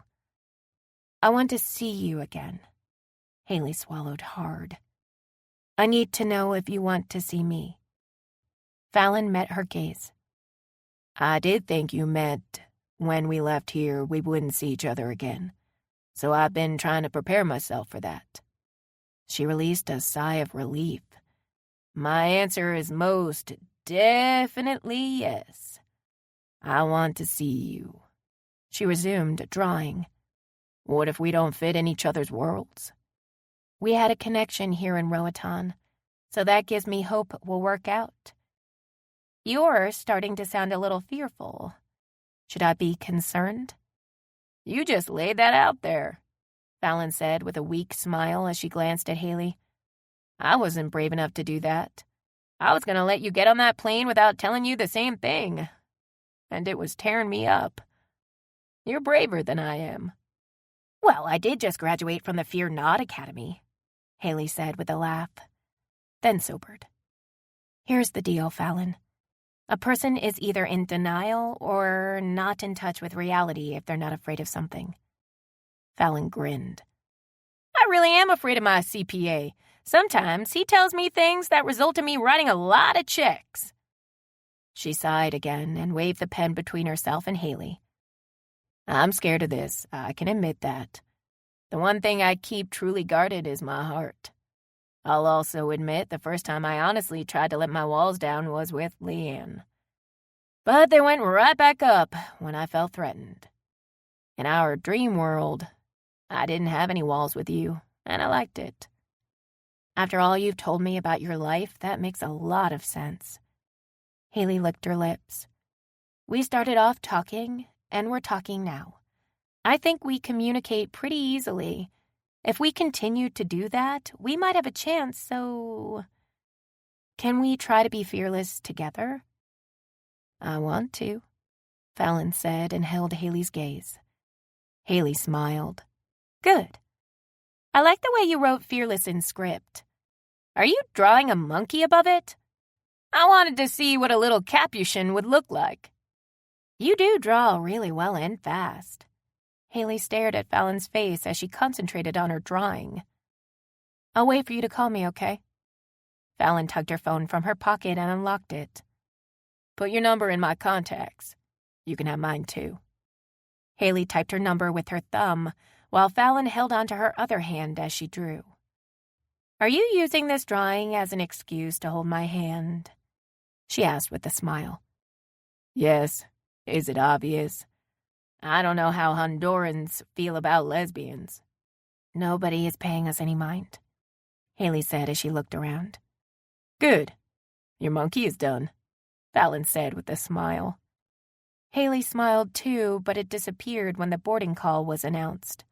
I want to see you again. Haley swallowed hard. I need to know if you want to see me. Fallon met her gaze. I did think you meant when we left here we wouldn't see each other again. So I've been trying to prepare myself for that. She released a sigh of relief. My answer is most definitely yes. I want to see you. She resumed, drawing. What if we don't fit in each other's worlds? We had a connection here in Roatan, so that gives me hope we'll work out. You're starting to sound a little fearful. Should I be concerned? You just laid that out there, Fallon said with a weak smile as she glanced at Haley. I wasn't brave enough to do that. I was going to let you get on that plane without telling you the same thing. And it was tearing me up. You're braver than I am. Well, I did just graduate from the Fear Not Academy, Haley said with a laugh, then sobered. Here's the deal, Fallon. A person is either in denial or not in touch with reality if they're not afraid of something. Fallon grinned. I really am afraid of my CPA. Sometimes he tells me things that result in me writing a lot of checks. She sighed again and waved the pen between herself and Haley. I'm scared of this, I can admit that. The one thing I keep truly guarded is my heart. I'll also admit the first time I honestly tried to let my walls down was with Leanne. But they went right back up when I felt threatened. In our dream world, I didn't have any walls with you, and I liked it. After all you've told me about your life, that makes a lot of sense. Haley licked her lips. We started off talking, and we're talking now. I think we communicate pretty easily. If we continue to do that, we might have a chance, so... Can we try to be fearless together? I want to, Fallon said and held Haley's gaze. Haley smiled. Good. I like the way you wrote fearless in script. Are you drawing a monkey above it? I wanted to see what a little Capuchin would look like. You do draw really well and fast. Haley stared at Fallon's face as she concentrated on her drawing. I'll wait for you to call me, okay? Fallon tugged her phone from her pocket and unlocked it. Put your number in my contacts. You can have mine, too. Haley typed her number with her thumb, while Fallon held onto her other hand as she drew. Are you using this drawing as an excuse to hold my hand? She asked with a smile. Yes. Is it obvious? I don't know how Hondurans feel about lesbians. Nobody is paying us any mind, Haley said as she looked around. Good. Your monkey is done, Fallon said with a smile. Haley smiled too, but it disappeared when the boarding call was announced.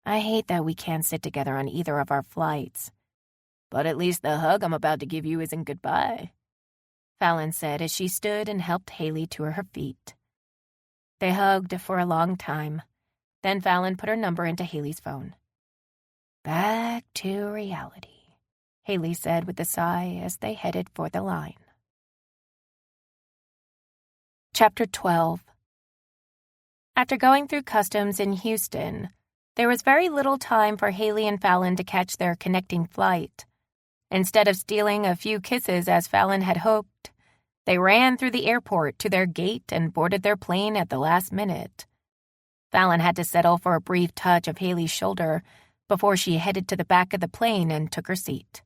I hate that we can't sit together on either of our flights. But at least the hug I'm about to give you isn't goodbye, Fallon said as she stood and helped Haley to her feet. They hugged for a long time. Then Fallon put her number into Haley's phone. Back to reality, Haley said with a sigh as they headed for the line. Chapter 12. After going through customs in Houston, there was very little time for Haley and Fallon to catch their connecting flight. Instead of stealing a few kisses as Fallon had hoped, they ran through the airport to their gate and boarded their plane at the last minute. Fallon had to settle for a brief touch of Haley's shoulder before she headed to the back of the plane and took her seat.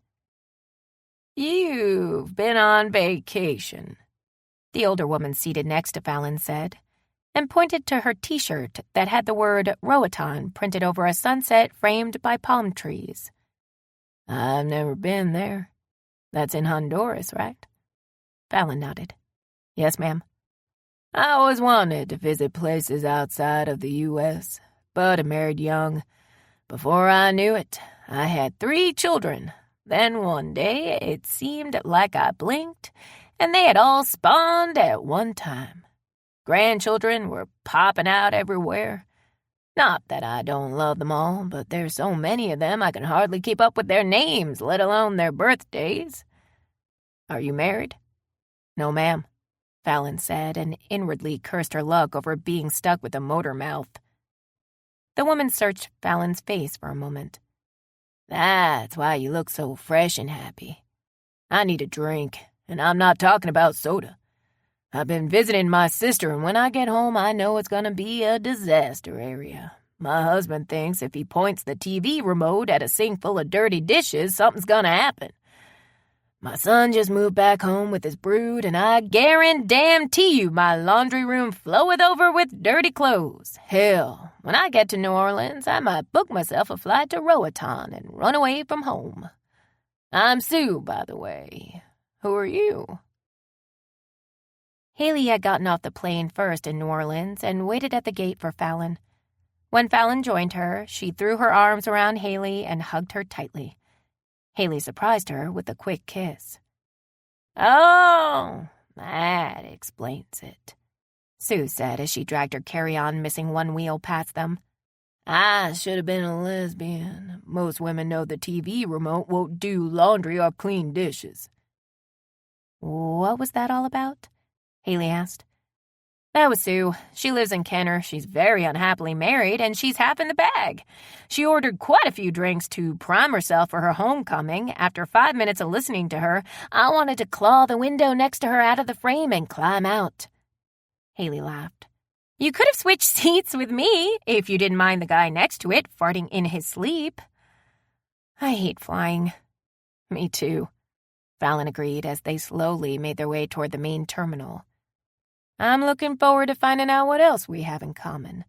You've been on vacation, the older woman seated next to Fallon said, and pointed to her T-shirt that had the word Roatan printed over a sunset framed by palm trees. I've never been there. That's in Honduras, right? Fallon nodded. Yes, ma'am. I always wanted to visit places outside of the U.S., but I married young. Before I knew it, I had 3 children. Then one day, it seemed like I blinked, and they had all spawned at one time. Grandchildren were popping out everywhere. Not that I don't love them all, but there's so many of them I can hardly keep up with their names, let alone their birthdays. Are you married? No, ma'am, Fallon said, and inwardly cursed her luck over being stuck with a motor mouth. The woman searched Fallon's face for a moment. That's why you look so fresh and happy. I need a drink, and I'm not talking about soda. I've been visiting my sister, and when I get home, I know it's gonna be a disaster area. My husband thinks if he points the TV remote at a sink full of dirty dishes, something's gonna happen. My son just moved back home with his brood, and I guarantee you my laundry room floweth over with dirty clothes. Hell, when I get to New Orleans, I might book myself a flight to Roatan and run away from home. I'm Sue, by the way. Who are you?" Haley had gotten off the plane first in New Orleans and waited at the gate for Fallon. When Fallon joined her, she threw her arms around Haley and hugged her tightly. Haley surprised her with a quick kiss. "Oh, that explains it," Sue said as she dragged her carry-on, missing one wheel, past them. "I should have been a lesbian. Most women know the TV remote won't do laundry or clean dishes." "What was that all about?" Haley asked. "That was Sue. She lives in Kenner. She's very unhappily married, and she's half in the bag. She ordered quite a few drinks to prime herself for her homecoming. After 5 minutes of listening to her, I wanted to claw the window next to her out of the frame and climb out." Haley laughed. "You could have switched seats with me, if you didn't mind the guy next to it farting in his sleep." "I hate flying." "Me too," Fallon agreed as they slowly made their way toward the main terminal. "I'm looking forward to finding out what else we have in common."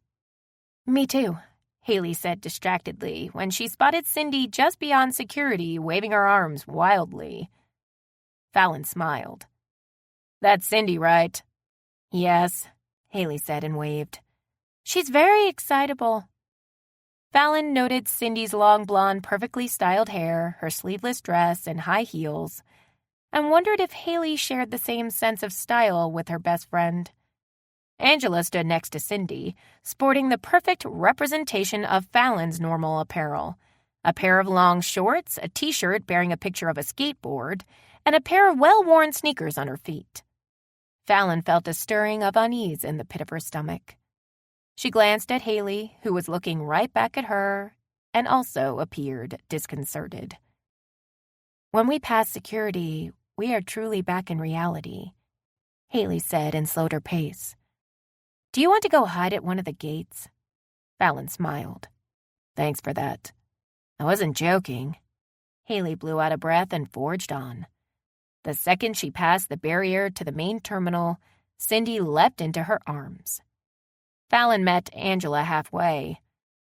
"Me too," Haley said distractedly when she spotted Cindy just beyond security waving her arms wildly. Fallon smiled. "That's Cindy, right?" "Yes," Haley said and waved. "She's very excitable." Fallon noted Cindy's long blonde, perfectly styled hair, her sleeveless dress, and high heels, and wondered if Haley shared the same sense of style with her best friend. Angela stood next to Cindy, sporting the perfect representation of Fallon's normal apparel: a pair of long shorts, a t-shirt bearing a picture of a skateboard, and a pair of well-worn sneakers on her feet. Fallon felt a stirring of unease in the pit of her stomach. She glanced at Haley, who was looking right back at her, and also appeared disconcerted. "When we pass security, we are truly back in reality," Haley said and slowed her pace. "Do you want to go hide at one of the gates?" Fallon smiled. "Thanks for that. I wasn't joking." Haley blew out a breath and forged on. The second she passed the barrier to the main terminal, Cindy leapt into her arms. Fallon met Angela halfway.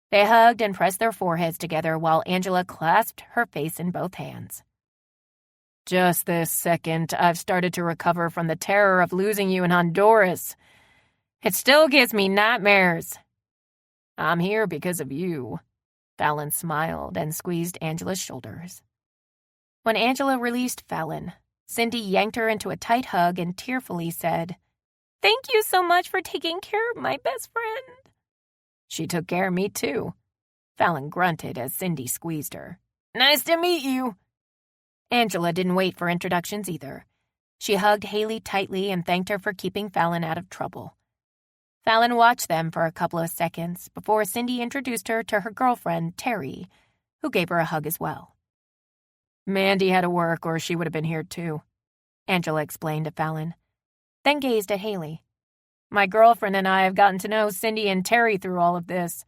They hugged and pressed their foreheads together while Angela clasped her face in both hands. "Just this second, I've started to recover from the terror of losing you in Honduras. It still gives me nightmares." "I'm here because of you." Fallon smiled and squeezed Angela's shoulders. When Angela released Fallon, Cindy yanked her into a tight hug and tearfully said, "Thank you so much for taking care of my best friend." "She took care of me, too." Fallon grunted as Cindy squeezed her. "Nice to meet you." Angela didn't wait for introductions either. She hugged Haley tightly and thanked her for keeping Fallon out of trouble. Fallon watched them for a couple of seconds before Cindy introduced her to her girlfriend, Terry, who gave her a hug as well. "Mandy had to work or she would have been here too," Angela explained to Fallon, then gazed at Haley. "My girlfriend and I have gotten to know Cindy and Terry through all of this.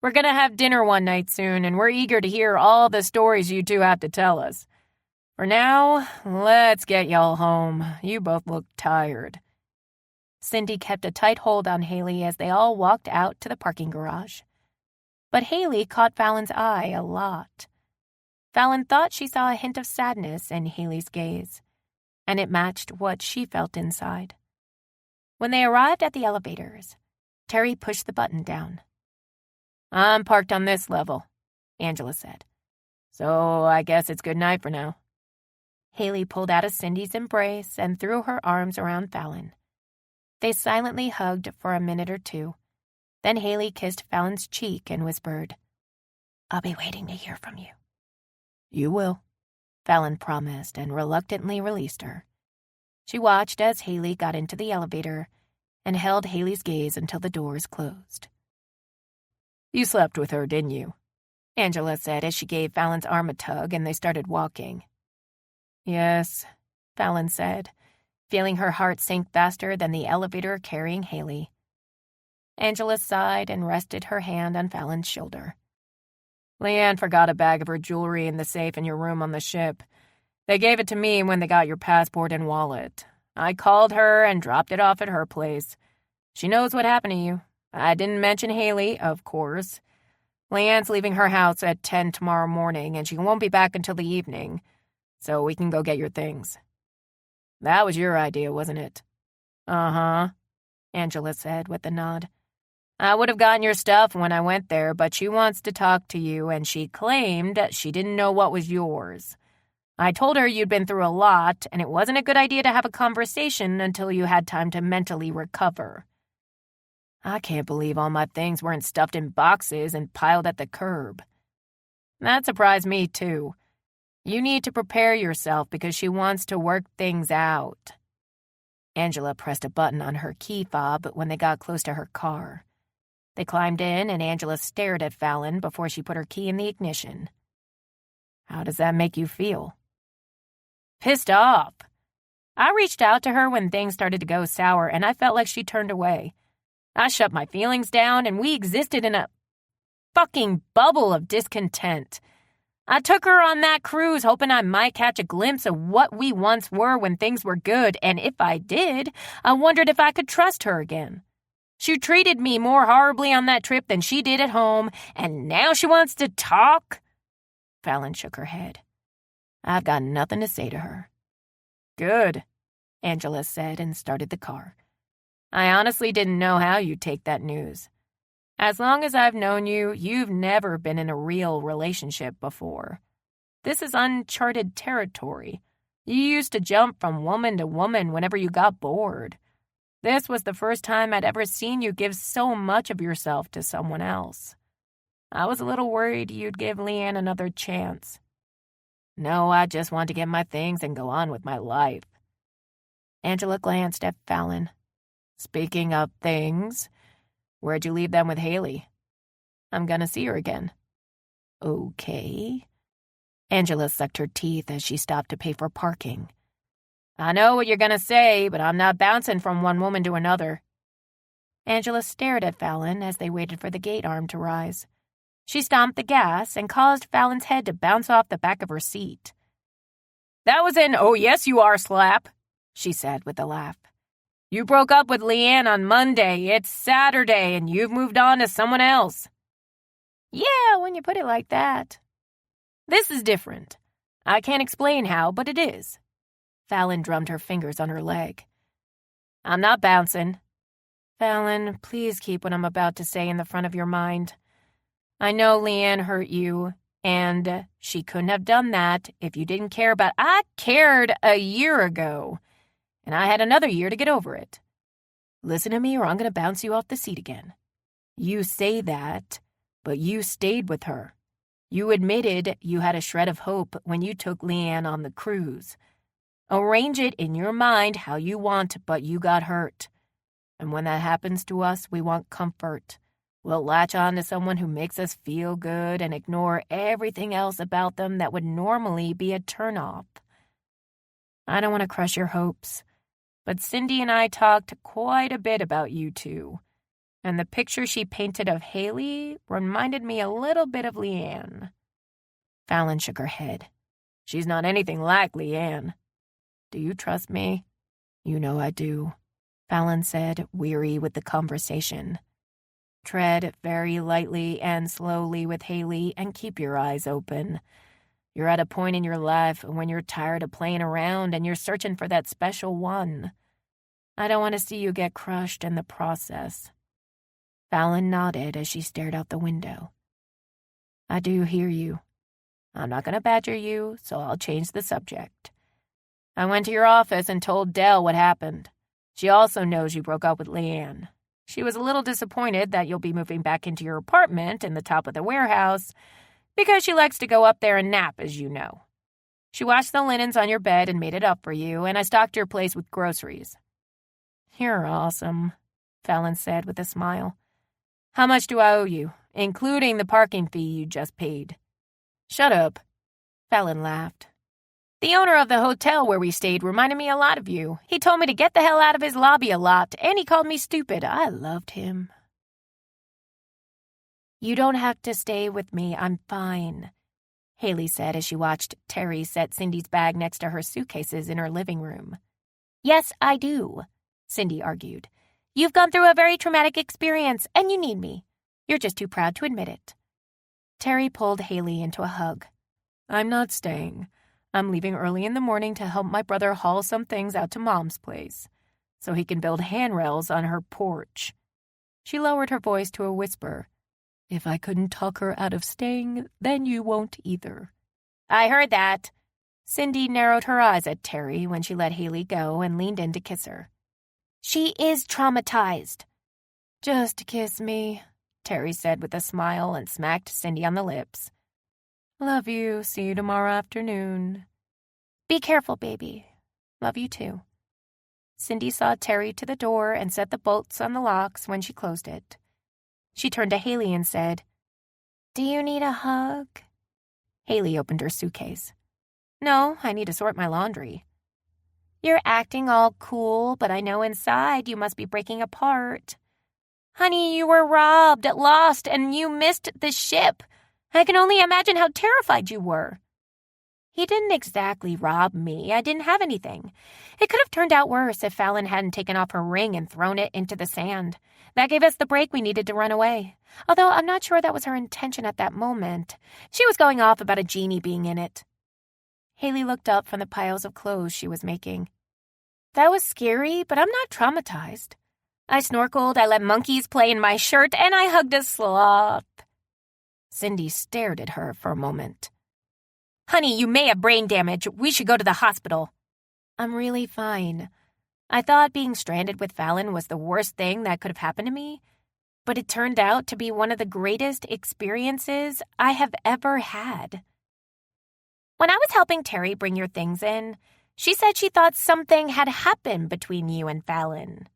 We're going to have dinner one night soon, and we're eager to hear all the stories you two have to tell us. For now, let's get y'all home. You both look tired." Cindy kept a tight hold on Haley as they all walked out to the parking garage. But Haley caught Fallon's eye a lot. Fallon thought she saw a hint of sadness in Haley's gaze, and it matched what she felt inside. When they arrived at the elevators, Terry pushed the button down. "I'm parked on this level," Angela said. "So I guess it's good night for now." Haley pulled out of Cindy's embrace and threw her arms around Fallon. They silently hugged for a minute or two. Then Haley kissed Fallon's cheek and whispered, "I'll be waiting to hear from you." "You will," Fallon promised and reluctantly released her. She watched as Haley got into the elevator and held Haley's gaze until the doors closed. "You slept with her, didn't you?" Angela said as she gave Fallon's arm a tug and they started walking. "Yes," Fallon said, feeling her heart sink faster than the elevator carrying Haley. Angela sighed and rested her hand on Fallon's shoulder. "Leanne forgot a bag of her jewelry in the safe in your room on the ship. They gave it to me when they got your passport and wallet. I called her and dropped it off at her place. She knows what happened to you. I didn't mention Haley, of course. Leanne's leaving her house at 10 tomorrow morning, and she won't be back until the evening, so we can go get your things. That was your idea, wasn't it? Uh-huh, Angela said with a nod. I would have gotten your stuff when I went there, but she wants to talk to you, and she claimed she didn't know what was yours. I told her you'd been through a lot, and it wasn't a good idea to have a conversation until you had time to mentally recover. I can't believe all my things weren't stuffed in boxes and piled at the curb. That surprised me, too. You need to prepare yourself because she wants to work things out. Angela pressed a button on her key fob when they got close to her car. They climbed in, and Angela stared at Fallon before she put her key in the ignition. How does that make you feel? Pissed off. I reached out to her when things started to go sour, and I felt like she turned away. I shut my feelings down, and we existed in a fucking bubble of discontent. I took her on that cruise hoping I might catch a glimpse of what we once were when things were good, and if I did, I wondered if I could trust her again. She treated me more horribly on that trip than she did at home, and now she wants to talk? Fallon shook her head. I've got nothing to say to her. Good, Angela said and started the car. I honestly didn't know how you'd take that news. As long as I've known you, you've never been in a real relationship before. This is uncharted territory. You used to jump from woman to woman whenever you got bored. This was the first time I'd ever seen you give so much of yourself to someone else. I was a little worried you'd give Leanne another chance. No, I just want to get my things and go on with my life. Angela glanced at Fallon. Speaking of things, where'd you leave them with Haley? I'm gonna see her again. Okay. Angela sucked her teeth as she stopped to pay for parking. I know what you're gonna say, but I'm not bouncing from one woman to another. Angela stared at Fallon as they waited for the gate arm to rise. She stomped the gas and caused Fallon's head to bounce off the back of her seat. That was an "oh yes you are" slap, she said with a laugh. You broke up with Leanne on Monday. It's Saturday, and you've moved on to someone else. Yeah, when you put it like that. This is different. I can't explain how, but it is. Fallon drummed her fingers on her leg. I'm not bouncing. Fallon, please keep what I'm about to say in the front of your mind. I know Leanne hurt you, and she couldn't have done that if you didn't care about... I cared a year ago. And I had another year to get over it. Listen to me or I'm going to bounce you off the seat again. You say that, but you stayed with her. You admitted you had a shred of hope when you took Leanne on the cruise. Arrange it in your mind how you want, but you got hurt. And when that happens to us, we want comfort. We'll latch on to someone who makes us feel good and ignore everything else about them that would normally be a turnoff. I don't want to crush your hopes. But Cindy and I talked quite a bit about you two, and the picture she painted of Haley reminded me a little bit of Leanne. Fallon shook her head. She's not anything like Leanne. Do you trust me? You know I do, Fallon said, weary with the conversation. Tread very lightly and slowly with Haley and keep your eyes open. You're at a point in your life when you're tired of playing around and you're searching for that special one. I don't want to see you get crushed in the process. Fallon nodded as she stared out the window. I do hear you. I'm not going to badger you, so I'll change the subject. I went to your office and told Dell what happened. She also knows you broke up with Leanne. She was a little disappointed that you'll be moving back into your apartment in the top of the warehouse, because she likes to go up there and nap, as you know. She washed the linens on your bed and made it up for you, and I stocked your place with groceries. You're awesome, Fallon said with a smile. How much do I owe you, including the parking fee you just paid? Shut up, Fallon laughed. The owner of the hotel where we stayed reminded me a lot of you. He told me to get the hell out of his lobby a lot, and he called me stupid. I loved him. You don't have to stay with me. I'm fine. Haley said as she watched Terry set Cindy's bag next to her suitcases in her living room. Yes, I do, Cindy argued. You've gone through a very traumatic experience, and you need me. You're just too proud to admit it. Terry pulled Haley into a hug. I'm not staying. I'm leaving early in the morning to help my brother haul some things out to Mom's place, so he can build handrails on her porch. She lowered her voice to a whisper. If I couldn't talk her out of staying, then you won't either. I heard that. Cindy narrowed her eyes at Terry when she let Haley go and leaned in to kiss her. She is traumatized. Just kiss me, Terry said with a smile and smacked Cindy on the lips. Love you. See you tomorrow afternoon. Be careful, baby. Love you too. Cindy saw Terry to the door and set the bolts on the locks when she closed it. She turned to Haley and said, Do you need a hug? Haley opened her suitcase. No, I need to sort my laundry. You're acting all cool, but I know inside you must be breaking apart. Honey, you were robbed, lost, and you missed the ship. I can only imagine how terrified you were. He didn't exactly rob me. I didn't have anything. It could have turned out worse if Fallon hadn't taken off her ring and thrown it into the sand. That gave us the break we needed to run away. Although I'm not sure that was her intention at that moment. She was going off about a genie being in it. Haley looked up from the piles of clothes she was making. That was scary, but I'm not traumatized. I snorkeled, I let monkeys play in my shirt, and I hugged a sloth. Cindy stared at her for a moment. Honey, you may have brain damage. We should go to the hospital. I'm really fine. I thought being stranded with Fallon was the worst thing that could have happened to me, but it turned out to be one of the greatest experiences I have ever had. When I was helping Terry bring your things in, she said she thought something had happened between you and Fallon.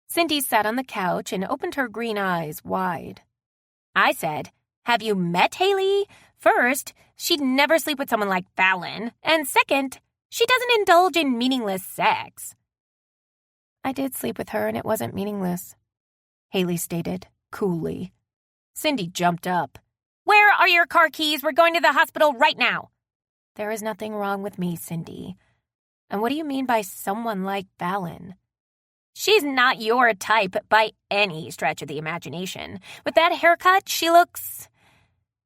Cindy sat on the couch and opened her green eyes wide. I said, Have you met Haley? First, she'd never sleep with someone like Fallon, and second, she doesn't indulge in meaningless sex. I did sleep with her and it wasn't meaningless, Haley stated, coolly. Cindy jumped up. Where are your car keys? We're going to the hospital right now. There is nothing wrong with me, Cindy. And what do you mean by someone like Fallon? She's not your type by any stretch of the imagination. With that haircut, she looks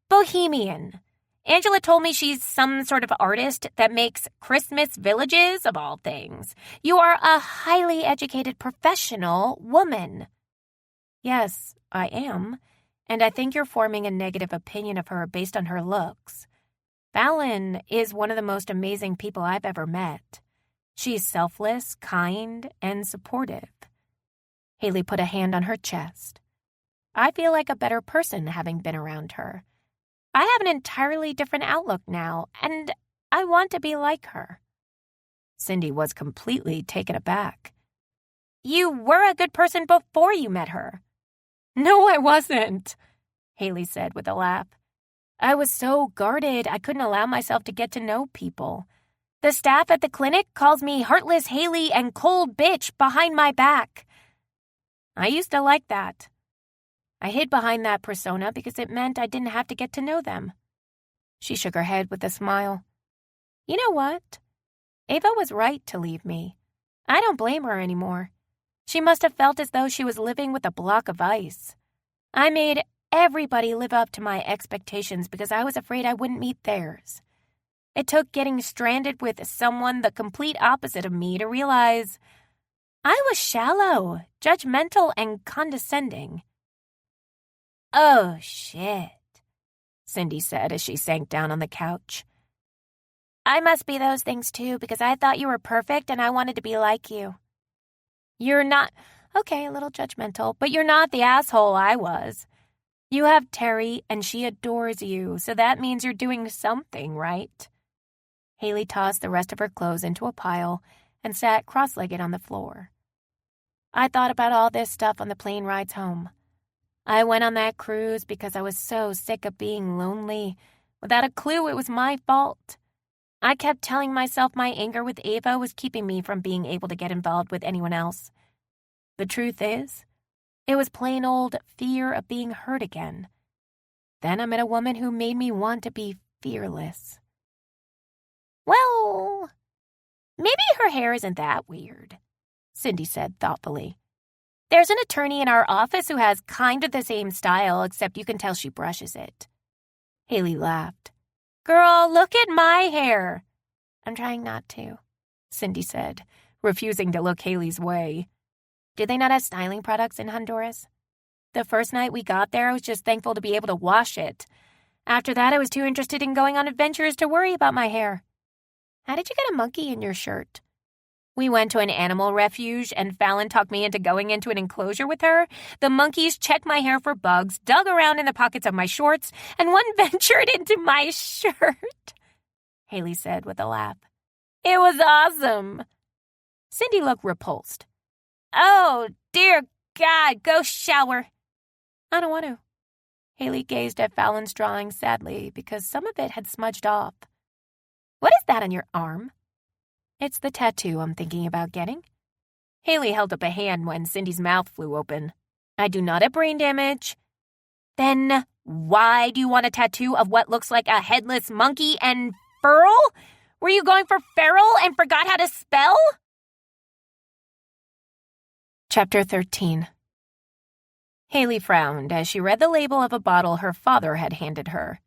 bohemian. Angela told me she's some sort of artist that makes Christmas villages, of all things. You are a highly educated professional woman. Yes, I am, and I think you're forming a negative opinion of her based on her looks. Fallon is one of the most amazing people I've ever met. She's selfless, kind, and supportive. Haley put a hand on her chest. I feel like a better person having been around her. I have an entirely different outlook now, and I want to be like her. Cindy was completely taken aback. You were a good person before you met her. No, I wasn't, Haley said with a laugh. I was so guarded I couldn't allow myself to get to know people. The staff at the clinic calls me Heartless Haley and Cold Bitch behind my back. I used to like that. I hid behind that persona because it meant I didn't have to get to know them. She shook her head with a smile. You know what? Ava was right to leave me. I don't blame her anymore. She must have felt as though she was living with a block of ice. I made everybody live up to my expectations because I was afraid I wouldn't meet theirs. It took getting stranded with someone the complete opposite of me to realize I was shallow, judgmental, and condescending. Oh, shit, Cindy said as she sank down on the couch. I must be those things too because I thought you were perfect and I wanted to be like you. You're not, okay, a little judgmental, but you're not the asshole I was. You have Terry and she adores you, so that means you're doing something right. Haley tossed the rest of her clothes into a pile and sat cross-legged on the floor. I thought about all this stuff on the plane rides home. I went on that cruise because I was so sick of being lonely, without a clue it was my fault. I kept telling myself my anger with Ava was keeping me from being able to get involved with anyone else. The truth is, it was plain old fear of being hurt again. Then I met a woman who made me want to be fearless. Well, maybe her hair isn't that weird, Cindy said thoughtfully. There's an attorney in our office who has kind of the same style, except you can tell she brushes it. Haley laughed. Girl, look at my hair. I'm trying not to, Cindy said, refusing to look Haley's way. Do they not have styling products in Honduras? The first night we got there, I was just thankful to be able to wash it. After that, I was too interested in going on adventures to worry about my hair. How did you get a monkey in your shirt? We went to an animal refuge, and Fallon talked me into going into an enclosure with her. The monkeys checked my hair for bugs, dug around in the pockets of my shorts, and one ventured into my shirt, Haley said with a laugh. It was awesome. Cindy looked repulsed. Oh, dear God, go shower. I don't want to. Haley gazed at Fallon's drawing sadly because some of it had smudged off. What is that on your arm? It's the tattoo I'm thinking about getting. Haley held up a hand when Cindy's mouth flew open. I do not have brain damage. Then why do you want a tattoo of what looks like a headless monkey and furl? Were you going for feral and forgot how to spell? Chapter 13. Haley frowned as she read the label of a bottle her father had handed her.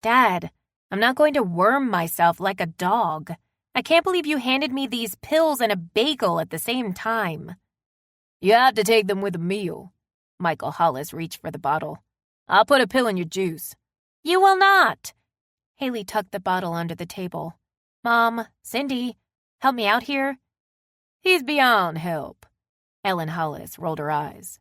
Dad, I'm not going to worm myself like a dog. I can't believe you handed me these pills and a bagel at the same time. You have to take them with a meal. Michael Hollis reached for the bottle. I'll put a pill in your juice. You will not. Haley tucked the bottle under the table. Mom, Cindy, help me out here. He's beyond help. Ellen Hollis rolled her eyes.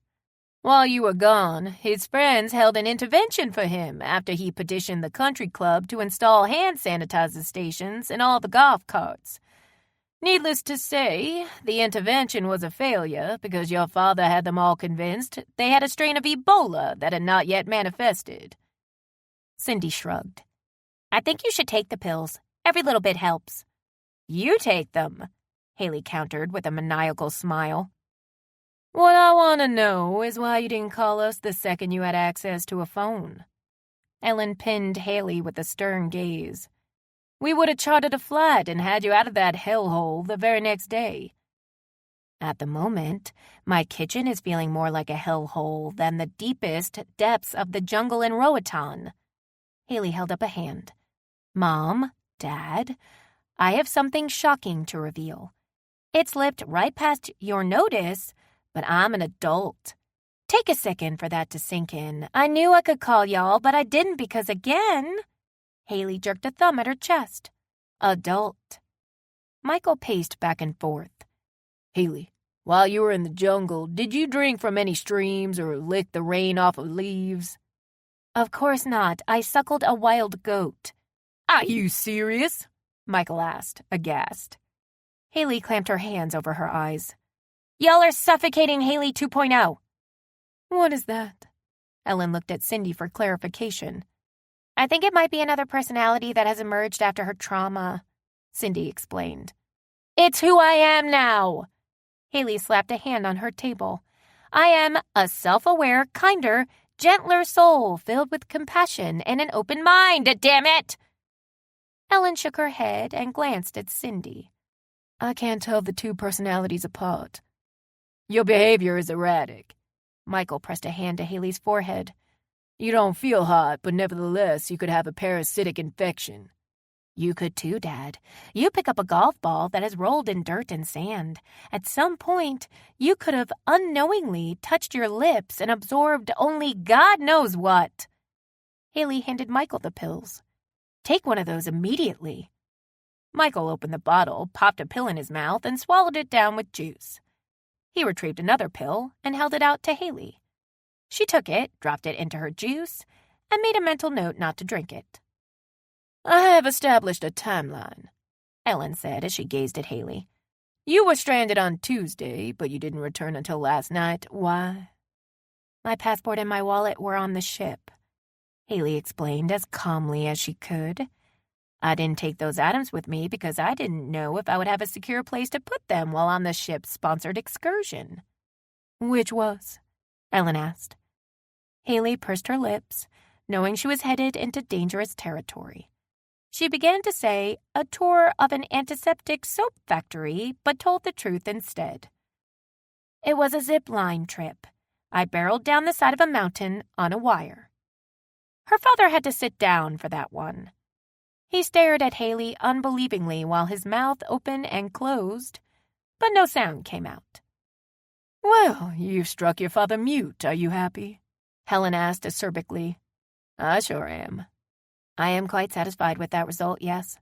While you were gone, his friends held an intervention for him after he petitioned the country club to install hand sanitizer stations in all the golf carts. Needless to say, the intervention was a failure because your father had them all convinced they had a strain of Ebola that had not yet manifested. Cindy shrugged. I think you should take the pills. Every little bit helps. You take them, Haley countered with a maniacal smile. What I want to know is why you didn't call us the second you had access to a phone. Ellen pinned Haley with a stern gaze. We would have chartered a flight and had you out of that hellhole the very next day. At the moment, my kitchen is feeling more like a hellhole than the deepest depths of the jungle in Roatan. Haley held up a hand. Mom, Dad, I have something shocking to reveal. It slipped right past your notice, but I'm an adult. Take a second for that to sink in. I knew I could call y'all, but I didn't because, again, Haley jerked a thumb at her chest. Adult. Michael paced back and forth. Haley, while you were in the jungle, did you drink from any streams or lick the rain off of leaves? Of course not. I suckled a wild goat. Are you serious? Michael asked, aghast. Haley clamped her hands over her eyes. Y'all are suffocating Haley 2.0. What is that? Ellen looked at Cindy for clarification. I think it might be another personality that has emerged after her trauma, Cindy explained. It's who I am now. Haley slapped a hand on her table. I am a self-aware, kinder, gentler soul filled with compassion and an open mind, damn it! Ellen shook her head and glanced at Cindy. I can't tell the two personalities apart. Your behavior is erratic. Michael pressed a hand to Haley's forehead. You don't feel hot, but nevertheless you could have a parasitic infection. You could too, Dad. You pick up a golf ball that has rolled in dirt and sand. At some point, you could have unknowingly touched your lips and absorbed only God knows what. Haley handed Michael the pills. Take one of those immediately. Michael opened the bottle, popped a pill in his mouth, and swallowed it down with juice. He retrieved another pill and held it out to Haley. She took it, dropped it into her juice, and made a mental note not to drink it. I have established a timeline, Ellen said as she gazed at Haley. You were stranded on Tuesday, but you didn't return until last night. Why? My passport and my wallet were on the ship, Haley explained as calmly as she could. I didn't take those items with me because I didn't know if I would have a secure place to put them while on the ship's sponsored excursion. Which was? Ellen asked. Haley pursed her lips, knowing she was headed into dangerous territory. She began to say a tour of an antiseptic soap factory, but told the truth instead. It was a zip line trip. I barreled down the side of a mountain on a wire. Her father had to sit down for that one. He stared at Haley unbelievingly while his mouth opened and closed, but no sound came out. "Well, you've struck your father mute. Are you happy?" Helen asked acerbically. "I sure am." "I am quite satisfied with that result, yes,"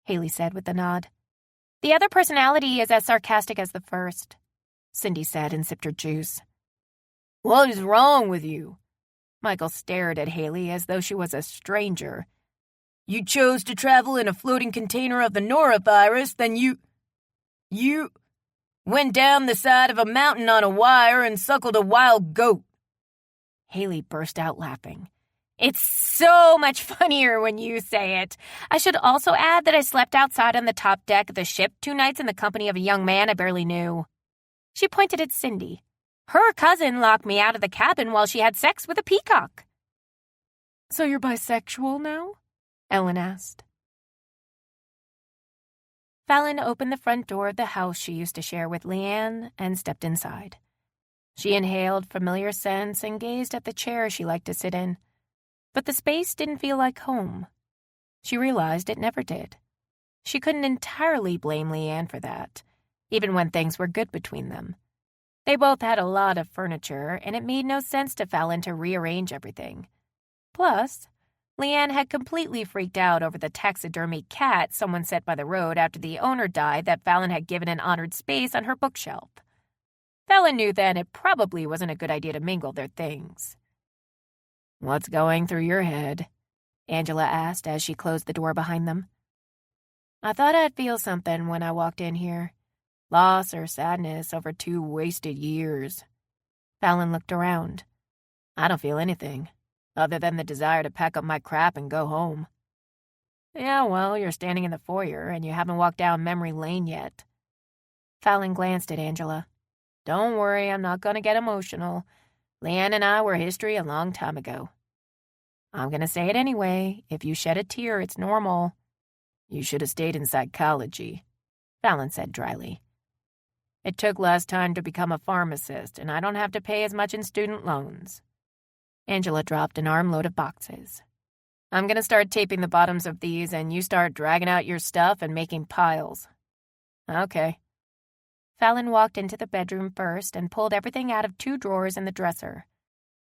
Haley said with a nod. "The other personality is as sarcastic as the first," Cindy said and sipped her juice. "What is wrong with you?" Michael stared at Haley as though she was a stranger. "You chose to travel in a floating container of the norovirus, then you went down the side of a mountain on a wire and suckled a wild goat." Haley burst out laughing. "It's so much funnier when you say it. I should also add that I slept outside on the top deck of the ship 2 nights in the company of a young man I barely knew." She pointed at Cindy. "Her cousin locked me out of the cabin while she had sex with a peacock." "So you're bisexual now?" Ellen asked. Fallon opened the front door of the house she used to share with Leanne and stepped inside. She inhaled familiar scents and gazed at the chair she liked to sit in. But the space didn't feel like home. She realized it never did. She couldn't entirely blame Leanne for that, even when things were good between them. They both had a lot of furniture, and it made no sense to Fallon to rearrange everything. Plus, Leanne had completely freaked out over the taxidermy cat someone set by the road after the owner died that Fallon had given an honored space on her bookshelf. Fallon knew then it probably wasn't a good idea to mingle their things. "What's going through your head?" Angela asked as she closed the door behind them. "I thought I'd feel something when I walked in here. Loss or sadness over 2 wasted years." Fallon looked around. "I don't feel anything, other than the desire to pack up my crap and go home." "Yeah, well, you're standing in the foyer, and you haven't walked down memory lane yet." Fallon glanced at Angela. "Don't worry, I'm not going to get emotional. Leanne and I were history a long time ago." "I'm going to say it anyway. If you shed a tear, it's normal." "You should have stayed in psychology," Fallon said dryly. "It took less time to become a pharmacist, and I don't have to pay as much in student loans." Angela dropped an armload of boxes. "I'm going to start taping the bottoms of these, and you start dragging out your stuff and making piles." "Okay." Fallon walked into the bedroom first and pulled everything out of 2 drawers in the dresser.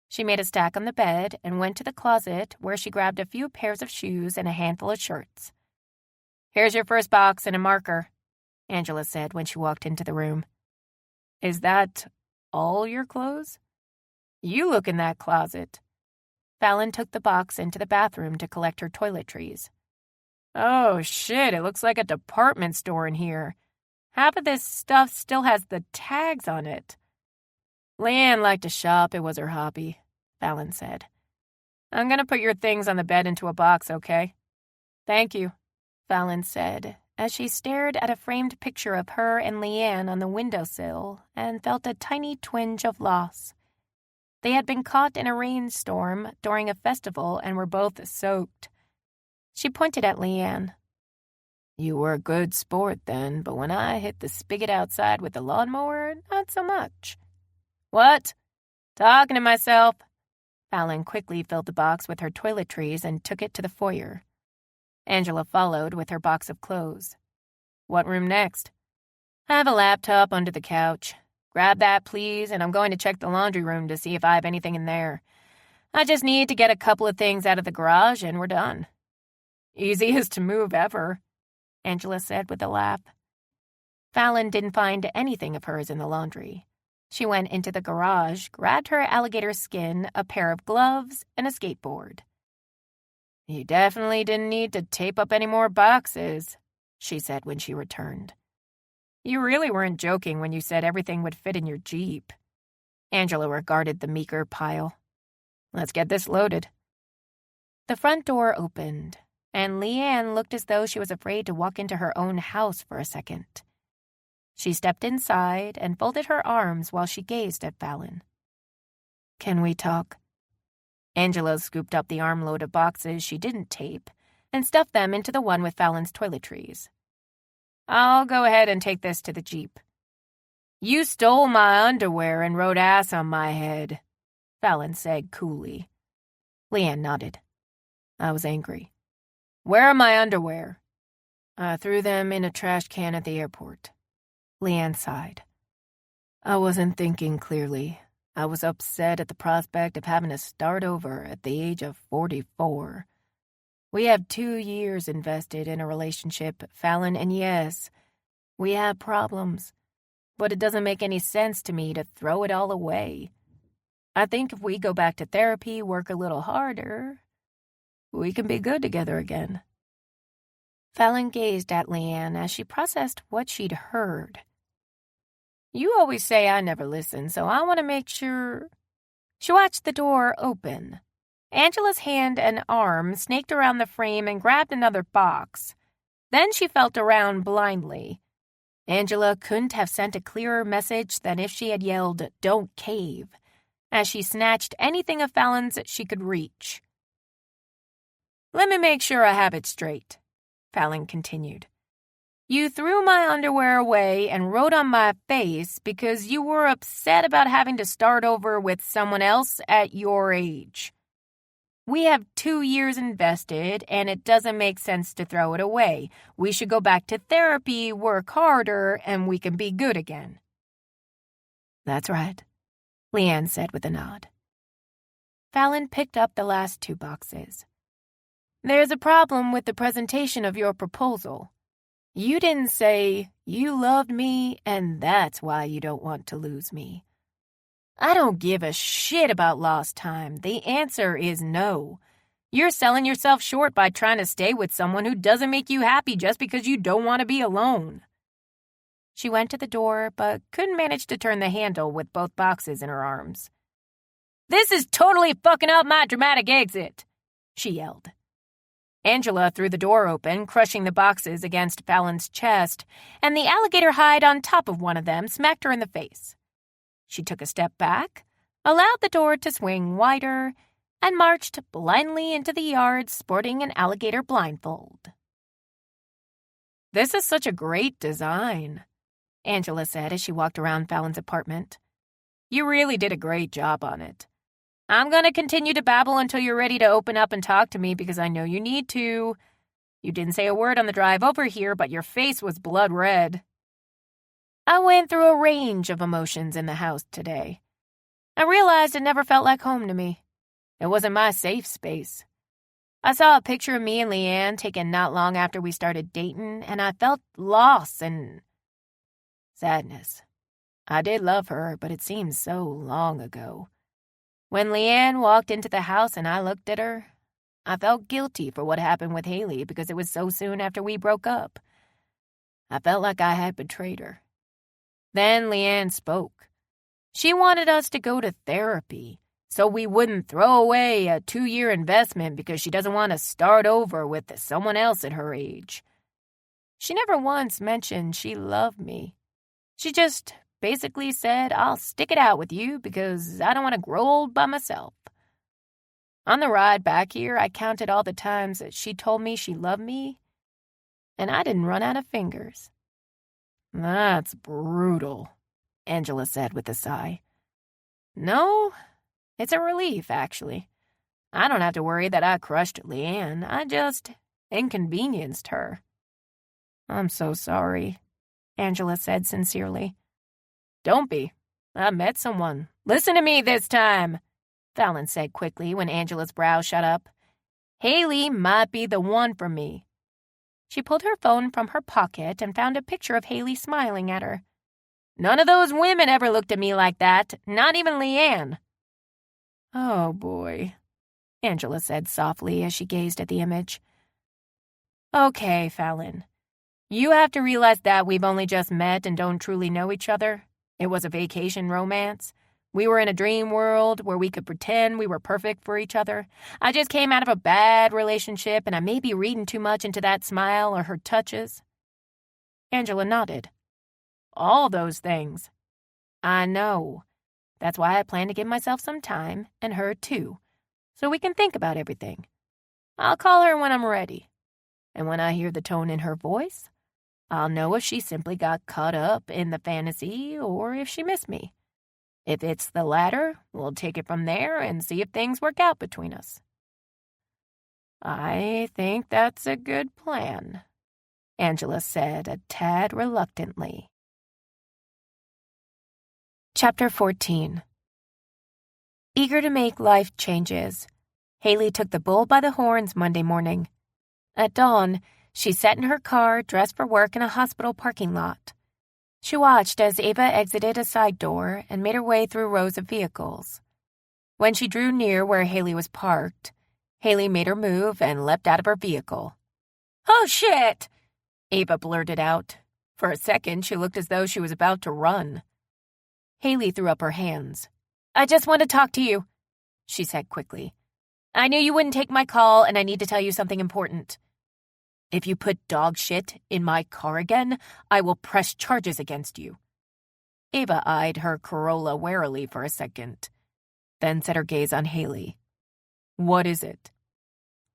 She made a stack on the bed and went to the closet where she grabbed a few pairs of shoes and a handful of shirts. "Here's your first box and a marker," Angela said when she walked into the room. "Is that all your clothes? You look in that closet." Fallon took the box into the bathroom to collect her toiletries. "Oh, shit, it looks like a department store in here. Half of this stuff still has the tags on it." "Leanne liked to shop. It was her hobby," Fallon said. "I'm going to put your things on the bed into a box, okay?" "Thank you," Fallon said, as she stared at a framed picture of her and Leanne on the windowsill and felt a tiny twinge of loss. They had been caught in a rainstorm during a festival and were both soaked. She pointed at Leanne. "You were a good sport then, but when I hit the spigot outside with the lawnmower, not so much." "What? Talking to myself." Fallon quickly filled the box with her toiletries and took it to the foyer. Angela followed with her box of clothes. "What room next?" "I have a laptop under the couch. Grab that, please, and I'm going to check the laundry room to see if I have anything in there. I just need to get a couple of things out of the garage and we're done." "Easiest to move ever," Angela said with a laugh. Fallon didn't find anything of hers in the laundry. She went into the garage, grabbed her alligator skin, a pair of gloves, and a skateboard. "You definitely didn't need to tape up any more boxes," she said when she returned. "You really weren't joking when you said everything would fit in your Jeep." Angela regarded the meager pile. "Let's get this loaded." The front door opened, and Leanne looked as though she was afraid to walk into her own house for a second. She stepped inside and folded her arms while she gazed at Fallon. "Can we talk?" Angela scooped up the armload of boxes she didn't tape, and stuffed them into the one with Fallon's toiletries. "I'll go ahead and take this to the Jeep." "You stole my underwear and wrote ass on my head," Fallon said coolly. Leanne nodded. I was angry. "Where are my underwear?" "I threw them in a trash can at the airport." Leanne sighed. "I wasn't thinking clearly. I was upset at the prospect of having to start over at the age of 44. We have 2 years invested in a relationship, Fallon, and yes, we have problems, but it doesn't make any sense to me to throw it all away. I think if we go back to therapy, work a little harder, we can be good together again." Fallon gazed at Leanne as she processed what she'd heard. "You always say I never listen, so I want to make sure." She watched the door open. Angela's hand and arm snaked around the frame and grabbed another box. Then she felt around blindly. Angela couldn't have sent a clearer message than if she had yelled, "Don't cave," as she snatched anything of Fallon's she could reach. "Let me make sure I have it straight," Fallon continued. "You threw my underwear away and wrote on my face because you were upset about having to start over with someone else at your age. We have 2 years invested, and it doesn't make sense to throw it away. We should go back to therapy, work harder, and we can be good again." "That's right," Leanne said with a nod. Fallon picked up the last 2 boxes. "There's a problem with the presentation of your proposal. You didn't say, 'You loved me, and that's why you don't want to lose me.' I don't give a shit about lost time. The answer is no. You're selling yourself short by trying to stay with someone who doesn't make you happy just because you don't want to be alone." She went to the door, but couldn't manage to turn the handle with both boxes in her arms. "This is totally fucking up my dramatic exit," she yelled. Angela threw the door open, crushing the boxes against Fallon's chest, and the alligator hide on top of one of them smacked her in the face. She took a step back, allowed the door to swing wider, and marched blindly into the yard sporting an alligator blindfold. "This is such a great design," Angela said as she walked around Fallon's apartment. "You really did a great job on it. I'm going to continue to babble until you're ready to open up and talk to me because I know you need to. You didn't say a word on the drive over here, but your face was blood red." I went through a range of emotions in the house today. I realized it never felt like home to me. It wasn't my safe space. I saw a picture of me and Leanne taken not long after we started dating, and I felt loss and sadness. I did love her, but it seemed so long ago. When Leanne walked into the house and I looked at her, I felt guilty for what happened with Haley because it was so soon after we broke up. I felt like I had betrayed her. Then Leanne spoke. She wanted us to go to therapy so we wouldn't throw away a 2-year investment because she doesn't want to start over with someone else at her age. She never once mentioned she loved me. She just basically said, "I'll stick it out with you because I don't want to grow old by myself." On the ride back here, I counted all the times that she told me she loved me, and I didn't run out of fingers. "That's brutal," Angela said with a sigh. "No, it's a relief, actually. I don't have to worry that I crushed Leanne. I just inconvenienced her." "I'm so sorry," Angela said sincerely. "Don't be. I met someone." "Listen to me this time," Fallon said quickly when Angela's brow shot up. "Haley might be the one for me." She pulled her phone from her pocket and found a picture of Haley smiling at her. "None of those women ever looked at me like that, not even Leanne." "Oh, boy," Angela said softly as she gazed at the image. "Okay, Fallon. You have to realize that we've only just met and don't truly know each other. It was a vacation romance. We were in a dream world where we could pretend we were perfect for each other. I just came out of a bad relationship, and I may be reading too much into that smile or her touches." Angela nodded. "All those things." "I know. That's why I plan to give myself some time, and her too, so we can think about everything. I'll call her when I'm ready. And when I hear the tone in her voice, I'll know if she simply got caught up in the fantasy or if she missed me. If it's the latter, we'll take it from there and see if things work out between us." "I think that's a good plan," Angela said a tad reluctantly. Chapter 14. Eager to make life changes, Haley took the bull by the horns Monday morning. At dawn, she sat in her car, dressed for work in a hospital parking lot. She watched as Ava exited a side door and made her way through rows of vehicles. When she drew near where Haley was parked, Haley made her move and leapt out of her vehicle. "Oh, shit!" Ava blurted out. For a second, she looked as though she was about to run. Haley threw up her hands. "I just want to talk to you," she said quickly. "I knew you wouldn't take my call, and I need to tell you something important. If you put dog shit in my car again, I will press charges against you." Ava eyed her Corolla warily for a second, then set her gaze on Haley. "What is it?"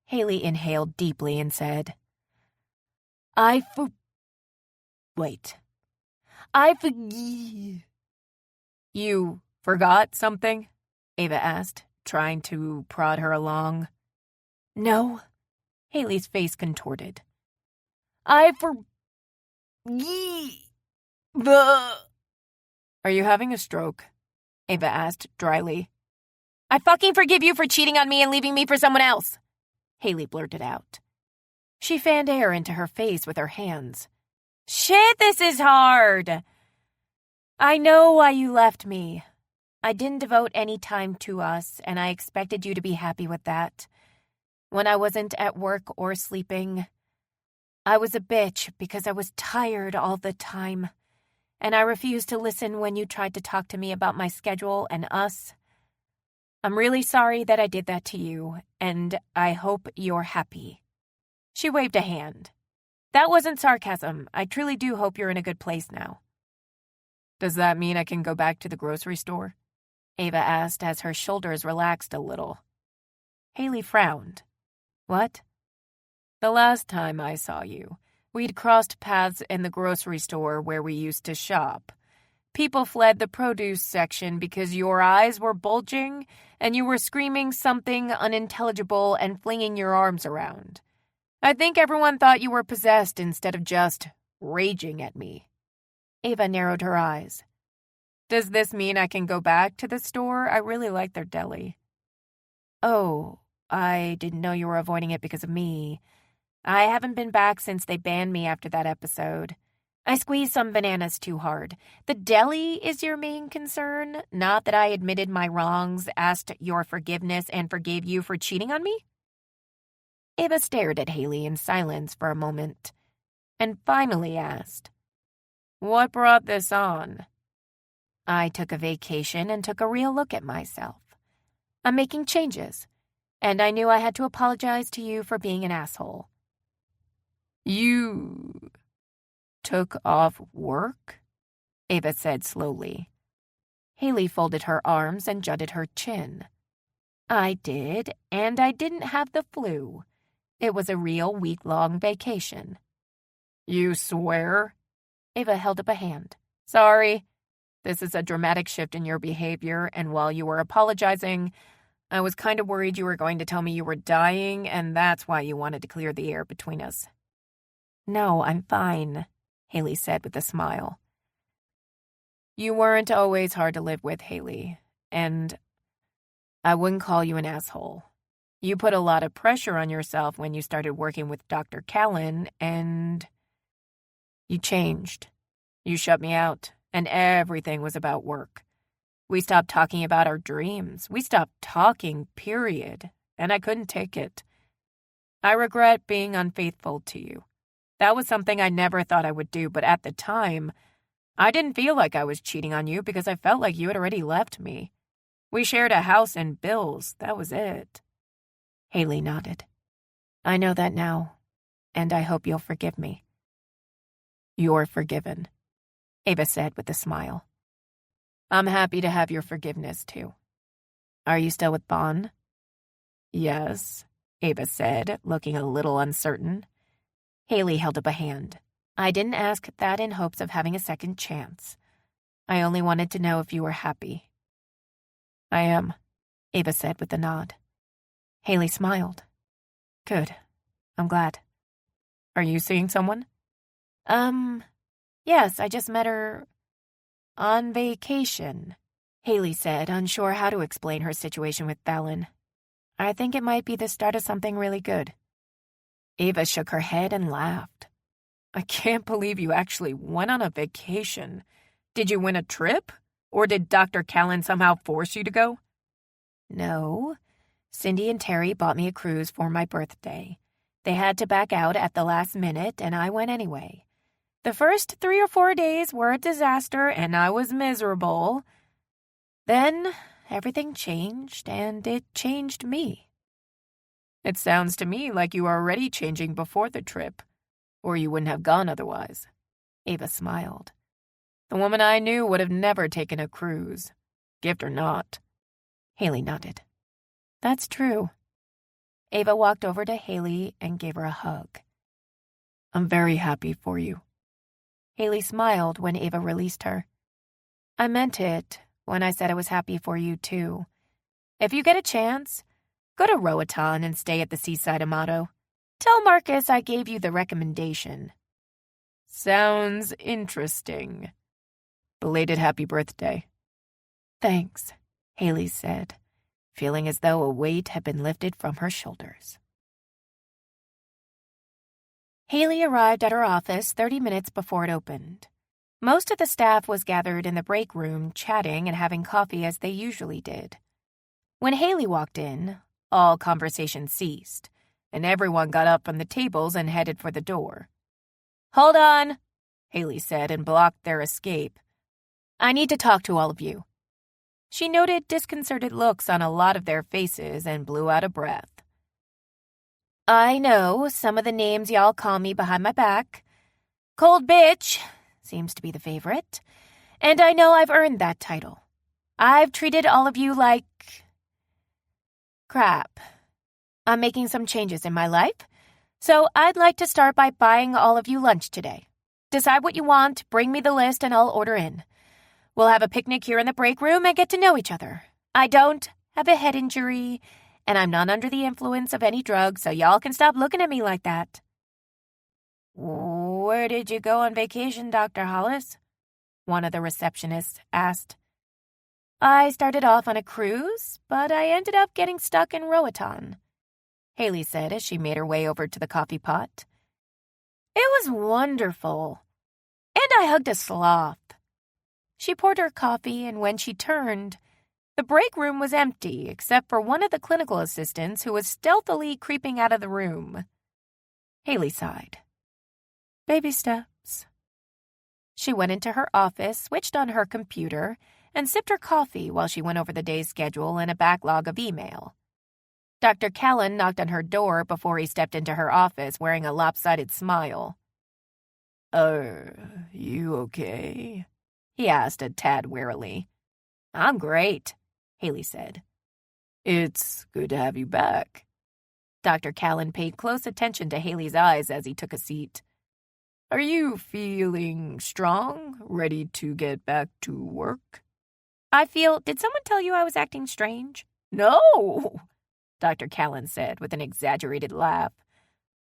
Haley inhaled deeply and said, I forgive. "You forgot something?" Ava asked, trying to prod her along. "No." Haley's face contorted. "I forgive. Are you having a stroke?" Ava asked dryly. "I fucking forgive you for cheating on me and leaving me for someone else," Haley blurted out. She fanned air into her face with her hands. "Shit, this is hard." "I know why you left me. I didn't devote any time to us, and I expected you to be happy with that. When I wasn't at work or sleeping, I was a bitch because I was tired all the time, and I refused to listen when you tried to talk to me about my schedule and us. I'm really sorry that I did that to you, and I hope you're happy." She waved a hand. "That wasn't sarcasm. I truly do hope you're in a good place now." "Does that mean I can go back to the grocery store?" Ava asked as her shoulders relaxed a little. Haley frowned. "What?" "The last time I saw you, we'd crossed paths in the grocery store where we used to shop. People fled the produce section because your eyes were bulging and you were screaming something unintelligible and flinging your arms around. I think everyone thought you were possessed instead of just raging at me." Ava narrowed her eyes. "Does this mean I can go back to the store? I really like their deli." "Oh, I didn't know you were avoiding it because of me. I haven't been back since they banned me after that episode. I squeezed some bananas too hard. The deli is your main concern, not that I admitted my wrongs, asked your forgiveness, and forgave you for cheating on me?" Ava stared at Haley in silence for a moment, and finally asked, "What brought this on?" "I took a vacation and took a real look at myself. I'm making changes, and I knew I had to apologize to you for being an asshole." "You took off work?" Ava said slowly. Haley folded her arms and jutted her chin. "I did, and I didn't have the flu. It was a real week-long vacation." "You swear?" Ava held up a hand. "Sorry. This is a dramatic shift in your behavior, and while you were apologizing, I was kind of worried you were going to tell me you were dying, and that's why you wanted to clear the air between us." "No, I'm fine," Haley said with a smile. "You weren't always hard to live with, Haley, and I wouldn't call you an asshole. You put a lot of pressure on yourself when you started working with Dr. Callan, and you changed. You shut me out, and everything was about work. We stopped talking about our dreams. We stopped talking, period, and I couldn't take it. I regret being unfaithful to you. That was something I never thought I would do, but at the time, I didn't feel like I was cheating on you because I felt like you had already left me. We shared a house and bills. That was it." Haley nodded. "I know that now, and I hope you'll forgive me." "You're forgiven," Ava said with a smile. "I'm happy to have your forgiveness, too. Are you still with Bon?" "Yes," Ava said, looking a little uncertain. Haley held up a hand. I didn't ask that in hopes of having a second chance. I only wanted to know if you were happy. I am, Ava said with a nod. Haley smiled. Good. I'm glad. Are you seeing someone? Yes, I just met her on vacation, Haley said, unsure how to explain her situation with Fallon. I think it might be the start of something really good. Ava shook her head and laughed. I can't believe you actually went on a vacation. Did you win a trip? Or did Dr. Callan somehow force you to go? No. Cindy and Terry bought me a cruise for my birthday. They had to back out at the last minute, and I went anyway. The first 3 or 4 days were a disaster, and I was miserable. Then everything changed, and it changed me. It sounds to me like you were already changing before the trip, or you wouldn't have gone otherwise. Ava smiled. The woman I knew would have never taken a cruise, gift or not. Haley nodded. That's true. Ava walked over to Haley and gave her a hug. I'm very happy for you. Haley smiled when Ava released her. I meant it when I said I was happy for you, too. If you get a chance, go to Roatan and stay at the Seaside Amato. Tell Marcus I gave you the recommendation. Sounds interesting. Belated happy birthday. Thanks, Haley said, feeling as though a weight had been lifted from her shoulders. Haley arrived at her office 30 minutes before it opened. Most of the staff was gathered in the break room, chatting and having coffee as they usually did. When Haley walked in, all conversation ceased, and everyone got up from the tables and headed for the door. Hold on, Haley said and blocked their escape. I need to talk to all of you. She noted disconcerted looks on a lot of their faces and blew out a breath. I know some of the names y'all call me behind my back. Cold bitch seems to be the favorite, and I know I've earned that title. I've treated all of you like crap. I'm making some changes in my life, so I'd like to start by buying all of you lunch today. Decide what you want, bring me the list, and I'll order in. We'll have a picnic here in the break room and get to know each other. I don't have a head injury, and I'm not under the influence of any drugs, so y'all can stop looking at me like that. Where did you go on vacation, Dr. Hollis? One of the receptionists asked. I started off on a cruise, but I ended up getting stuck in Roatan, Haley said as she made her way over to the coffee pot. It was wonderful, and I hugged a sloth. She poured her coffee, and when she turned, the break room was empty except for one of the clinical assistants who was stealthily creeping out of the room. Haley sighed. Baby steps. She went into her office, switched on her computer, and sipped her coffee while she went over the day's schedule and a backlog of email. Dr. Callan knocked on her door before he stepped into her office wearing a lopsided smile. You okay? He asked a tad wearily. I'm great, Haley said. It's good to have you back. Dr. Callan paid close attention to Haley's eyes as he took a seat. Are you feeling strong, ready to get back to work? Did someone tell you I was acting strange? No, Dr. Callan said with an exaggerated laugh.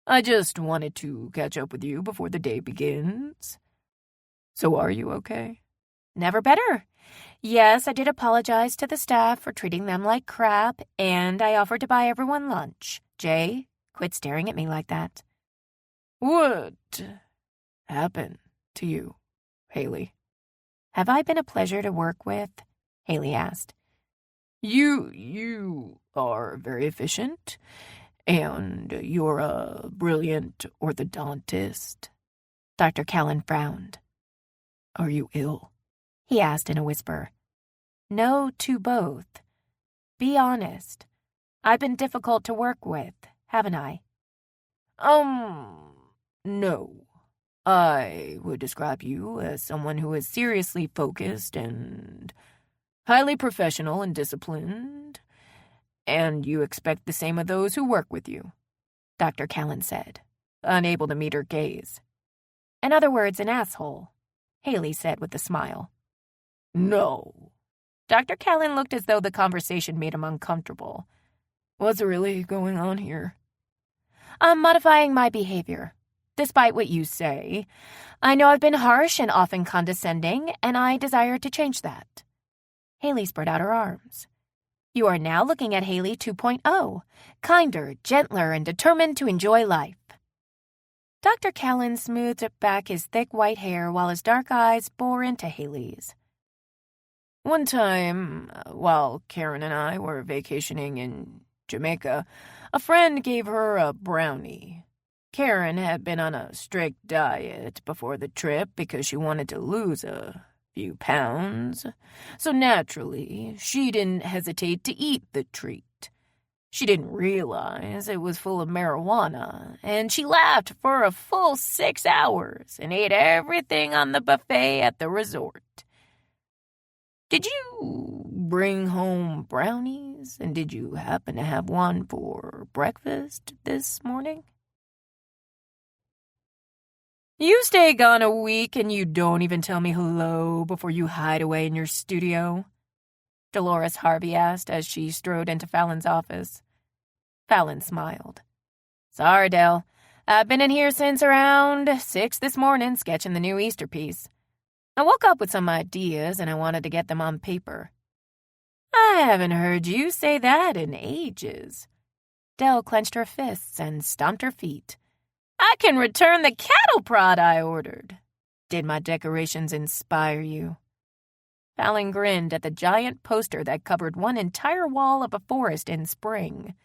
I just wanted to catch up with you before the day begins. So are you okay? Never better. Yes, I did apologize to the staff for treating them like crap, and I offered to buy everyone lunch. Jay, quit staring at me like that. What happened to you, Haley? Have I been a pleasure to work with? Haley asked. You are very efficient, and you're a brilliant orthodontist. Dr. Callan frowned. Are you ill? He asked in a whisper. No to both. Be honest. I've been difficult to work with, haven't I? No. I would describe you as someone who is seriously focused and highly professional and disciplined, and you expect the same of those who work with you, Dr. Callan said. unable to meet her gaze. In other words, an asshole, Haley said with a smile. No. Dr. Callan looked as though the conversation made him uncomfortable. What's really going on here? I'm modifying my behavior. Despite what you say, I know I've been harsh and often condescending, and I desire to change that. Haley spread out her arms. You are now looking at Haley 2.0, kinder, gentler, and determined to enjoy life. Dr. Callan smoothed back his thick white hair while his dark eyes bore into Haley's. One time, while Karen and I were vacationing in Jamaica, a friend gave her a brownie. Karen had been on a strict diet before the trip because she wanted to lose a few pounds, so naturally, she didn't hesitate to eat the treat. She didn't realize it was full of marijuana, and she laughed for a full 6 hours and ate everything on the buffet at the resort. Did you bring home brownies, and did you happen to have one for breakfast this morning? You stay gone a week and you don't even tell me hello before you hide away in your studio? Dolores Harvey asked as she strode into Fallon's office. Fallon smiled. Sorry, Del. I've been in here since around 6 this morning sketching the new Easter piece. I woke up with some ideas and I wanted to get them on paper. I haven't heard you say that in ages. Del clenched her fists and stomped her feet. I can return the cattle prod I ordered. Did my decorations inspire you? Fallon grinned at the giant poster that covered one entire wall of a forest in spring.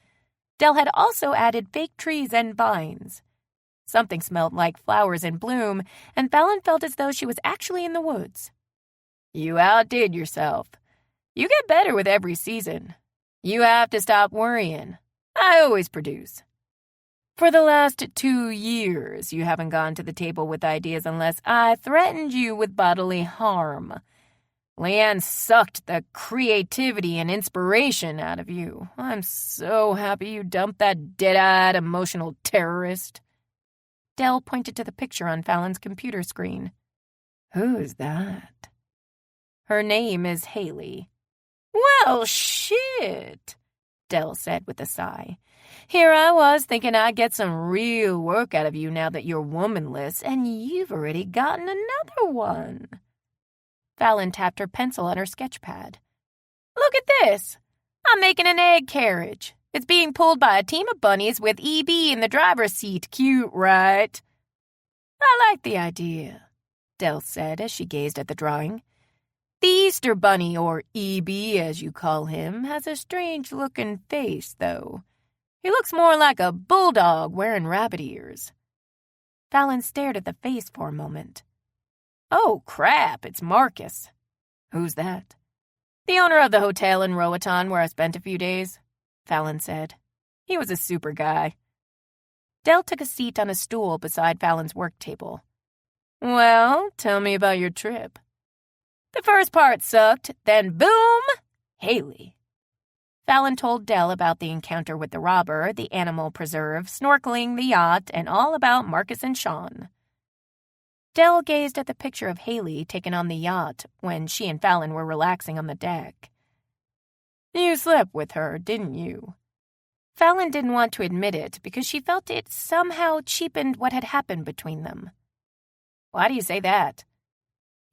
Del had also added fake trees and vines. Something smelled like flowers in bloom, and Fallon felt as though she was actually in the woods. You outdid yourself. You get better with every season. You have to stop worrying. I always produce. For the last 2 years, you haven't gone to the table with ideas unless I threatened you with bodily harm. Leanne sucked the creativity and inspiration out of you. I'm so happy you dumped that dead-eyed, emotional terrorist. Del pointed to the picture on Fallon's computer screen. Who's that? Her name is Haley. Well, shit, Del said with a sigh. Here I was thinking I'd get some real work out of you now that you're womanless, and you've already gotten another one. Fallon tapped her pencil on her sketch pad. Look at this. I'm making an egg carriage. It's being pulled by a team of bunnies with E.B. in the driver's seat. Cute, right? I like the idea, Del said as she gazed at the drawing. The Easter Bunny, or E.B. as you call him, has a strange-looking face, though. He looks more like a bulldog wearing rabbit ears. Fallon stared at the face for a moment. Oh, crap, it's Marcus. Who's that? The owner of the hotel in Roatan where I spent a few days, Fallon said. He was a super guy. Del took a seat on a stool beside Fallon's work table. Well, tell me about your trip. The first part sucked, then boom, Haley. Fallon told Del about the encounter with the robber, the animal preserve, snorkeling, the yacht, and all about Marcus and Sean. Del gazed at the picture of Haley taken on the yacht when she and Fallon were relaxing on the deck. You slept with her, didn't you? Fallon didn't want to admit it because she felt it somehow cheapened what had happened between them. Why do you say that?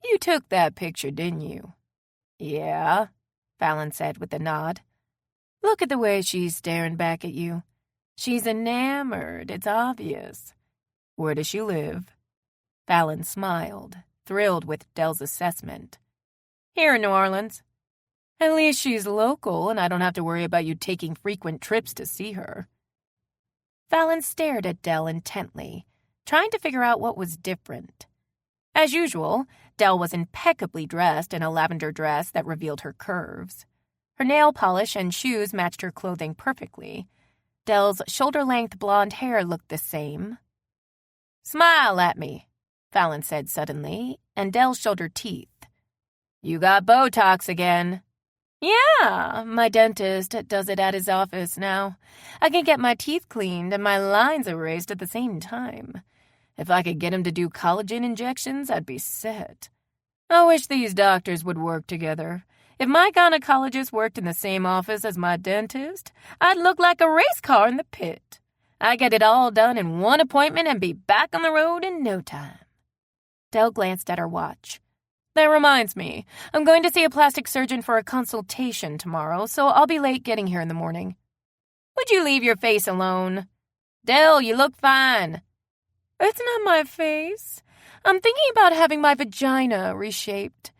You took that picture, didn't you? Yeah, Fallon said with a nod. Look at the way she's staring back at you. She's enamored, it's obvious. Where does she live? Fallon smiled, thrilled with Del's assessment. Here in New Orleans. At least she's local, and I don't have to worry about you taking frequent trips to see her. Fallon stared at Del intently, trying to figure out what was different. As usual, Del was impeccably dressed in a lavender dress that revealed her curves. Her nail polish and shoes matched her clothing perfectly. Del's shoulder-length blonde hair looked the same. Smile at me, Fallon said suddenly, and Del showed her teeth. You got Botox again. Yeah, my dentist does it at his office now. I can get my teeth cleaned and my lines erased at the same time. If I could get him to do collagen injections, I'd be set. I wish these doctors would work together. If my gynecologist worked in the same office as my dentist, I'd look like a race car in the pit. I'd get it all done in one appointment and be back on the road in no time. Dell glanced at her watch. That reminds me, I'm going to see a plastic surgeon for a consultation tomorrow, so I'll be late getting here in the morning. Would you leave your face alone? Dell, you look fine. It's not my face. I'm thinking about having my vagina reshaped.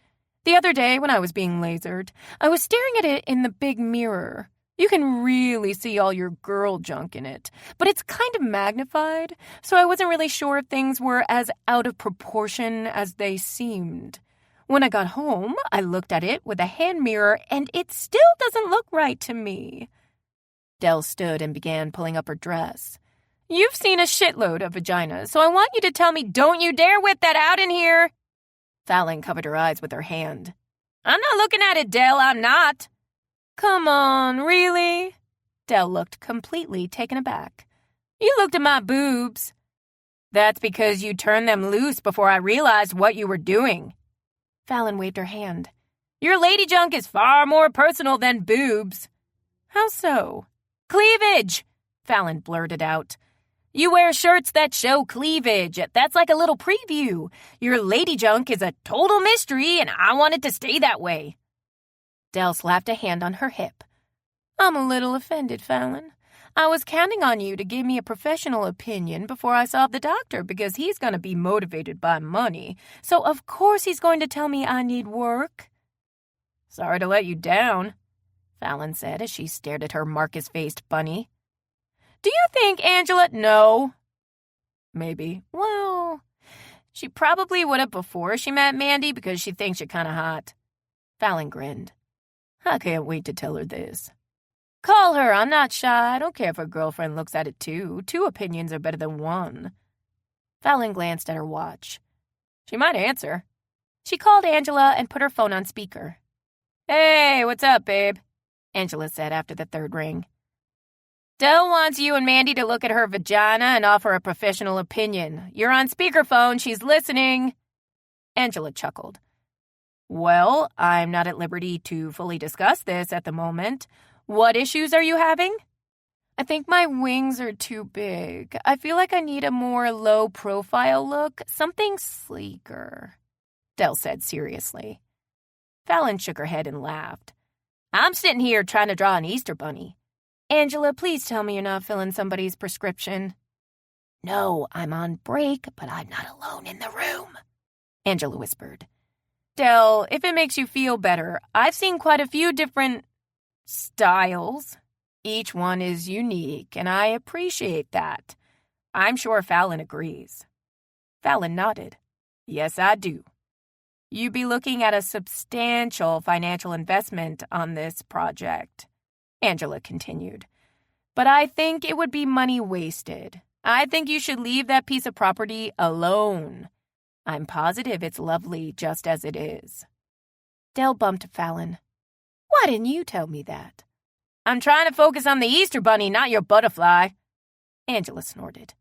The other day when I was being lasered, I was staring at it in the big mirror. You can really see all your girl junk in it, but it's kind of magnified, so I wasn't really sure if things were as out of proportion as they seemed. When I got home, I looked at it with a hand mirror, and it still doesn't look right to me. Dell stood and began pulling up her dress. You've seen a shitload of vaginas, so I want you to tell me, don't you dare whip that out in here. Fallon covered her eyes with her hand. I'm not looking at it, Dell, I'm not. Come on, really? Dell looked completely taken aback. You looked at my boobs. That's because you turned them loose before I realized what you were doing. Fallon waved her hand. Your lady junk is far more personal than boobs. How so? Cleavage, Fallon blurted out. You wear shirts that show cleavage. That's like a little preview. Your lady junk is a total mystery, and I want it to stay that way. Dell slapped a hand on her hip. I'm a little offended, Fallon. I was counting on you to give me a professional opinion before I saw the doctor because he's going to be motivated by money. So of course he's going to tell me I need work. Sorry to let you down, Fallon said as she stared at her Marcus-faced bunny. Do you think Angela... No. Maybe. Well, she probably would have before she met Mandy because she thinks you're kind of hot. Fallon grinned. I can't wait to tell her this. Call her. I'm not shy. I don't care if her girlfriend looks at it too. 2 opinions are better than 1. Fallon glanced at her watch. She might answer. She called Angela and put her phone on speaker. Hey, what's up, babe? Angela said after the 3rd ring. Dell wants you and Mandy to look at her vagina and offer a professional opinion. You're on speakerphone. She's listening. Angela chuckled. Well, I'm not at liberty to fully discuss this at the moment. What issues are you having? I think my wings are too big. I feel like I need a more low-profile look, something sleeker, Dell said seriously. Fallon shook her head and laughed. I'm sitting here trying to draw an Easter bunny. Angela, please tell me you're not filling somebody's prescription. No, I'm on break, but I'm not alone in the room, Angela whispered. Dell, if it makes you feel better, I've seen quite a few different styles. Each one is unique, and I appreciate that. I'm sure Fallon agrees. Fallon nodded. Yes, I do. You'd be looking at a substantial financial investment on this project, Angela continued. But I think it would be money wasted. I think you should leave that piece of property alone. I'm positive it's lovely just as it is. Dell bumped Fallon. Why didn't you tell me that? I'm trying to focus on the Easter bunny, not your butterfly. Angela snorted.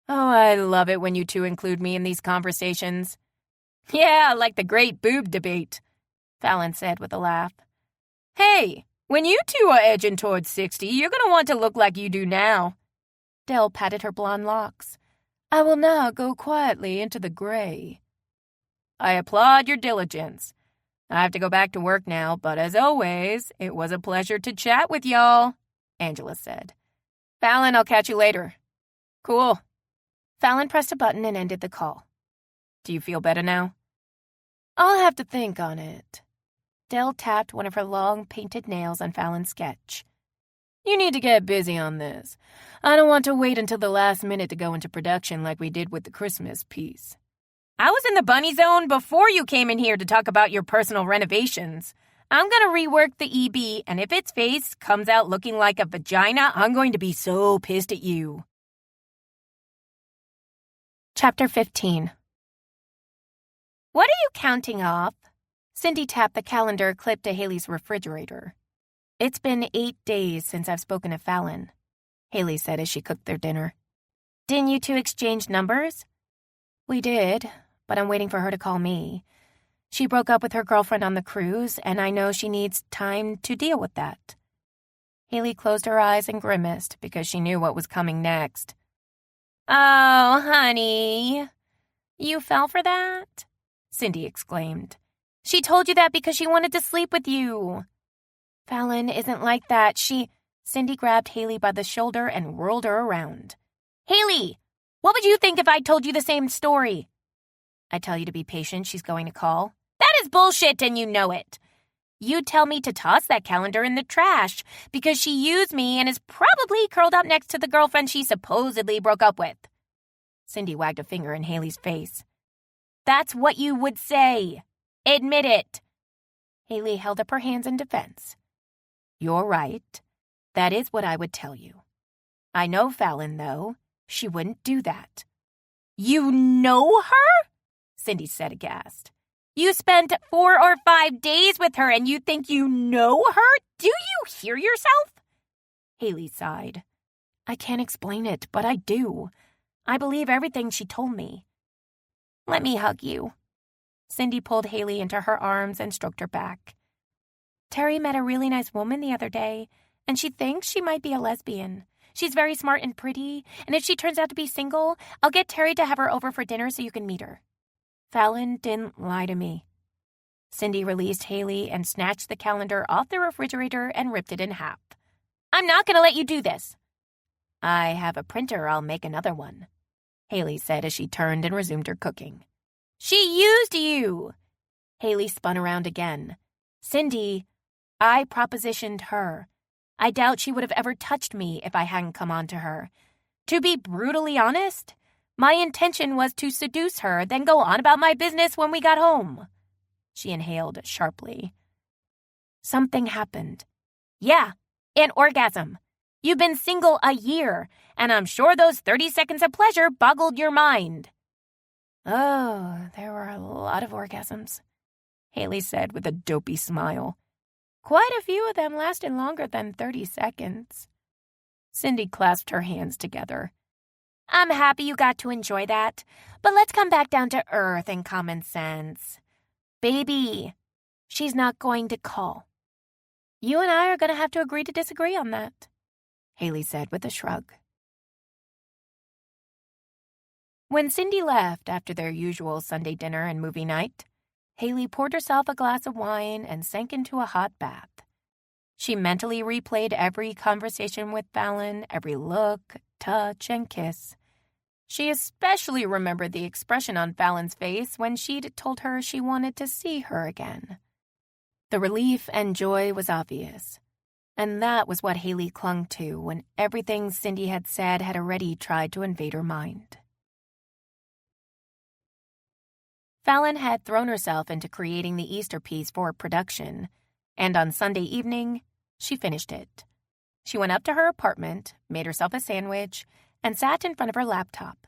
Oh, I love it when you 2 include me in these conversations. Yeah, like the great boob debate, Fallon said with a laugh. Hey, when you 2 are edging towards 60, you're going to want to look like you do now. Dell patted her blonde locks. I will now go quietly into the gray. I applaud your diligence. I have to go back to work now, but as always, it was a pleasure to chat with y'all, Angela said. Fallon, I'll catch you later. Cool. Fallon pressed a button and ended the call. Do you feel better now? I'll have to think on it. Dell tapped one of her long painted nails on Fallon's sketch. You need to get busy on this. I don't want to wait until the last minute to go into production like we did with the Christmas piece. I was in the bunny zone before you came in here to talk about your personal renovations. I'm going to rework the EB, and if its face comes out looking like a vagina, I'm going to be so pissed at you. Chapter 15. What are you counting off? Cindy tapped the calendar clipped to Haley's refrigerator. "It's been 8 days since I've spoken to Fallon," Haley said as she cooked their dinner. "Didn't you two exchange numbers?" "We did, but I'm waiting for her to call me. She broke up with her girlfriend on the cruise, and I know she needs time to deal with that." Haley closed her eyes and grimaced because she knew what was coming next. "Oh, honey, you fell for that?" Cindy exclaimed. "She told you that because she wanted to sleep with you." "Fallon isn't like that. Cindy grabbed Haley by the shoulder and whirled her around. "Haley, what would you think if I told you the same story?" "I tell you to be patient. She's going to call." "That is bullshit, and you know it. You tell me to toss that calendar in the trash because she used me and is probably curled up next to the girlfriend she supposedly broke up with." Cindy wagged a finger in Haley's face. "That's what you would say. Admit it." Haley held up her hands in defense. "You're right. That is what I would tell you. I know Fallon, though. She wouldn't do that." "You know her?" Cindy said aghast. "You spent 4 or 5 days with her and you think you know her? Do you hear yourself?" Haley sighed. "I can't explain it, but I do. I believe everything she told me." "Let me hug you." Cindy pulled Haley into her arms and stroked her back. "Terry met a really nice woman the other day, and she thinks she might be a lesbian. She's very smart and pretty, and if she turns out to be single, I'll get Terry to have her over for dinner so you can meet her. Fallon didn't lie to me." Cindy released Haley and snatched the calendar off the refrigerator and ripped it in half. "I'm not going to let you do this." "I have a printer. I'll make another one," Haley said as she turned and resumed her cooking. "She used you." Haley spun around again. "Cindy, I propositioned her. I doubt she would have ever touched me if I hadn't come on to her. To be brutally honest, my intention was to seduce her, then go on about my business when we got home." She inhaled sharply. "Something happened." "Yeah, an orgasm. You've been single a year, and I'm sure those 30 seconds of pleasure boggled your mind." "Oh, there were a lot of orgasms," Haley said with a dopey smile. "Quite a few of them lasted longer than 30 seconds. Cindy clasped her hands together. "I'm happy you got to enjoy that, but let's come back down to earth and common sense. Baby, she's not going to call. You and I are going to have to agree to disagree on that," Haley said with a shrug. When Cindy left after their usual Sunday dinner and movie night, Haley poured herself a glass of wine and sank into a hot bath. She mentally replayed every conversation with Fallon, every look, touch, and kiss. She especially remembered the expression on Fallon's face when she'd told her she wanted to see her again. The relief and joy was obvious, and that was what Haley clung to when everything Cindy had said had already tried to invade her mind. Fallon had thrown herself into creating the Easter piece for production, and on Sunday evening, she finished it. She went up to her apartment, made herself a sandwich, and sat in front of her laptop.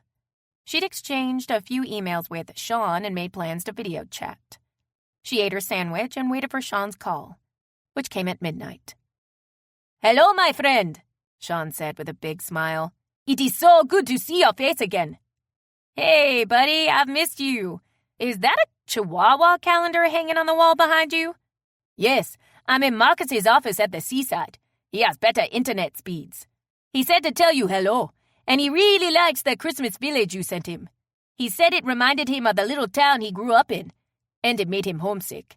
She'd exchanged a few emails with Sean and made plans to video chat. She ate her sandwich and waited for Sean's call, which came at midnight. "Hello, my friend," Sean said with a big smile. "It is so good to see your face again." "Hey, buddy, I've missed you. Is that a Chihuahua calendar hanging on the wall behind you?" "Yes, I'm in Marcus's office at the seaside. He has better internet speeds. He said to tell you hello, and he really likes the Christmas village you sent him. He said it reminded him of the little town he grew up in, and it made him homesick.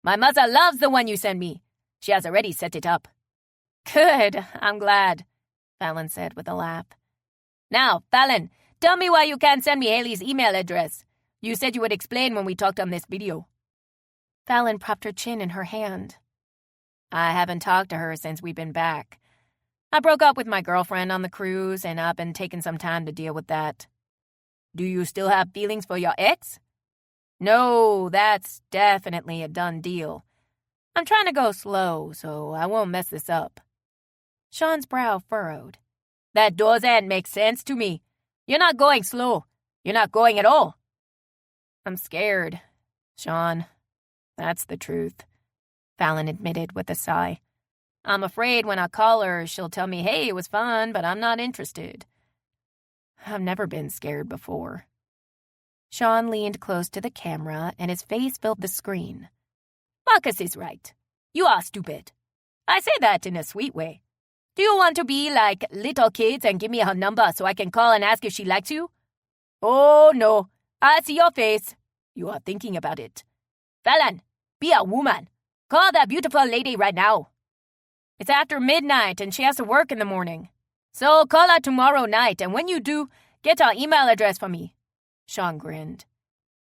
My mother loves the one you sent me. She has already set it up." "Good, I'm glad," Fallon said with a laugh. "Now, Fallon, tell me why you can't send me Haley's email address. You said you would explain when we talked on this video." Fallon propped her chin in her hand. "I haven't talked to her since we've been back. I broke up with my girlfriend on the cruise, and I've been taking some time to deal with that." "Do you still have feelings for your ex?" "No, that's definitely a done deal. I'm trying to go slow, so I won't mess this up." Sean's brow furrowed. "That doesn't make sense to me. You're not going slow. You're not going at all." "I'm scared, Sean. That's the truth, Fallon admitted with a sigh. I'm afraid when I call her, she'll tell me, hey, it was fun, but I'm not interested. I've never been scared before. Sean leaned close to the camera, and his face filled the screen. Marcus is right. You are stupid. I say that in a sweet way. Do you want to be like little kids and give me her number so I can call and ask if she likes you? Oh, no. I see your face. You are thinking about it. Fallon, be a woman. Call that beautiful lady right now. It's after midnight and she has to work in the morning. So call her tomorrow night, and when you do, get her email address for me. Sean grinned.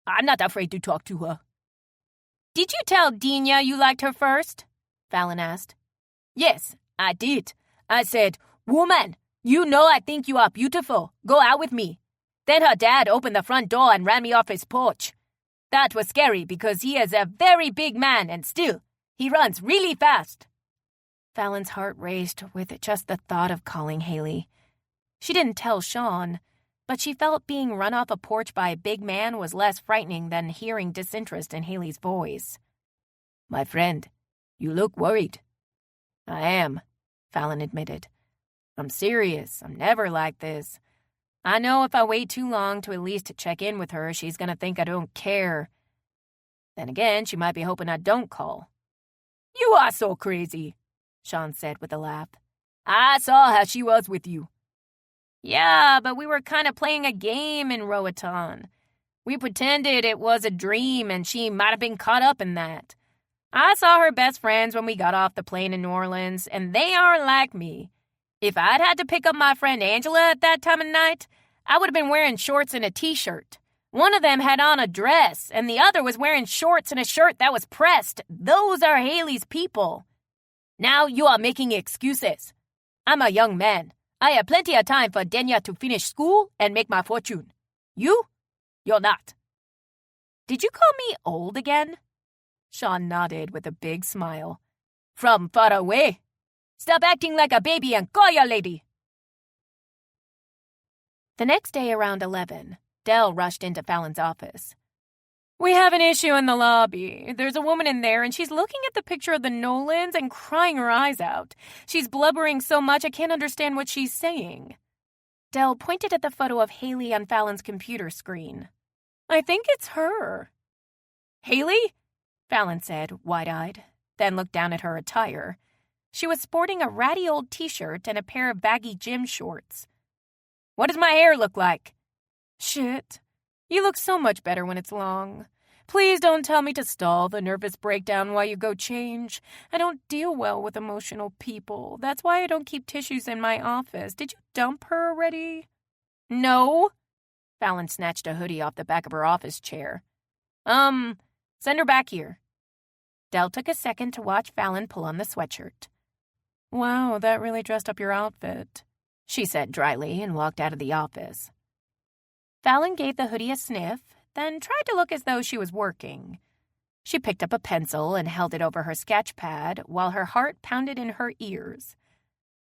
I'm not afraid to talk to her. Did you tell Dina you liked her first? Fallon asked. Yes, I did. I said, woman, you know I think you are beautiful. Go out with me. Then her dad opened the front door and ran me off his porch. That was scary because he is a very big man and still, he runs really fast. Fallon's heart raced with just the thought of calling Haley. She didn't tell Sean, but she felt being run off a porch by a big man was less frightening than hearing disinterest in Haley's voice. My friend, you look worried. I am, Fallon admitted. I'm serious. I'm never like this. I know if I wait too long to at least check in with her, she's going to think I don't care. Then again, she might be hoping I don't call. You are so crazy, Sean said with a laugh. I saw how she was with you. Yeah, but we were kind of playing a game in Roatan. We pretended it was a dream and she might have been caught up in that. I saw her best friends when we got off the plane in New Orleans, and they aren't like me. If I'd had to pick up my friend Angela at that time of night, I would have been wearing shorts and a t-shirt. One of them had on a dress, and the other was wearing shorts and a shirt that was pressed. Those are Haley's people. Now you are making excuses. I'm a young man. I have plenty of time for Denya to finish school and make my fortune. You're not. Did you call me old again? Sean nodded with a big smile. From far away. Stop acting like a baby and call your lady. The next day around 11, Dell rushed into Fallon's office. We have an issue in the lobby. There's a woman in there, and she's looking at the picture of the Nolans and crying her eyes out. She's blubbering so much I can't understand what she's saying. Dell pointed at the photo of Haley on Fallon's computer screen. I think it's her. Haley? Fallon said, wide-eyed, then looked down at her attire. She was sporting a ratty old t-shirt and a pair of baggy gym shorts. What does my hair look like? Shit. You look so much better when it's long. Please don't tell me to stall the nervous breakdown while you go change. I don't deal well with emotional people. That's why I don't keep tissues in my office. Did you dump her already? No. Fallon snatched a hoodie off the back of her office chair. Send her back here. Dell took a second to watch Fallon pull on the sweatshirt. Wow, that really dressed up your outfit, she said dryly and walked out of the office. Fallon gave the hoodie a sniff, then tried to look as though she was working. She picked up a pencil and held it over her sketch pad while her heart pounded in her ears.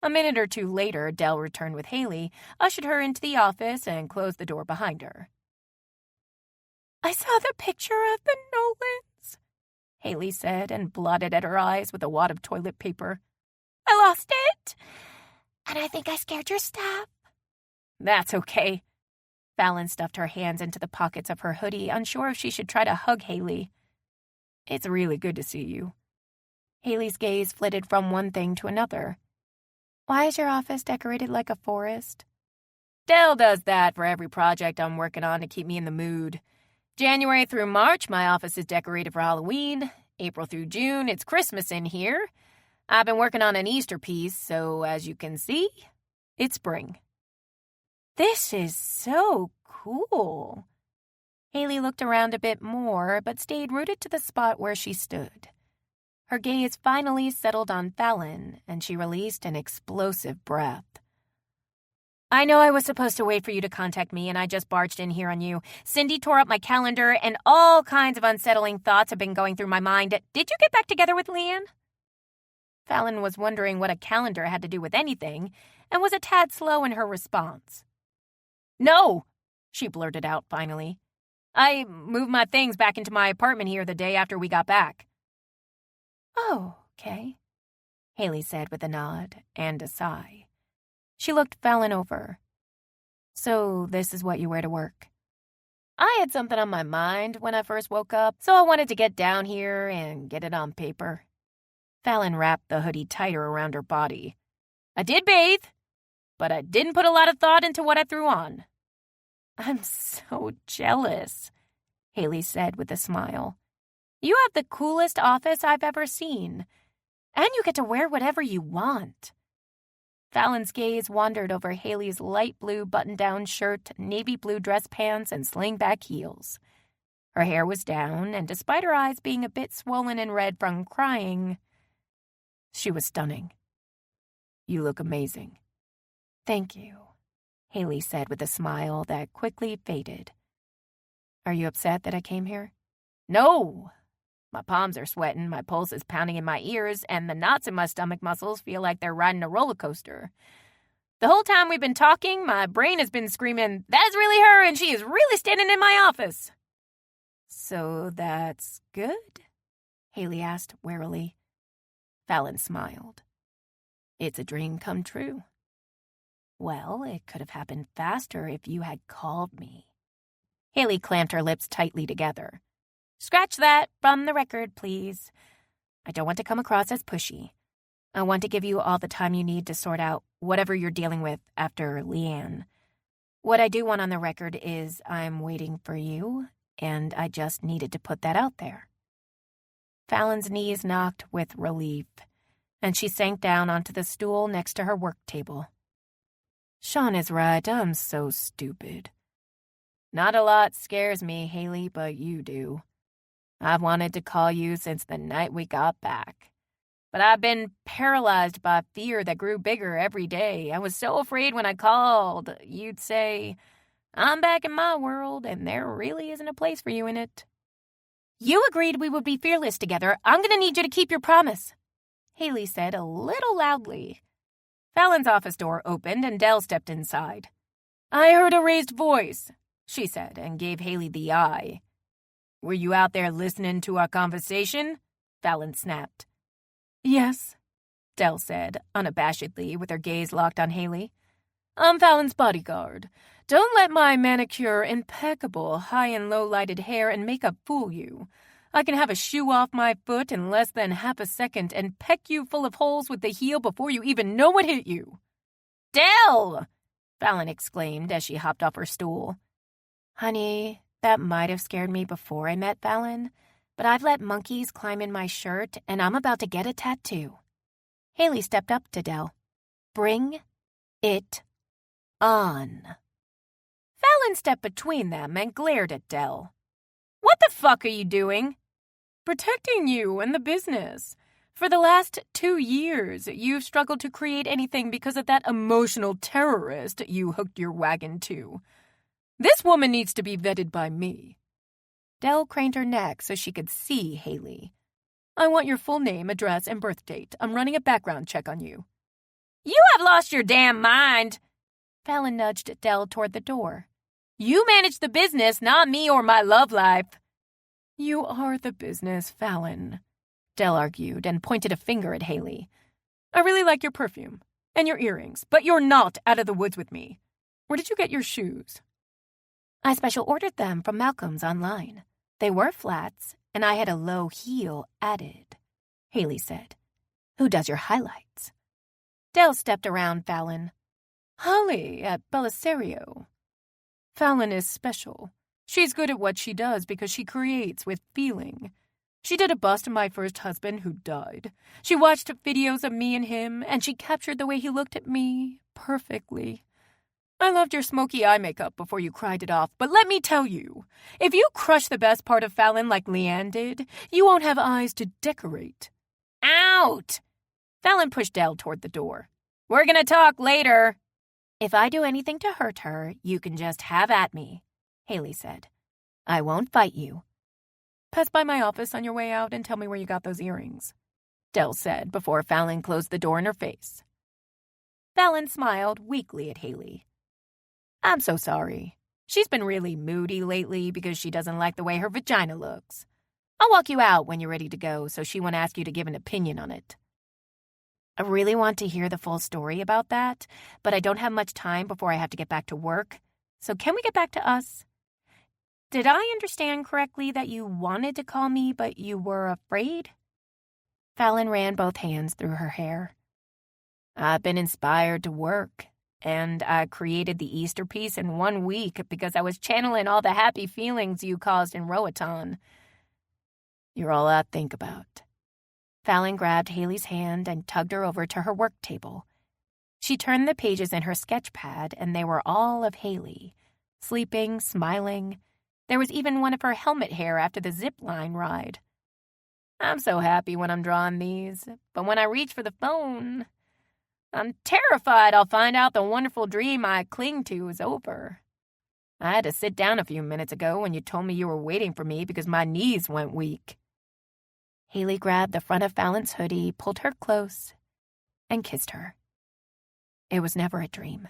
A minute or two later, Dell returned with Haley, ushered her into the office, and closed the door behind her. I saw the picture of the Nolans, Haley said, and blotted at her eyes with a wad of toilet paper. I lost it, and I think I scared your staff. That's okay. Fallon stuffed her hands into the pockets of her hoodie, unsure if she should try to hug Haley. It's really good to see you. Haley's gaze flitted from one thing to another. Why is your office decorated like a forest? Dell does that for every project I'm working on to keep me in the mood. January through March, my office is decorated for Halloween. April through June, it's Christmas in here. I've been working on an Easter piece, so as you can see, it's spring. This is so cool. Haley looked around a bit more, but stayed rooted to the spot where she stood. Her gaze finally settled on Fallon, and she released an explosive breath. I know I was supposed to wait for you to contact me, and I just barged in here on you. Cindy tore up my calendar, and all kinds of unsettling thoughts have been going through my mind. Did you get back together with Leanne? Fallon was wondering what a calendar had to do with anything, and was a tad slow in her response. No, she blurted out finally. I moved my things back into my apartment here the day after we got back. Oh, okay, Haley said with a nod and a sigh. She looked Fallon over. So this is what you wear to work? I had something on my mind when I first woke up, so I wanted to get down here and get it on paper. Fallon wrapped the hoodie tighter around her body. I did bathe, but I didn't put a lot of thought into what I threw on. I'm so jealous, Haley said with a smile. You have the coolest office I've ever seen, and you get to wear whatever you want. Fallon's gaze wandered over Haley's light blue button-down shirt, navy blue dress pants, and sling-back heels. Her hair was down, and despite her eyes being a bit swollen and red from crying, she was stunning. You look amazing. Thank you, Haley said with a smile that quickly faded. Are you upset that I came here? No. My palms are sweating, my pulse is pounding in my ears, and the knots in my stomach muscles feel like they're riding a roller coaster. The whole time we've been talking, my brain has been screaming, "That's really her, and she is really standing in my office." So that's good? Haley asked warily. Fallon smiled. It's a dream come true. Well, it could have happened faster if you had called me. Haley clamped her lips tightly together. Scratch that from the record, please. I don't want to come across as pushy. I want to give you all the time you need to sort out whatever you're dealing with after Leanne. What I do want on the record is I'm waiting for you, and I just needed to put that out there. Fallon's knees knocked with relief, and she sank down onto the stool next to her work table. Sean is right, I'm so stupid. Not a lot scares me, Haley, but you do. I've wanted to call you since the night we got back. But I've been paralyzed by fear that grew bigger every day. I was so afraid when I called, you'd say, I'm back in my world, and there really isn't a place for you in it. You agreed we would be fearless together. I'm going to need you to keep your promise, Haley said a little loudly. Fallon's office door opened, and Dell stepped inside. I heard a raised voice, she said, and gave Haley the eye. Were you out there listening to our conversation? Fallon snapped. Yes, Dell said, unabashedly, with her gaze locked on Haley. I'm Fallon's bodyguard. Don't let my manicure, impeccable, high and low-lighted hair and makeup fool you. I can have a shoe off my foot in less than half a second and peck you full of holes with the heel before you even know what hit you. Dell! Fallon exclaimed as she hopped off her stool. Honey, that might have scared me before I met Fallon, but I've let monkeys climb in my shirt, and I'm about to get a tattoo. Haley stepped up to Dell. Bring it on. Fallon stepped between them and glared at Dell. What the fuck are you doing? Protecting you and the business. For the last 2 years, you've struggled to create anything because of that emotional terrorist you hooked your wagon to. This woman needs to be vetted by me. Dell craned her neck so she could see Haley. I want your full name, address, and birth date. I'm running a background check on you. You have lost your damn mind. Fallon nudged Dell toward the door. You manage the business, not me or my love life. You are the business, Fallon, Dell argued and pointed a finger at Haley. I really like your perfume and your earrings, but you're not out of the woods with me. Where did you get your shoes? I special ordered them from Malcolm's online. They were flats, and I had a low heel added, Haley said. Who does your highlights? Dell stepped around Fallon. Holly at Belisario. Fallon is special. She's good at what she does because she creates with feeling. She did a bust of my first husband who died. She watched videos of me and him, and she captured the way he looked at me perfectly. I loved your smoky eye makeup before you cried it off, but let me tell you, if you crush the best part of Fallon like Leanne did, you won't have eyes to decorate. Out! Fallon pushed Dell toward the door. We're gonna talk later. If I do anything to hurt her, you can just have at me, Haley said. I won't fight you. Pass by my office on your way out and tell me where you got those earrings, Dell said before Fallon closed the door in her face. Fallon smiled weakly at Haley. I'm so sorry. She's been really moody lately because she doesn't like the way her vagina looks. I'll walk you out when you're ready to go, so she won't ask you to give an opinion on it." I really want to hear the full story about that, but I don't have much time before I have to get back to work. So can we get back to us? Did I understand correctly that you wanted to call me, but you were afraid? Fallon ran both hands through her hair. I've been inspired to work, and I created the Easter piece in 1 week because I was channeling all the happy feelings you caused in Roatan. You're all I think about. Fallon grabbed Haley's hand and tugged her over to her work table. She turned the pages in her sketch pad, and they were all of Haley, sleeping, smiling. There was even one of her helmet hair after the zip line ride. I'm so happy when I'm drawing these, but when I reach for the phone, I'm terrified I'll find out the wonderful dream I cling to is over. I had to sit down a few minutes ago when you told me you were waiting for me because my knees went weak. Haley grabbed the front of Fallon's hoodie, pulled her close, and kissed her. It was never a dream.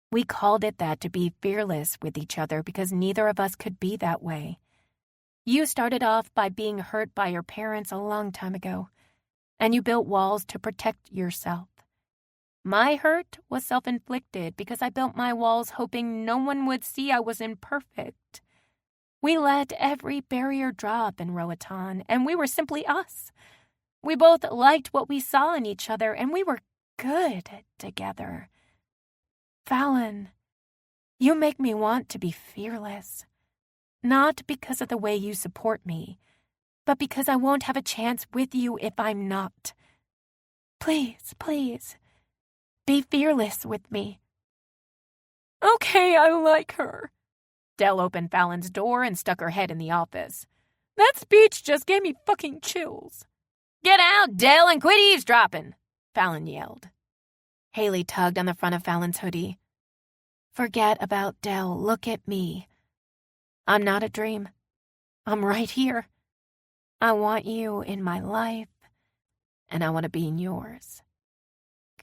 We called it that to be fearless with each other because neither of us could be that way. You started off by being hurt by your parents a long time ago, and you built walls to protect yourself. My hurt was self-inflicted because I built my walls hoping no one would see I was imperfect. We let every barrier drop in Roatan, and we were simply us. We both liked what we saw in each other, and we were good together. Fallon, you make me want to be fearless. Not because of the way you support me, but because I won't have a chance with you if I'm not. Please, please, be fearless with me. Okay, I like her. Dell opened Fallon's door and stuck her head in the office. That speech just gave me fucking chills. Get out, Dell, and quit eavesdropping, Fallon yelled. Haley tugged on the front of Fallon's hoodie. Forget about Dell. Look at me. I'm not a dream. I'm right here. I want you in my life, and I want to be in yours.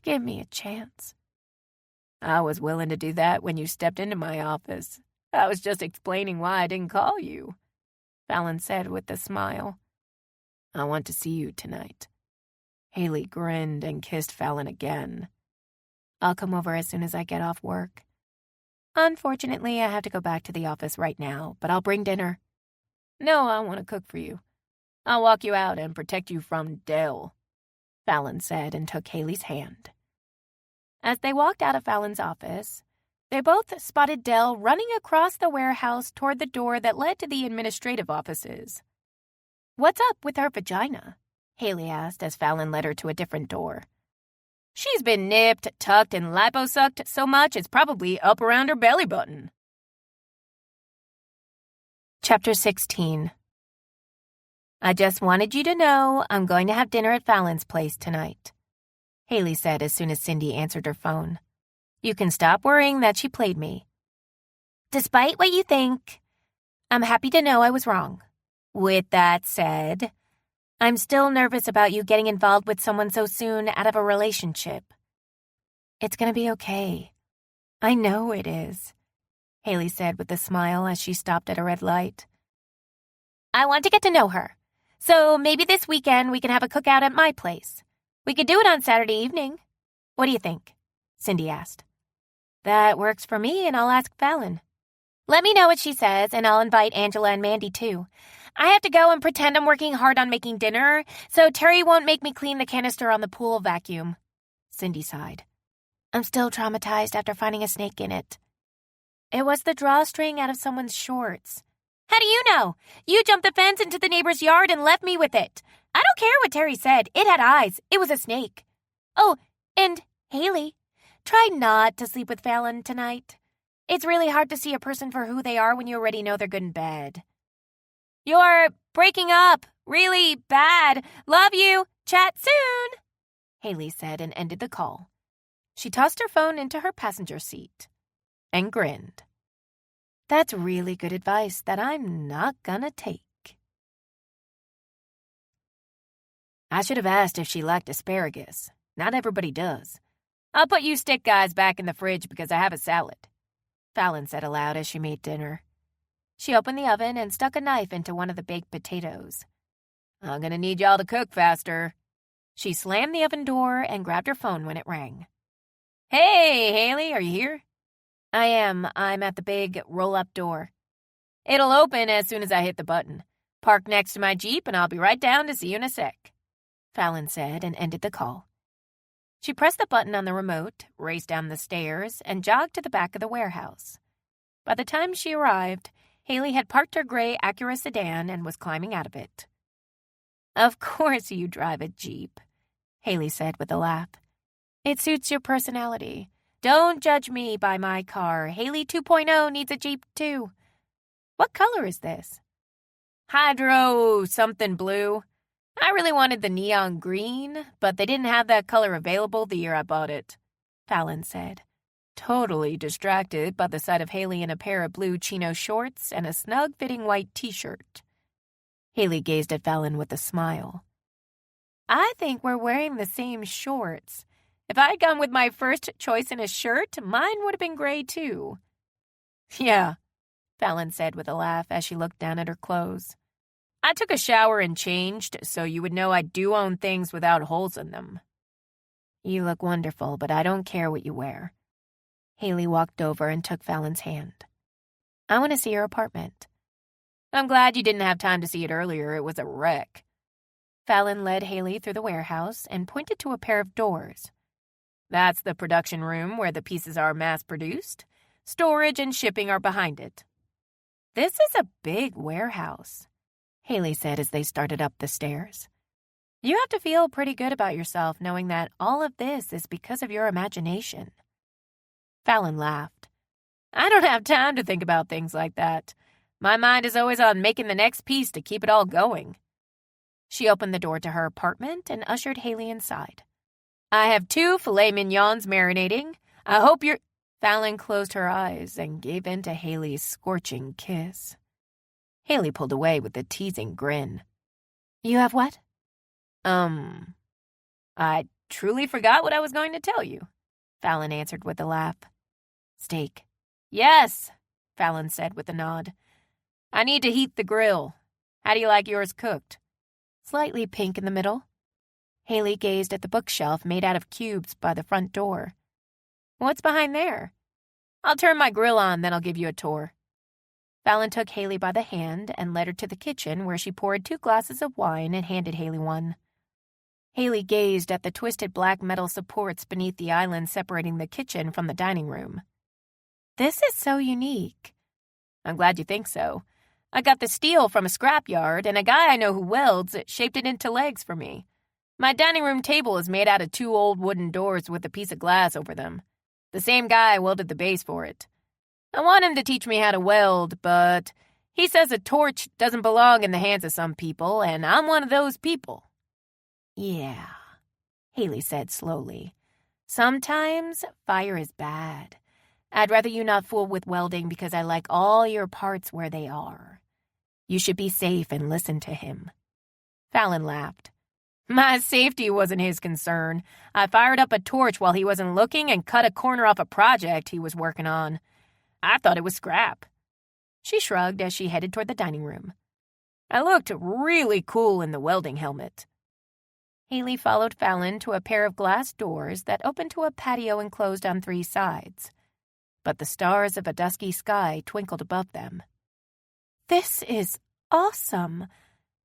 Give me a chance. I was willing to do that when you stepped into my office. I was just explaining why I didn't call you, Fallon said with a smile. I want to see you tonight. Haley grinned and kissed Fallon again. I'll come over as soon as I get off work. Unfortunately, I have to go back to the office right now, but I'll bring dinner. No, I want to cook for you. I'll walk you out and protect you from Dell, Fallon said and took Haley's hand. As they walked out of Fallon's office, they both spotted Dell running across the warehouse toward the door that led to the administrative offices. What's up with her vagina? Haley asked as Fallon led her to a different door. She's been nipped, tucked, and liposucked so much it's probably up around her belly button. Chapter 16. I just wanted you to know I'm going to have dinner at Fallon's place tonight, Haley said as soon as Cindy answered her phone. You can stop worrying that she played me. Despite what you think, I'm happy to know I was wrong. With that said, I'm still nervous about you getting involved with someone so soon out of a relationship. It's going to be okay. I know it is, Haley said with a smile as she stopped at a red light. I want to get to know her, so maybe this weekend we can have a cookout at my place. We could do it on Saturday evening. What do you think? Cindy asked. That works for me, and I'll ask Fallon. Let me know what she says, and I'll invite Angela and Mandy, too. I have to go and pretend I'm working hard on making dinner, so Terry won't make me clean the canister on the pool vacuum. Cindy sighed. I'm still traumatized after finding a snake in it. It was the drawstring out of someone's shorts. How do you know? You jumped the fence into the neighbor's yard and left me with it. I don't care what Terry said. It had eyes. It was a snake. Oh, and Haley, try not to sleep with Fallon tonight. It's really hard to see a person for who they are when you already know they're good in bed. You're breaking up. Really bad. Love you. Chat soon, Haley said and ended the call. She tossed her phone into her passenger seat and grinned. That's really good advice that I'm not gonna take. I should have asked if she liked asparagus. Not everybody does. I'll put you stick guys back in the fridge because I have a salad. Fallon said aloud as she made dinner. She opened the oven and stuck a knife into one of the baked potatoes. I'm gonna need y'all to cook faster. She slammed the oven door and grabbed her phone when it rang. Hey, Haley, are you here? I am. I'm at the big roll-up door. It'll open as soon as I hit the button. Park next to my Jeep and I'll be right down to see you in a sec, Fallon said and ended the call. She pressed the button on the remote, raced down the stairs, and jogged to the back of the warehouse. By the time she arrived, Haley had parked her gray Acura sedan and was climbing out of it. Of course you drive a Jeep, Haley said with a laugh. It suits your personality. Don't judge me by my car. Haley 2.0 needs a Jeep too. What color is this? Hydro something blue. I really wanted the neon green, but they didn't have that color available the year I bought it, Fallon said, totally distracted by the sight of Haley in a pair of blue chino shorts and a snug-fitting white t-shirt. Haley gazed at Fallon with a smile. I think we're wearing the same shorts. If I'd gone with my first choice in a shirt, mine would have been gray too. Yeah, Fallon said with a laugh as she looked down at her clothes. I took a shower and changed so you would know I do own things without holes in them. You look wonderful, but I don't care what you wear. Haley walked over and took Fallon's hand. I want to see your apartment. I'm glad you didn't have time to see it earlier. It was a wreck. Fallon led Haley through the warehouse and pointed to a pair of doors. That's the production room where the pieces are mass-produced. Storage and shipping are behind it. This is a big warehouse, Haley said as they started up the stairs. You have to feel pretty good about yourself knowing that all of this is because of your imagination. Fallon laughed. I don't have time to think about things like that. My mind is always on making the next piece to keep it all going. She opened the door to her apartment and ushered Haley inside. I have 2 filet mignons marinating. I hope you're... Fallon closed her eyes and gave in to Haley's scorching kiss. Haley pulled away with a teasing grin. You have what? I truly forgot what I was going to tell you, Fallon answered with a laugh. Steak. Yes, Fallon said with a nod. I need to heat the grill. How do you like yours cooked? Slightly pink in the middle. Haley gazed at the bookshelf made out of cubes by the front door. What's behind there? I'll turn my grill on, then I'll give you a tour. Fallon took Haley by the hand and led her to the kitchen where she poured 2 glasses of wine and handed Haley one. Haley gazed at the twisted black metal supports beneath the island separating the kitchen from the dining room. This is so unique. I'm glad you think so. I got the steel from a scrapyard, and a guy I know who welds shaped it into legs for me. My dining room table is made out of 2 old wooden doors with a piece of glass over them. The same guy welded the base for it. I want him to teach me how to weld, but he says a torch doesn't belong in the hands of some people, and I'm one of those people. Yeah, Haley said slowly. Sometimes fire is bad. I'd rather you not fool with welding because I like all your parts where they are. You should be safe and listen to him. Fallon laughed. My safety wasn't his concern. I fired up a torch while he wasn't looking and cut a corner off a project he was working on. I thought it was scrap. She shrugged as she headed toward the dining room. I looked really cool in the welding helmet. Haley followed Fallon to a pair of glass doors that opened to a patio enclosed on 3 sides. But the stars of a dusky sky twinkled above them. This is awesome.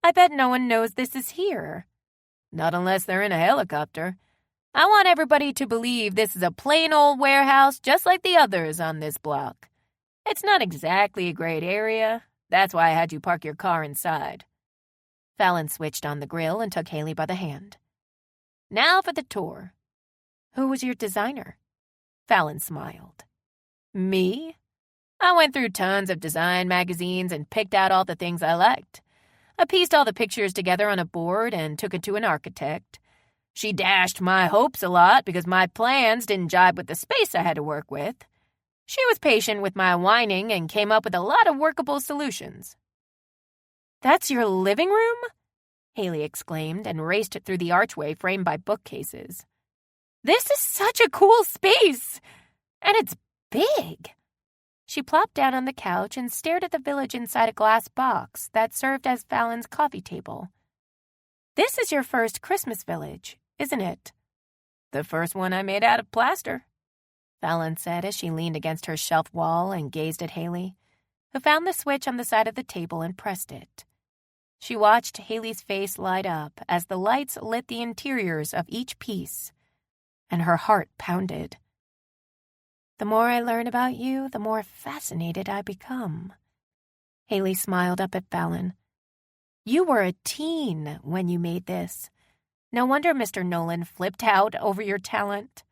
I bet no one knows this is here. Not unless they're in a helicopter. I want everybody to believe this is a plain old warehouse just like the others on this block. It's not exactly a great area. That's why I had you park your car inside. Fallon switched on the grill and took Haley by the hand. Now for the tour. Who was your designer? Fallon smiled. Me? I went through tons of design magazines and picked out all the things I liked. I pieced all the pictures together on a board and took it to an architect. She dashed my hopes a lot because my plans didn't jibe with the space I had to work with. She was patient with my whining and came up with a lot of workable solutions. That's your living room? Haley exclaimed and raced through the archway framed by bookcases. This is such a cool space! And it's big. She plopped down on the couch and stared at the village inside a glass box that served as Fallon's coffee table. "This is your first Christmas village, isn't it?" "The first one I made out of plaster," Fallon said as she leaned against her shelf wall and gazed at Haley, who found the switch on the side of the table and pressed it. She watched Haley's face light up as the lights lit the interiors of each piece, and her heart pounded. "The more I learn about you, the more fascinated I become." Haley smiled up at Fallon. "You were a teen when you made this. No wonder Mr. Nolan flipped out over your talent."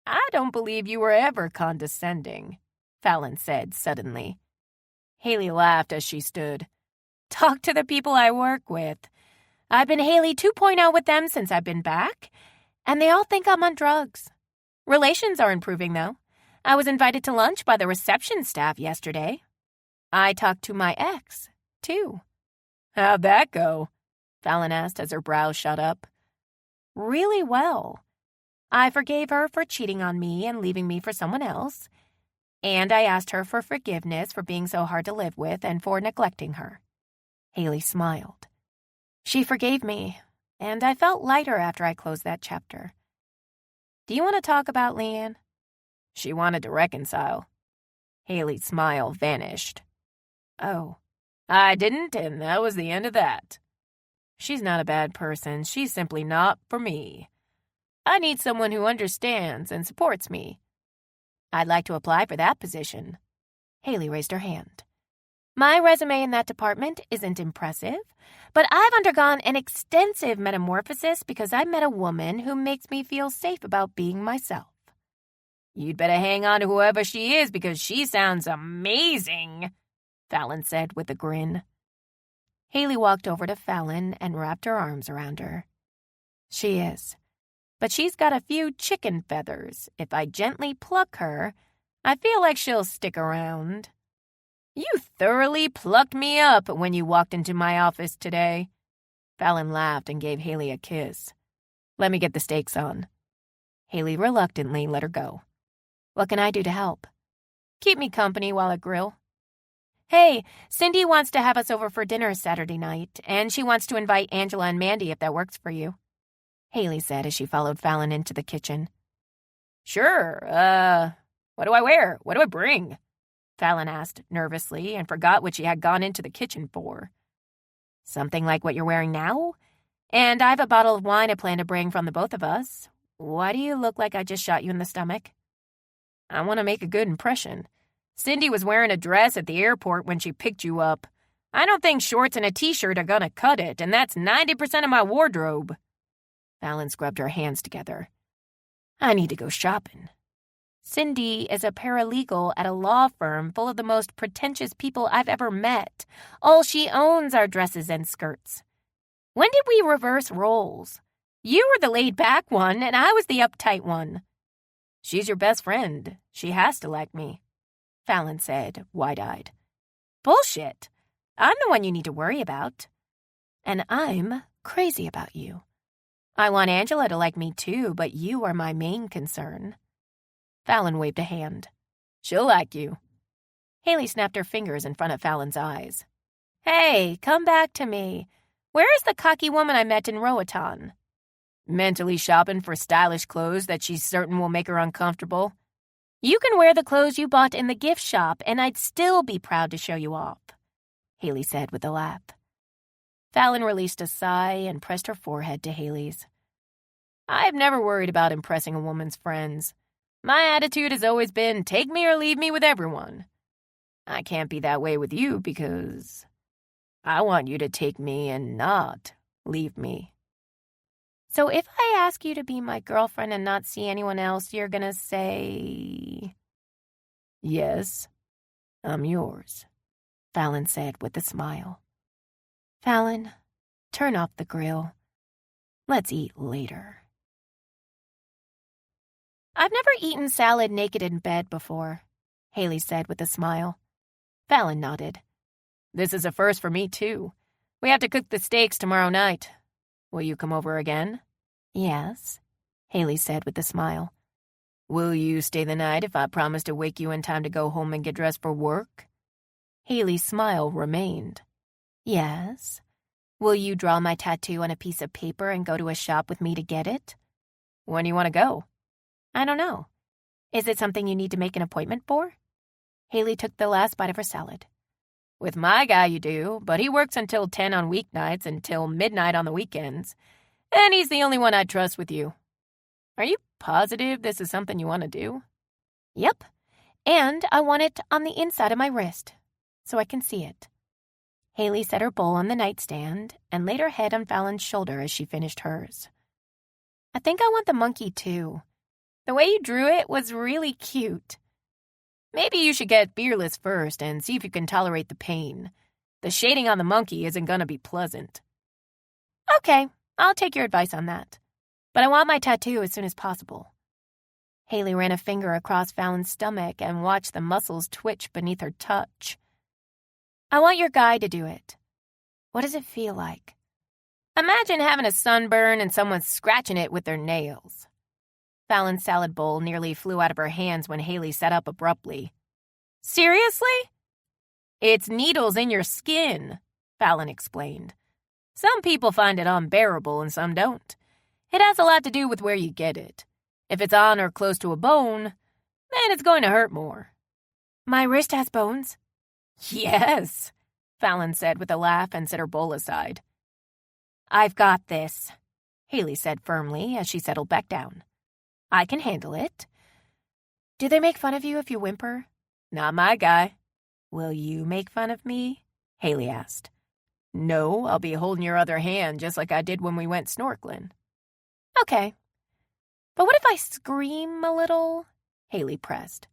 "I don't believe you were ever condescending," Fallon said suddenly. Haley laughed as she stood. "Talk to the people I work with. I've been Haley 2.0 with them since I've been back, and they all think I'm on drugs. Relations are improving, though. I was invited to lunch by the reception staff yesterday. I talked to my ex, too." "How'd that go?" Fallon asked as her brows shot up. "Really well. I forgave her for cheating on me and leaving me for someone else, and I asked her for forgiveness for being so hard to live with and for neglecting her." Haley smiled. "She forgave me, and I felt lighter after I closed that chapter. Do you want to talk about Leanne?" "She wanted to reconcile." Haley's smile vanished. "Oh." "I didn't, and that was the end of that." "She's not a bad person. She's simply not for me. I need someone who understands and supports me." "I'd like to apply for that position." Haley raised her hand. "My resume in that department isn't impressive, but I've undergone an extensive metamorphosis because I met a woman who makes me feel safe about being myself." "You'd better hang on to whoever she is because she sounds amazing," Fallon said with a grin. Haley walked over to Fallon and wrapped her arms around her. "She is. But she's got a few chicken feathers. If I gently pluck her, I feel like she'll stick around." "You thoroughly plucked me up when you walked into my office today." Fallon laughed and gave Haley a kiss. "Let me get the steaks on." Haley reluctantly let her go. "What can I do to help?" "Keep me company while I grill." "Hey, Cindy wants to have us over for dinner Saturday night, and she wants to invite Angela and Mandy if that works for you," Haley said as she followed Fallon into the kitchen. "Sure, what do I wear? What do I bring?" Fallon asked nervously and forgot what she had gone into the kitchen for. "Something like what you're wearing now? And I have a bottle of wine I plan to bring from the both of us. Why do you look like I just shot you in the stomach?" "I want to make a good impression. Cindy was wearing a dress at the airport when she picked you up. I don't think shorts and a t-shirt are gonna cut it, and that's 90% of my wardrobe." Fallon scrubbed her hands together. "I need to go shopping. Cindy is a paralegal at a law firm full of the most pretentious people I've ever met. All she owns are dresses and skirts. When did we reverse roles? You were the laid-back one, and I was the uptight one." "She's your best friend. She has to like me," Fallon said, wide-eyed. "Bullshit. I'm the one you need to worry about. And I'm crazy about you. I want Angela to like me too, but you are my main concern." Fallon waved a hand. "She'll like you." Haley snapped her fingers in front of Fallon's eyes. "Hey, come back to me. Where is the cocky woman I met in Roatan?" "Mentally shopping for stylish clothes that she's certain will make her uncomfortable." "You can wear the clothes you bought in the gift shop, and I'd still be proud to show you off," Haley said with a laugh. Fallon released a sigh and pressed her forehead to Haley's. "I've never worried about impressing a woman's friends. My attitude has always been take me or leave me with everyone. I can't be that way with you because I want you to take me and not leave me." "So if I ask you to be my girlfriend and not see anyone else, you're gonna say..." "Yes, I'm yours," Fallon said with a smile. "Fallon, turn off the grill. Let's eat later." "I've never eaten salad naked in bed before," Haley said with a smile. Fallon nodded. "This is a first for me, too. We have to cook the steaks tomorrow night. Will you come over again?" "Yes," Haley said with a smile. Will you stay the night if I promise to wake you in time to go home and get dressed for work? Haley's smile remained. Yes. Will you draw my tattoo on a piece of paper and go to a shop with me to get it? When do you want to go? I don't know. Is it something you need to make an appointment for? Haley took the last bite of her salad. With my guy you do, but he works until 10 on weeknights and till midnight on the weekends. And he's the only one I'd trust with you. Are you positive this is something you want to do? Yep. And I want it on the inside of my wrist, so I can see it. Haley set her bowl on the nightstand and laid her head on Fallon's shoulder as she finished hers. I think I want the monkey, too. The way you drew it was really cute. Maybe you should get fearless first and see if you can tolerate the pain. The shading on the monkey isn't going to be pleasant. Okay, I'll take your advice on that. But I want my tattoo as soon as possible. Haley ran a finger across Fallon's stomach and watched the muscles twitch beneath her touch. I want your guy to do it. What does it feel like? Imagine having a sunburn and someone scratching it with their nails. Fallon's salad bowl nearly flew out of her hands when Haley sat up abruptly. Seriously? It's needles in your skin, Fallon explained. Some people find it unbearable and some don't. It has a lot to do with where you get it. If it's on or close to a bone, then it's going to hurt more. My wrist has bones? Yes, Fallon said with a laugh and set her bowl aside. I've got this, Haley said firmly as she settled back down. I can handle it. Do they make fun of you if you whimper? Not my guy. Will you make fun of me? Haley asked. No, I'll be holding your other hand just like I did when we went snorkeling. Okay. But what if I scream a little? Haley pressed.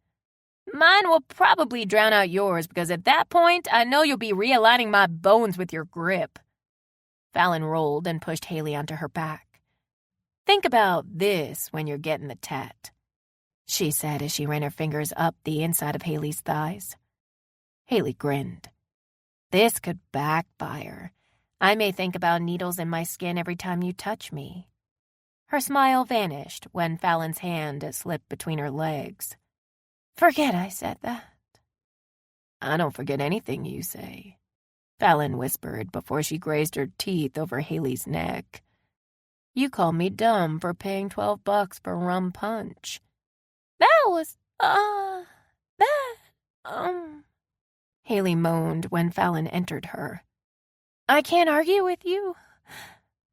Mine will probably drown out yours because at that point I know you'll be realigning my bones with your grip. Fallon rolled and pushed Haley onto her back. Think about this when you're getting the tat, she said as she ran her fingers up the inside of Haley's thighs. Haley grinned. This could backfire. I may think about needles in my skin every time you touch me. Her smile vanished when Fallon's hand slipped between her legs. Forget I said that. I don't forget anything you say, Fallon whispered before she grazed her teeth over Haley's neck. You called me dumb for paying $12 for rum punch. That was, Haley moaned when Fallon entered her. I can't argue with you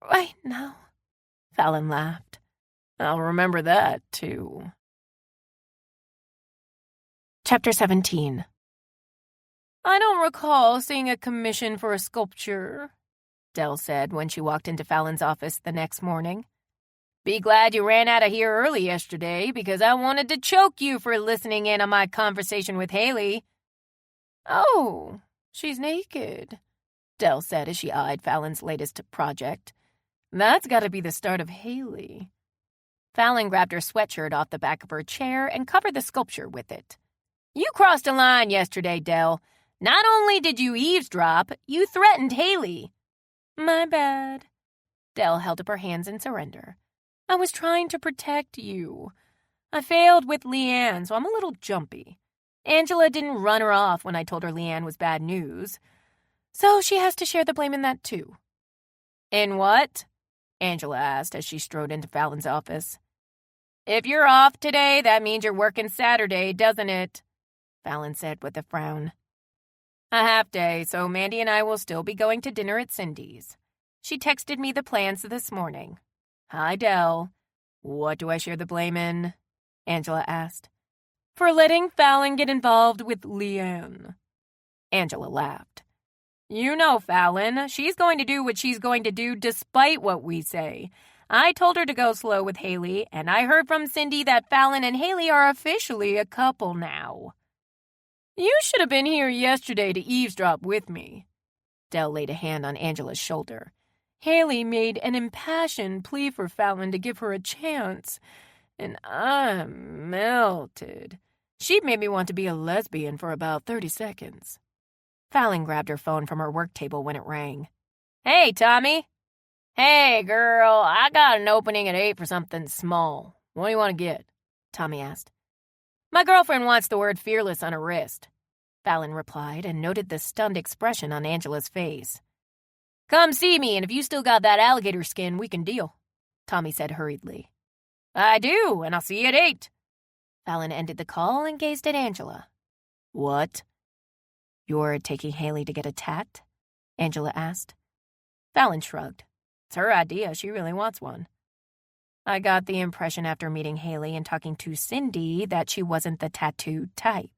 right now, Fallon laughed. I'll remember that, too. Chapter 17. I don't recall seeing a commission for a sculpture, Dell said when she walked into Fallon's office the next morning. Be glad you ran out of here early yesterday because I wanted to choke you for listening in on my conversation with Haley. Oh, she's naked, Dell said as she eyed Fallon's latest project. That's got to be the start of Haley. Fallon grabbed her sweatshirt off the back of her chair and covered the sculpture with it. You crossed a line yesterday, Dell. Not only did you eavesdrop, you threatened Haley. My bad. Dell held up her hands in surrender. I was trying to protect you. I failed with Leanne, so I'm a little jumpy. Angela didn't run her off when I told her Leanne was bad news. So she has to share the blame in that, too. In what? Angela asked as she strode into Fallon's office. If you're off today, that means you're working Saturday, doesn't it? Fallon said with a frown. A half day, so Mandy and I will still be going to dinner at Cindy's. She texted me the plans this morning. Hi, Dell. What do I share the blame in? Angela asked. For letting Fallon get involved with Leanne. Angela laughed. You know Fallon. She's going to do what she's going to do despite what we say. I told her to go slow with Haley, and I heard from Cindy that Fallon and Haley are officially a couple now. You should have been here yesterday to eavesdrop with me. Dell laid a hand on Angela's shoulder. Haley made an impassioned plea for Fallon to give her a chance, and I melted. She made me want to be a lesbian for about 30 seconds. Fallon grabbed her phone from her work table when it rang. Hey, Tommy. Hey, girl, I got an opening at 8 for something small. What do you want to get? Tommy asked. My girlfriend wants the word fearless on her wrist, Fallon replied and noted the stunned expression on Angela's face. Come see me, and if you still got that alligator skin, we can deal, Tommy said hurriedly. I do, and I'll see you at 8. Fallon ended the call and gazed at Angela. What? You're taking Haley to get a tat? Angela asked. Fallon shrugged. It's her idea. She really wants one. I got the impression after meeting Haley and talking to Cindy that she wasn't the tattoo type.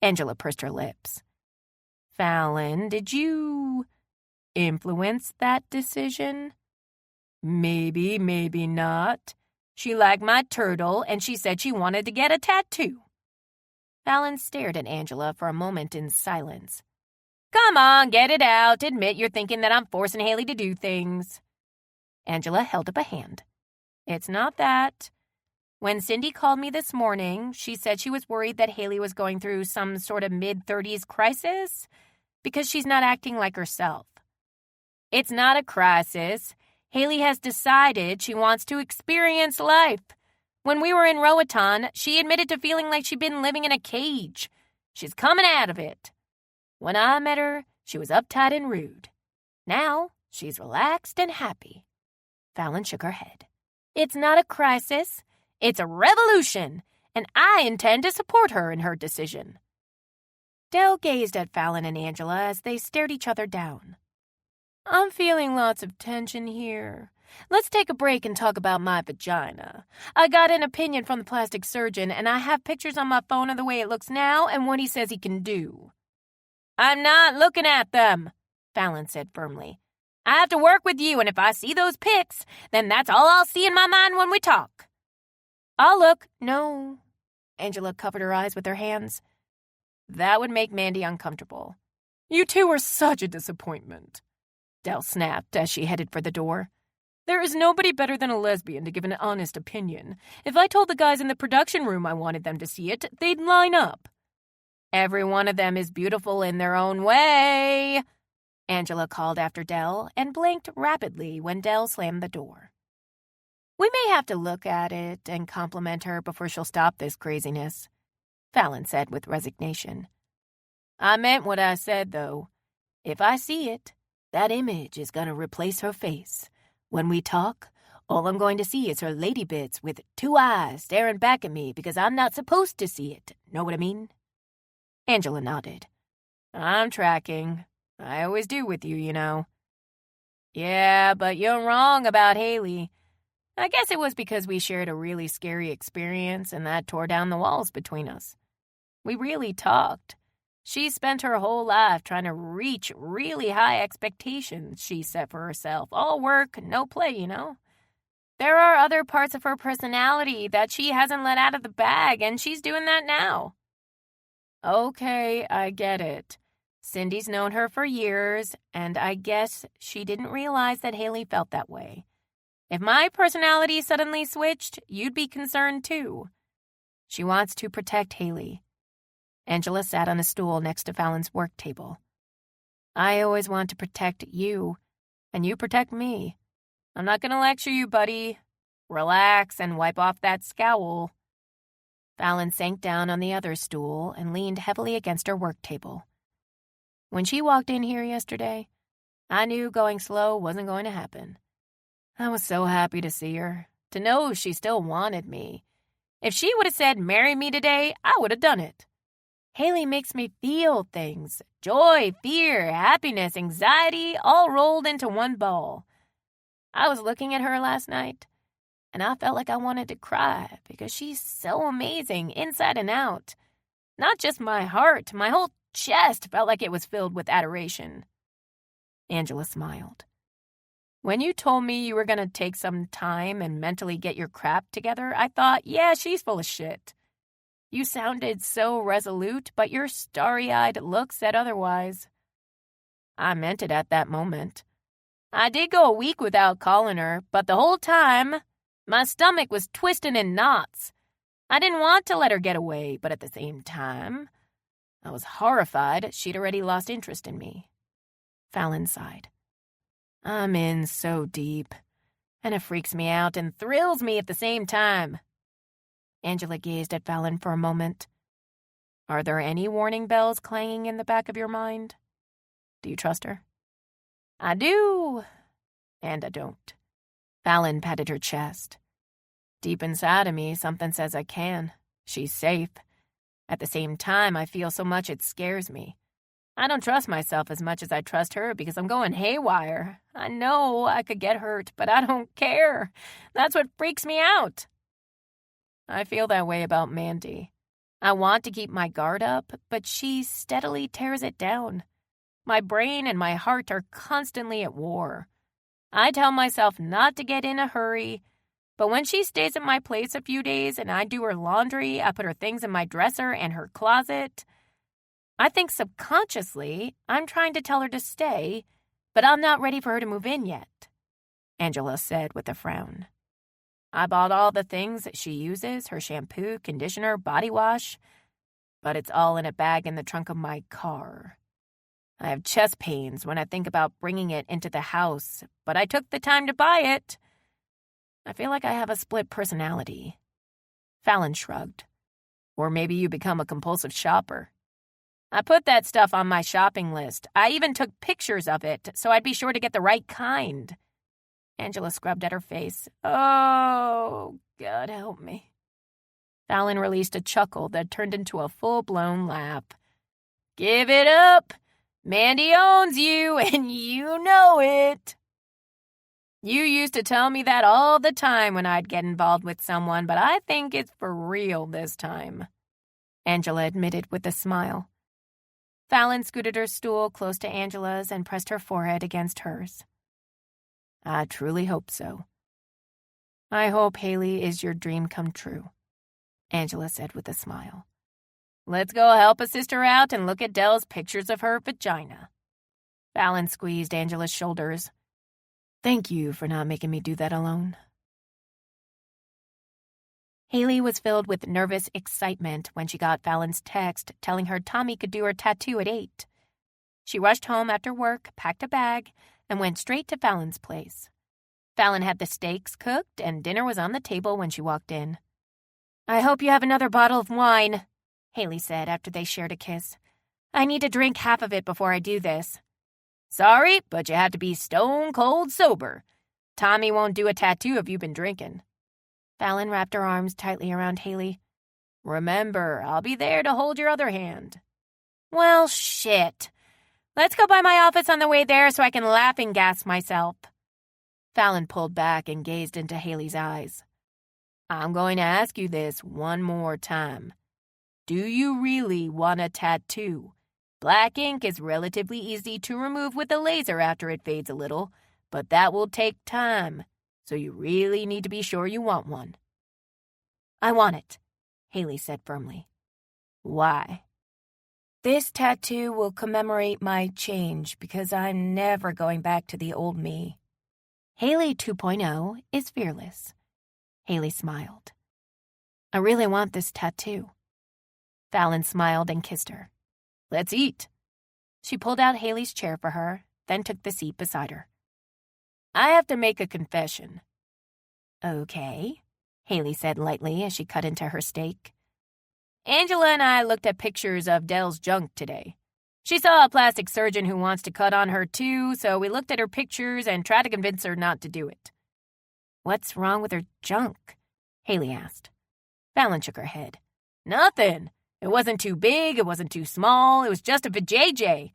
Angela pursed her lips. Fallon, did you influence that decision? Maybe, maybe not. She liked my turtle, and she said she wanted to get a tattoo. Fallon stared at Angela for a moment in silence. Come on, get it out. Admit you're thinking that I'm forcing Haley to do things. Angela held up a hand. It's not that. When Cindy called me this morning, she said she was worried that Haley was going through some sort of mid-30s crisis because she's not acting like herself. It's not a crisis. Haley has decided she wants to experience life. When we were in Roatan, she admitted to feeling like she'd been living in a cage. She's coming out of it. When I met her, she was uptight and rude. Now, she's relaxed and happy. Fallon shook her head. It's not a crisis. It's a revolution, and I intend to support her in her decision. Dell gazed at Fallon and Angela as they stared each other down. I'm feeling lots of tension here. Let's take a break and talk about my vagina. I got an opinion from the plastic surgeon, and I have pictures on my phone of the way it looks now and what he says he can do. I'm not looking at them, Fallon said firmly. I have to work with you, and if I see those pics, then that's all I'll see in my mind when we talk. I'll look. No. Angela covered her eyes with her hands. That would make Mandy uncomfortable. You two are such a disappointment, Dell snapped as she headed for the door. There is nobody better than a lesbian to give an honest opinion. If I told the guys in the production room I wanted them to see it, they'd line up. Every one of them is beautiful in their own way, Angela called after Dell and blinked rapidly when Dell slammed the door. We may have to look at it and compliment her before she'll stop this craziness, Fallon said with resignation. I meant what I said, though. If I see it, that image is going to replace her face. When we talk, all I'm going to see is her lady bits with 2 eyes staring back at me because I'm not supposed to see it. Know what I mean? Angela nodded. I'm tracking. I always do with you, you know. Yeah, but you're wrong about Haley. I guess it was because we shared a really scary experience and that tore down the walls between us. We really talked. She spent her whole life trying to reach really high expectations she set for herself. All work, no play, you know. There are other parts of her personality that she hasn't let out of the bag, and she's doing that now. Okay, I get it. Cindy's known her for years, and I guess she didn't realize that Haley felt that way. If my personality suddenly switched, you'd be concerned too. She wants to protect Haley. Angela sat on a stool next to Fallon's work table. I always want to protect you, and you protect me. I'm not going to lecture you, buddy. Relax and wipe off that scowl. Fallon sank down on the other stool and leaned heavily against her work table. When she walked in here yesterday, I knew going slow wasn't going to happen. I was so happy to see her, to know she still wanted me. If she would have said, marry me today, I would have done it. Haley makes me feel things. Joy, fear, happiness, anxiety, all rolled into one ball. I was looking at her last night, and I felt like I wanted to cry because she's so amazing inside and out. Not just my heart, my whole chest felt like it was filled with adoration. Angela smiled. When you told me you were going to take some time and mentally get your crap together, I thought, yeah, she's full of shit. You sounded so resolute, but your starry-eyed look said otherwise. I meant it at that moment. I did go a week without calling her, but the whole time, my stomach was twisting in knots. I didn't want to let her get away, but at the same time, I was horrified she'd already lost interest in me. Fallon sighed. I'm in so deep, and it freaks me out and thrills me at the same time. Angela gazed at Fallon for a moment. Are there any warning bells clanging in the back of your mind? Do you trust her? I do, and I don't. Fallon patted her chest. Deep inside of me, something says I can. She's safe. At the same time, I feel so much it scares me. I don't trust myself as much as I trust her because I'm going haywire. I know I could get hurt, but I don't care. That's what freaks me out. I feel that way about Mandy. I want to keep my guard up, but she steadily tears it down. My brain and my heart are constantly at war. I tell myself not to get in a hurry, but when she stays at my place a few days and I do her laundry, I put her things in my dresser and her closet, I think subconsciously I'm trying to tell her to stay, but I'm not ready for her to move in yet, Angela said with a frown. I bought all the things that she uses, her shampoo, conditioner, body wash, but it's all in a bag in the trunk of my car. I have chest pains when I think about bringing it into the house, but I took the time to buy it. I feel like I have a split personality. Fallon shrugged. Or maybe you become a compulsive shopper. I put that stuff on my shopping list. I even took pictures of it, so I'd be sure to get the right kind. Angela scrubbed at her face. Oh, God help me. Fallon released a chuckle that turned into a full-blown laugh. Give it up. Mandy owns you, and you know it. You used to tell me that all the time when I'd get involved with someone, but I think it's for real this time, Angela admitted with a smile. Fallon scooted her stool close to Angela's and pressed her forehead against hers. I truly hope so. I hope Haley is your dream come true, Angela said with a smile. Let's go help a sister out and look at Dell's pictures of her vagina. Fallon squeezed Angela's shoulders. Thank you for not making me do that alone. Haley was filled with nervous excitement when she got Fallon's text telling her Tommy could do her tattoo at 8. She rushed home after work, packed a bag, and went straight to Fallon's place. Fallon had the steaks cooked and dinner was on the table when she walked in. I hope you have another bottle of wine, Haley said after they shared a kiss. I need to drink half of it before I do this. Sorry, but you have to be stone cold sober. Tommy won't do a tattoo if you've been drinking. Fallon wrapped her arms tightly around Haley. Remember, I'll be there to hold your other hand. Well, shit. Let's go by my office on the way there so I can laughing gas myself. Fallon pulled back and gazed into Haley's eyes. I'm going to ask you this one more time. Do you really want a tattoo? Black ink is relatively easy to remove with a laser after it fades a little, but that will take time, so you really need to be sure you want one. I want it, Haley said firmly. Why? This tattoo will commemorate my change because I'm never going back to the old me. Haley 2.0 is fearless. Haley smiled. I really want this tattoo. Fallon smiled and kissed her. Let's eat. She pulled out Haley's chair for her, then took the seat beside her. I have to make a confession. Okay, Haley said lightly as she cut into her steak. Angela and I looked at pictures of Dell's junk today. She saw a plastic surgeon who wants to cut on her too, so we looked at her pictures and tried to convince her not to do it. What's wrong with her junk? Haley asked. Fallon shook her head. Nothing. It wasn't too big, it wasn't too small, it was just a vajayjay.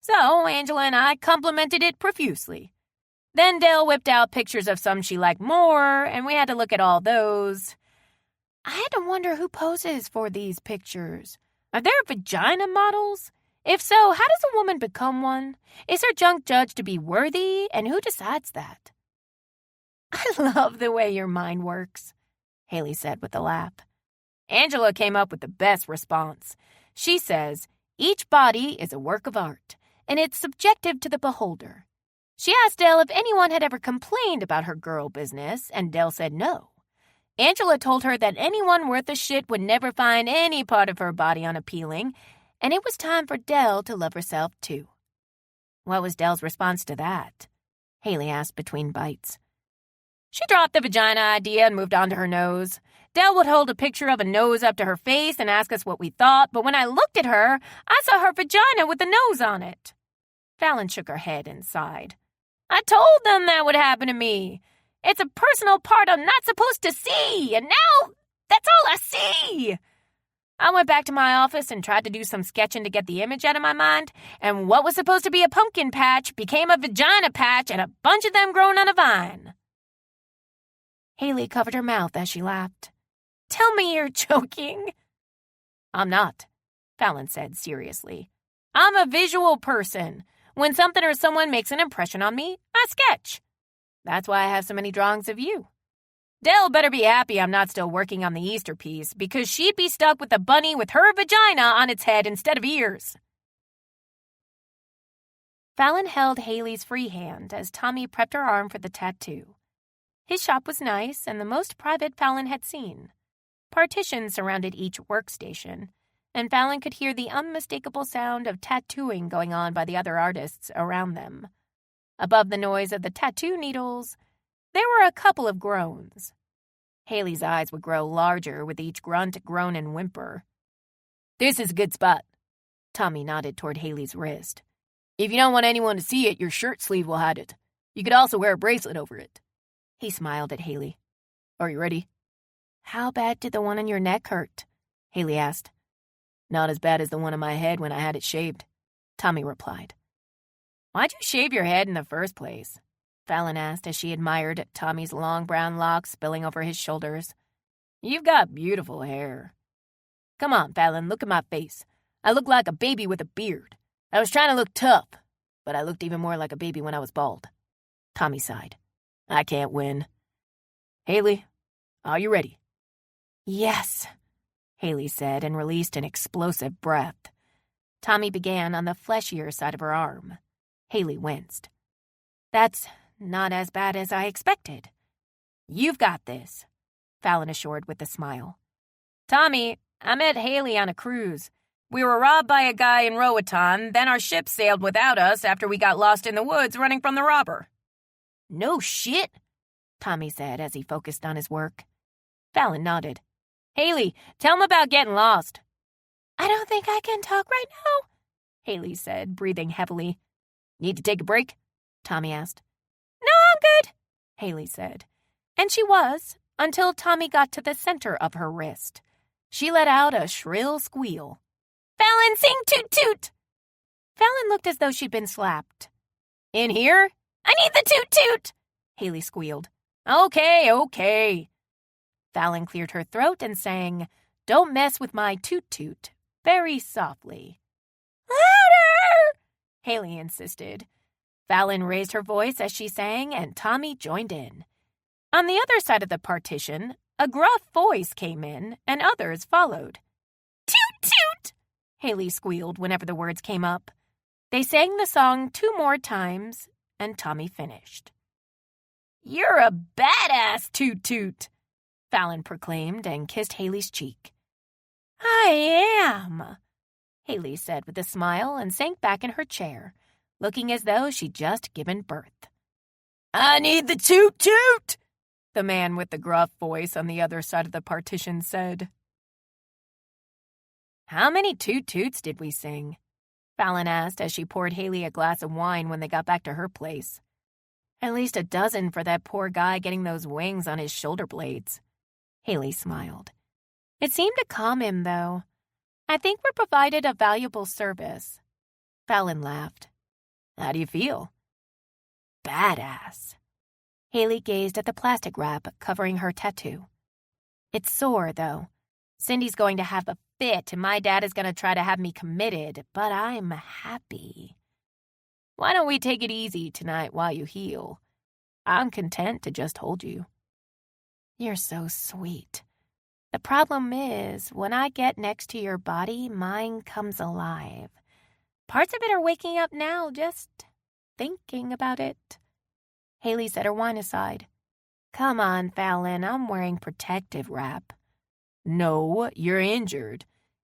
So Angela and I complimented it profusely. Then Dell whipped out pictures of some she liked more, and we had to look at all those. I had to wonder who poses for these pictures. Are there vagina models? If so, how does a woman become one? Is her junk judged to be worthy, and who decides that? I love the way your mind works, Haley said with a laugh. Angela came up with the best response. She says, each body is a work of art, and it's subjective to the beholder. She asked Dell if anyone had ever complained about her girl business, and Dell said no. Angela told her that anyone worth a shit would never find any part of her body unappealing, and it was time for Dell to love herself too. What was Dell's response to that? Haley asked between bites. She dropped the vagina idea and moved on to her nose. Dell would hold a picture of a nose up to her face and ask us what we thought, but when I looked at her, I saw her vagina with the nose on it. Fallon shook her head and sighed. I told them that would happen to me. It's a personal part I'm not supposed to see, and now that's all I see. I went back to my office and tried to do some sketching to get the image out of my mind, and what was supposed to be a pumpkin patch became a vagina patch and a bunch of them growing on a vine. Haley covered her mouth as she laughed. Tell me you're joking. I'm not, Fallon said seriously. I'm a visual person. When something or someone makes an impression on me, I sketch. That's why I have so many drawings of you. Dell better be happy I'm not still working on the Easter piece, because she'd be stuck with a bunny with her vagina on its head instead of ears. Fallon held Haley's free hand as Tommy prepped her arm for the tattoo. His shop was nice and the most private Fallon had seen. Partitions surrounded each workstation, and Fallon could hear the unmistakable sound of tattooing going on by the other artists around them. Above the noise of the tattoo needles, there were a couple of groans. Haley's eyes would grow larger with each grunt, groan, and whimper. This is a good spot. Tommy nodded toward Haley's wrist. If you don't want anyone to see it, your shirt sleeve will hide it. You could also wear a bracelet over it. He smiled at Haley. Are you ready? How bad did the one on your neck hurt? Haley asked. Not as bad as the one on my head when I had it shaved, Tommy replied. Why'd you shave your head in the first place? Fallon asked as she admired Tommy's long brown locks spilling over his shoulders. You've got beautiful hair. Come on, Fallon, look at my face. I look like a baby with a beard. I was trying to look tough, but I looked even more like a baby when I was bald. Tommy sighed. I can't win. Haley, are you ready? Yes, Haley said and released an explosive breath. Tommy began on the fleshier side of her arm. Haley winced. That's not as bad as I expected. You've got this, Fallon assured with a smile. Tommy, I met Haley on a cruise. We were robbed by a guy in Roatan, then our ship sailed without us after we got lost in the woods running from the robber. No shit, Tommy said as he focused on his work. Fallon nodded. Haley, tell him about getting lost. I don't think I can talk right now, Haley said, breathing heavily. Need to take a break? Tommy asked. No, I'm good, Haley said. And she was, until Tommy got to the center of her wrist. She let out a shrill squeal. Fallon, sing toot toot! Fallon looked as though she'd been slapped. In here? I need the toot toot! Haley squealed. Okay. Fallon cleared her throat and sang, Don't Mess With My Toot Toot, very softly. Louder! Haley insisted. Fallon raised her voice as she sang, and Tommy joined in. On the other side of the partition, a gruff voice came in, and others followed. Toot toot! Haley squealed whenever the words came up. They sang the song 2 more times, and Tommy finished. You're a badass, toot toot, Fallon proclaimed and kissed Haley's cheek. I am, Haley said with a smile and sank back in her chair, looking as though she'd just given birth. I need the toot toot, the man with the gruff voice on the other side of the partition said. How many toot toots did we sing? Fallon asked as she poured Haley a glass of wine when they got back to her place. At least a dozen for that poor guy getting those wings on his shoulder blades. Haley smiled. It seemed to calm him, though. I think we provided a valuable service. Fallon laughed. How do you feel? Badass. Haley gazed at the plastic wrap covering her tattoo. It's sore, though. Cindy's going to have a fit, and my dad is going to try to have me committed, but I'm happy. Why don't we take it easy tonight while you heal? I'm content to just hold you. You're so sweet. The problem is, when I get next to your body, mine comes alive. Parts of it are waking up now, just thinking about it. Haley set her wine aside. Come on, Fallon, I'm wearing protective wrap. No, you're injured.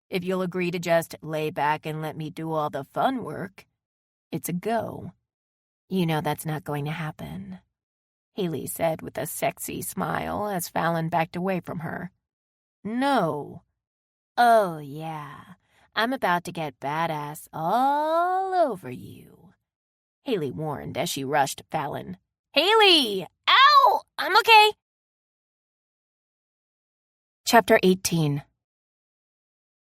If you'll agree to just lay back and let me do all the fun work, it's a go. You know that's not going to happen, Haley said with a sexy smile as Fallon backed away from her. No. Oh, yeah. I'm about to get badass all over you, Haley warned as she rushed Fallon. Haley! Ow! I'm okay. Chapter 18.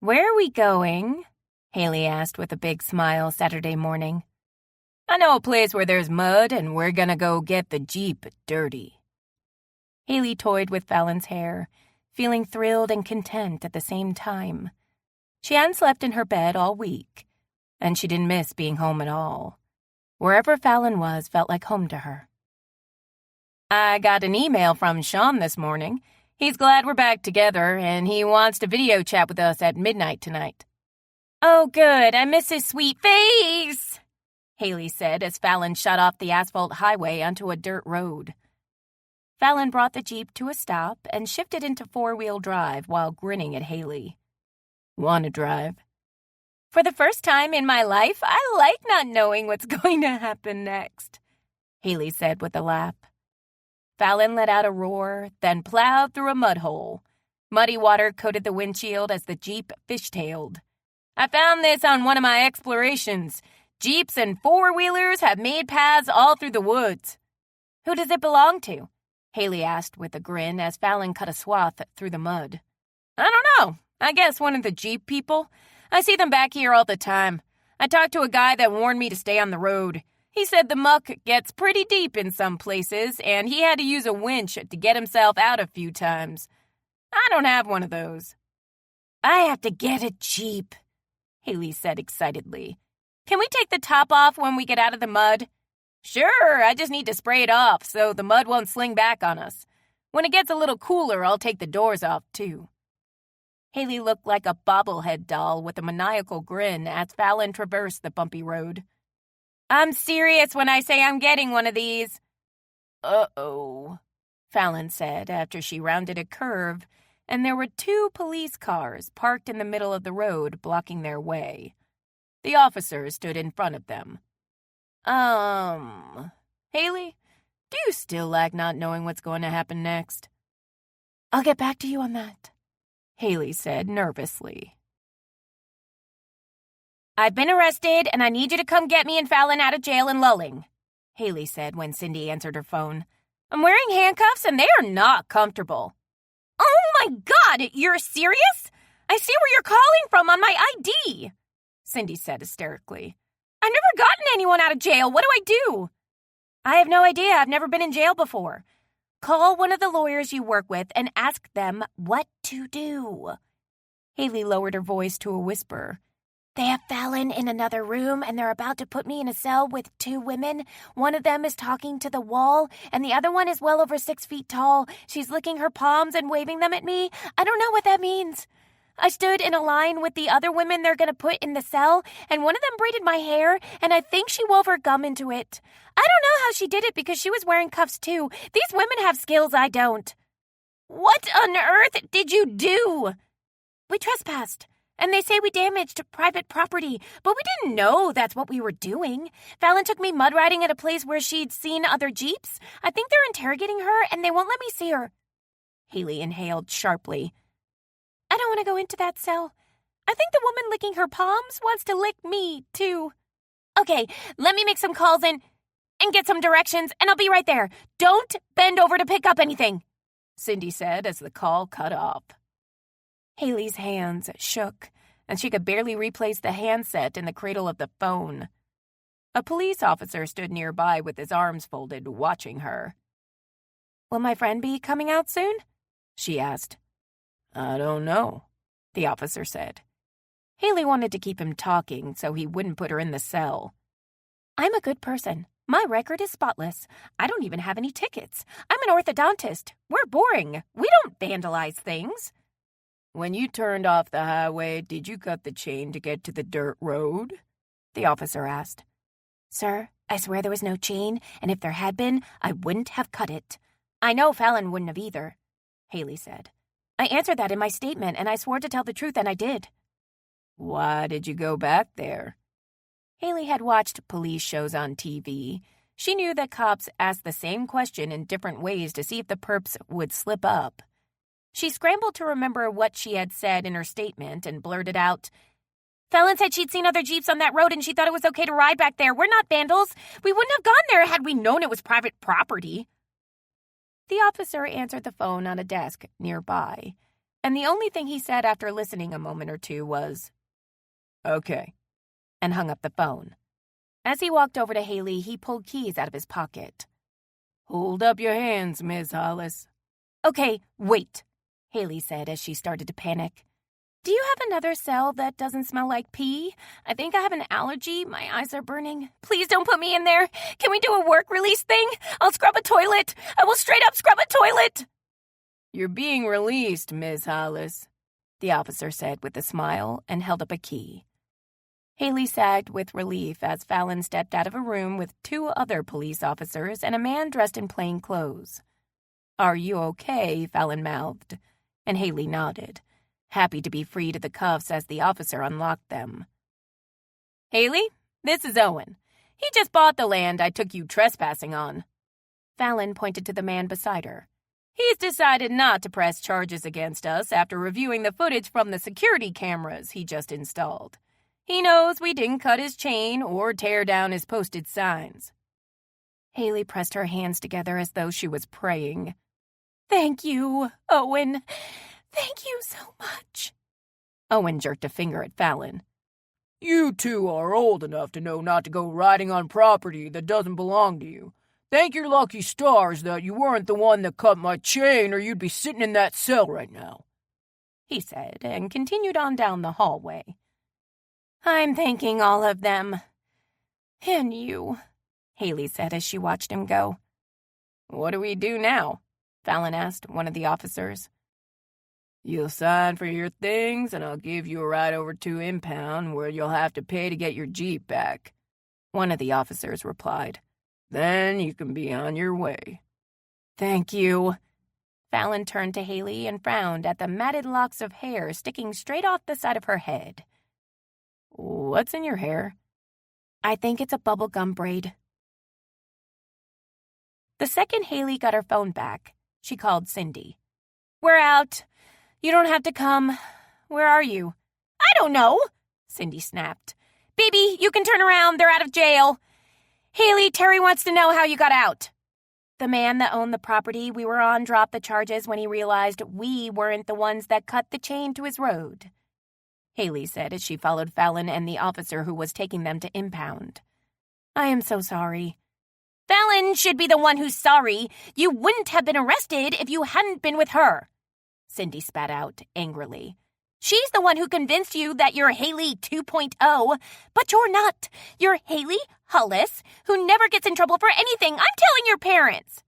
Where are we going? Haley asked with a big smile Saturday morning. I know a place where there's mud, and we're gonna go get the Jeep dirty. Haley toyed with Fallon's hair, feeling thrilled and content at the same time. She hadn't slept in her bed all week, and she didn't miss being home at all. Wherever Fallon was felt like home to her. I got an email from Sean this morning. He's glad we're back together, and he wants to video chat with us at midnight tonight. Oh, good. I miss his sweet face, Haley said as Fallon shot off the asphalt highway onto a dirt road. Fallon brought the Jeep to a stop and shifted into four-wheel drive while grinning at Haley. Want to drive? For the first time in my life, I like not knowing what's going to happen next, Haley said with a laugh. Fallon let out a roar, then plowed through a mud hole. Muddy water coated the windshield as the Jeep fishtailed. I found this on one of my explorations. Jeeps and four-wheelers have made paths all through the woods. Who does it belong to? Haley asked with a grin as Fallon cut a swath through the mud. I don't know. I guess one of the Jeep people. I see them back here all the time. I talked to a guy that warned me to stay on the road. He said the muck gets pretty deep in some places, and he had to use a winch to get himself out a few times. I don't have one of those. I have to get a Jeep, Haley said excitedly. Can we take the top off when we get out of the mud? Sure, I just need to spray it off so the mud won't sling back on us. When it gets a little cooler, I'll take the doors off, too. Haley looked like a bobblehead doll with a maniacal grin as Fallon traversed the bumpy road. I'm serious when I say I'm getting one of these. Uh-oh, Fallon said after she rounded a curve, and there were 2 police cars parked in the middle of the road blocking their way. The officers stood in front of them. Haley, do you still like not knowing what's going to happen next? I'll get back to you on that, Haley said nervously. I've been arrested, and I need you to come get me and Fallon out of jail in Lulling, Haley said when Cindy answered her phone. I'm wearing handcuffs, and they are not comfortable. Oh, my God! You're serious? I see where you're calling from on my ID, Cindy said hysterically. I've never gotten anyone out of jail. What do I do? I have no idea. I've never been in jail before. Call one of the lawyers you work with and ask them what to do. Haley lowered her voice to a whisper. They have Fallon in another room, and they're about to put me in a cell with 2 women. One of them is talking to the wall, and the other one is well over 6 feet tall. She's licking her palms and waving them at me. I don't know what that means. I stood in a line with the other women they're going to put in the cell, and one of them braided my hair, and I think she wove her gum into it. I don't know how she did it because she was wearing cuffs too. These women have skills I don't. What on earth did you do? We trespassed. And they say we damaged private property, but we didn't know that's what we were doing. Fallon took me mud riding at a place where she'd seen other Jeeps. I think they're interrogating her, and they won't let me see her. Haley inhaled sharply. I don't want to go into that cell. I think the woman licking her palms wants to lick me, too. Okay, let me make some calls and get some directions, and I'll be right there. Don't bend over to pick up anything, Cindy said as the call cut off. Haley's hands shook, and she could barely replace the handset in the cradle of the phone. A police officer stood nearby with his arms folded, watching her. Will my friend be coming out soon? She asked. I don't know, the officer said. Haley wanted to keep him talking so he wouldn't put her in the cell. I'm a good person. My record is spotless. I don't even have any tickets. I'm an orthodontist. We're boring. We don't vandalize things. When you turned off the highway, did you cut the chain to get to the dirt road? The officer asked. Sir, I swear there was no chain, and if there had been, I wouldn't have cut it. I know Fallon wouldn't have either, Haley said. I answered that in my statement, and I swore to tell the truth, and I did. Why did you go back there? Haley had watched police shows on TV. She knew that cops asked the same question in different ways to see if the perps would slip up. She scrambled to remember what she had said in her statement and blurted out, "Fallon said she'd seen other Jeeps on that road and she thought it was okay to ride back there. We're not vandals. We wouldn't have gone there had we known it was private property." The officer answered the phone on a desk nearby, and the only thing he said after listening a moment or two was, "Okay," and hung up the phone. As he walked over to Haley, he pulled keys out of his pocket. "Hold up your hands, Miss Hollis." "Okay, wait," Haley said as she started to panic. "Do you have another cell that doesn't smell like pee? I think I have an allergy. My eyes are burning. Please don't put me in there. Can we do a work release thing? I'll scrub a toilet. I will straight up scrub a toilet." "You're being released, Miss Hollis," the officer said with a smile and held up a key. Haley sagged with relief as Fallon stepped out of a room with 2 other police officers and a man dressed in plain clothes. "Are you okay?" Fallon mouthed, and Haley nodded, happy to be freed of the cuffs as the officer unlocked them. "Haley, this is Owen. He just bought the land I took you trespassing on." Fallon pointed to the man beside her. "He's decided not to press charges against us after reviewing the footage from the security cameras he just installed. He knows we didn't cut his chain or tear down his posted signs." Haley pressed her hands together as though she was praying. "Thank you, Owen. Thank you so much." Owen jerked a finger at Fallon. "You 2 are old enough to know not to go riding on property that doesn't belong to you. Thank your lucky stars that you weren't the one that cut my chain or you'd be sitting in that cell right now," he said, and continued on down the hallway. "I'm thanking all of them. And you," Haley said as she watched him go. "What do we do now?" Fallon asked one of the officers. "You'll sign for your things, and I'll give you a ride over to Impound, where you'll have to pay to get your Jeep back," one of the officers replied. "Then you can be on your way." "Thank you." Fallon turned to Haley and frowned at the matted locks of hair sticking straight off the side of her head. "What's in your hair?" "I think it's a bubble gum braid." The second Haley got her phone back, she called Cindy. "We're out. You don't have to come. Where are you?" "I don't know," Cindy snapped. "Baby, you can turn around. They're out of jail. Haley, Terry wants to know how you got out." "The man that owned the property we were on dropped the charges when he realized we weren't the ones that cut the chain to his road," Haley said as she followed Fallon and the officer who was taking them to Impound. "I am so sorry." "Fallon should be the one who's sorry. You wouldn't have been arrested if you hadn't been with her," Cindy spat out angrily. "She's the one who convinced you that you're Haley 2.0, but you're not. You're Haley Hollis, who never gets in trouble for anything. I'm telling your parents."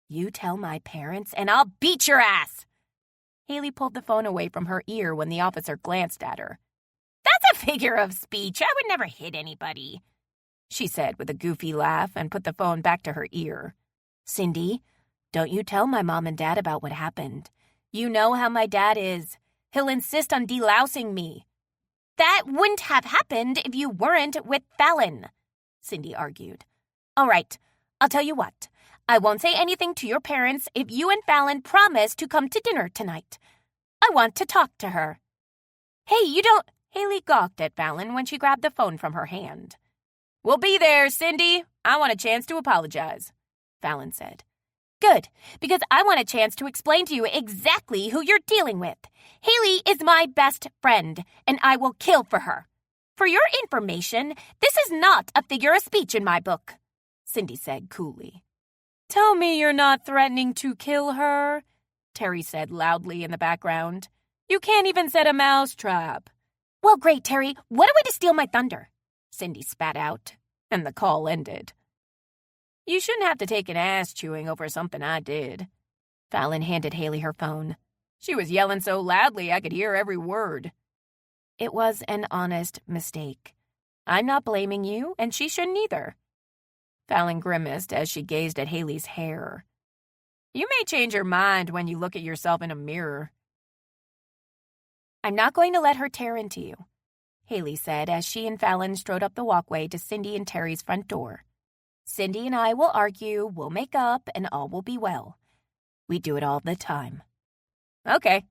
"You tell my parents, and I'll beat your ass." Haley pulled the phone away from her ear when the officer glanced at her. "That's a figure of speech. I would never hit anybody," she said with a goofy laugh and put the phone back to her ear. "Cindy, don't you tell my mom and dad about what happened. You know how my dad is. He'll insist on delousing me." "That wouldn't have happened if you weren't with Fallon," Cindy argued. "All right, I'll tell you what. I won't say anything to your parents if you and Fallon promise to come to dinner tonight. I want to talk to her." "Hey, you don't—" Haley gawked at Fallon when she grabbed the phone from her hand. "We'll be there, Cindy. I want a chance to apologize," Fallon said. "Good, because I want a chance to explain to you exactly who you're dealing with. Haley is my best friend, and I will kill for her. For your information, this is not a figure of speech in my book," Cindy said coolly. "Tell me you're not threatening to kill her," Terry said loudly in the background. "You can't even set a mousetrap." "Well, great, Terry. What a way to steal my thunder," Cindy spat out, and the call ended. "You shouldn't have to take an ass chewing over something I did." Fallon handed Haley her phone. "She was yelling so loudly I could hear every word." "It was an honest mistake. I'm not blaming you, and she shouldn't either." Fallon grimaced as she gazed at Haley's hair. "You may change your mind when you look at yourself in a mirror." "I'm not going to let her tear into you," Haley said as she and Fallon strode up the walkway to Cindy and Terry's front door. "Cindy and I will argue, we'll make up, and all will be well. We do it all the time." Okay,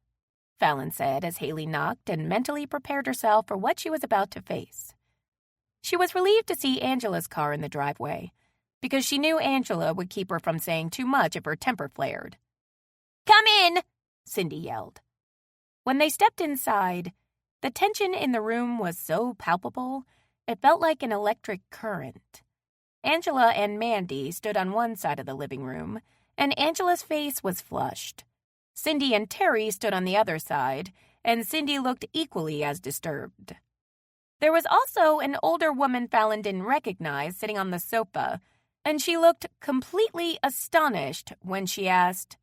Fallon said as Haley knocked and mentally prepared herself for what she was about to face. She was relieved to see Angela's car in the driveway, because she knew Angela would keep her from saying too much if her temper flared. "Come in!" Cindy yelled. When they stepped inside, the tension in the room was so palpable, it felt like an electric current. Angela and Mandy stood on one side of the living room, and Angela's face was flushed. Cindy and Terry stood on the other side, and Cindy looked equally as disturbed. There was also an older woman Fallon didn't recognize sitting on the sofa, and she looked completely astonished when she asked,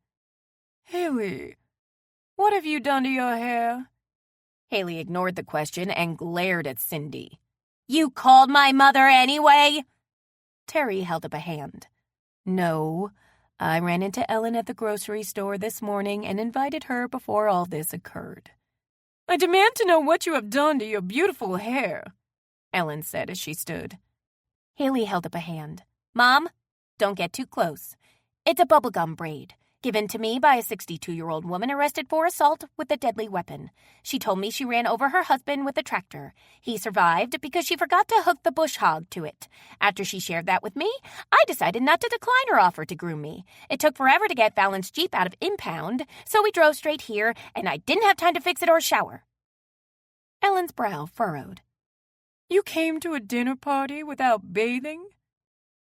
"Haley, what have you done to your hair?" Haley ignored the question and glared at Cindy. "You called my mother anyway?" Terry held up a hand. "No, I ran into Ellen at the grocery store this morning and invited her before all this occurred." "I demand to know what you have done to your beautiful hair," Ellen said as she stood. Haley held up a hand. "Mom, don't get too close. It's a bubblegum braid, given to me by a 62-year-old woman arrested for assault with a deadly weapon. She told me she ran over her husband with a tractor. He survived because she forgot to hook the bush hog to it. After she shared that with me, I decided not to decline her offer to groom me. It took forever to get Fallon's Jeep out of impound, so we drove straight here, and I didn't have time to fix it or shower." Ellen's brow furrowed. "You came to a dinner party without bathing?"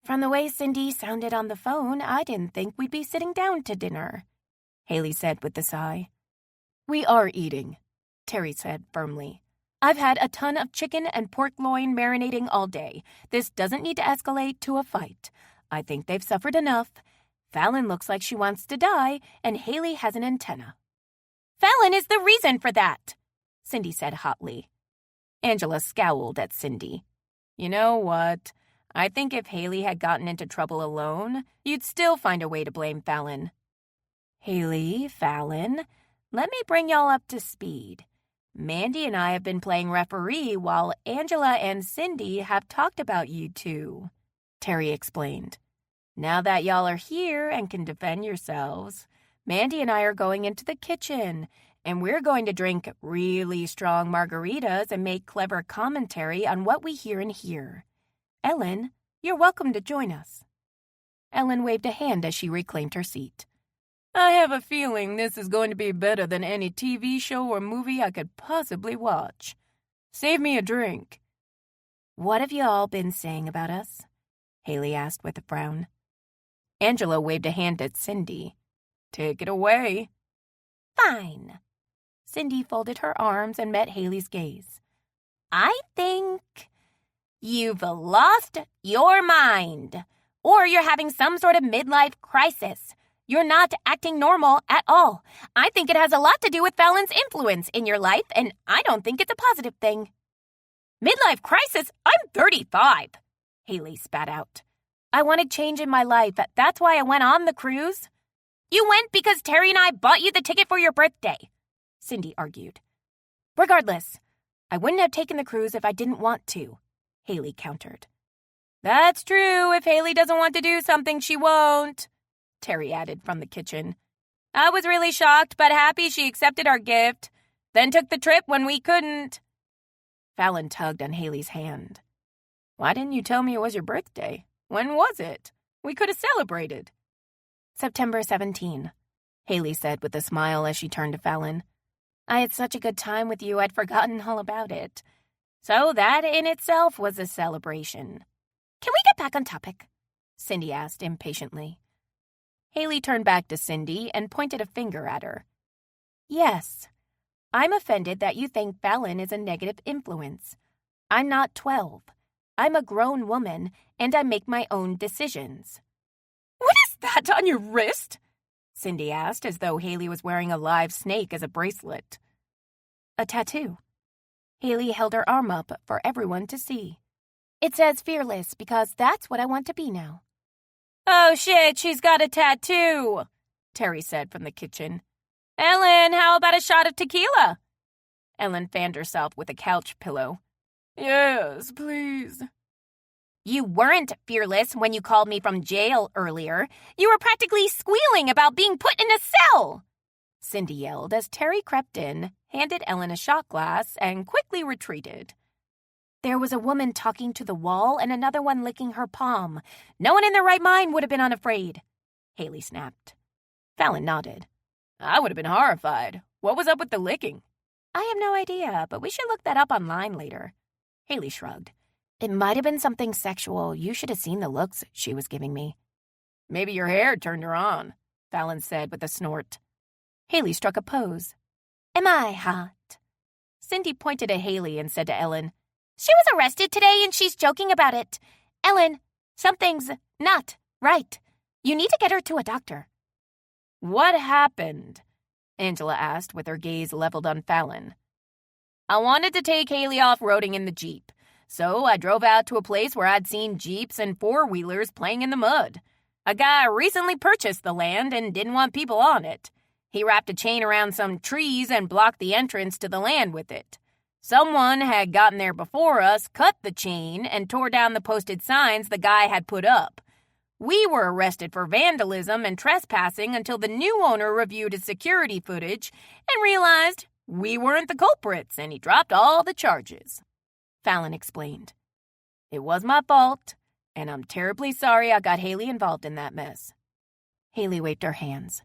"From the way Cindy sounded on the phone, I didn't think we'd be sitting down to dinner," Haley said with a sigh. "We are eating," Terry said firmly. "I've had a ton of chicken and pork loin marinating all day. This doesn't need to escalate to a fight. I think they've suffered enough. Fallon looks like she wants to die, and Haley has an antenna." "Fallon is the reason for that," Cindy said hotly. Angela scowled at Cindy. "You know what? I think if Haley had gotten into trouble alone, you'd still find a way to blame Fallon." "Haley, Fallon, let me bring y'all up to speed. Mandy and I have been playing referee while Angela and Cindy have talked about you two," Terry explained. "Now that y'all are here and can defend yourselves, Mandy and I are going into the kitchen, and we're going to drink really strong margaritas and make clever commentary on what we hear and hear. Ellen, you're welcome to join us." Ellen waved a hand as she reclaimed her seat. "I have a feeling this is going to be better than any TV show or movie I could possibly watch. Save me a drink." "What have you all been saying about us?" Haley asked with a frown. Angela waved a hand at Cindy. "Take it away." "Fine." Cindy folded her arms and met Haley's gaze. "I think you've lost your mind, or you're having some sort of midlife crisis. You're not acting normal at all. I think it has a lot to do with Fallon's influence in your life, and I don't think it's a positive thing." "Midlife crisis? I'm 35, Haley spat out. "I wanted change in my life. That's why I went on the cruise." "You went because Terry and I bought you the ticket for your birthday," Cindy argued. "Regardless, I wouldn't have taken the cruise if I didn't want to," Haley countered. "That's true. If Haley doesn't want to do something, she won't," Terry added from the kitchen. "I was really shocked but happy she accepted our gift, then took the trip when we couldn't." Fallon tugged on Haley's hand. "Why didn't you tell me it was your birthday? When was it? We could have celebrated." "September 17, Haley said with a smile as she turned to Fallon. "I had such a good time with you I'd forgotten all about it. So that in itself was a celebration." "Can we get back on topic?" Cindy asked impatiently. Haley turned back to Cindy and pointed a finger at her. "Yes, I'm offended that you think Fallon is a negative influence. I'm not 12. I'm a grown woman, and I make my own decisions." "What is that on your wrist?" Cindy asked, as though Haley was wearing a live snake as a bracelet. "A tattoo." Haley held her arm up for everyone to see. "It says fearless because that's what I want to be now." "Oh shit, she's got a tattoo," Terry said from the kitchen. "Ellen, how about a shot of tequila?" Ellen fanned herself with a couch pillow. "Yes, please." "You weren't fearless when you called me from jail earlier. You were practically squealing about being put in a cell." Cindy yelled as Terry crept in, handed Ellen a shot glass, and quickly retreated. There was a woman talking to the wall and another one licking her palm. No one in their right mind would have been unafraid, Haley snapped. Fallon nodded. I would have been horrified. What was up with the licking? I have no idea, but we should look that up online later. Haley shrugged. It might have been something sexual. You should have seen the looks she was giving me. Maybe your hair turned her on, Fallon said with a snort. Haley struck a pose. Am I hot? Cindy pointed at Haley and said to Ellen, She was arrested today and she's joking about it. Ellen, something's not right. You need to get her to a doctor. What happened? Angela asked with her gaze leveled on Fallon. I wanted to take Haley off-roading in the Jeep, so I drove out to a place where I'd seen Jeeps and four-wheelers playing in the mud. A guy recently purchased the land and didn't want people on it. He wrapped a chain around some trees and blocked the entrance to the land with it. Someone had gotten there before us, cut the chain, and tore down the posted signs the guy had put up. We were arrested for vandalism and trespassing until the new owner reviewed his security footage and realized we weren't the culprits, and he dropped all the charges. Fallon explained. It was my fault, and I'm terribly sorry I got Haley involved in that mess. Haley waved her hands.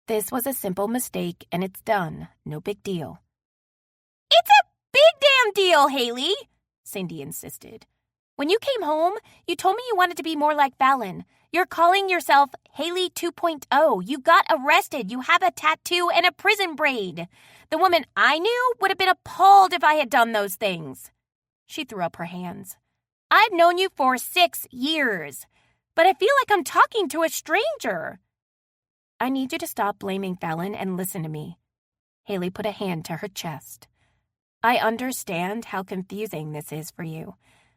This was a simple mistake, and it's done. No big deal. It's a big damn deal, Haley, Cindy insisted. When you came home, you told me you wanted to be more like Fallon. You're calling yourself Haley 2.0. You got arrested. You have a tattoo and a prison braid. The woman I knew would have been appalled if I had done those things. She threw up her hands. I've known you for 6 years, but I feel like I'm talking to a stranger. I need you to stop blaming Fallon and listen to me. Haley put a hand to her chest. I understand how confusing this is for you,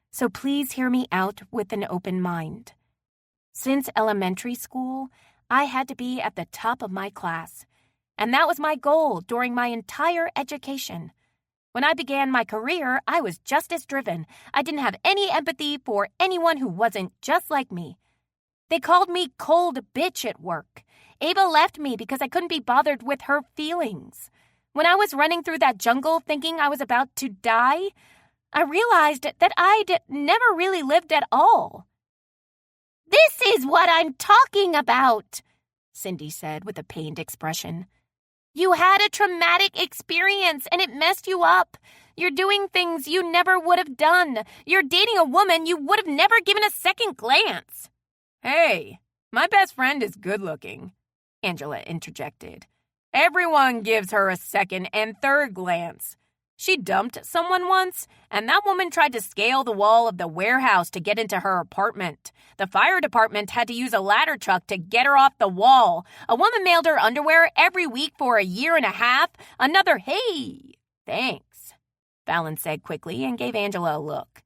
so please hear me out with an open mind. Since elementary school, I had to be at the top of my class, and that was my goal during my entire education. When I began my career, I was just as driven. I didn't have any empathy for anyone who wasn't just like me. They called me cold bitch at work. Ava left me because I couldn't be bothered with her feelings. When I was running through that jungle thinking I was about to die, I realized that I'd never really lived at all. This is what I'm talking about, Cindy said with a pained expression. You had a traumatic experience and it messed you up. You're doing things you never would have done. You're dating a woman you would have never given a second glance. Hey, my best friend is good-looking, Angela interjected. Everyone gives her a second and third glance. She dumped someone once, and that woman tried to scale the wall of the warehouse to get into her apartment. The fire department had to use a ladder truck to get her off the wall. A woman mailed her underwear every week for a year and a half. Another, hey, thanks, Fallon said quickly and gave Angela a look.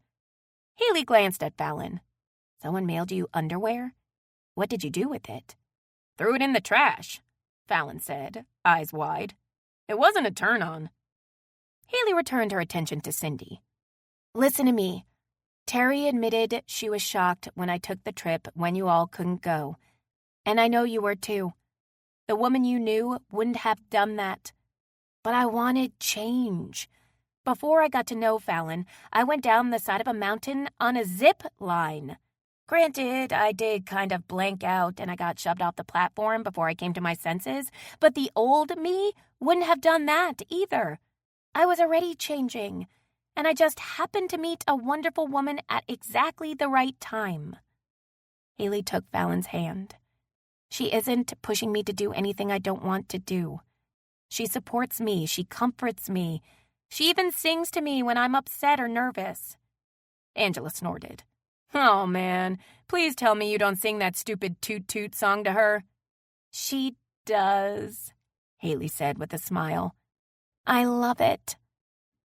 Haley glanced at Fallon. Someone mailed you underwear? What did you do with it? Threw it in the trash, Fallon said, eyes wide. It wasn't a turn-on. Haley returned her attention to Cindy. Listen to me. Terry admitted she was shocked when I took the trip when you all couldn't go. And I know you were too. The woman you knew wouldn't have done that. But I wanted change. Before I got to know Fallon, I went down the side of a mountain on a zip line. Granted, I did kind of blank out and I got shoved off the platform before I came to my senses, but the old me wouldn't have done that either. I was already changing, and I just happened to meet a wonderful woman at exactly the right time. Haley took Fallon's hand. She isn't pushing me to do anything I don't want to do. She supports me. She comforts me. She even sings to me when I'm upset or nervous. Angela snorted. Oh, man, please tell me you don't sing that stupid toot-toot song to her. She does, Haley said with a smile. I love it.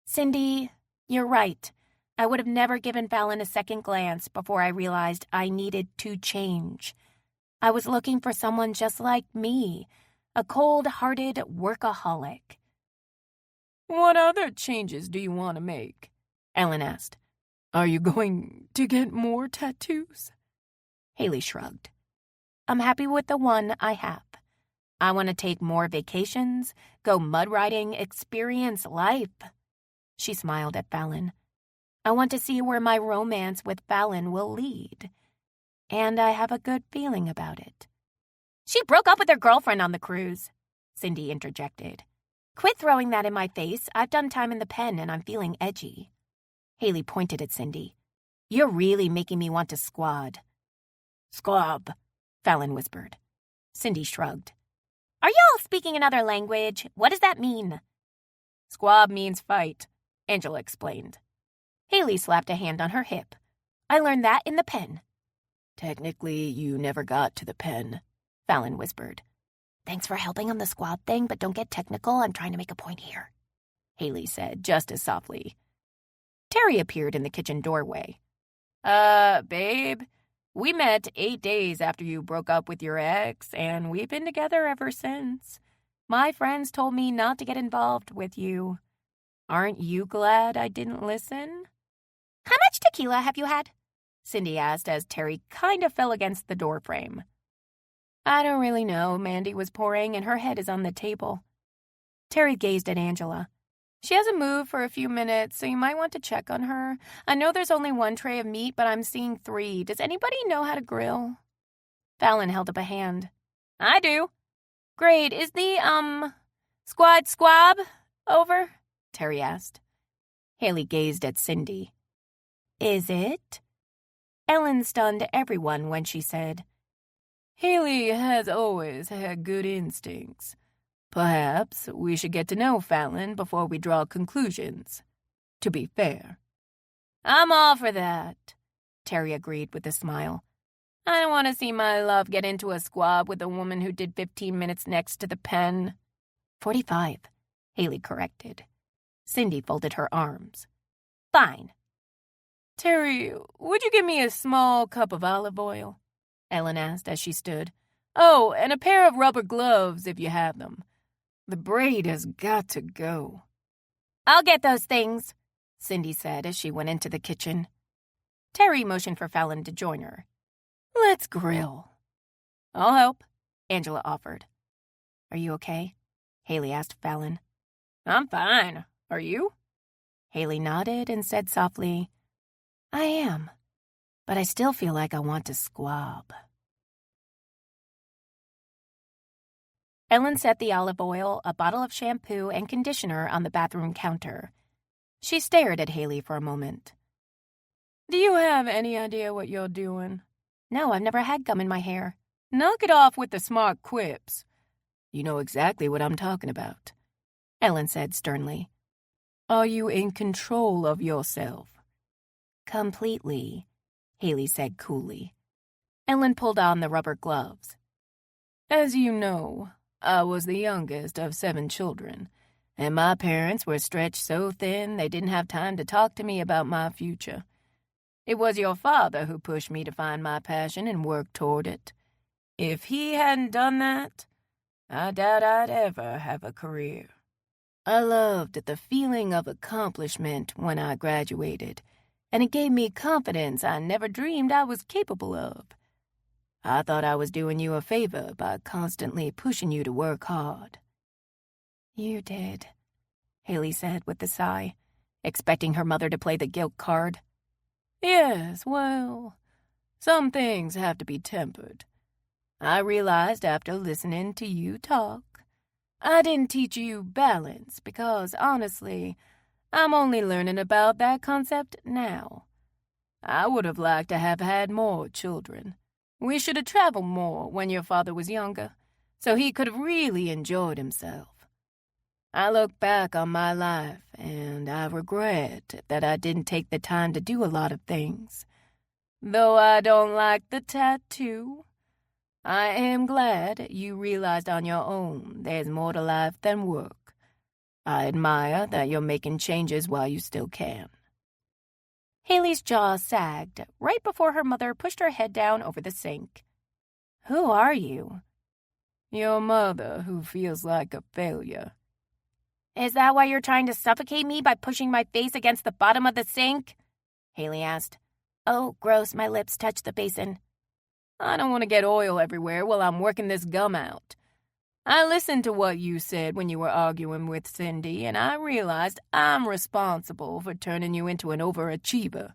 Cindy, you're right. I would have never given Fallon a second glance before I realized I needed to change. I was looking for someone just like me, a cold-hearted workaholic. What other changes do you want to make? Ellen asked. Are you going to get more tattoos? Haley shrugged. I'm happy with the one I have. I want to take more vacations, go mud riding, experience life. She smiled at Fallon. I want to see where my romance with Fallon will lead. And I have a good feeling about it. She broke up with her girlfriend on the cruise, Cindy interjected. Quit throwing that in my face. I've done time in the pen and I'm feeling edgy. Haley pointed at Cindy. You're really making me want to squad. Squab, Fallon whispered. Cindy shrugged. Are y'all speaking another language? What does that mean? Squab means fight, Angela explained. Haley slapped a hand on her hip. I learned that in the pen. Technically, you never got to the pen, Fallon whispered. Thanks for helping on the squab thing, but don't get technical. I'm trying to make a point here, Haley said just as softly. Terry appeared in the kitchen doorway. Babe, we met 8 days after you broke up with your ex, and we've been together ever since. My friends told me not to get involved with you. Aren't you glad I didn't listen? How much tequila have you had? Cindy asked as Terry kind of fell against the doorframe. I don't really know. Mandy was pouring, and her head is on the table. Terry gazed at Angela. She hasn't moved for a few minutes, so you might want to check on her. I know there's only 1 tray of meat, but I'm seeing 3. Does anybody know how to grill? Fallon held up a hand. I do. Great. Is the, squab over? Terry asked. Haley gazed at Cindy. Is it? Ellen stunned everyone when she said, Haley has always had good instincts. Perhaps we should get to know Fallon before we draw conclusions. To be fair. I'm all for that, Terry agreed with a smile. I don't want to see my love get into a squab with a woman who did 15 minutes next to the pen. 45, Haley corrected. Cindy folded her arms. Fine. Terry, would you give me a small cup of olive oil? Ellen asked as she stood. Oh, and a pair of rubber gloves if you have them. The braid has got to go. I'll get those things, Cindy said as she went into the kitchen. Terry motioned for Fallon to join her. Let's grill. I'll help, Angela offered. Are you okay? Haley asked Fallon. I'm fine. Are you? Haley nodded and said softly, I am, but I still feel like I want to squab. Ellen set the olive oil, a bottle of shampoo, and conditioner on the bathroom counter. She stared at Haley for a moment. Do you have any idea what you're doing? No, I've never had gum in my hair. Knock it off with the smart quips. You know exactly what I'm talking about, Ellen said sternly. Are you in control of yourself? Completely, Haley said coolly. Ellen pulled on the rubber gloves. As you know, I was the youngest of 7 children, and my parents were stretched so thin they didn't have time to talk to me about my future. It was your father who pushed me to find my passion and work toward it. If he hadn't done that, I doubt I'd ever have a career. I loved the feeling of accomplishment when I graduated, and it gave me confidence I never dreamed I was capable of. I thought I was doing you a favor by constantly pushing you to work hard. You did, Haley said with a sigh, expecting her mother to play the guilt card. Yes, well, some things have to be tempered. I realized after listening to you talk, I didn't teach you balance because, honestly, I'm only learning about that concept now. I would have liked to have had more children. We should have traveled more when your father was younger, so he could have really enjoyed himself. I look back on my life, and I regret that I didn't take the time to do a lot of things. Though I don't like the tattoo, I am glad you realized on your own there's more to life than work. I admire that you're making changes while you still can. Haley's jaw sagged right before her mother pushed her head down over the sink. Who are you? Your mother who feels like a failure. Is that why you're trying to suffocate me by pushing my face against the bottom of the sink? Haley asked. Oh, gross, my lips touched the basin. I don't want to get oil everywhere while I'm working this gum out. I listened to what you said when you were arguing with Cindy, and I realized I'm responsible for turning you into an overachiever.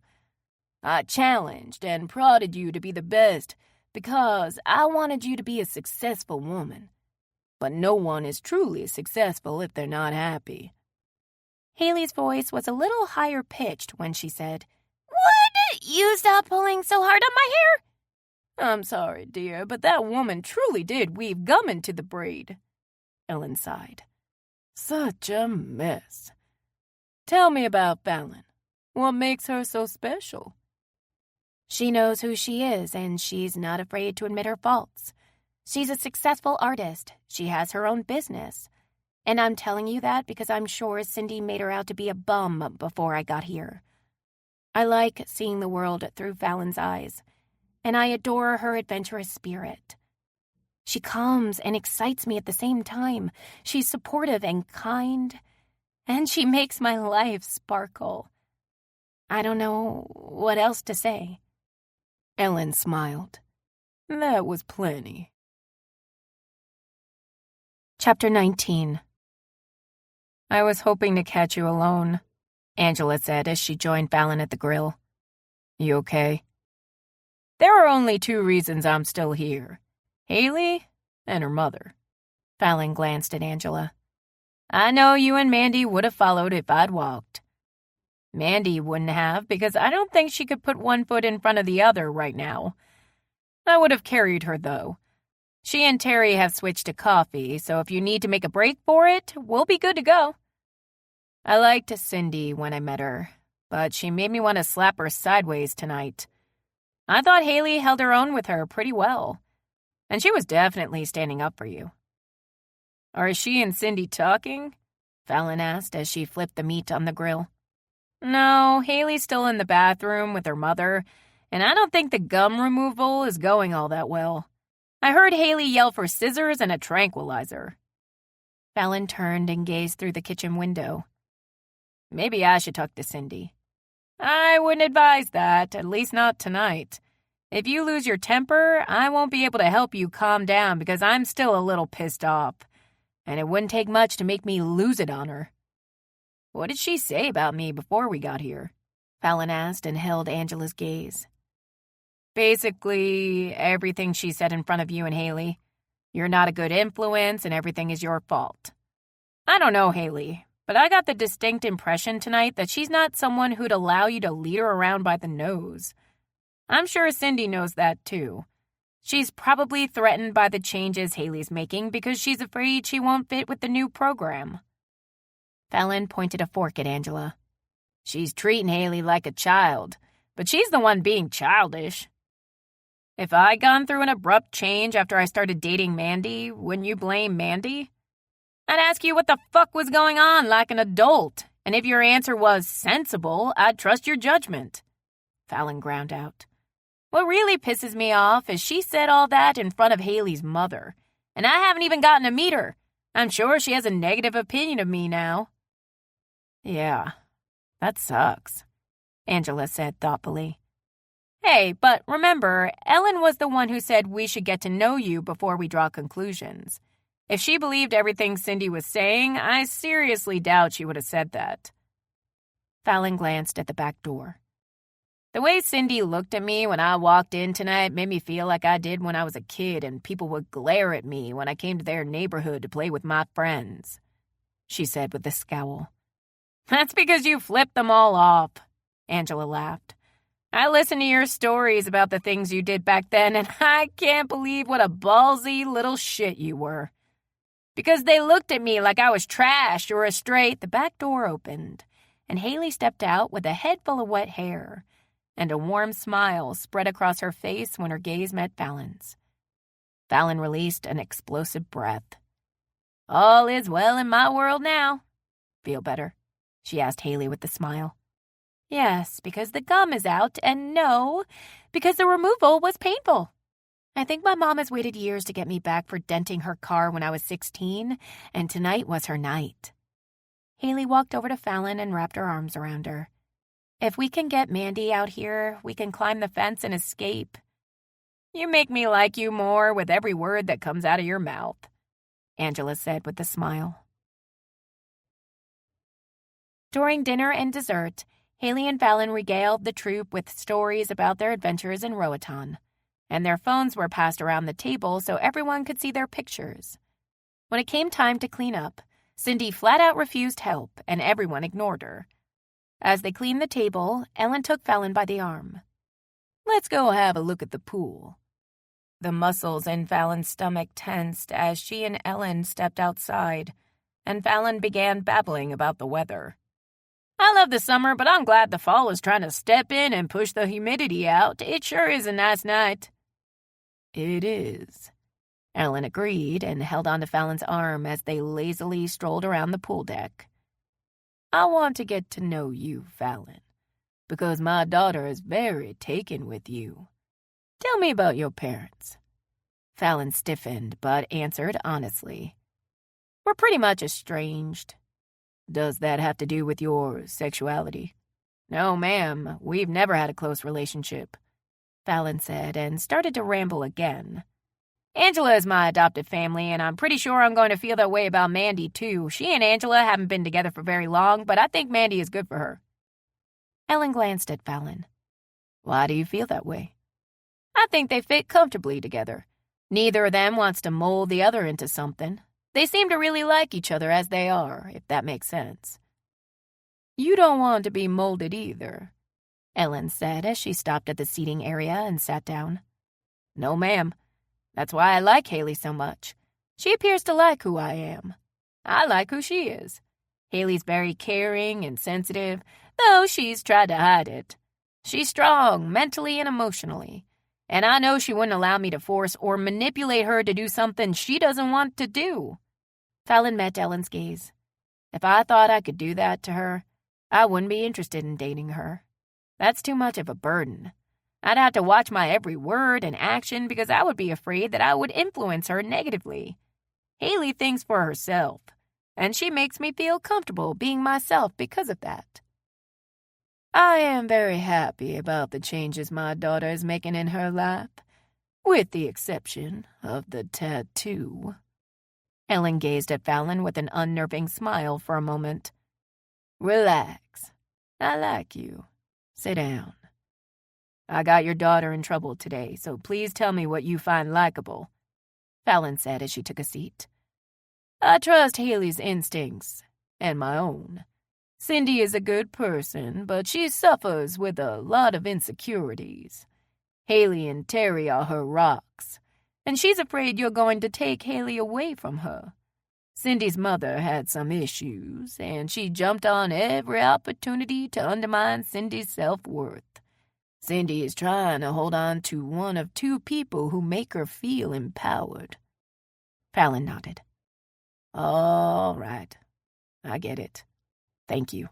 I challenged and prodded you to be the best because I wanted you to be a successful woman. But no one is truly successful if they're not happy. Haley's voice was a little higher pitched when she said, "Would you stop pulling so hard on my hair?" I'm sorry, dear, but that woman truly did weave gum into the braid. Ellen sighed. Such a mess. Tell me about Fallon. What makes her so special? She knows who she is, and she's not afraid to admit her faults. She's a successful artist. She has her own business. And I'm telling you that because I'm sure Cindy made her out to be a bum before I got here. I like seeing the world through Fallon's eyes, and I adore her adventurous spirit. She calms and excites me at the same time. She's supportive and kind, and she makes my life sparkle. I don't know what else to say. Ellen smiled. That was plenty. Chapter 19. I was hoping to catch you alone, Angela said as she joined Fallon at the grill. You okay? There are only two reasons I'm still here. Haley and her mother. Fallon glanced at Angela. I know you and Mandy would have followed if I'd walked. Mandy wouldn't have because I don't think she could put one foot in front of the other right now. I would have carried her, though. She and Terry have switched to coffee, so if you need to make a break for it, we'll be good to go. I liked Cindy when I met her, but she made me want to slap her sideways tonight. I thought Haley held her own with her pretty well, and she was definitely standing up for you. Are she and Cindy talking? Fallon asked as she flipped the meat on the grill. No, Haley's still in the bathroom with her mother, and I don't think the gum removal is going all that well. I heard Haley yell for scissors and a tranquilizer. Fallon turned and gazed through the kitchen window. Maybe I should talk to Cindy. I wouldn't advise that, at least not tonight. If you lose your temper, I won't be able to help you calm down because I'm still a little pissed off, and it wouldn't take much to make me lose it on her. What did she say about me before we got here? Fallon asked and held Angela's gaze. Basically, everything she said in front of you and Haley. You're not a good influence and everything is your fault. I don't know, Haley, but I got the distinct impression tonight that she's not someone who'd allow you to lead her around by the nose. I'm sure Cindy knows that, too. She's probably threatened by the changes Haley's making because she's afraid she won't fit with the new program. Fallon pointed a fork at Angela. She's treating Haley like a child, but she's the one being childish. If I'd gone through an abrupt change after I started dating Mandy, wouldn't you blame Mandy? I'd ask you what the fuck was going on like an adult, and if your answer was sensible, I'd trust your judgment. Fallon ground out. What really pisses me off is she said all that in front of Haley's mother, and I haven't even gotten to meet her. I'm sure she has a negative opinion of me now. Yeah, that sucks, Angela said thoughtfully. Hey, but remember, Ellen was the one who said we should get to know you before we draw conclusions. If she believed everything Cindy was saying, I seriously doubt she would have said that. Fallon glanced at the back door. The way Cindy looked at me when I walked in tonight made me feel like I did when I was a kid and people would glare at me when I came to their neighborhood to play with my friends, she said with a scowl. That's because you flipped them all off, Angela laughed. I listened to your stories about the things you did back then, and I can't believe what a ballsy little shit you were. Because they looked at me like I was trash or a stray. The back door opened, and Haley stepped out with a head full of wet hair, and a warm smile spread across her face when her gaze met Fallon's. Fallon released an explosive breath. All is well in my world now. Feel better? She asked Haley with a smile. Yes, because the gum is out, and no, because the removal was painful. I think my mom has waited years to get me back for denting her car when I was 16, and tonight was her night. Haley walked over to Fallon and wrapped her arms around her. If we can get Mandy out here, we can climb the fence and escape. You make me like you more with every word that comes out of your mouth. Angela said with a smile. During dinner and dessert, Haley and Fallon regaled the troupe with stories about their adventures in Roatan, and their phones were passed around the table so everyone could see their pictures. When it came time to clean up, Cindy flat out refused help, and everyone ignored her. As they cleaned the table, Ellen took Fallon by the arm. "Let's go have a look at the pool." The muscles in Fallon's stomach tensed as she and Ellen stepped outside, and Fallon began babbling about the weather. "I love the summer, but I'm glad the fall is trying to step in and push the humidity out. It sure is a nice night." "It is," Ellen agreed and held onto Fallon's arm as they lazily strolled around the pool deck. "I want to get to know you, Fallon, because my daughter is very taken with you. Tell me about your parents." Fallon stiffened, but answered honestly. "We're pretty much estranged." "Does that have to do with your sexuality?" "No, ma'am. We've never had a close relationship," Fallon said and started to ramble again. "Angela is my adopted family, and I'm pretty sure I'm going to feel that way about Mandy, too. She and Angela haven't been together for very long, but I think Mandy is good for her." Ellen glanced at Fallon. "Why do you feel that way?" "I think they fit comfortably together. Neither of them wants to mold the other into something. They seem to really like each other as they are, if that makes sense." "You don't want to be molded either," Ellen said as she stopped at the seating area and sat down. "No, ma'am. That's why I like Haley so much. She appears to like who I am. I like who she is. Haley's very caring and sensitive, though she's tried to hide it. She's strong, mentally and emotionally, and I know she wouldn't allow me to force or manipulate her to do something she doesn't want to do." Fallon met Ellen's gaze. "If I thought I could do that to her, I wouldn't be interested in dating her. That's too much of a burden. I'd have to watch my every word and action because I would be afraid that I would influence her negatively. Haley thinks for herself, and she makes me feel comfortable being myself because of that." "I am very happy about the changes my daughter is making in her life, with the exception of the tattoo." Ellen gazed at Fallon with an unnerving smile for a moment. "Relax. I like you. Sit down." "I got your daughter in trouble today, so please tell me what you find likable," Fallon said as she took a seat. "I trust Haley's instincts, and my own. Cindy is a good person, but she suffers with a lot of insecurities. Haley and Terry are her rocks, and she's afraid you're going to take Haley away from her. Cindy's mother had some issues, and she jumped on every opportunity to undermine Cindy's self-worth. Cindy is trying to hold on to one of two people who make her feel empowered." Fallon nodded. "All right. I get it. Thank you."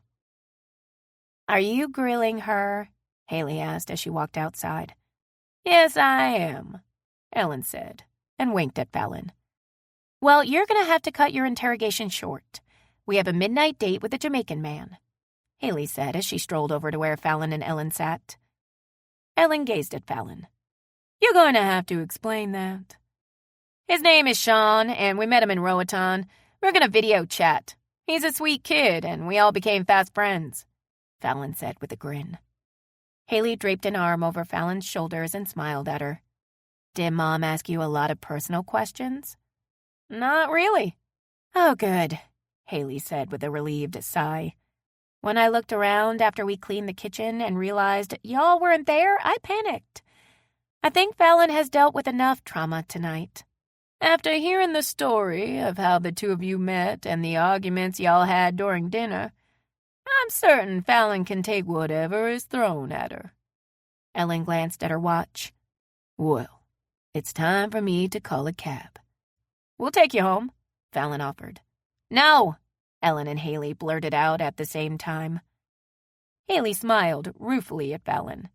"Are you grilling her?" Haley asked as she walked outside. "Yes, I am," Ellen said, and winked at Fallon. "Well, you're going to have to cut your interrogation short. We have a midnight date with a Jamaican man," Haley said as she strolled over to where Fallon and Ellen sat. Ellen gazed at Fallon. "You're going to have to explain that." "His name is Sean, and we met him in Roatan. We're going to video chat. He's a sweet kid, and we all became fast friends," Fallon said with a grin. Haley draped an arm over Fallon's shoulders and smiled at her. "Did Mom ask you a lot of personal questions?" "Not really." "Oh, good," Haley said with a relieved sigh. "When I looked around after we cleaned the kitchen and realized y'all weren't there, I panicked. I think Fallon has dealt with enough trauma tonight." "After hearing the story of how the two of you met and the arguments y'all had during dinner, I'm certain Fallon can take whatever is thrown at her." Ellen glanced at her watch. "Well, it's time for me to call a cab." "We'll take you home," Fallon offered. "No," Ellen and Haley blurted out at the same time. Haley smiled ruefully at Fallon.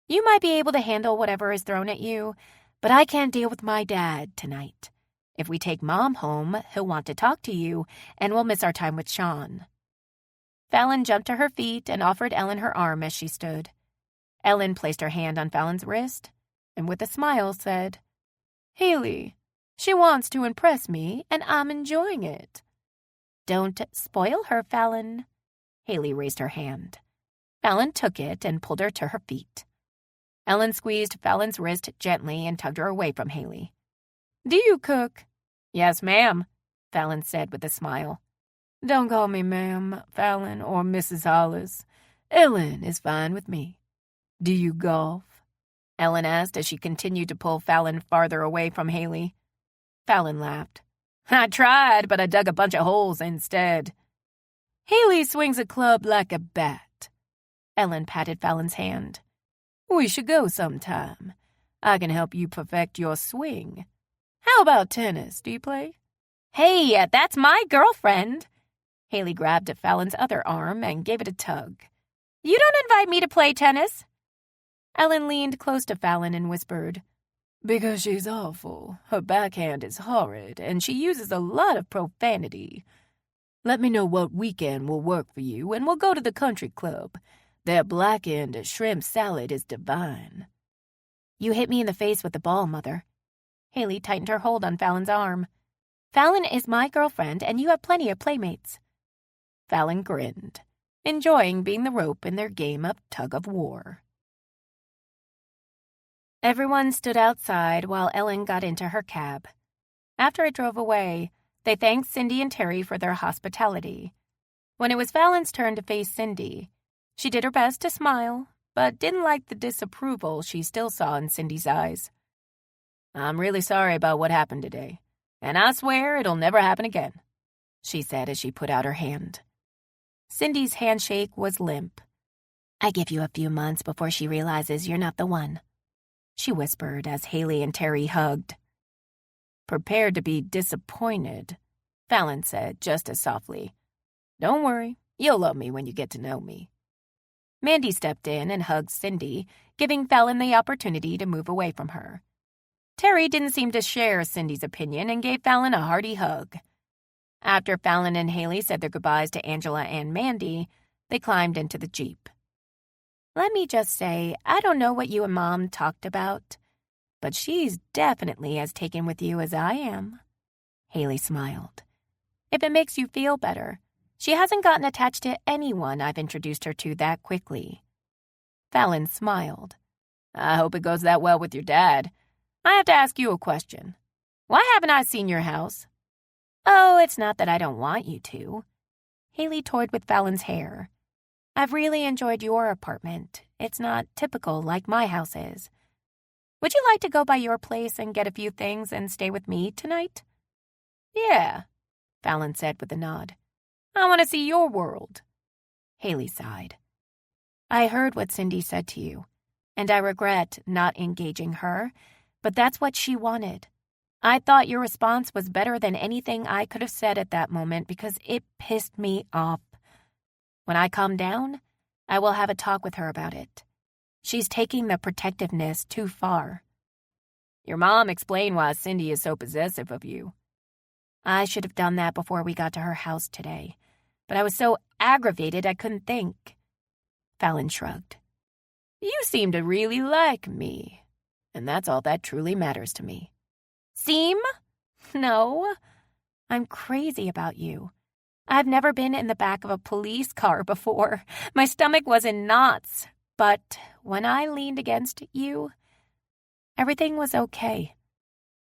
"You might be able to handle whatever is thrown at you, but I can't deal with my dad tonight. If we take Mom home, he'll want to talk to you, and we'll miss our time with Sean." Fallon jumped to her feet and offered Ellen her arm as she stood. Ellen placed her hand on Fallon's wrist and with a smile said, "Haley, She wants to impress me, and I'm enjoying it. Don't spoil her, Fallon. Haley raised her hand. Fallon took it and pulled her to her feet. Ellen squeezed Fallon's wrist gently and tugged her away from Haley. Do you cook? Yes, ma'am, Fallon said with a smile. Don't call me ma'am, Fallon, or Mrs. Hollis. Ellen is fine with me. Do you golf? Ellen asked as she continued to pull Fallon farther away from Haley. Fallon laughed. I tried, but I dug a bunch of holes instead. Haley swings a club like a bat. Ellen patted Fallon's hand. We should go sometime. I can help you perfect your swing. How about tennis? Do you play? Hey, that's my girlfriend. Haley grabbed at Fallon's other arm and gave it a tug. You don't invite me to play tennis. Ellen leaned close to Fallon and whispered, Because she's awful. Her backhand is horrid, and she uses a lot of profanity. Let me know what weekend will work for you, and we'll go to the country club. Their blackened shrimp salad is divine. You hit me in the face with the ball, Mother. Haley tightened her hold on Fallon's arm. Fallon is my girlfriend, and you have plenty of playmates. Fallon grinned, enjoying being the rope in their game of tug-of-war. Everyone stood outside while Ellen got into her cab. After it drove away, they thanked Cindy and Terry for their hospitality. When it was Fallon's turn to face Cindy, she did her best to smile, but didn't like the disapproval she still saw in Cindy's eyes. I'm really sorry about what happened today, and I swear it'll never happen again, she said as she put out her hand. Cindy's handshake was limp. I give you a few months before she realizes you're not the one, she whispered as Haley and Terry hugged. Prepared to be disappointed, Fallon said just as softly. Don't worry, you'll love me when you get to know me. Mandy stepped in and hugged Cindy, giving Fallon the opportunity to move away from her. Terry didn't seem to share Cindy's opinion and gave Fallon a hearty hug. After Fallon and Haley said their goodbyes to Angela and Mandy, they climbed into the Jeep. Let me just say, I don't know what you and Mom talked about, but she's definitely as taken with you as I am. Haley smiled. If it makes you feel better, she hasn't gotten attached to anyone I've introduced her to that quickly. Fallon smiled. I hope it goes that well with your dad. I have to ask you a question. Why haven't I seen your house? Oh, it's not that I don't want you to. Haley toyed with Fallon's hair. I've really enjoyed your apartment. It's not typical like my house is. Would you like to go by your place and get a few things and stay with me tonight? Yeah, Fallon said with a nod. I want to see your world. Haley sighed. I heard what Cindy said to you, and I regret not engaging her, but that's what she wanted. I thought your response was better than anything I could have said at that moment because it pissed me off. When I calm down, I will have a talk with her about it. She's taking the protectiveness too far. Your mom explained why Cindy is so possessive of you. I should have done that before we got to her house today, but I was so aggravated I couldn't think. Fallon shrugged. You seem to really like me, and that's all that truly matters to me. Seem? No. I'm crazy about you. I've never been in the back of a police car before. My stomach was in knots, but when I leaned against you, everything was okay.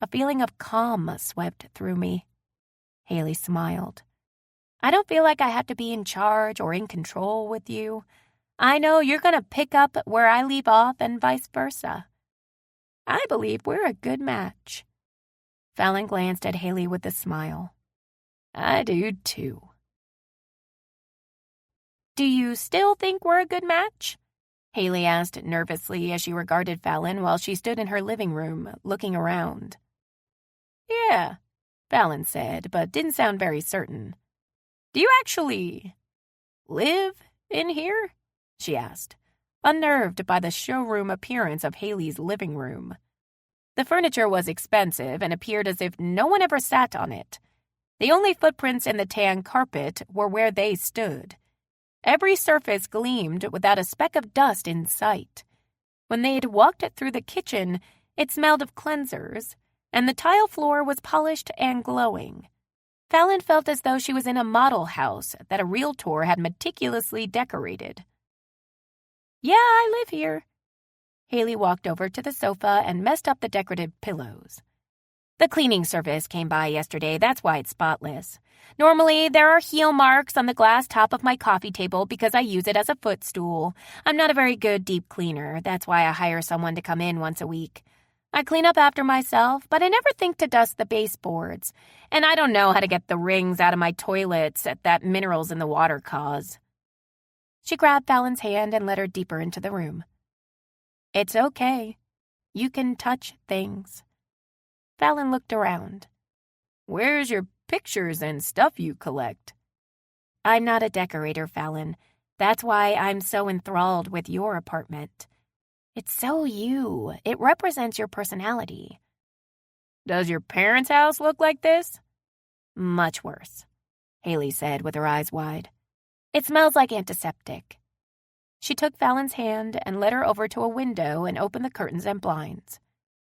A feeling of calm swept through me. Haley smiled. I don't feel like I have to be in charge or in control with you. I know you're going to pick up where I leave off and vice versa. I believe we're a good match. Fallon glanced at Haley with a smile. I do too. Do you still think we're a good match? Haley asked nervously as she regarded Fallon while she stood in her living room, looking around. Yeah, Fallon said, but didn't sound very certain. Do you actually live in here? She asked, unnerved by the showroom appearance of Haley's living room. The furniture was expensive and appeared as if no one ever sat on it. The only footprints in the tan carpet were where they stood. Every surface gleamed without a speck of dust in sight. When they had walked through the kitchen, it smelled of cleansers, and the tile floor was polished and glowing. Fallon felt as though she was in a model house that a realtor had meticulously decorated. "Yeah, I live here." Haley walked over to the sofa and messed up the decorative pillows. "The cleaning service came by yesterday, that's why it's spotless. Normally, there are heel marks on the glass top of my coffee table because I use it as a footstool. I'm not a very good deep cleaner, that's why I hire someone to come in once a week. I clean up after myself, but I never think to dust the baseboards, and I don't know how to get the rings out of my toilets that minerals in the water cause." She grabbed Fallon's hand and led her deeper into the room. "It's okay. You can touch things." Fallon looked around. "Where's your pictures and stuff you collect?" "I'm not a decorator, Fallon. That's why I'm so enthralled with your apartment. It's so you. It represents your personality." "Does your parents' house look like this?" "Much worse," Haley said with her eyes wide. "It smells like antiseptic." She took Fallon's hand and led her over to a window and opened the curtains and blinds.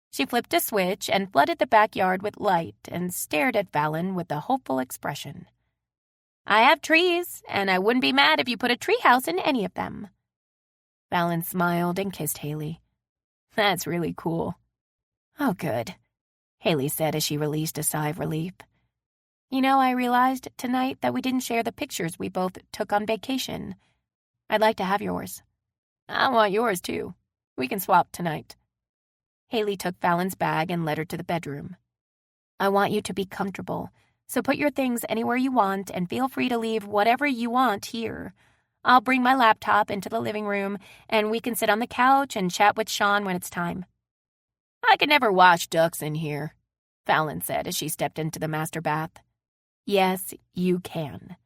She flipped a switch and flooded the backyard with light and stared at Fallon with a hopeful expression. "I have trees, and I wouldn't be mad if you put a treehouse in any of them." Fallon smiled and kissed Haley. "That's really cool." "Oh, good," Haley said as she released a sigh of relief. "You know, I realized tonight that we didn't share the pictures we both took on vacation. I'd like to have yours." "I want yours, too. We can swap tonight." Haley took Fallon's bag and led her to the bedroom. "I want you to be comfortable, so put your things anywhere you want and feel free to leave whatever you want here. I'll bring my laptop into the living room, and we can sit on the couch and chat with Sean when it's time." "I could never wash ducks in here," Fallon said as she stepped into the master bath. "Yes, you can."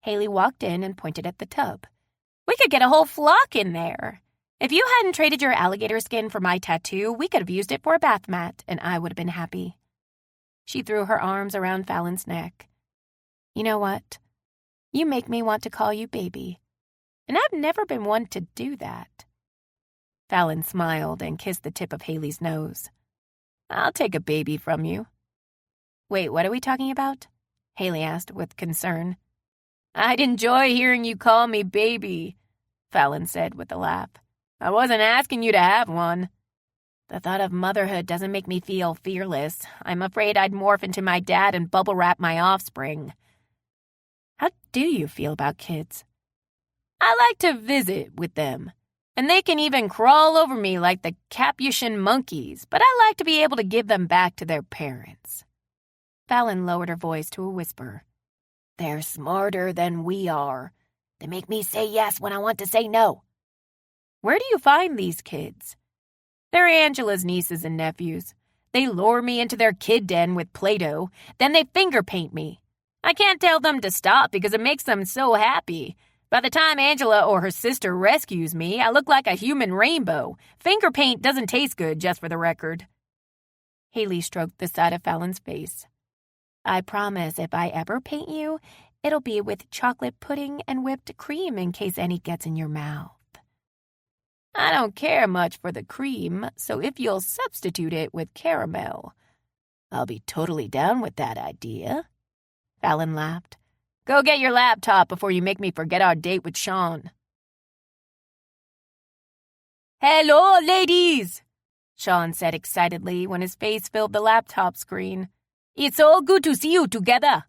Haley walked in and pointed at the tub. "We could get a whole flock in there. If you hadn't traded your alligator skin for my tattoo, we could have used it for a bath mat, and I would have been happy." She threw her arms around Fallon's neck. "You know what? You make me want to call you baby, and I've never been one to do that." Fallon smiled and kissed the tip of Haley's nose. "I'll take a baby from you." "Wait, what are we talking about?" Haley asked with concern. "I'd enjoy hearing you call me baby," Fallon said with a laugh. "I wasn't asking you to have one." "The thought of motherhood doesn't make me feel fearless. I'm afraid I'd morph into my dad and bubble wrap my offspring." "How do you feel about kids?" "I like to visit with them, and they can even crawl over me like the Capuchin monkeys, but I like to be able to give them back to their parents." Fallon lowered her voice to a whisper. "They're smarter than we are. They make me say yes when I want to say no." "Where do you find these kids?" "They're Angela's nieces and nephews. They lure me into their kid den with Play-Doh, then they finger paint me. I can't tell them to stop because it makes them so happy. By the time Angela or her sister rescues me, I look like a human rainbow. Finger paint doesn't taste good, just for the record." Haley stroked the side of Fallon's face. "I promise if I ever paint you, it'll be with chocolate pudding and whipped cream in case any gets in your mouth." "I don't care much for the cream, so if you'll substitute it with caramel." "I'll be totally down with that idea." Fallon laughed. "Go get your laptop before you make me forget our date with Sean." "Hello, ladies," Sean said excitedly when his face filled the laptop screen. "It's so good to see you together."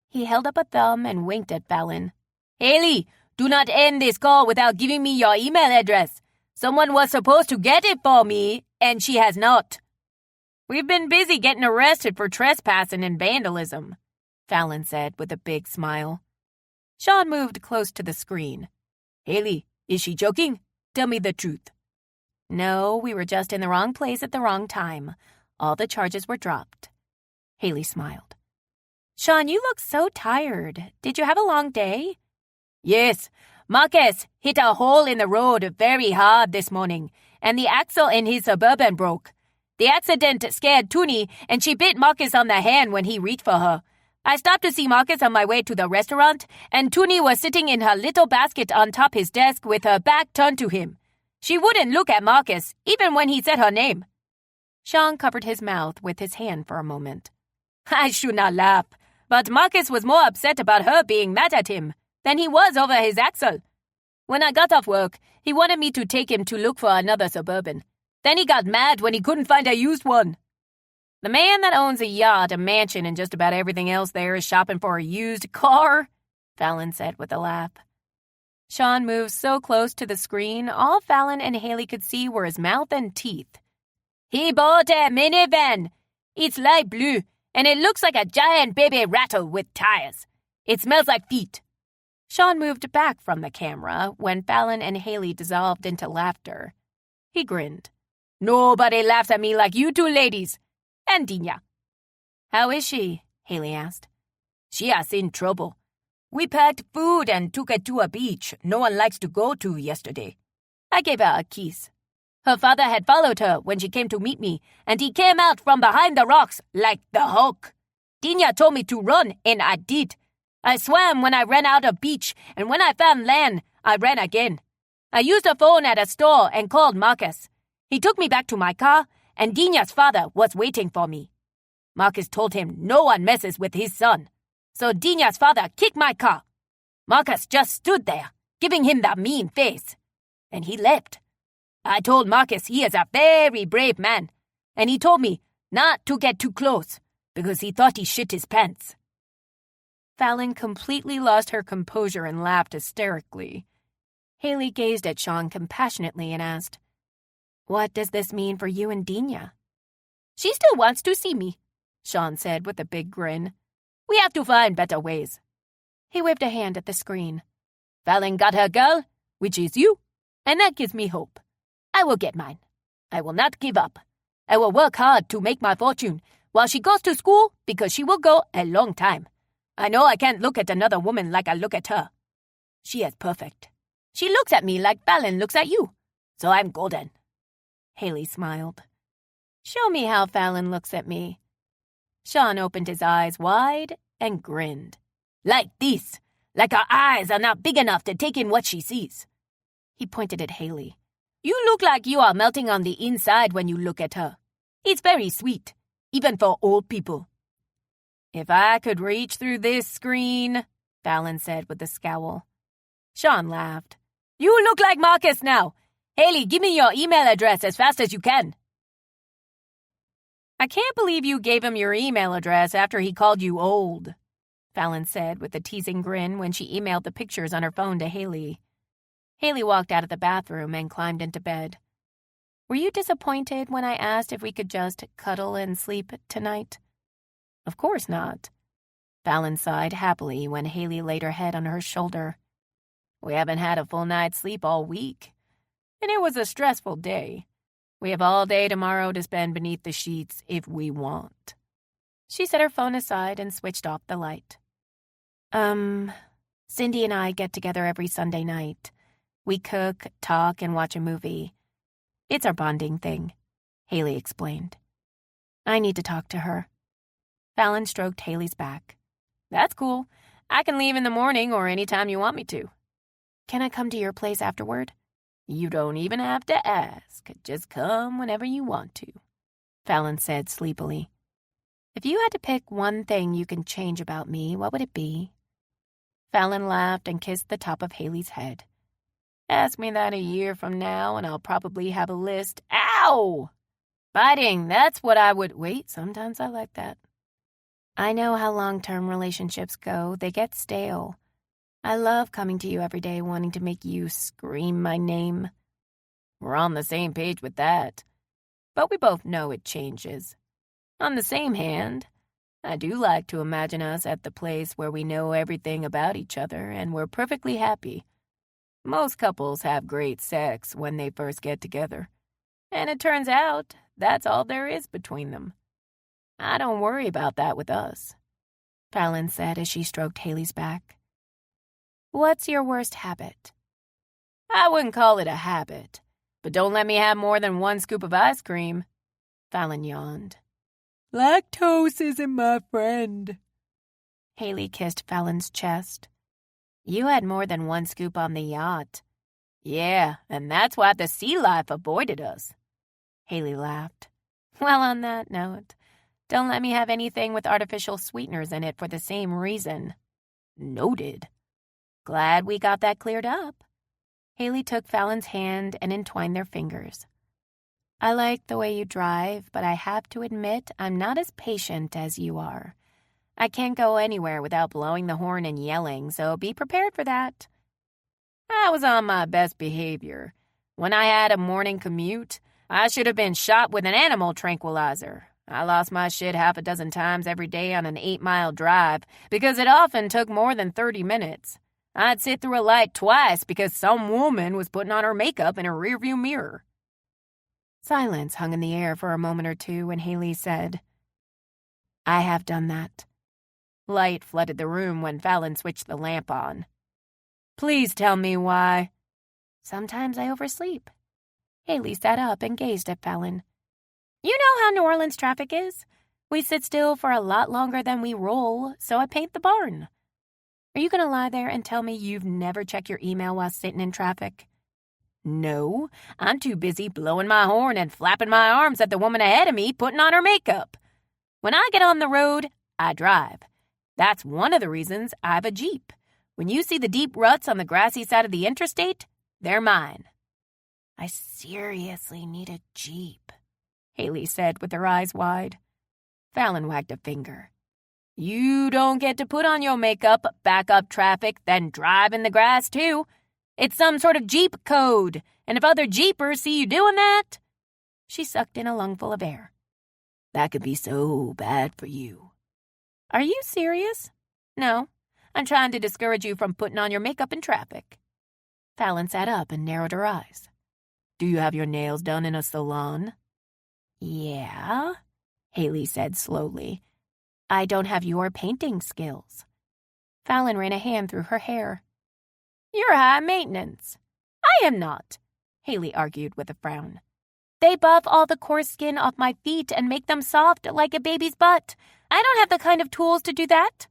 He held up a thumb and winked at Fallon. "Haley, do not end this call without giving me your email address. Someone was supposed to get it for me, and she has not." "We've been busy getting arrested for trespassing and vandalism," Fallon said with a big smile. Sean moved close to the screen. "Haley, is she joking? Tell me the truth." "No, we were just in the wrong place at the wrong time. All the charges were dropped." Haley smiled. "Sean, you look so tired. Did you have a long day?" "Yes. Marcus hit a hole in the road very hard this morning, and the axle in his Suburban broke. The accident scared Toonie, and she bit Marcus on the hand when he reached for her. I stopped to see Marcus on my way to the restaurant, and Toonie was sitting in her little basket on top his desk with her back turned to him. She wouldn't look at Marcus, even when he said her name." Sean covered his mouth with his hand for a moment. I should not laugh, but Marcus was more upset about her being mad at him than he was over his Axel. When I got off work, he wanted me to take him to look for another Suburban. Then he got mad when he couldn't find a used one. The man that owns a yacht, a mansion, and just about everything else there is shopping for a used car, Fallon said with a laugh. Sean moved so close to the screen, all Fallon and Haley could see were his mouth and teeth. He bought a minivan. It's light blue, and it looks like a giant baby rattle with tires. It smells like feet. Sean moved back from the camera when Fallon and Haley dissolved into laughter. He grinned. Nobody laughs at me like you two ladies. And Dina. How is she? Haley asked. She is in trouble. We packed food and took her to a beach no one likes to go to yesterday. I gave her a kiss. Her father had followed her when she came to meet me, and he came out from behind the rocks like the Hulk. Dina told me to run, and I did. I swam when I ran out of beach, and when I found land, I ran again. I used a phone at a store and called Marcus. He took me back to my car, and Dina's father was waiting for me. Marcus told him no one messes with his son. So Dina's father kicked my car. Marcus just stood there, giving him that mean face. And he left. I told Marcus he is a very brave man, and he told me not to get too close, because he thought he shit his pants. Fallon completely lost her composure and laughed hysterically. Haley gazed at Sean compassionately and asked, What does this mean for you and Dina? She still wants to see me, Sean said with a big grin. We have to find better ways. He waved a hand at the screen. Fallon got her girl, which is you, and that gives me hope. I will get mine. I will not give up. I will work hard to make my fortune while she goes to school because she will go a long time. I know I can't look at another woman like I look at her. She is perfect. She looks at me like Fallon looks at you, so I'm golden. Haley smiled. Show me how Fallon looks at me. Sean opened his eyes wide and grinned. Like this, like her eyes are not big enough to take in what she sees. He pointed at Haley. You look like you are melting on the inside when you look at her. It's very sweet, even for old people. If I could reach through this screen, Fallon said with a scowl. Sean laughed. You look like Marcus now. Haley, give me your email address as fast as you can. I can't believe you gave him your email address after he called you old, Fallon said with a teasing grin when she emailed the pictures on her phone to Haley. Haley walked out of the bathroom and climbed into bed. Were you disappointed when I asked if we could just cuddle and sleep tonight? Of course not. Fallon sighed happily when Haley laid her head on her shoulder. We haven't had a full night's sleep all week, and it was a stressful day. We have all day tomorrow to spend beneath the sheets if we want. She set her phone aside and switched off the light. Cindy and I get together every Sunday night. We cook, talk, and watch a movie. It's our bonding thing, Haley explained. I need to talk to her. Fallon stroked Haley's back. That's cool. I can leave in the morning or any time you want me to. Can I come to your place afterward? You don't even have to ask. Just come whenever you want to, Fallon said sleepily. If you had to pick one thing you can change about me, what would it be? Fallon laughed and kissed the top of Haley's head. Ask me that a year from now and I'll probably have a list. Ow! Biting, that's what I would... Wait, sometimes I like that. I know how long-term relationships go. They get stale. I love coming to you every day wanting to make you scream my name. We're on the same page with that. But we both know it changes. On the same hand, I do like to imagine us at the place where we know everything about each other and we're perfectly happy. Most couples have great sex when they first get together. And it turns out that's all there is between them. I don't worry about that with us, Fallon said as she stroked Haley's back. What's your worst habit? I wouldn't call it a habit, but don't let me have more than one scoop of ice cream, Fallon yawned. Lactose isn't my friend. Haley kissed Fallon's chest. You had more than one scoop on the yacht. Yeah, and that's why the sea life avoided us. Haley laughed. Well, on that note, don't let me have anything with artificial sweeteners in it for the same reason. Noted. Glad we got that cleared up. Haley took Fallon's hand and entwined their fingers. I like the way you drive, but I have to admit I'm not as patient as you are. I can't go anywhere without blowing the horn and yelling, so be prepared for that. I was on my best behavior. When I had a morning commute, I should have been shot with an animal tranquilizer. I lost my shit half a dozen times every day on an 8-mile drive because it often took more than 30 minutes. I'd sit through a light twice because some woman was putting on her makeup in a rearview mirror. Silence hung in the air for a moment or two, and Haley said, I have done that. Light flooded the room when Fallon switched the lamp on. Please tell me why. Sometimes I oversleep. Haley sat up and gazed at Fallon. You know how New Orleans traffic is. We sit still for a lot longer than we roll, so I paint the barn. Are you going to lie there and tell me you've never checked your email while sitting in traffic? No, I'm too busy blowing my horn and flapping my arms at the woman ahead of me putting on her makeup. When I get on the road, I drive. That's one of the reasons I have a Jeep. When you see the deep ruts on the grassy side of the interstate, they're mine. I seriously need a Jeep, Haley said with her eyes wide. Fallon wagged a finger. You don't get to put on your makeup, back up traffic, then drive in the grass, too. It's some sort of Jeep code, and if other Jeepers see you doing that... She sucked in a lungful of air. That could be so bad for you. Are you serious? No, I'm trying to discourage you from putting on your makeup in traffic. Fallon sat up and narrowed her eyes. Do you have your nails done in a salon? Yeah, Haley said slowly. I don't have your painting skills. Fallon ran a hand through her hair. You're high maintenance. I am not, Haley argued with a frown. They buff all the coarse skin off my feet and make them soft like a baby's butt. I don't have the kind of tools to do that.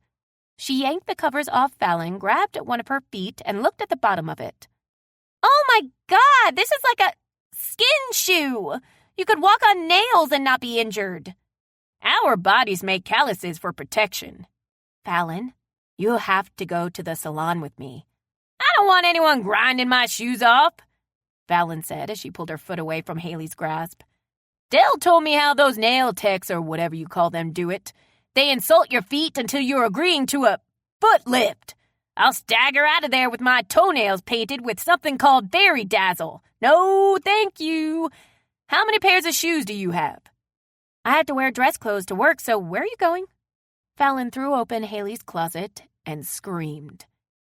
She yanked the covers off Fallon, grabbed one of her feet, and looked at the bottom of it. Oh my God, this is like a skin shoe. You could walk on nails and not be injured. Our bodies make calluses for protection. Fallon, you have to go to the salon with me. I don't want anyone grinding my shoes off, Fallon said as she pulled her foot away from Haley's grasp. Dell told me how those nail techs or whatever you call them do it. They insult your feet until you're agreeing to a foot lift. I'll stagger out of there with my toenails painted with something called Fairy Dazzle. No, thank you. How many pairs of shoes do you have? I had to wear dress clothes to work, so where are you going? Fallon threw open Haley's closet and screamed.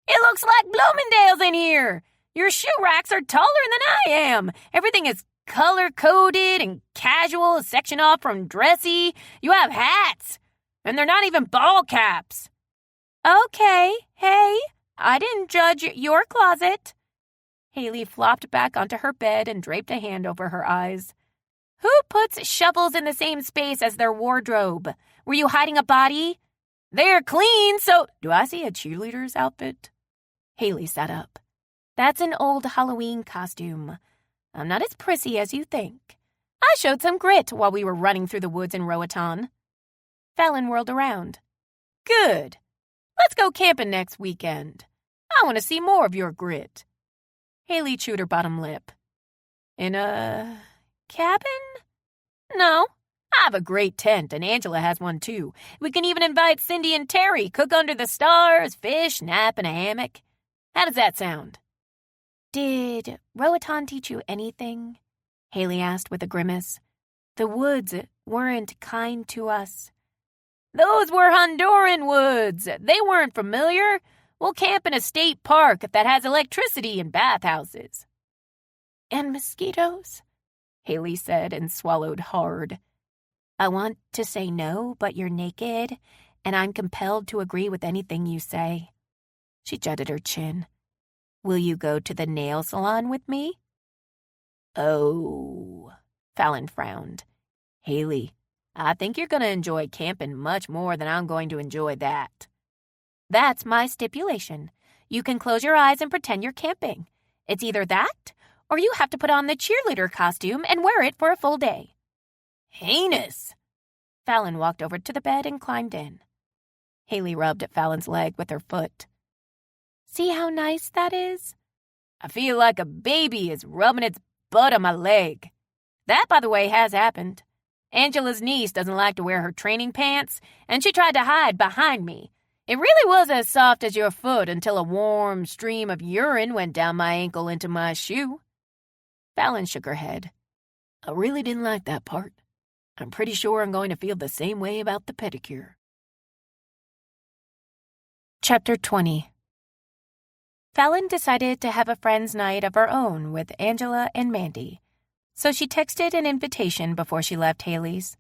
It looks like Bloomingdale's in here. Your shoe racks are taller than I am. Everything is color-coded and casual, a section off from dressy. You have hats, and they're not even ball caps. Okay, hey, I didn't judge your closet. Haley flopped back onto her bed and draped a hand over her eyes. Who puts shovels in the same space as their wardrobe? Were you hiding a body? They're clean, so... Do I see a cheerleader's outfit? Haley sat up. That's an old Halloween costume. I'm not as prissy as you think. I showed some grit while we were running through the woods in Roatan. Fallon whirled around. Good. Let's go camping next weekend. I want to see more of your grit. Haley chewed her bottom lip. In a cabin? No. I have a great tent, and Angela has one too. We can even invite Cindy and Terry, cook under the stars, fish, nap in a hammock. How does that sound? Did Roatan teach you anything? Haley asked with a grimace. The woods weren't kind to us. Those were Honduran woods. They weren't familiar. We'll camp in a state park that has electricity and bathhouses. And mosquitoes? Haley said and swallowed hard. I want to say no, but you're naked, and I'm compelled to agree with anything you say. She jutted her chin. Will you go to the nail salon with me? Oh, Fallon frowned. Haley, I think you're going to enjoy camping much more than I'm going to enjoy that. That's my stipulation. You can close your eyes and pretend you're camping. It's either that, or you have to put on the cheerleader costume and wear it for a full day. Heinous. Fallon walked over to the bed and climbed in. Haley rubbed at Fallon's leg with her foot. See how nice that is? I feel like a baby is rubbing its butt on my leg. That, by the way, has happened. Angela's niece doesn't like to wear her training pants, and she tried to hide behind me. It really was as soft as your foot until a warm stream of urine went down my ankle into my shoe. Fallon shook her head. I really didn't like that part. I'm pretty sure I'm going to feel the same way about the pedicure. Chapter 20. Fallon decided to have a friend's night of her own with Angela and Mandy, so she texted an invitation before she left Haley's.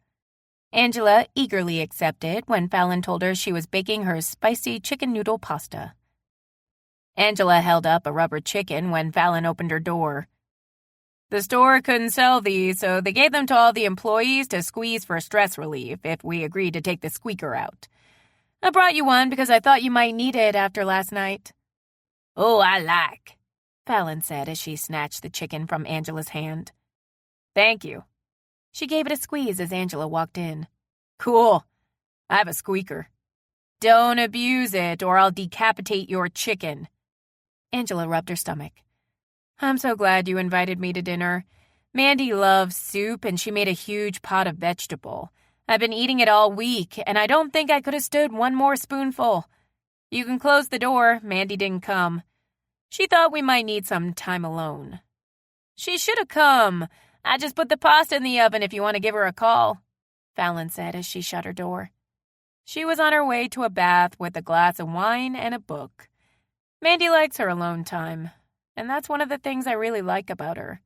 Angela eagerly accepted when Fallon told her she was baking her spicy chicken noodle pasta. Angela held up a rubber chicken when Fallon opened her door. The store couldn't sell these, so they gave them to all the employees to squeeze for stress relief if we agreed to take the squeaker out. I brought you one because I thought you might need it after last night. Oh, I like, Fallon said as she snatched the chicken from Angela's hand. Thank you. She gave it a squeeze as Angela walked in. Cool. I have a squeaker. Don't abuse it or I'll decapitate your chicken. Angela rubbed her stomach. I'm so glad you invited me to dinner. Mandy loves soup and she made a huge pot of vegetable. I've been eating it all week and I don't think I could have stood one more spoonful. You can close the door. Mandy didn't come. She thought we might need some time alone. She should have come. I just put the pasta in the oven if you want to give her a call, Fallon said as she shut her door. She was on her way to a bath with a glass of wine and a book. Mandy likes her alone time, and that's one of the things I really like about her,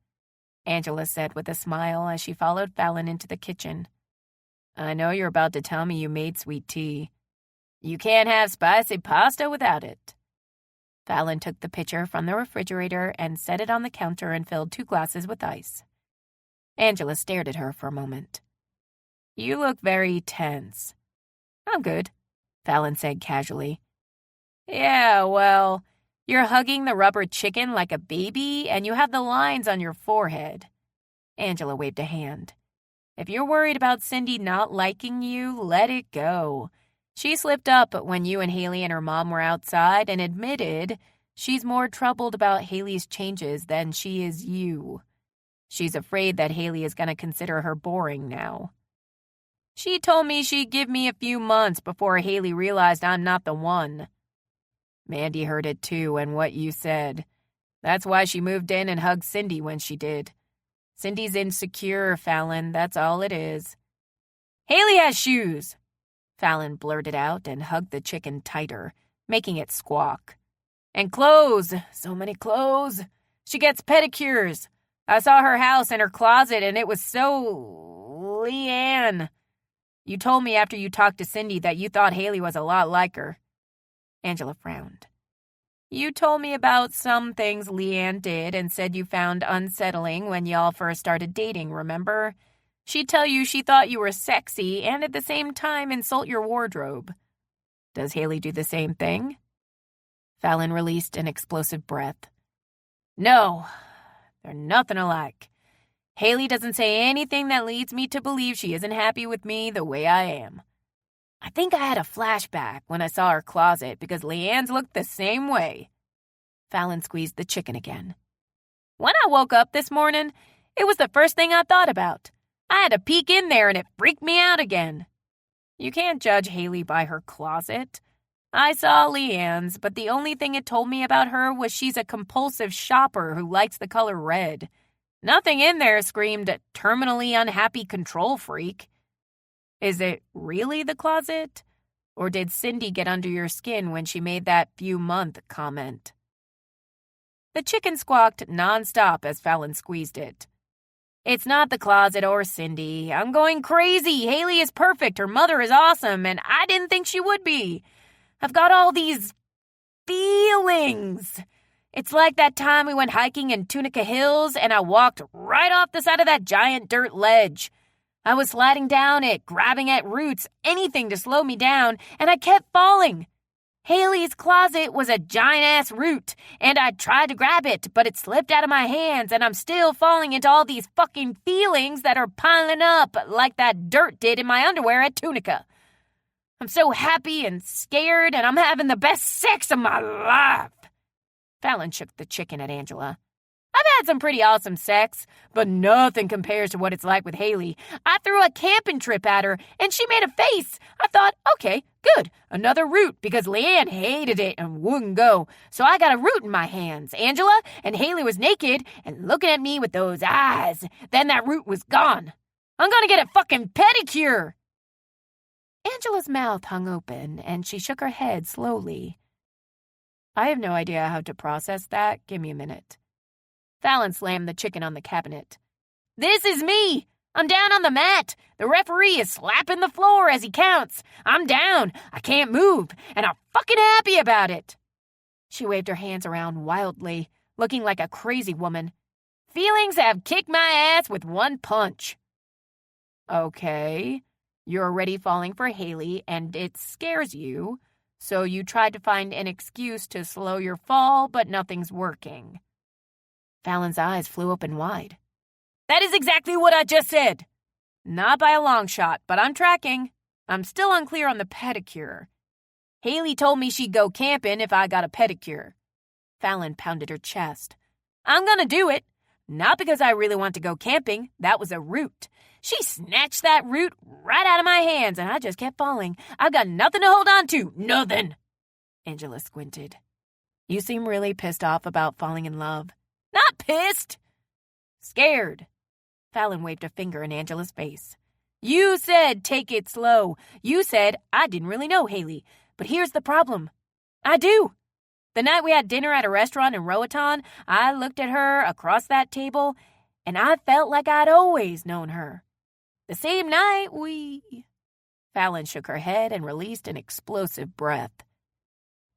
Angela said with a smile as she followed Fallon into the kitchen. I know you're about to tell me you made sweet tea. You can't have spicy pasta without it. Fallon took the pitcher from the refrigerator and set it on the counter and filled 2 glasses with ice. Angela stared at her for a moment. You look very tense. I'm good, Fallon said casually. Yeah, well, you're hugging the rubber chicken like a baby and you have the lines on your forehead. Angela waved a hand. If you're worried about Cindy not liking you, let it go. She slipped up when you and Haley and her mom were outside and admitted she's more troubled about Haley's changes than she is you. She's afraid that Haley is going to consider her boring now. She told me she'd give me a few months before Haley realized I'm not the one. Mandy heard it too and what you said. That's why she moved in and hugged Cindy when she did. Cindy's insecure, Fallon, that's all it is. Haley has shoes, Fallon blurted out and hugged the chicken tighter, making it squawk. And clothes, so many clothes. She gets pedicures. I saw her house and her closet, and it was so... Leanne. You told me after you talked to Cindy that you thought Haley was a lot like her. Angela frowned. You told me about some things Leanne did and said you found unsettling when y'all first started dating, remember? She'd tell you she thought you were sexy and at the same time insult your wardrobe. Does Haley do the same thing? Fallon released an explosive breath. No. They're nothing alike. Haley doesn't say anything that leads me to believe she isn't happy with me the way I am. I think I had a flashback when I saw her closet because Leanne's looked the same way. Fallon squeezed the chicken again. When I woke up this morning, it was the first thing I thought about. I had to peek in there and it freaked me out again. You can't judge Haley by her closet. I saw Leanne's, but the only thing it told me about her was she's a compulsive shopper who likes the color red. Nothing in there screamed terminally unhappy control freak. Is it really the closet? Or did Cindy get under your skin when she made that few-month comment? The chicken squawked nonstop as Fallon squeezed it. It's not the closet or Cindy. I'm going crazy. Haley is perfect. Her mother is awesome, and I didn't think she would be. I've got all these feelings. It's like that time we went hiking in Tunica Hills, and I walked right off the side of that giant dirt ledge. I was sliding down it, grabbing at roots, anything to slow me down, and I kept falling. Haley's closet was a giant-ass root, and I tried to grab it, but it slipped out of my hands, and I'm still falling into all these fucking feelings that are piling up like that dirt did in my underwear at Tunica. I'm so happy and scared, and I'm having the best sex of my life. Fallon shook the chicken at Angela. I've had some pretty awesome sex, but nothing compares to what it's like with Haley. I threw a camping trip at her, and she made a face. I thought, okay, good, another root, because Leanne hated it and wouldn't go. So I got a root in my hands, Angela, and Haley was naked and looking at me with those eyes. Then that root was gone. I'm gonna get a fucking pedicure. Angela's mouth hung open, and she shook her head slowly. I have no idea how to process that. Give me a minute. Fallon slammed the chicken on the cabinet. This is me. I'm down on the mat. The referee is slapping the floor as he counts. I'm down. I can't move, and I'm fucking happy about it. She waved her hands around wildly, looking like a crazy woman. Feelings have kicked my ass with one punch. Okay. You're already falling for Haley, and it scares you, so you tried to find an excuse to slow your fall, but nothing's working. Fallon's eyes flew open wide. That is exactly what I just said. Not by a long shot, but I'm tracking. I'm still unclear on the pedicure. Haley told me she'd go camping if I got a pedicure. Fallon pounded her chest. I'm gonna do it. Not because I really want to go camping. That was a root. She snatched that root right out of my hands, and I just kept falling. I've got nothing to hold on to. Nothing. Angela squinted. You seem really pissed off about falling in love. Not pissed. Scared. Fallon waved a finger in Angela's face. You said take it slow. You said I didn't really know Haley. But here's the problem. I do. The night we had dinner at a restaurant in Roatan, I looked at her across that table, and I felt like I'd always known her. The same night Fallon shook her head and released an explosive breath.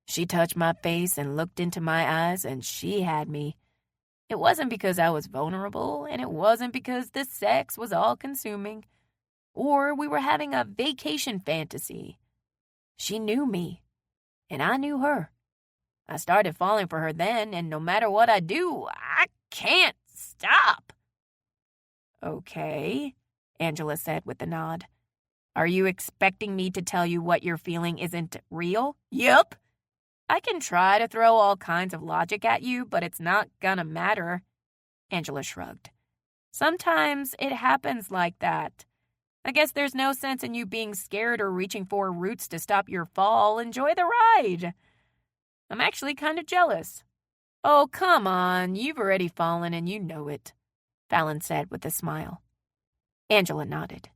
She touched my face and looked into my eyes, and she had me. It wasn't because I was vulnerable, and it wasn't because the sex was all-consuming, or we were having a vacation fantasy. She knew me, and I knew her. I started falling for her then, and no matter what I do, I can't stop. Okay, Angela said with a nod. Are you expecting me to tell you what you're feeling isn't real? Yep. I can try to throw all kinds of logic at you, but it's not gonna matter. Angela shrugged. Sometimes it happens like that. I guess there's no sense in you being scared or reaching for roots to stop your fall. Enjoy the ride. I'm actually kind of jealous. Oh, come on. You've already fallen and you know it, Fallon said with a smile. Angela nodded.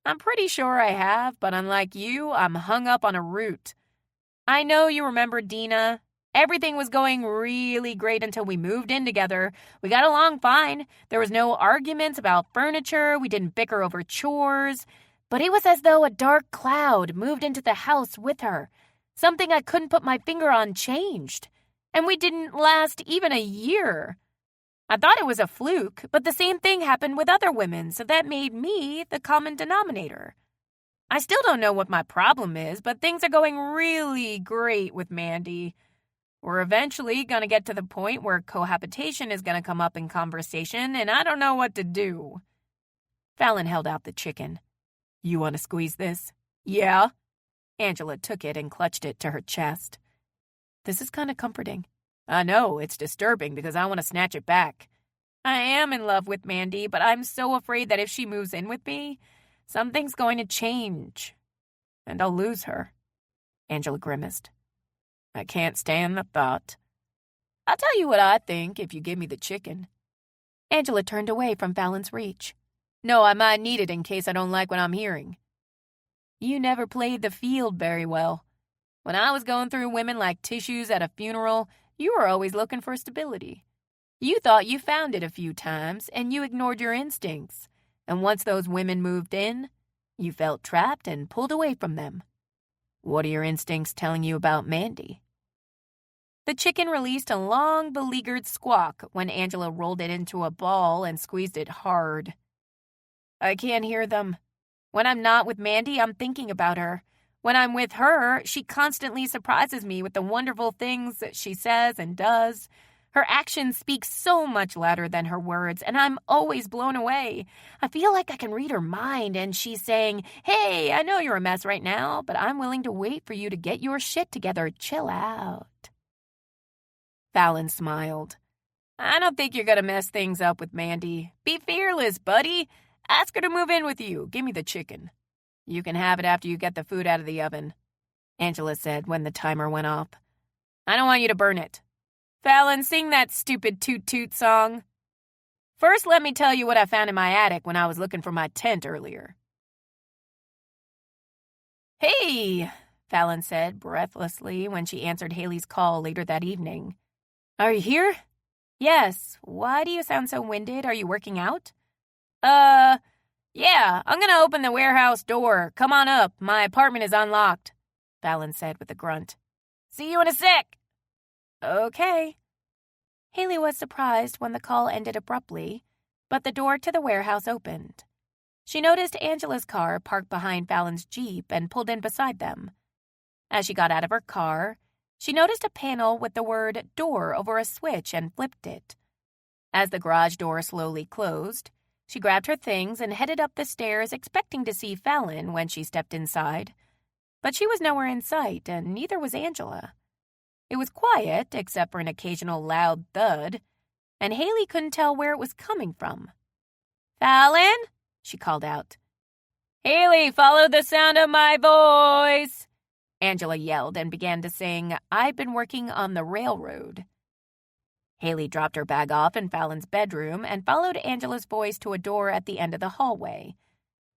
I'm pretty sure I have, but unlike you, I'm hung up on a root. I know you remember Dina. Everything was going really great until we moved in together. We got along fine. There was no arguments about furniture. We didn't bicker over chores. But it was as though a dark cloud moved into the house with her. Something I couldn't put my finger on changed. And we didn't last even a year. I thought it was a fluke, but the same thing happened with other women, so that made me the common denominator. I still don't know what my problem is, but things are going really great with Mandy. We're eventually going to get to the point where cohabitation is going to come up in conversation, and I don't know what to do. Fallon held out the chicken. You want to squeeze this? Yeah. Angela took it and clutched it to her chest. This is kind of comforting. I know, it's disturbing because I want to snatch it back. I am in love with Mandy, but I'm so afraid that if she moves in with me, something's going to change, and I'll lose her. Angela grimaced. I can't stand the thought. I'll tell you what I think if you give me the chicken. Angela turned away from Fallon's reach. No, I might need it in case I don't like what I'm hearing. You never played the field very well. When I was going through women like tissues at a funeral, you were always looking for stability. You thought you found it a few times, and you ignored your instincts. And once those women moved in, you felt trapped and pulled away from them. What are your instincts telling you about Mandy? The chicken released a long, beleaguered squawk when Angela rolled it into a ball and squeezed it hard. I can't hear them. When I'm not with Mandy, I'm thinking about her. When I'm with her, she constantly surprises me with the wonderful things that she says and does. Her actions speak so much louder than her words, and I'm always blown away. I feel like I can read her mind, and she's saying, "Hey, I know you're a mess right now, but I'm willing to wait for you to get your shit together. Chill out." Fallon smiled. "I don't think you're going to mess things up with Mandy. Be fearless, buddy. Ask her to move in with you. Give me the chicken. You can have it after you get the food out of the oven," Angela said when the timer went off. "I don't want you to burn it. Fallon, sing that stupid Toot Toot song. First, let me tell you what I found in my attic when I was looking for my tent earlier." "Hey," Fallon said breathlessly when she answered Haley's call later that evening. "Are you here?" "Yes. Why do you sound so winded? Are you working out?" Yeah, I'm gonna open the warehouse door. Come on up. My apartment is unlocked," Fallon said with a grunt. "See you in a sec." "Okay." Haley was surprised when the call ended abruptly, but the door to the warehouse opened. She noticed Angela's car parked behind Fallon's Jeep and pulled in beside them. As she got out of her car, she noticed a panel with the word "door" over a switch and flipped it. As the garage door slowly closed, she grabbed her things and headed up the stairs expecting to see Fallon when she stepped inside. But she was nowhere in sight, and neither was Angela. It was quiet, except for an occasional loud thud, and Haley couldn't tell where it was coming from. "Fallon?" she called out. "Haley, follow the sound of my voice," Angela yelled and began to sing "I've Been Working on the Railroad." Haley dropped her bag off in Fallon's bedroom and followed Angela's voice to a door at the end of the hallway.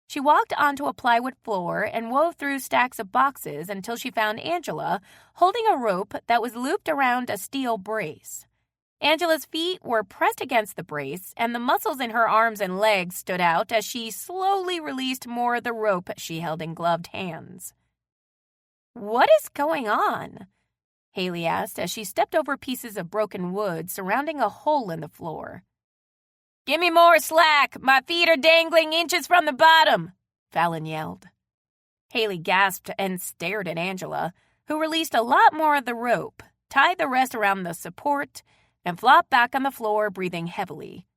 She walked onto a plywood floor and wove through stacks of boxes until she found Angela holding a rope that was looped around a steel brace. Angela's feet were pressed against the brace, and the muscles in her arms and legs stood out as she slowly released more of the rope she held in gloved hands. "What is going on?" Haley asked as she stepped over pieces of broken wood surrounding a hole in the floor. "Give me more slack! My feet are dangling inches from the bottom!" Fallon yelled. Haley gasped and stared at Angela, who released a lot more of the rope, tied the rest around the support, and flopped back on the floor, breathing heavily.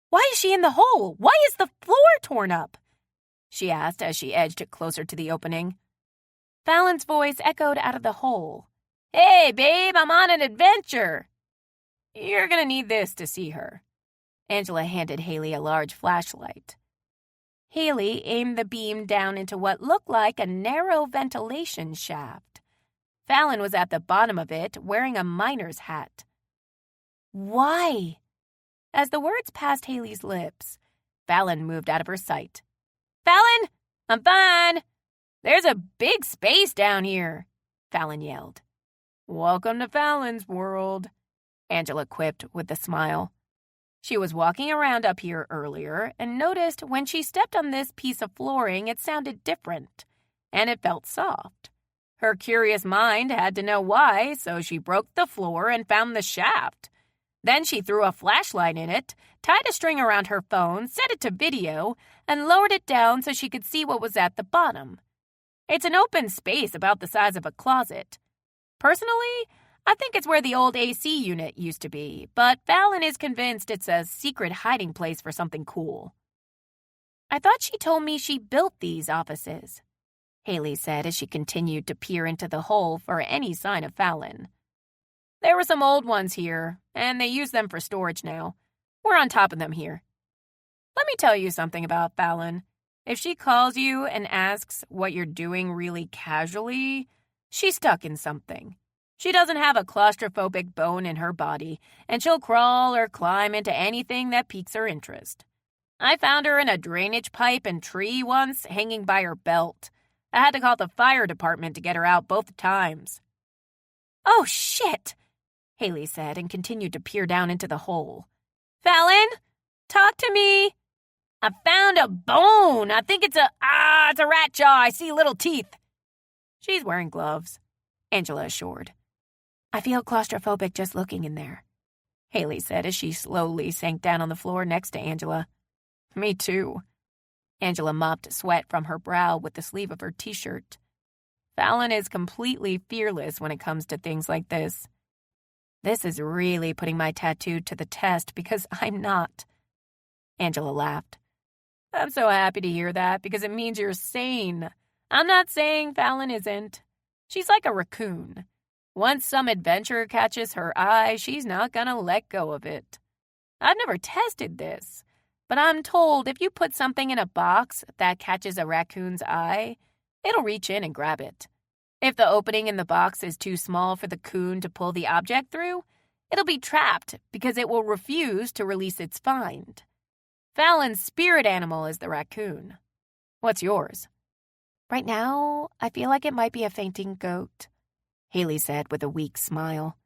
"Why is she in the hole? Why is the floor torn up?" she asked as she edged closer to the opening. Fallon's voice echoed out of the hole. "Hey, babe, I'm on an adventure." "You're gonna need this to see her." Angela handed Haley a large flashlight. Haley aimed the beam down into what looked like a narrow ventilation shaft. Fallon was at the bottom of it, wearing a miner's hat. "Why?" As the words passed Haley's lips, Fallon moved out of her sight. "Fallon, I'm fine. There's a big space down here," Fallon yelled. "Welcome to Fallon's world," Angela quipped with a smile. She was walking around up here earlier and noticed when she stepped on this piece of flooring it sounded different, and it felt soft. Her curious mind had to know why, so she broke the floor and found the shaft. Then she threw a flashlight in it, tied a string around her phone, set it to video, and lowered it down so she could see what was at the bottom. It's an open space about the size of a closet. Personally, I think it's where the old AC unit used to be, but Fallon is convinced it's a secret hiding place for something cool. "I thought she told me she built these offices," Haley said as she continued to peer into the hole for any sign of Fallon. "There were some old ones here, and they use them for storage now. We're on top of them here. Let me tell you something about Fallon. If she calls you and asks what you're doing really casually, she's stuck in something. She doesn't have a claustrophobic bone in her body, and she'll crawl or climb into anything that piques her interest. I found her in a drainage pipe and tree once, hanging by her belt. I had to call the fire department to get her out both times." "Oh, shit," Haley said and continued to peer down into the hole. "Fallon, talk to me." "I found a bone. I think it's a rat jaw. I see little teeth." "She's wearing gloves," Angela assured. "I feel claustrophobic just looking in there," Haley said as she slowly sank down on the floor next to Angela. "Me too." Angela mopped sweat from her brow with the sleeve of her t-shirt. Fallon is completely fearless when it comes to things like this. This is really putting my tattoo to the test because I'm not. Angela laughed. I'm so happy to hear that because it means you're sane. I'm not saying Fallon isn't. She's like a raccoon. Once some adventure catches her eye, she's not gonna let go of it. I've never tested this, but I'm told if you put something in a box that catches a raccoon's eye, it'll reach in and grab it. If the opening in the box is too small for the coon to pull the object through, it'll be trapped because it will refuse to release its find. Fallon's spirit animal is the raccoon. What's yours? Right now, I feel like it might be a fainting goat, Haley said with a weak smile.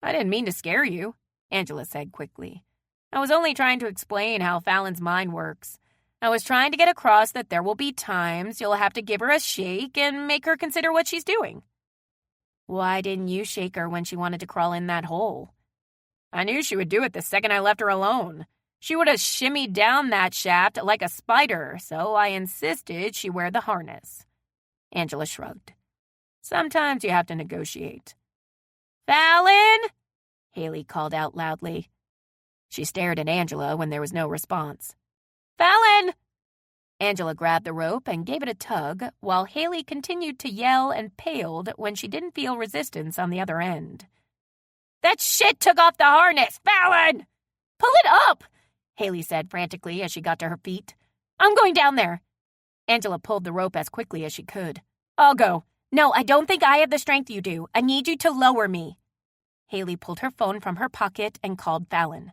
I didn't mean to scare you, Angela said quickly. I was only trying to explain how Fallon's mind works. I was trying to get across that there will be times you'll have to give her a shake and make her consider what she's doing. Why didn't you shake her when she wanted to crawl in that hole? I knew she would do it the second I left her alone. She would have shimmied down that shaft like a spider, so I insisted she wear the harness. Angela shrugged. Sometimes you have to negotiate. Fallon! Haley called out loudly. She stared at Angela when there was no response. Fallon! Angela grabbed the rope and gave it a tug, while Haley continued to yell and paled when she didn't feel resistance on the other end. That shit took off the harness! Fallon! Pull it up! Haley said frantically as she got to her feet. I'm going down there. Angela pulled the rope as quickly as she could. I'll go. No, I don't think I have the strength you do. I need you to lower me. Haley pulled her phone from her pocket and called Fallon.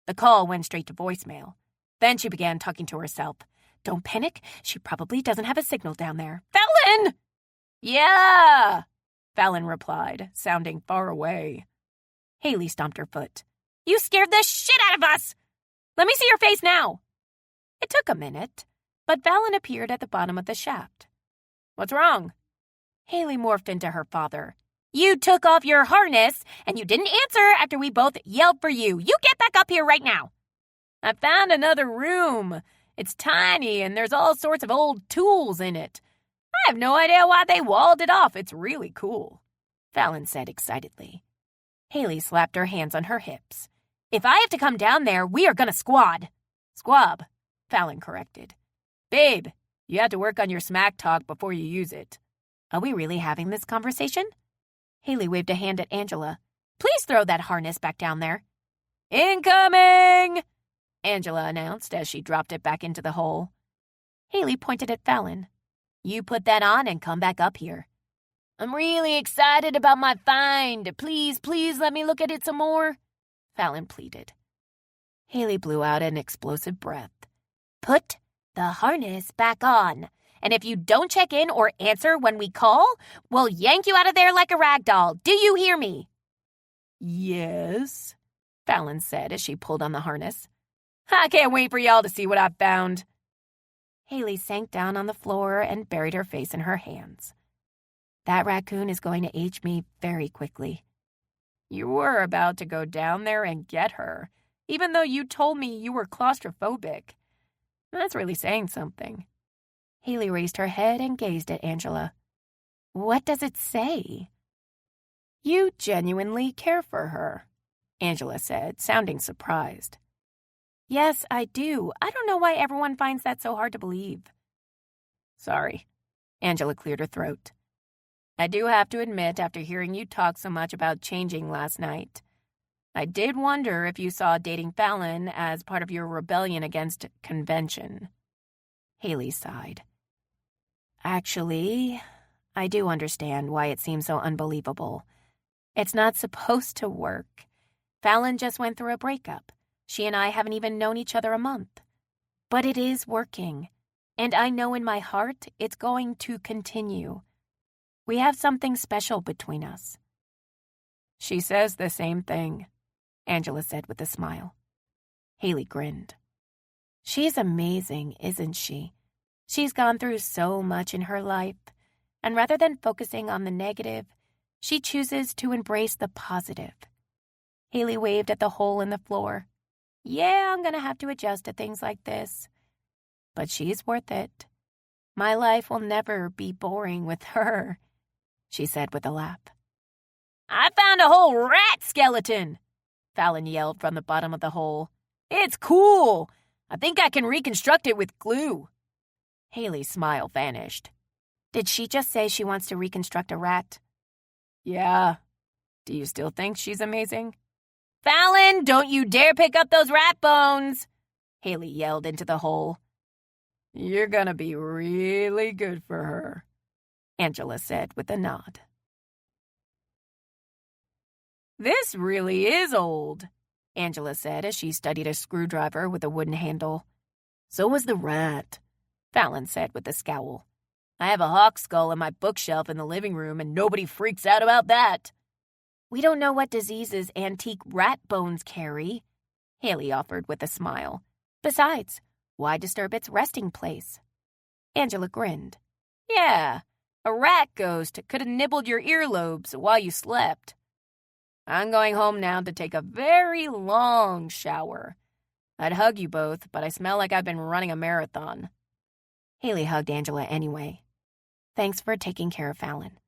The call went straight to voicemail. Then she began talking to herself. Don't panic. She probably doesn't have a signal down there. Fallon! Yeah! Fallon replied, sounding far away. Haley stomped her foot. You scared the shit out of us! Let me see your face now. It took a minute, but Fallon appeared at the bottom of the shaft. What's wrong? Haley morphed into her father. You took off your harness, and you didn't answer after we both yelled for you. You get back up here right now. I found another room. It's tiny, and there's all sorts of old tools in it. I have no idea why they walled it off. It's really cool, Fallon said excitedly. Haley slapped her hands on her hips. If I have to come down there, we are gonna squad. Squab, Fallon corrected. Babe, you have to work on your smack talk before you use it. Are we really having this conversation? Haley waved a hand at Angela. Please throw that harness back down there. Incoming! Angela announced as she dropped it back into the hole. Haley pointed at Fallon. You put that on and come back up here. I'm really excited about my find. Please let me look at it some more, Fallon pleaded. Haley blew out an explosive breath. Put the harness back on. And if you don't check in or answer when we call, we'll yank you out of there like a rag doll. Do you hear me? Yes, Fallon said as she pulled on the harness. I can't wait for y'all to see what I've found. Haley sank down on the floor and buried her face in her hands. That raccoon is going to age me very quickly. You were about to go down there and get her, even though you told me you were claustrophobic. That's really saying something. Haley raised her head and gazed at Angela. What does it say? You genuinely care for her, Angela said, sounding surprised. Yes, I do. I don't know why everyone finds that so hard to believe. Sorry. Angela cleared her throat. I do have to admit, after hearing you talk so much about changing last night, I did wonder if you saw dating Fallon as part of your rebellion against convention. Haley sighed. Actually, I do understand why it seems so unbelievable. It's not supposed to work. Fallon just went through a breakup. She and I haven't even known each other a month. But it is working, and I know in my heart it's going to continue. We have something special between us. She says the same thing, Angela said with a smile. Haley grinned. She's amazing, isn't she? She's gone through so much in her life, and rather than focusing on the negative, she chooses to embrace the positive. Haley waved at the hole in the floor. Yeah, I'm going to have to adjust to things like this. But she's worth it. My life will never be boring with her, she said with a laugh. I found a whole rat skeleton, Fallon yelled from the bottom of the hole. It's cool. I think I can reconstruct it with glue. Haley's smile vanished. Did she just say she wants to reconstruct a rat? Yeah. Do you still think she's amazing? Fallon, don't you dare pick up those rat bones, Haley yelled into the hole. You're gonna be really good for her, Angela said with a nod. This really is old, Angela said as she studied a screwdriver with a wooden handle. So was the rat, Fallon said with a scowl. I have a hawk skull on my bookshelf in the living room and nobody freaks out about that. We don't know what diseases antique rat bones carry, Haley offered with a smile. Besides, why disturb its resting place? Angela grinned. Yeah, a rat ghost could have nibbled your earlobes while you slept. I'm going home now to take a very long shower. I'd hug you both, but I smell like I've been running a marathon. Haley hugged Angela anyway. Thanks for taking care of Fallon.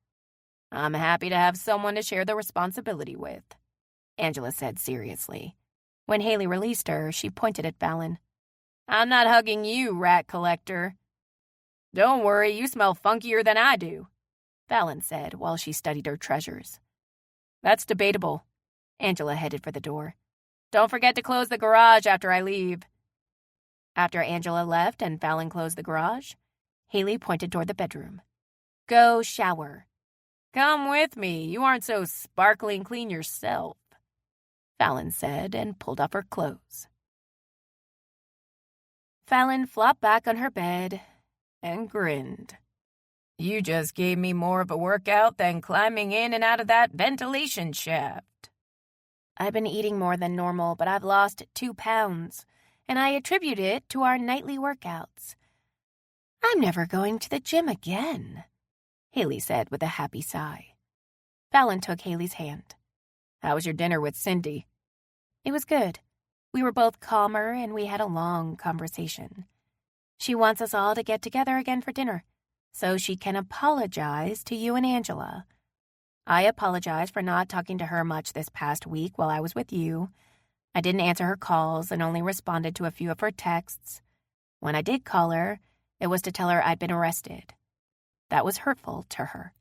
I'm happy to have someone to share the responsibility with, Angela said seriously. When Haley released her, she pointed at Fallon. I'm not hugging you, rat collector. Don't worry, you smell funkier than I do, Fallon said while she studied her treasures. That's debatable. Angela headed for the door. Don't forget to close the garage after I leave. After Angela left and Fallon closed the garage, Haley pointed toward the bedroom. Go shower. Come with me. You aren't so sparkling clean yourself, Fallon said and pulled off her clothes. Fallon flopped back on her bed and grinned. You just gave me more of a workout than climbing in and out of that ventilation shaft. I've been eating more than normal, but I've lost 2 pounds, and I attribute it to our nightly workouts. I'm never going to the gym again, Haley said with a happy sigh. Fallon took Haley's hand. How was your dinner with Cindy? It was good. We were both calmer and we had a long conversation. She wants us all to get together again for dinner, so she can apologize to you and Angela. I apologize for not talking to her much this past week while I was with you. I didn't answer her calls and only responded to a few of her texts. When I did call her, it was to tell her I'd been arrested. That was hurtful to her.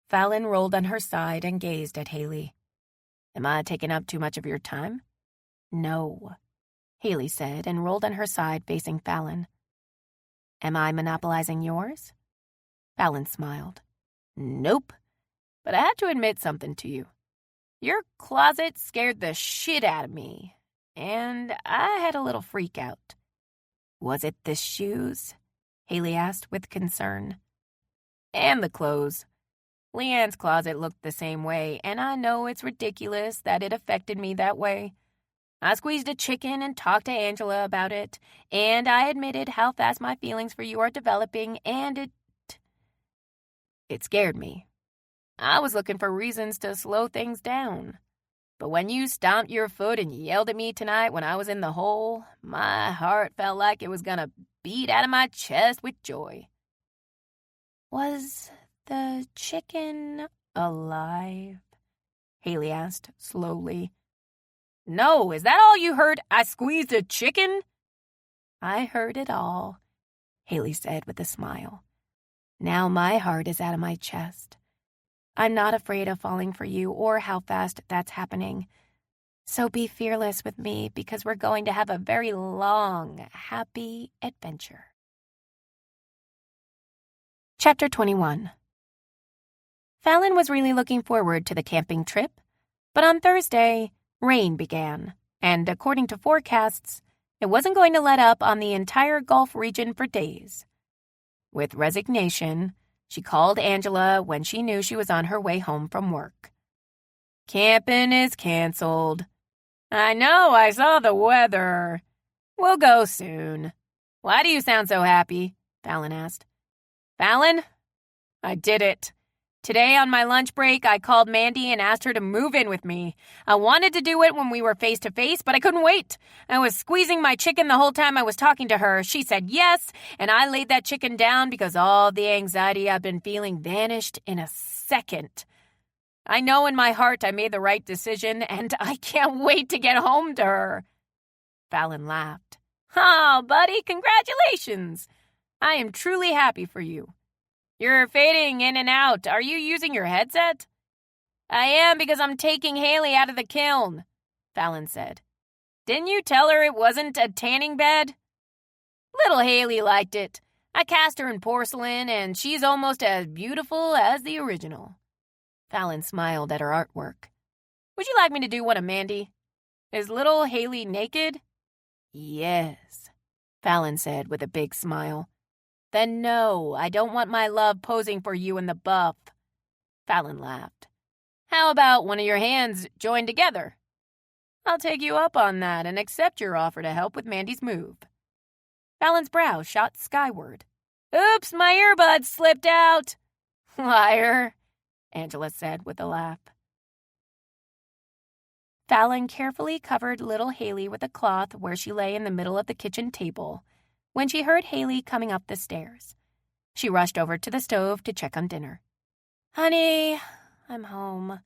Fallon rolled on her side and gazed at Haley. Am I taking up too much of your time? No, Haley said and rolled on her side facing Fallon. Am I monopolizing yours? Fallon smiled. Nope, but I have to admit something to you. Your closet scared the shit out of me, and I had a little freak out. Was it the shoes? Haley asked with concern. And the clothes. Leanne's closet looked the same way, and I know it's ridiculous that it affected me that way. I squeezed a chicken and talked to Angela about it, and I admitted how fast my feelings for you are developing, and it scared me. I was looking for reasons to slow things down. But when you stomped your foot and yelled at me tonight when I was in the hole, my heart felt like it was gonna beat out of my chest with joy. Was the chicken alive? Haley asked slowly. No, is that all you heard? I squeezed a chicken? I heard it all, Haley said with a smile. Now my heart is out of my chest. I'm not afraid of falling for you or how fast that's happening. So be fearless with me because we're going to have a very long, happy adventure. Chapter 21. Fallon was really looking forward to the camping trip, but on Thursday, rain began, and according to forecasts, it wasn't going to let up on the entire Gulf region for days. With resignation, she called Angela when she knew she was on her way home from work. Camping is canceled. I know, I saw the weather. We'll go soon. Why do you sound so happy? Fallon asked. Fallon? I did it. Today on my lunch break, I called Mandy and asked her to move in with me. I wanted to do it when we were face to face, but I couldn't wait. I was squeezing my chicken the whole time I was talking to her. She said yes, and I laid that chicken down because all the anxiety I've been feeling vanished in a second. I know in my heart I made the right decision, and I can't wait to get home to her. Fallon laughed. Oh, buddy, congratulations. I am truly happy for you. You're fading in and out. Are you using your headset? I am because I'm taking Haley out of the kiln, Fallon said. Didn't you tell her it wasn't a tanning bed? Little Haley liked it. I cast her in porcelain, and she's almost as beautiful as the original. Fallon smiled at her artwork. Would you like me to do one of Mandy? Is little Haley naked? Yes, Fallon said with a big smile. Then no, I don't want my love posing for you in the buff. Fallon laughed. How about one of your hands joined together? I'll take you up on that and accept your offer to help with Mandy's move. Fallon's brow shot skyward. Oops, my earbuds slipped out. Liar, Angela said with a laugh. Fallon carefully covered little Haley with a cloth where she lay in the middle of the kitchen table when she heard Haley coming up the stairs. She rushed over to the stove to check on dinner. Honey, I'm home,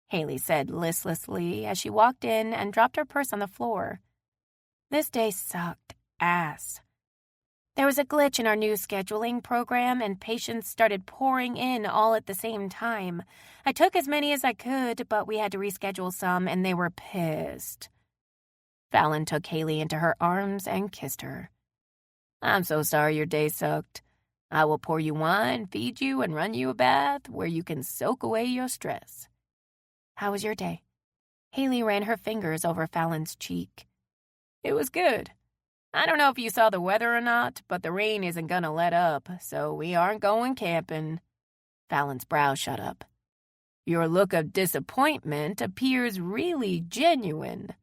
Haley said listlessly as she walked in and dropped her purse on the floor. This day sucked ass. There was a glitch in our new scheduling program, and patients started pouring in all at the same time. I took as many as I could, but we had to reschedule some, and they were pissed. Fallon took Haley into her arms and kissed her. I'm so sorry your day sucked. I will pour you wine, feed you, and run you a bath where you can soak away your stress. How was your day? Haley ran her fingers over Fallon's cheek. It was good. I don't know if you saw the weather or not, but the rain isn't gonna let up, so we aren't going camping. Fallon's brow shut up. Your look of disappointment appears really genuine.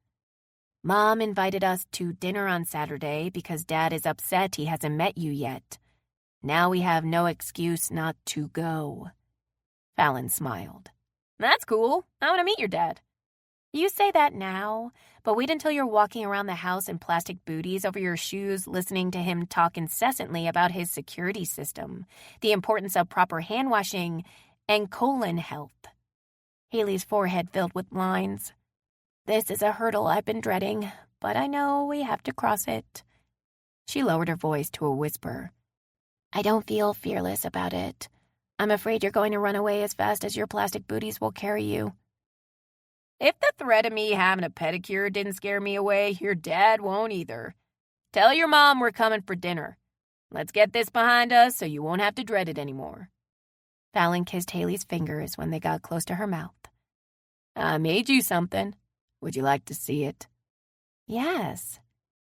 Mom invited us to dinner on Saturday because Dad is upset he hasn't met you yet. Now we have no excuse not to go. Fallon smiled. That's cool. I want to meet your dad. You say that now, but wait until you're walking around the house in plastic booties over your shoes, listening to him talk incessantly about his security system, the importance of proper hand washing, and colon health. Haley's forehead filled with lines. This is a hurdle I've been dreading, but I know we have to cross it. She lowered her voice to a whisper. I don't feel fearless about it. I'm afraid you're going to run away as fast as your plastic booties will carry you. If the threat of me having a pedicure didn't scare me away, your dad won't either. Tell your mom we're coming for dinner. Let's get this behind us so you won't have to dread it anymore. Fallon kissed Haley's fingers when they got close to her mouth. I made you something. Would you like to see it? Yes,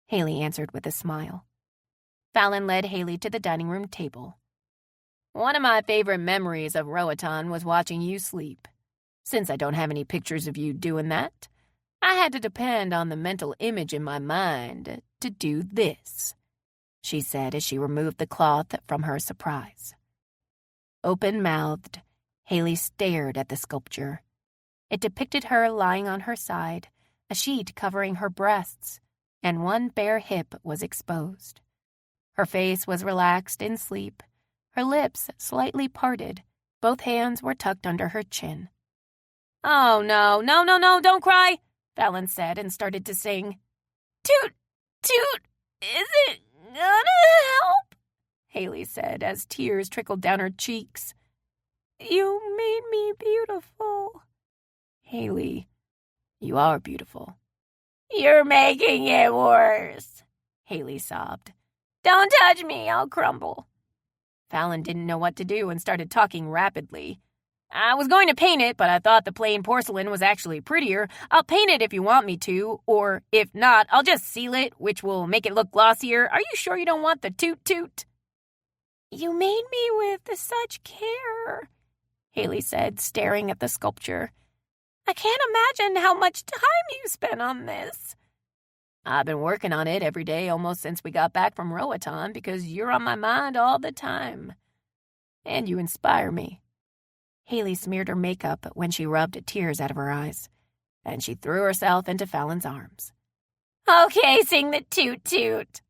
Haley answered with a smile. Fallon led Haley to the dining room table. One of my favorite memories of Roatan was watching you sleep. Since I don't have any pictures of you doing that, I had to depend on the mental image in my mind to do this, she said as she removed the cloth from her surprise. Open-mouthed, Haley stared at the sculpture. It depicted her lying on her side, a sheet covering her breasts, and one bare hip was exposed. Her face was relaxed in sleep, her lips slightly parted, both hands were tucked under her chin. Oh, no, don't cry, Fallon said and started to sing. Toot, toot, is it gonna help? Haley said as tears trickled down her cheeks. You made me beautiful. Haley, you are beautiful. You're making it worse, Haley sobbed. Don't touch me, I'll crumble. Fallon didn't know what to do and started talking rapidly. I was going to paint it, but I thought the plain porcelain was actually prettier. I'll paint it if you want me to, or if not, I'll just seal it, which will make it look glossier. Are you sure you don't want the toot-toot? You made me with such care, Haley said, staring at the sculpture. I can't imagine how much time you spent on this. I've been working on it every day almost since we got back from Roatan because you're on my mind all the time. And you inspire me. Haley smeared her makeup when she rubbed tears out of her eyes, and she threw herself into Fallon's arms. Okay, sing the toot-toot.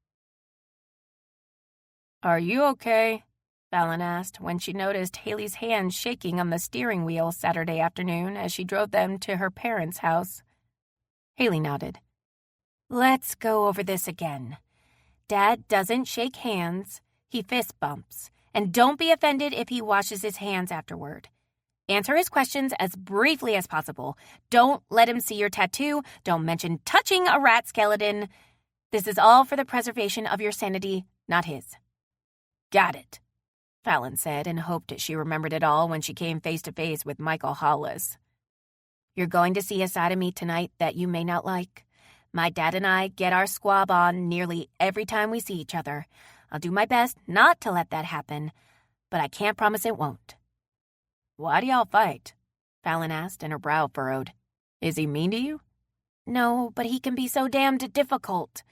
Are you okay? Fallon asked when she noticed Haley's hand shaking on the steering wheel Saturday afternoon as she drove them to her parents' house. Haley nodded. Let's go over this again. Dad doesn't shake hands, he fist bumps, and don't be offended if he washes his hands afterward. Answer his questions as briefly as possible. Don't let him see your tattoo. Don't mention touching a rat skeleton. This is all for the preservation of your sanity, not his. Got it, Fallon said, and hoped she remembered it all when she came face to face with Michael Hollis. You're going to see a side of me tonight that you may not like. My dad and I get our squab on nearly every time we see each other. I'll do my best not to let that happen, but I can't promise it won't. Why do y'all fight? Fallon asked, and her brow furrowed. Is he mean to you? No, but he can be so damned difficult.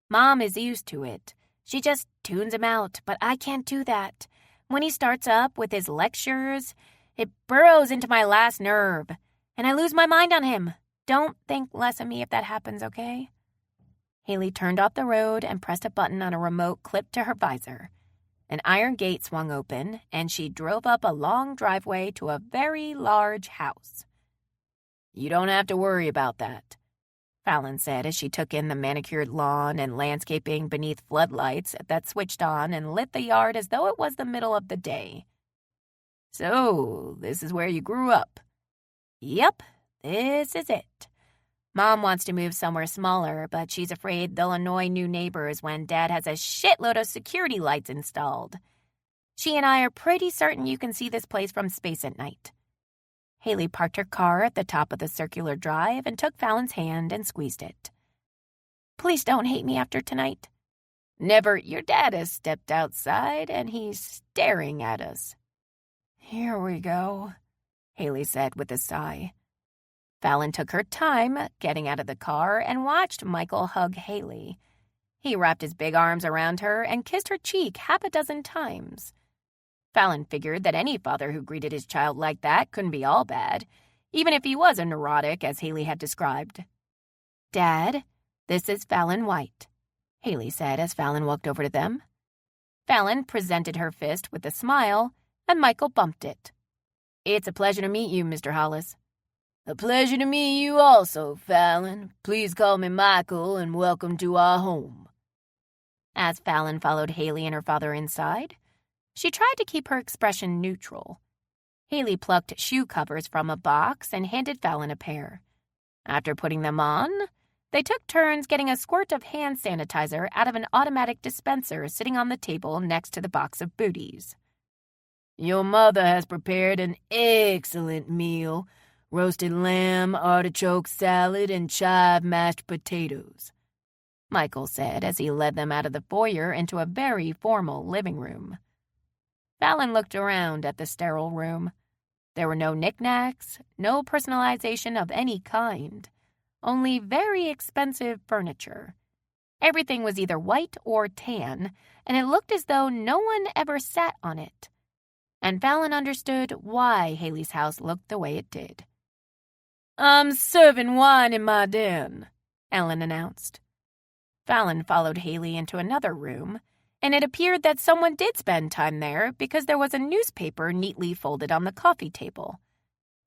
Mom is used to it. She just tunes him out, but I can't do that. When he starts up with his lectures, it burrows into my last nerve, and I lose my mind on him. Don't think less of me if that happens, okay? Haley turned off the road and pressed a button on a remote clipped to her visor. An iron gate swung open, and she drove up a long driveway to a very large house. You don't have to worry about that, Fallon said as she took in the manicured lawn and landscaping beneath floodlights that switched on and lit the yard as though it was the middle of the day. So, this is where you grew up? Yep, this is it. Mom wants to move somewhere smaller, but she's afraid they'll annoy new neighbors when Dad has a shitload of security lights installed. She and I are pretty certain you can see this place from space at night. Haley parked her car at the top of the circular drive and took Fallon's hand and squeezed it. Please don't hate me after tonight. Never. Your dad has stepped outside, and he's staring at us. Here we go, Haley said with a sigh. Fallon took her time getting out of the car and watched Michael hug Haley. He wrapped his big arms around her and kissed her cheek half a dozen times. Fallon figured that any father who greeted his child like that couldn't be all bad, even if he was a neurotic, as Haley had described. Dad, this is Fallon White, Haley said as Fallon walked over to them. Fallon presented her fist with a smile, and Michael bumped it. It's a pleasure to meet you, Mr. Hollis. A pleasure to meet you also, Fallon. Please call me Michael, and welcome to our home. As Fallon followed Haley and her father inside, she tried to keep her expression neutral. Haley plucked shoe covers from a box and handed Fallon a pair. After putting them on, they took turns getting a squirt of hand sanitizer out of an automatic dispenser sitting on the table next to the box of booties. Your mother has prepared an excellent meal. Roasted lamb, artichoke salad, and chive mashed potatoes, Michael said as he led them out of the foyer into a very formal living room. Fallon looked around at the sterile room. There were no knickknacks, no personalization of any kind, only very expensive furniture. Everything was either white or tan, and it looked as though no one ever sat on it. And Fallon understood why Haley's house looked the way it did. I'm serving wine in my den, Ellen announced. Fallon followed Haley into another room, and it appeared that someone did spend time there because there was a newspaper neatly folded on the coffee table.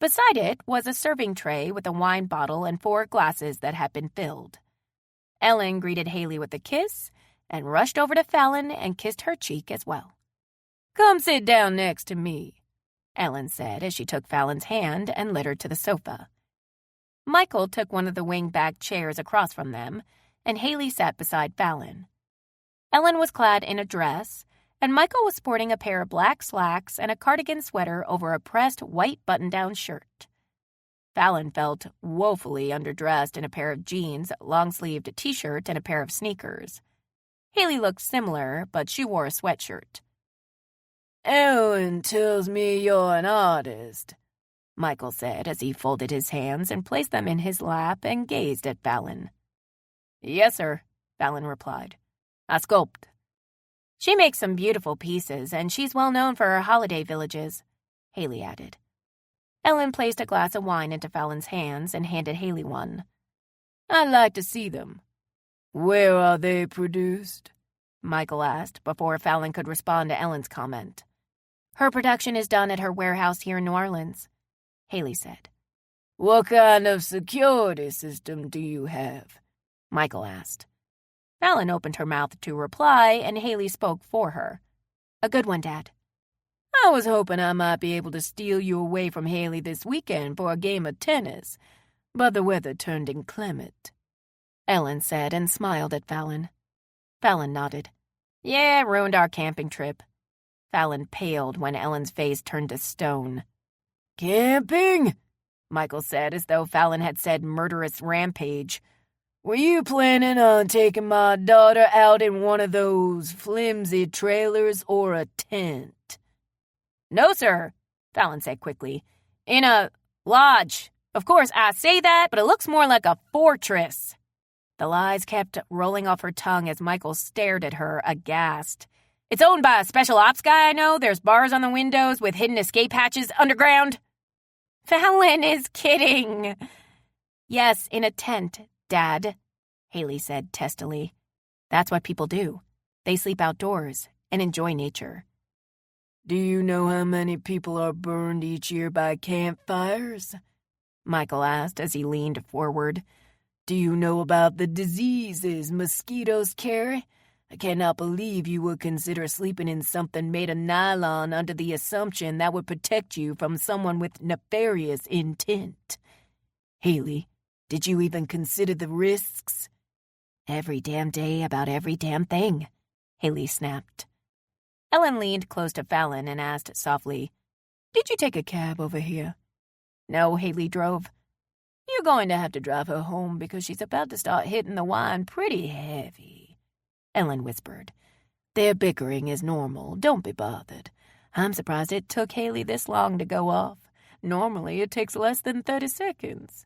Beside it was a serving tray with a wine bottle and 4 glasses that had been filled. Ellen greeted Haley with a kiss and rushed over to Fallon and kissed her cheek as well. Come sit down next to me, Ellen said as she took Fallon's hand and led her to the sofa. Michael took one of the wing-back chairs across from them, and Haley sat beside Fallon. Ellen was clad in a dress, and Michael was sporting a pair of black slacks and a cardigan sweater over a pressed white button-down shirt. Fallon felt woefully underdressed in a pair of jeans, long-sleeved t-shirt, and a pair of sneakers. Haley looked similar, but she wore a sweatshirt. Ellen tells me you're an artist, Michael said as he folded his hands and placed them in his lap and gazed at Fallon. Yes, sir, Fallon replied. I sculpt. She makes some beautiful pieces, and she's well known for her holiday villages, Haley added. Ellen placed a glass of wine into Fallon's hands and handed Haley one. "I'd like to see them." "Where are they produced?" Michael asked before Fallon could respond to Ellen's comment. "Her production is done at her warehouse here in New Orleans," Haley said. "What kind of security system do you have?" Michael asked. Fallon opened her mouth to reply, and Haley spoke for her. "A good one, Dad." "I was hoping I might be able to steal you away from Haley this weekend for a game of tennis, but the weather turned inclement," Ellen said and smiled at Fallon. Fallon nodded. "Yeah, it ruined our camping trip." Fallon paled when Ellen's face turned to stone. "Camping?" Michael said, as though Fallon had said murderous rampage. "Were you planning on taking my daughter out in one of those flimsy trailers or a tent?" "No, sir," Fallon said quickly. "In a lodge. Of course, I say that, but it looks more like a fortress." The lies kept rolling off her tongue as Michael stared at her, aghast. "It's owned by a special ops guy I know. There's bars on the windows with hidden escape hatches underground." Fallon is kidding. "Yes, in a tent, Dad," Haley said testily. "That's what people do. They sleep outdoors and enjoy nature." "Do you know how many people are burned each year by campfires?" Michael asked as he leaned forward. "Do you know about the diseases mosquitoes carry? I cannot believe you would consider sleeping in something made of nylon under the assumption that would protect you from someone with nefarious intent. Haley, did you even consider the risks?" "Every damn day about every damn thing," Haley snapped. Ellen leaned close to Fallon and asked softly, "Did you take a cab over here?" "No, Haley drove." "You're going to have to drive her home because she's about to start hitting the wine pretty heavy," Ellen whispered. "Their bickering is normal. Don't be bothered. I'm surprised it took Haley this long to go off. Normally, it takes less than 30 seconds.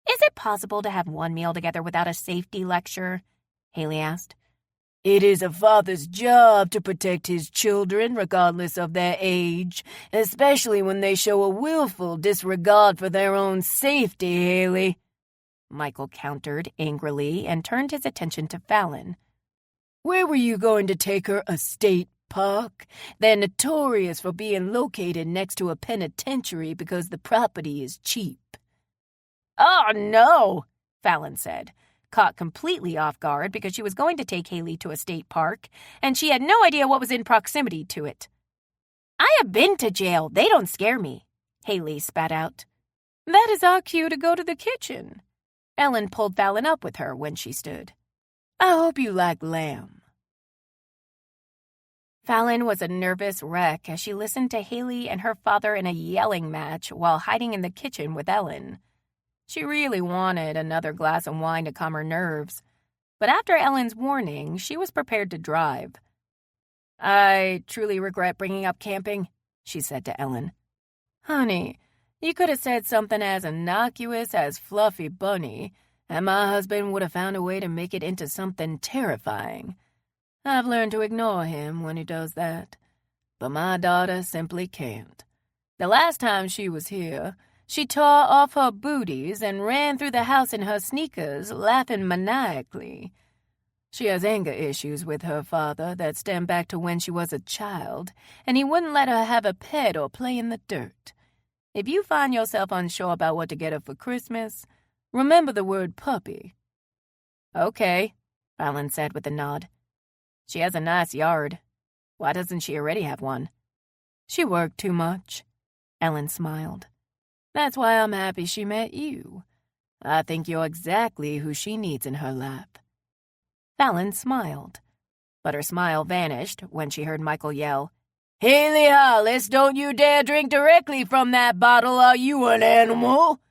"Is it possible to have one meal together without a safety lecture?" Haley asked. "It is a father's job to protect his children regardless of their age, especially when they show a willful disregard for their own safety, Haley," Michael countered angrily and turned his attention to Fallon. "Where were you going to take her? A state park? They're notorious for being located next to a penitentiary because the property is cheap." "Oh, no," Fallon said, caught completely off guard because she was going to take Haley to a state park, and she had no idea what was in proximity to it. "I have been to jail. They don't scare me," Haley spat out. "That is our cue to go to the kitchen." Ellen pulled Fallon up with her when she stood. "I hope you like lamb." Fallon was a nervous wreck as she listened to Haley and her father in a yelling match while hiding in the kitchen with Ellen. She really wanted another glass of wine to calm her nerves, but after Ellen's warning, she was prepared to drive. "I truly regret bringing up camping," she said to Ellen. "Honey, you could have said something as innocuous as Fluffy Bunny, and my husband would have found a way to make it into something terrifying. I've learned to ignore him when he does that, but my daughter simply can't. The last time she was here, she tore off her booties and ran through the house in her sneakers, laughing maniacally. She has anger issues with her father that stem back to when she was a child, and he wouldn't let her have a pet or play in the dirt. If you find yourself unsure about what to get her for Christmas, remember the word puppy." "Okay," Fallon said with a nod. "She has a nice yard. Why doesn't she already have one?" "She worked too much," Ellen smiled. "That's why I'm happy she met you. I think you're exactly who she needs in her lap." Fallon smiled, but her smile vanished when she heard Michael yell, "Haley Hollis, don't you dare drink directly from that bottle, are you an animal?"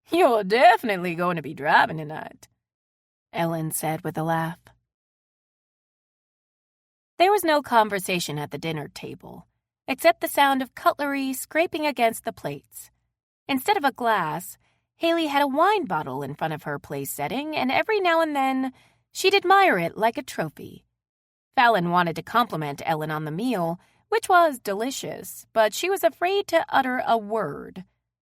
"You're definitely going to be driving tonight," Ellen said with a laugh. There was no conversation at the dinner table, except the sound of cutlery scraping against the plates. Instead of a glass, Haley had a wine bottle in front of her place setting, and every now and then she'd admire it like a trophy. Fallon wanted to compliment Ellen on the meal, which was delicious, but she was afraid to utter a word.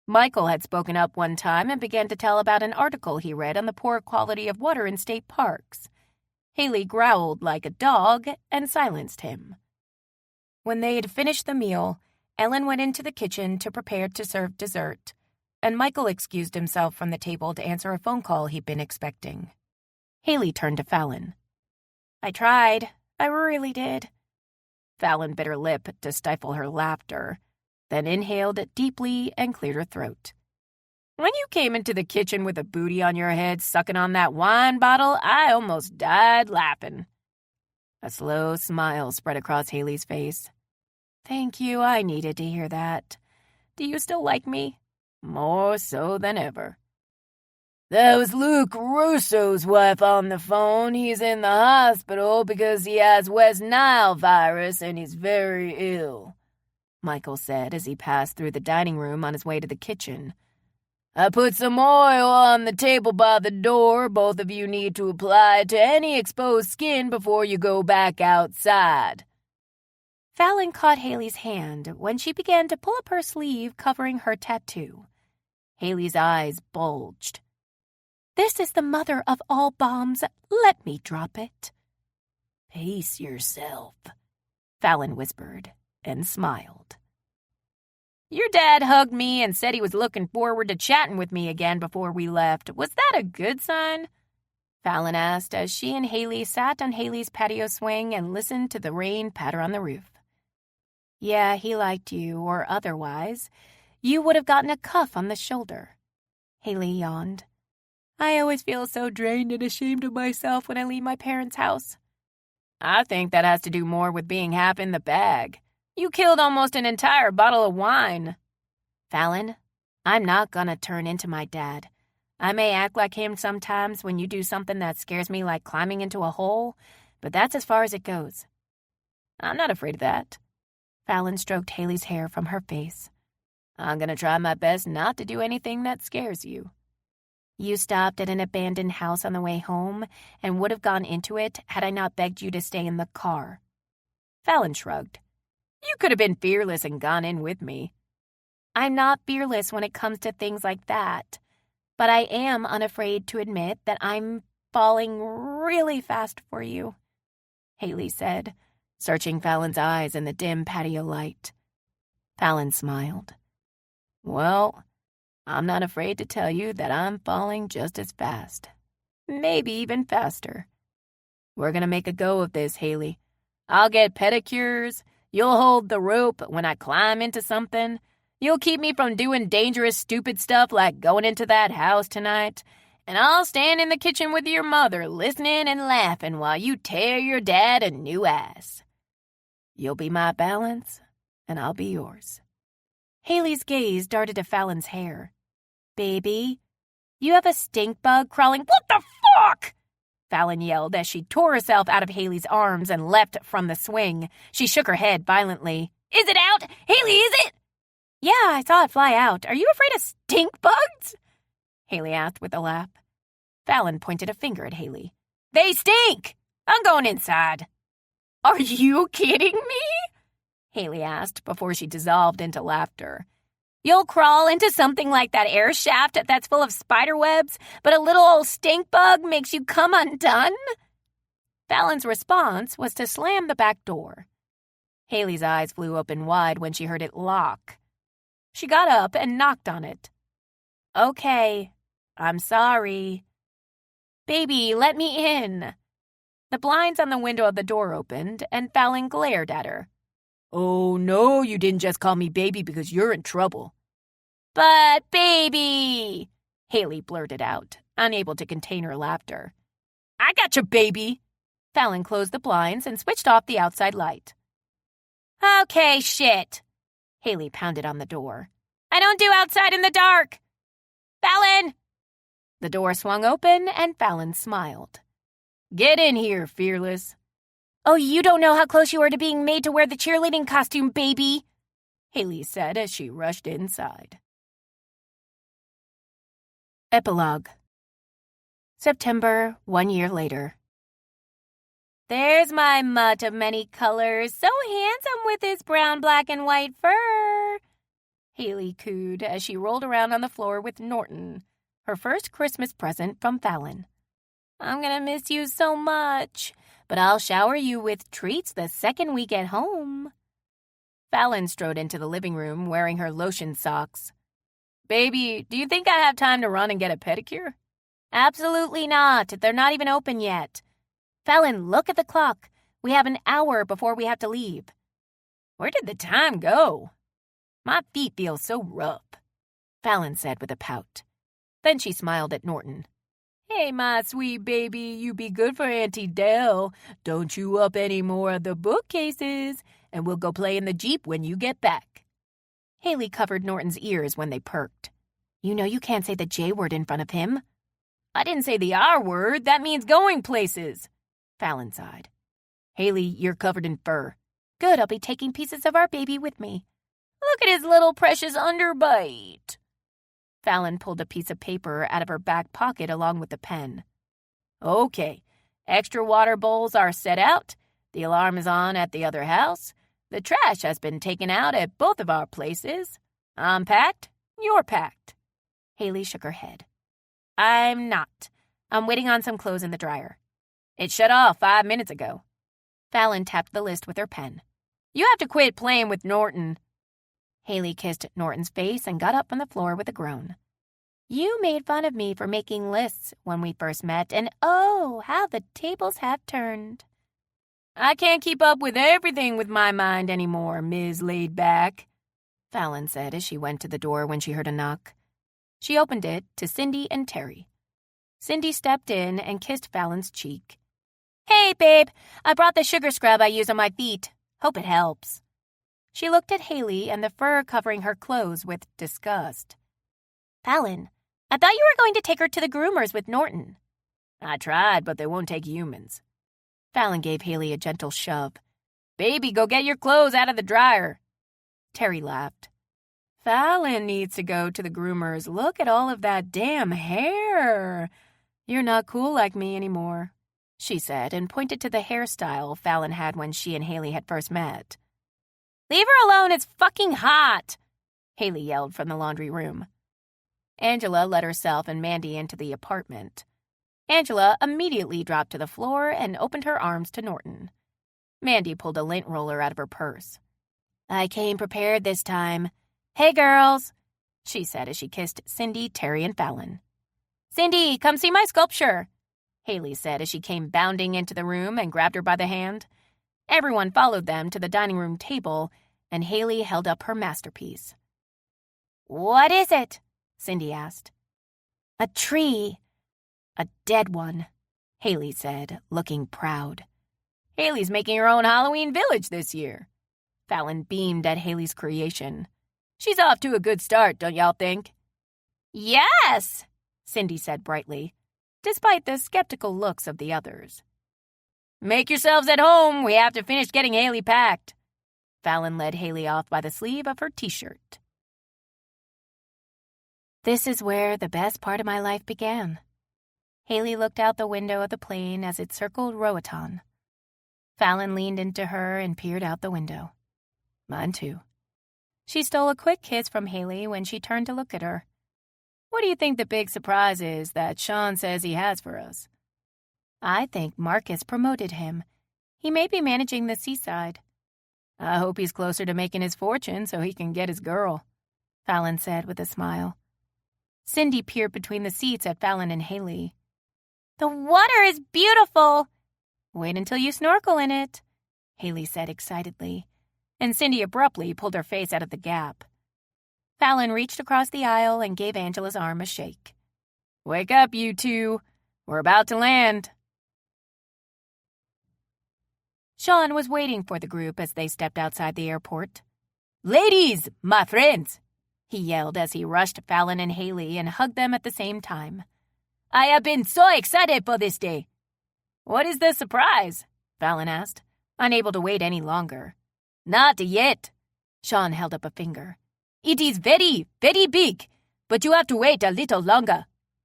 Michael had spoken up one time and began to tell about an article he read on the poor quality of water in state parks. Haley growled like a dog and silenced him. When they had finished the meal, Ellen went into the kitchen to prepare to serve dessert, and Michael excused himself from the table to answer a phone call he'd been expecting. Haley turned to Fallon. I tried. I really did. Fallon bit her lip to stifle her laughter, then inhaled deeply and cleared her throat. When you came into the kitchen with a booty on your head sucking on that wine bottle, I almost died laughing. A slow smile spread across Haley's face. Thank you, I needed to hear that. Do you still like me? More so than ever. That was Luke Russo's wife on the phone. He's in the hospital because he has West Nile virus and he's very ill, Michael said as he passed through the dining room on his way to the kitchen. I put some oil on the table by the door. Both of you need to apply it to any exposed skin before you go back outside. Fallon caught Haley's hand when she began to pull up her sleeve covering her tattoo. Haley's eyes bulged. This is the mother of all bombs. Let me drop it. Pace yourself, Fallon whispered and smiled. Your dad hugged me and said he was looking forward to chatting with me again before we left. Was that a good sign? Fallon asked as she and Haley sat on Haley's patio swing and listened to the rain patter on the roof. Yeah, he liked you, or otherwise. You would have gotten a cuff on the shoulder. Haley yawned. I always feel so drained and ashamed of myself when I leave my parents' house. I think that has to do more with being half in the bag. You killed almost an entire bottle of wine. Fallon, I'm not gonna turn into my dad. I may act like him sometimes when you do something that scares me like climbing into a hole, but that's as far as it goes. I'm not afraid of that. Fallon stroked Haley's hair from her face. I'm gonna try my best not to do anything that scares you. You stopped at an abandoned house on the way home and would have gone into it had I not begged you to stay in the car. Fallon shrugged. You could have been fearless and gone in with me. I'm not fearless when it comes to things like that, but I am unafraid to admit that I'm falling really fast for you, Haley said, searching Fallon's eyes in the dim patio light. Fallon smiled. Well, I'm not afraid to tell you that I'm falling just as fast. Maybe even faster. We're gonna make a go of this, Haley. I'll get pedicures. You'll hold the rope when I climb into something. You'll keep me from doing dangerous, stupid stuff like going into that house tonight. And I'll stand in the kitchen with your mother, listening and laughing while you tear your dad a new ass. You'll be my balance, and I'll be yours. Haley's gaze darted to Fallon's hair. Baby, you have a stink bug crawling— What the fuck? Fallon yelled as she tore herself out of Haley's arms and leapt from the swing. She shook her head violently. Is it out? Haley, is it? Yeah, I saw it fly out. Are you afraid of stink bugs? Haley asked with a laugh. Fallon pointed a finger at Haley. They stink! I'm going inside. Are you kidding me? Haley asked before she dissolved into laughter. You'll crawl into something like that air shaft that's full of spider webs, but a little old stink bug makes you come undone? Fallon's response was to slam the back door. Haley's eyes flew open wide when she heard it lock. She got up and knocked on it. Okay, I'm sorry. Baby, let me in. The blinds on the window of the door opened, and Fallon glared at her. Oh, no, you didn't just call me baby because you're in trouble. But, baby, Haley blurted out, unable to contain her laughter. I got you, baby. Fallon closed the blinds and switched off the outside light. Okay, shit. Haley pounded on the door. I don't do outside in the dark. Fallon! The door swung open and Fallon smiled. Get in here, fearless. Oh, you don't know how close you are to being made to wear the cheerleading costume, baby, Haley said as she rushed inside. Epilogue. September, 1 year later. There's my mutt of many colors, so handsome with his brown, black, and white fur, Haley cooed as she rolled around on the floor with Norton, her first Christmas present from Fallon. I'm gonna miss you so much, but I'll shower you with treats the second we get home. Fallon strode into the living room wearing her lotion socks. Baby, do you think I have time to run and get a pedicure? Absolutely not. They're not even open yet. Fallon, look at the clock. We have an hour before we have to leave. Where did the time go? My feet feel so rough, Fallon said with a pout. Then she smiled at Norton. Hey, my sweet baby, you be good for Auntie Dell. Don't chew up any more of the bookcases, and we'll go play in the Jeep when you get back. Haley covered Norton's ears when they perked. You know you can't say the J word in front of him. I didn't say the R word. That means going places, Fallon sighed. Haley, you're covered in fur. Good, I'll be taking pieces of our baby with me. Look at his little precious underbite. Fallon pulled a piece of paper out of her back pocket along with the pen. Okay, extra water bowls are set out. The alarm is on at the other house. The trash has been taken out at both of our places. I'm packed. You're packed. Haley shook her head. I'm not. I'm waiting on some clothes in the dryer. It shut off 5 minutes ago. Fallon tapped the list with her pen. You have to quit playing with Norton. Haley kissed Norton's face and got up from the floor with a groan. You made fun of me for making lists when we first met, and oh, how the tables have turned. I can't keep up with everything with my mind anymore, Ms. Laidback, Fallon said as she went to the door when she heard a knock. She opened it to Cindy and Terry. Cindy stepped in and kissed Fallon's cheek. Hey, babe, I brought the sugar scrub I use on my feet. Hope it helps. She looked at Haley and the fur covering her clothes with disgust. Fallon, I thought you were going to take her to the groomers with Norton. I tried, but they won't take humans. Fallon gave Haley a gentle shove. Baby, go get your clothes out of the dryer. Terry laughed. Fallon needs to go to the groomers. Look at all of that damn hair. You're not cool like me anymore, she said, and pointed to the hairstyle Fallon had when she and Haley had first met. Leave her alone, it's fucking hot, Haley yelled from the laundry room. Angela let herself and Mandy into the apartment. Angela immediately dropped to the floor and opened her arms to Norton. Mandy pulled a lint roller out of her purse. I came prepared this time. Hey, girls, she said as she kissed Cindy, Terry, and Fallon. Cindy, come see my sculpture, Haley said as she came bounding into the room and grabbed her by the hand. Everyone followed them to the dining room table, and Haley held up her masterpiece. What is it? Cindy asked. A tree. A dead one, Haley said, looking proud. Haley's making her own Halloween village this year. Fallon beamed at Haley's creation. She's off to a good start, don't y'all think? Yes, Cindy said brightly, despite the skeptical looks of the others. Make yourselves at home. We have to finish getting Haley packed. Fallon led Haley off by the sleeve of her t-shirt. This is where the best part of my life began. Haley looked out the window of the plane as it circled Roatan. Fallon leaned into her and peered out the window. Mine too. She stole a quick kiss from Haley when she turned to look at her. What do you think the big surprise is that Sean says he has for us? I think Marcus promoted him. He may be managing the seaside. I hope he's closer to making his fortune so he can get his girl, Fallon said with a smile. Cindy peered between the seats at Fallon and Haley. The water is beautiful. Wait until you snorkel in it, Haley said excitedly, and Cindy abruptly pulled her face out of the gap. Fallon reached across the aisle and gave Angela's arm a shake. Wake up, you two. We're about to land. Sean was waiting for the group as they stepped outside the airport. Ladies, my friends, he yelled as he rushed Fallon and Haley and hugged them at the same time. I have been so excited for this day. What is the surprise? Fallon asked, unable to wait any longer. Not yet. Sean held up a finger. It is very, very big, but you have to wait a little longer.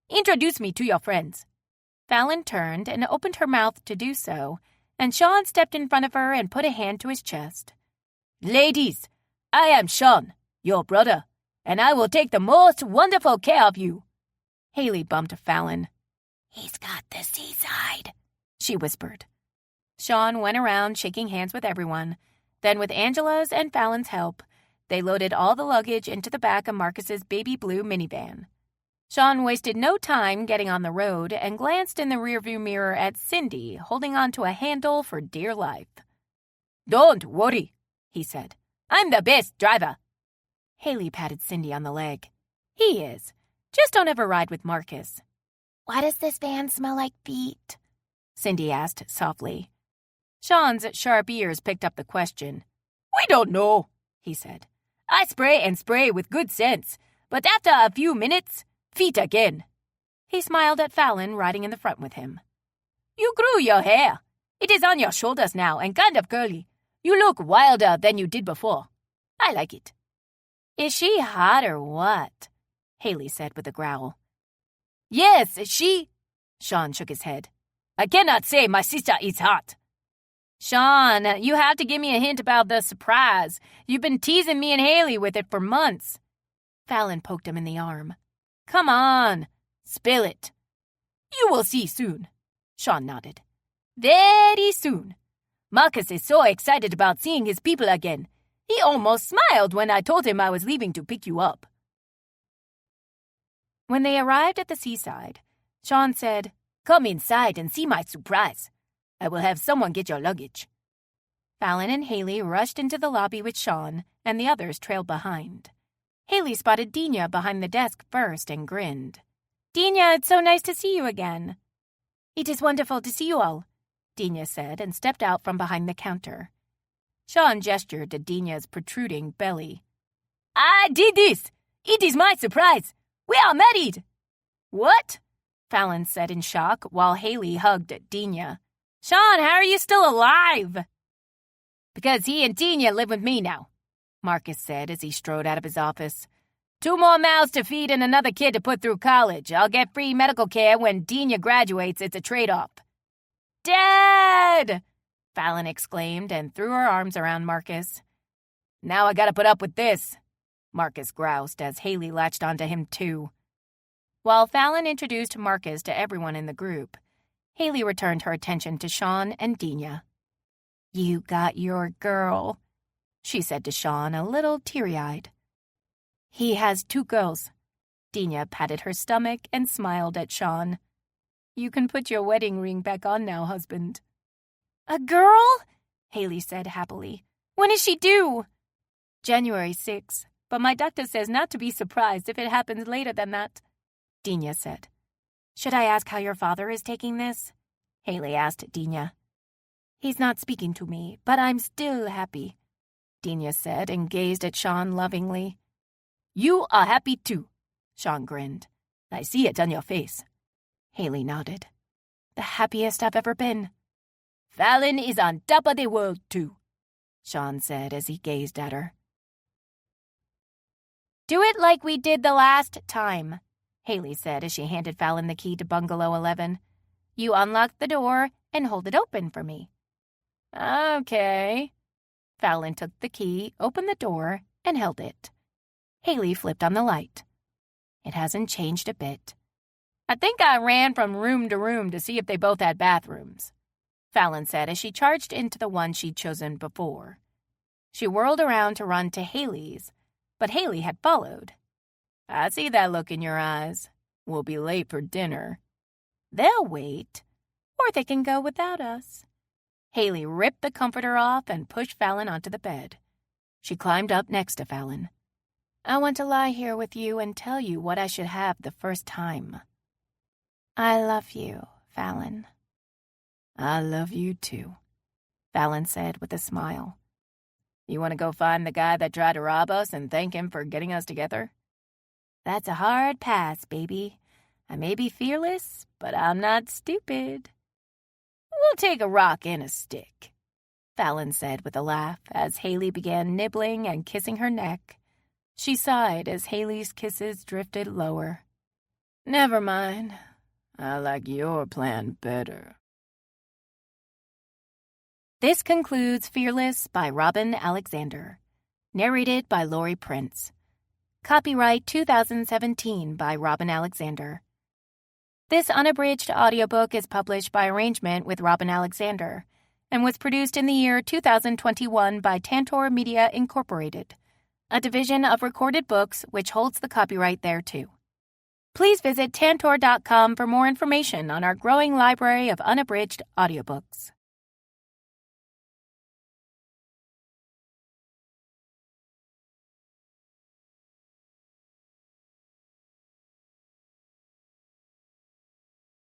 Introduce me to your friends. Fallon turned and opened her mouth to do so, and Sean stepped in front of her and put a hand to his chest. "Ladies, I am Sean, your brother, and I will take the most wonderful care of you." Haley bumped Fallon. "He's got the seaside," she whispered. Sean went around shaking hands with everyone. Then, with Angela's and Fallon's help, they loaded all the luggage into the back of Marcus's baby blue minivan. Sean wasted no time getting on the road and glanced in the rearview mirror at Cindy, holding onto a handle for dear life. "Don't worry," he said. "I'm the best driver." Haley patted Cindy on the leg. "He is. Just don't ever ride with Marcus." "Why does this van smell like feet?" Cindy asked softly. Sean's sharp ears picked up the question. "We don't know," he said. "I spray and spray with good sense, but after a few minutes, feet again." He smiled at Fallon riding in the front with him. "You grew your hair. It is on your shoulders now and kind of curly. You look wilder than you did before. I like it." "Is she hot or what?" Haley said with a growl. "Yes, she—" Sean shook his head. "I cannot say my sister is hot." "Sean, you have to give me a hint about the surprise. You've been teasing me and Haley with it for months." Fallon poked him in the arm. "Come on, spill it." "You will see soon," Sean nodded. "Very soon. Marcus is so excited about seeing his people again. He almost smiled when I told him I was leaving to pick you up." When they arrived at the seaside, Sean said, "Come inside and see my surprise. I will have someone get your luggage." Fallon and Haley rushed into the lobby with Sean, and the others trailed behind. Haley spotted Dina behind the desk first and grinned. "Dina, it's so nice to see you again." "It is wonderful to see you all," Dina said and stepped out from behind the counter. Sean gestured to Dina's protruding belly. "I did this! It is my surprise! We are married!" "What?" Fallon said in shock while Haley hugged Dina. "Sean, how are you still alive?" "Because he and Dina live with me now," Marcus said as he strode out of his office. "2 more mouths to feed and another kid to put through college. I'll get free medical care when Dina graduates. It's a trade-off." "Dad!" Fallon exclaimed and threw her arms around Marcus. "Now I gotta put up with this," Marcus groused as Haley latched onto him too. While Fallon introduced Marcus to everyone in the group, Haley returned her attention to Sean and Dina. "You got your girl," she said to Sean, a little teary-eyed. "He has 2 girls." Dina patted her stomach and smiled at Sean. "You can put your wedding ring back on now, husband." "A girl?" Haley said happily. "When is she due?" "January 6th, but my doctor says not to be surprised if it happens later than that," Dina said. "Should I ask how your father is taking this?" Haley asked Dina. "He's not speaking to me, but I'm still happy," Dina said and gazed at Sean lovingly. "You are happy too," Sean grinned. "I see it on your face." Haley nodded. "The happiest I've ever been." "Fallon is on top of the world too," Sean said as he gazed at her. "Do it like we did the last time," Haley said as she handed Fallon the key to Bungalow 11. "You unlock the door and hold it open for me." "Okay." Fallon took the key, opened the door, and held it. Haley flipped on the light. "It hasn't changed a bit. I think I ran from room to room to see if they both had bathrooms," Fallon said as she charged into the one she'd chosen before. She whirled around to run to Haley's, but Haley had followed. "I see that look in your eyes. We'll be late for dinner." "They'll wait, or they can go without us." Haley ripped the comforter off and pushed Fallon onto the bed. She climbed up next to Fallon. "I want to lie here with you and tell you what I should have the first time." "I love you, Fallon." "I love you too," Fallon said with a smile. "You want to go find the guy that tried to rob us and thank him for getting us together?" "That's a hard pass, baby. I may be fearless, but I'm not stupid." "We'll take a rock and a stick," Fallon said with a laugh as Haley began nibbling and kissing her neck. She sighed as Haley's kisses drifted lower. "Never mind. I like your plan better." This concludes Fearless by Robin Alexander. Narrated by Lori Prince. Copyright 2017 by Robin Alexander. This unabridged audiobook is published by arrangement with Robin Alexander and was produced in the year 2021 by Tantor Media Incorporated, a division of Recorded Books which holds the copyright thereto. Please visit tantor.com for more information on our growing library of unabridged audiobooks.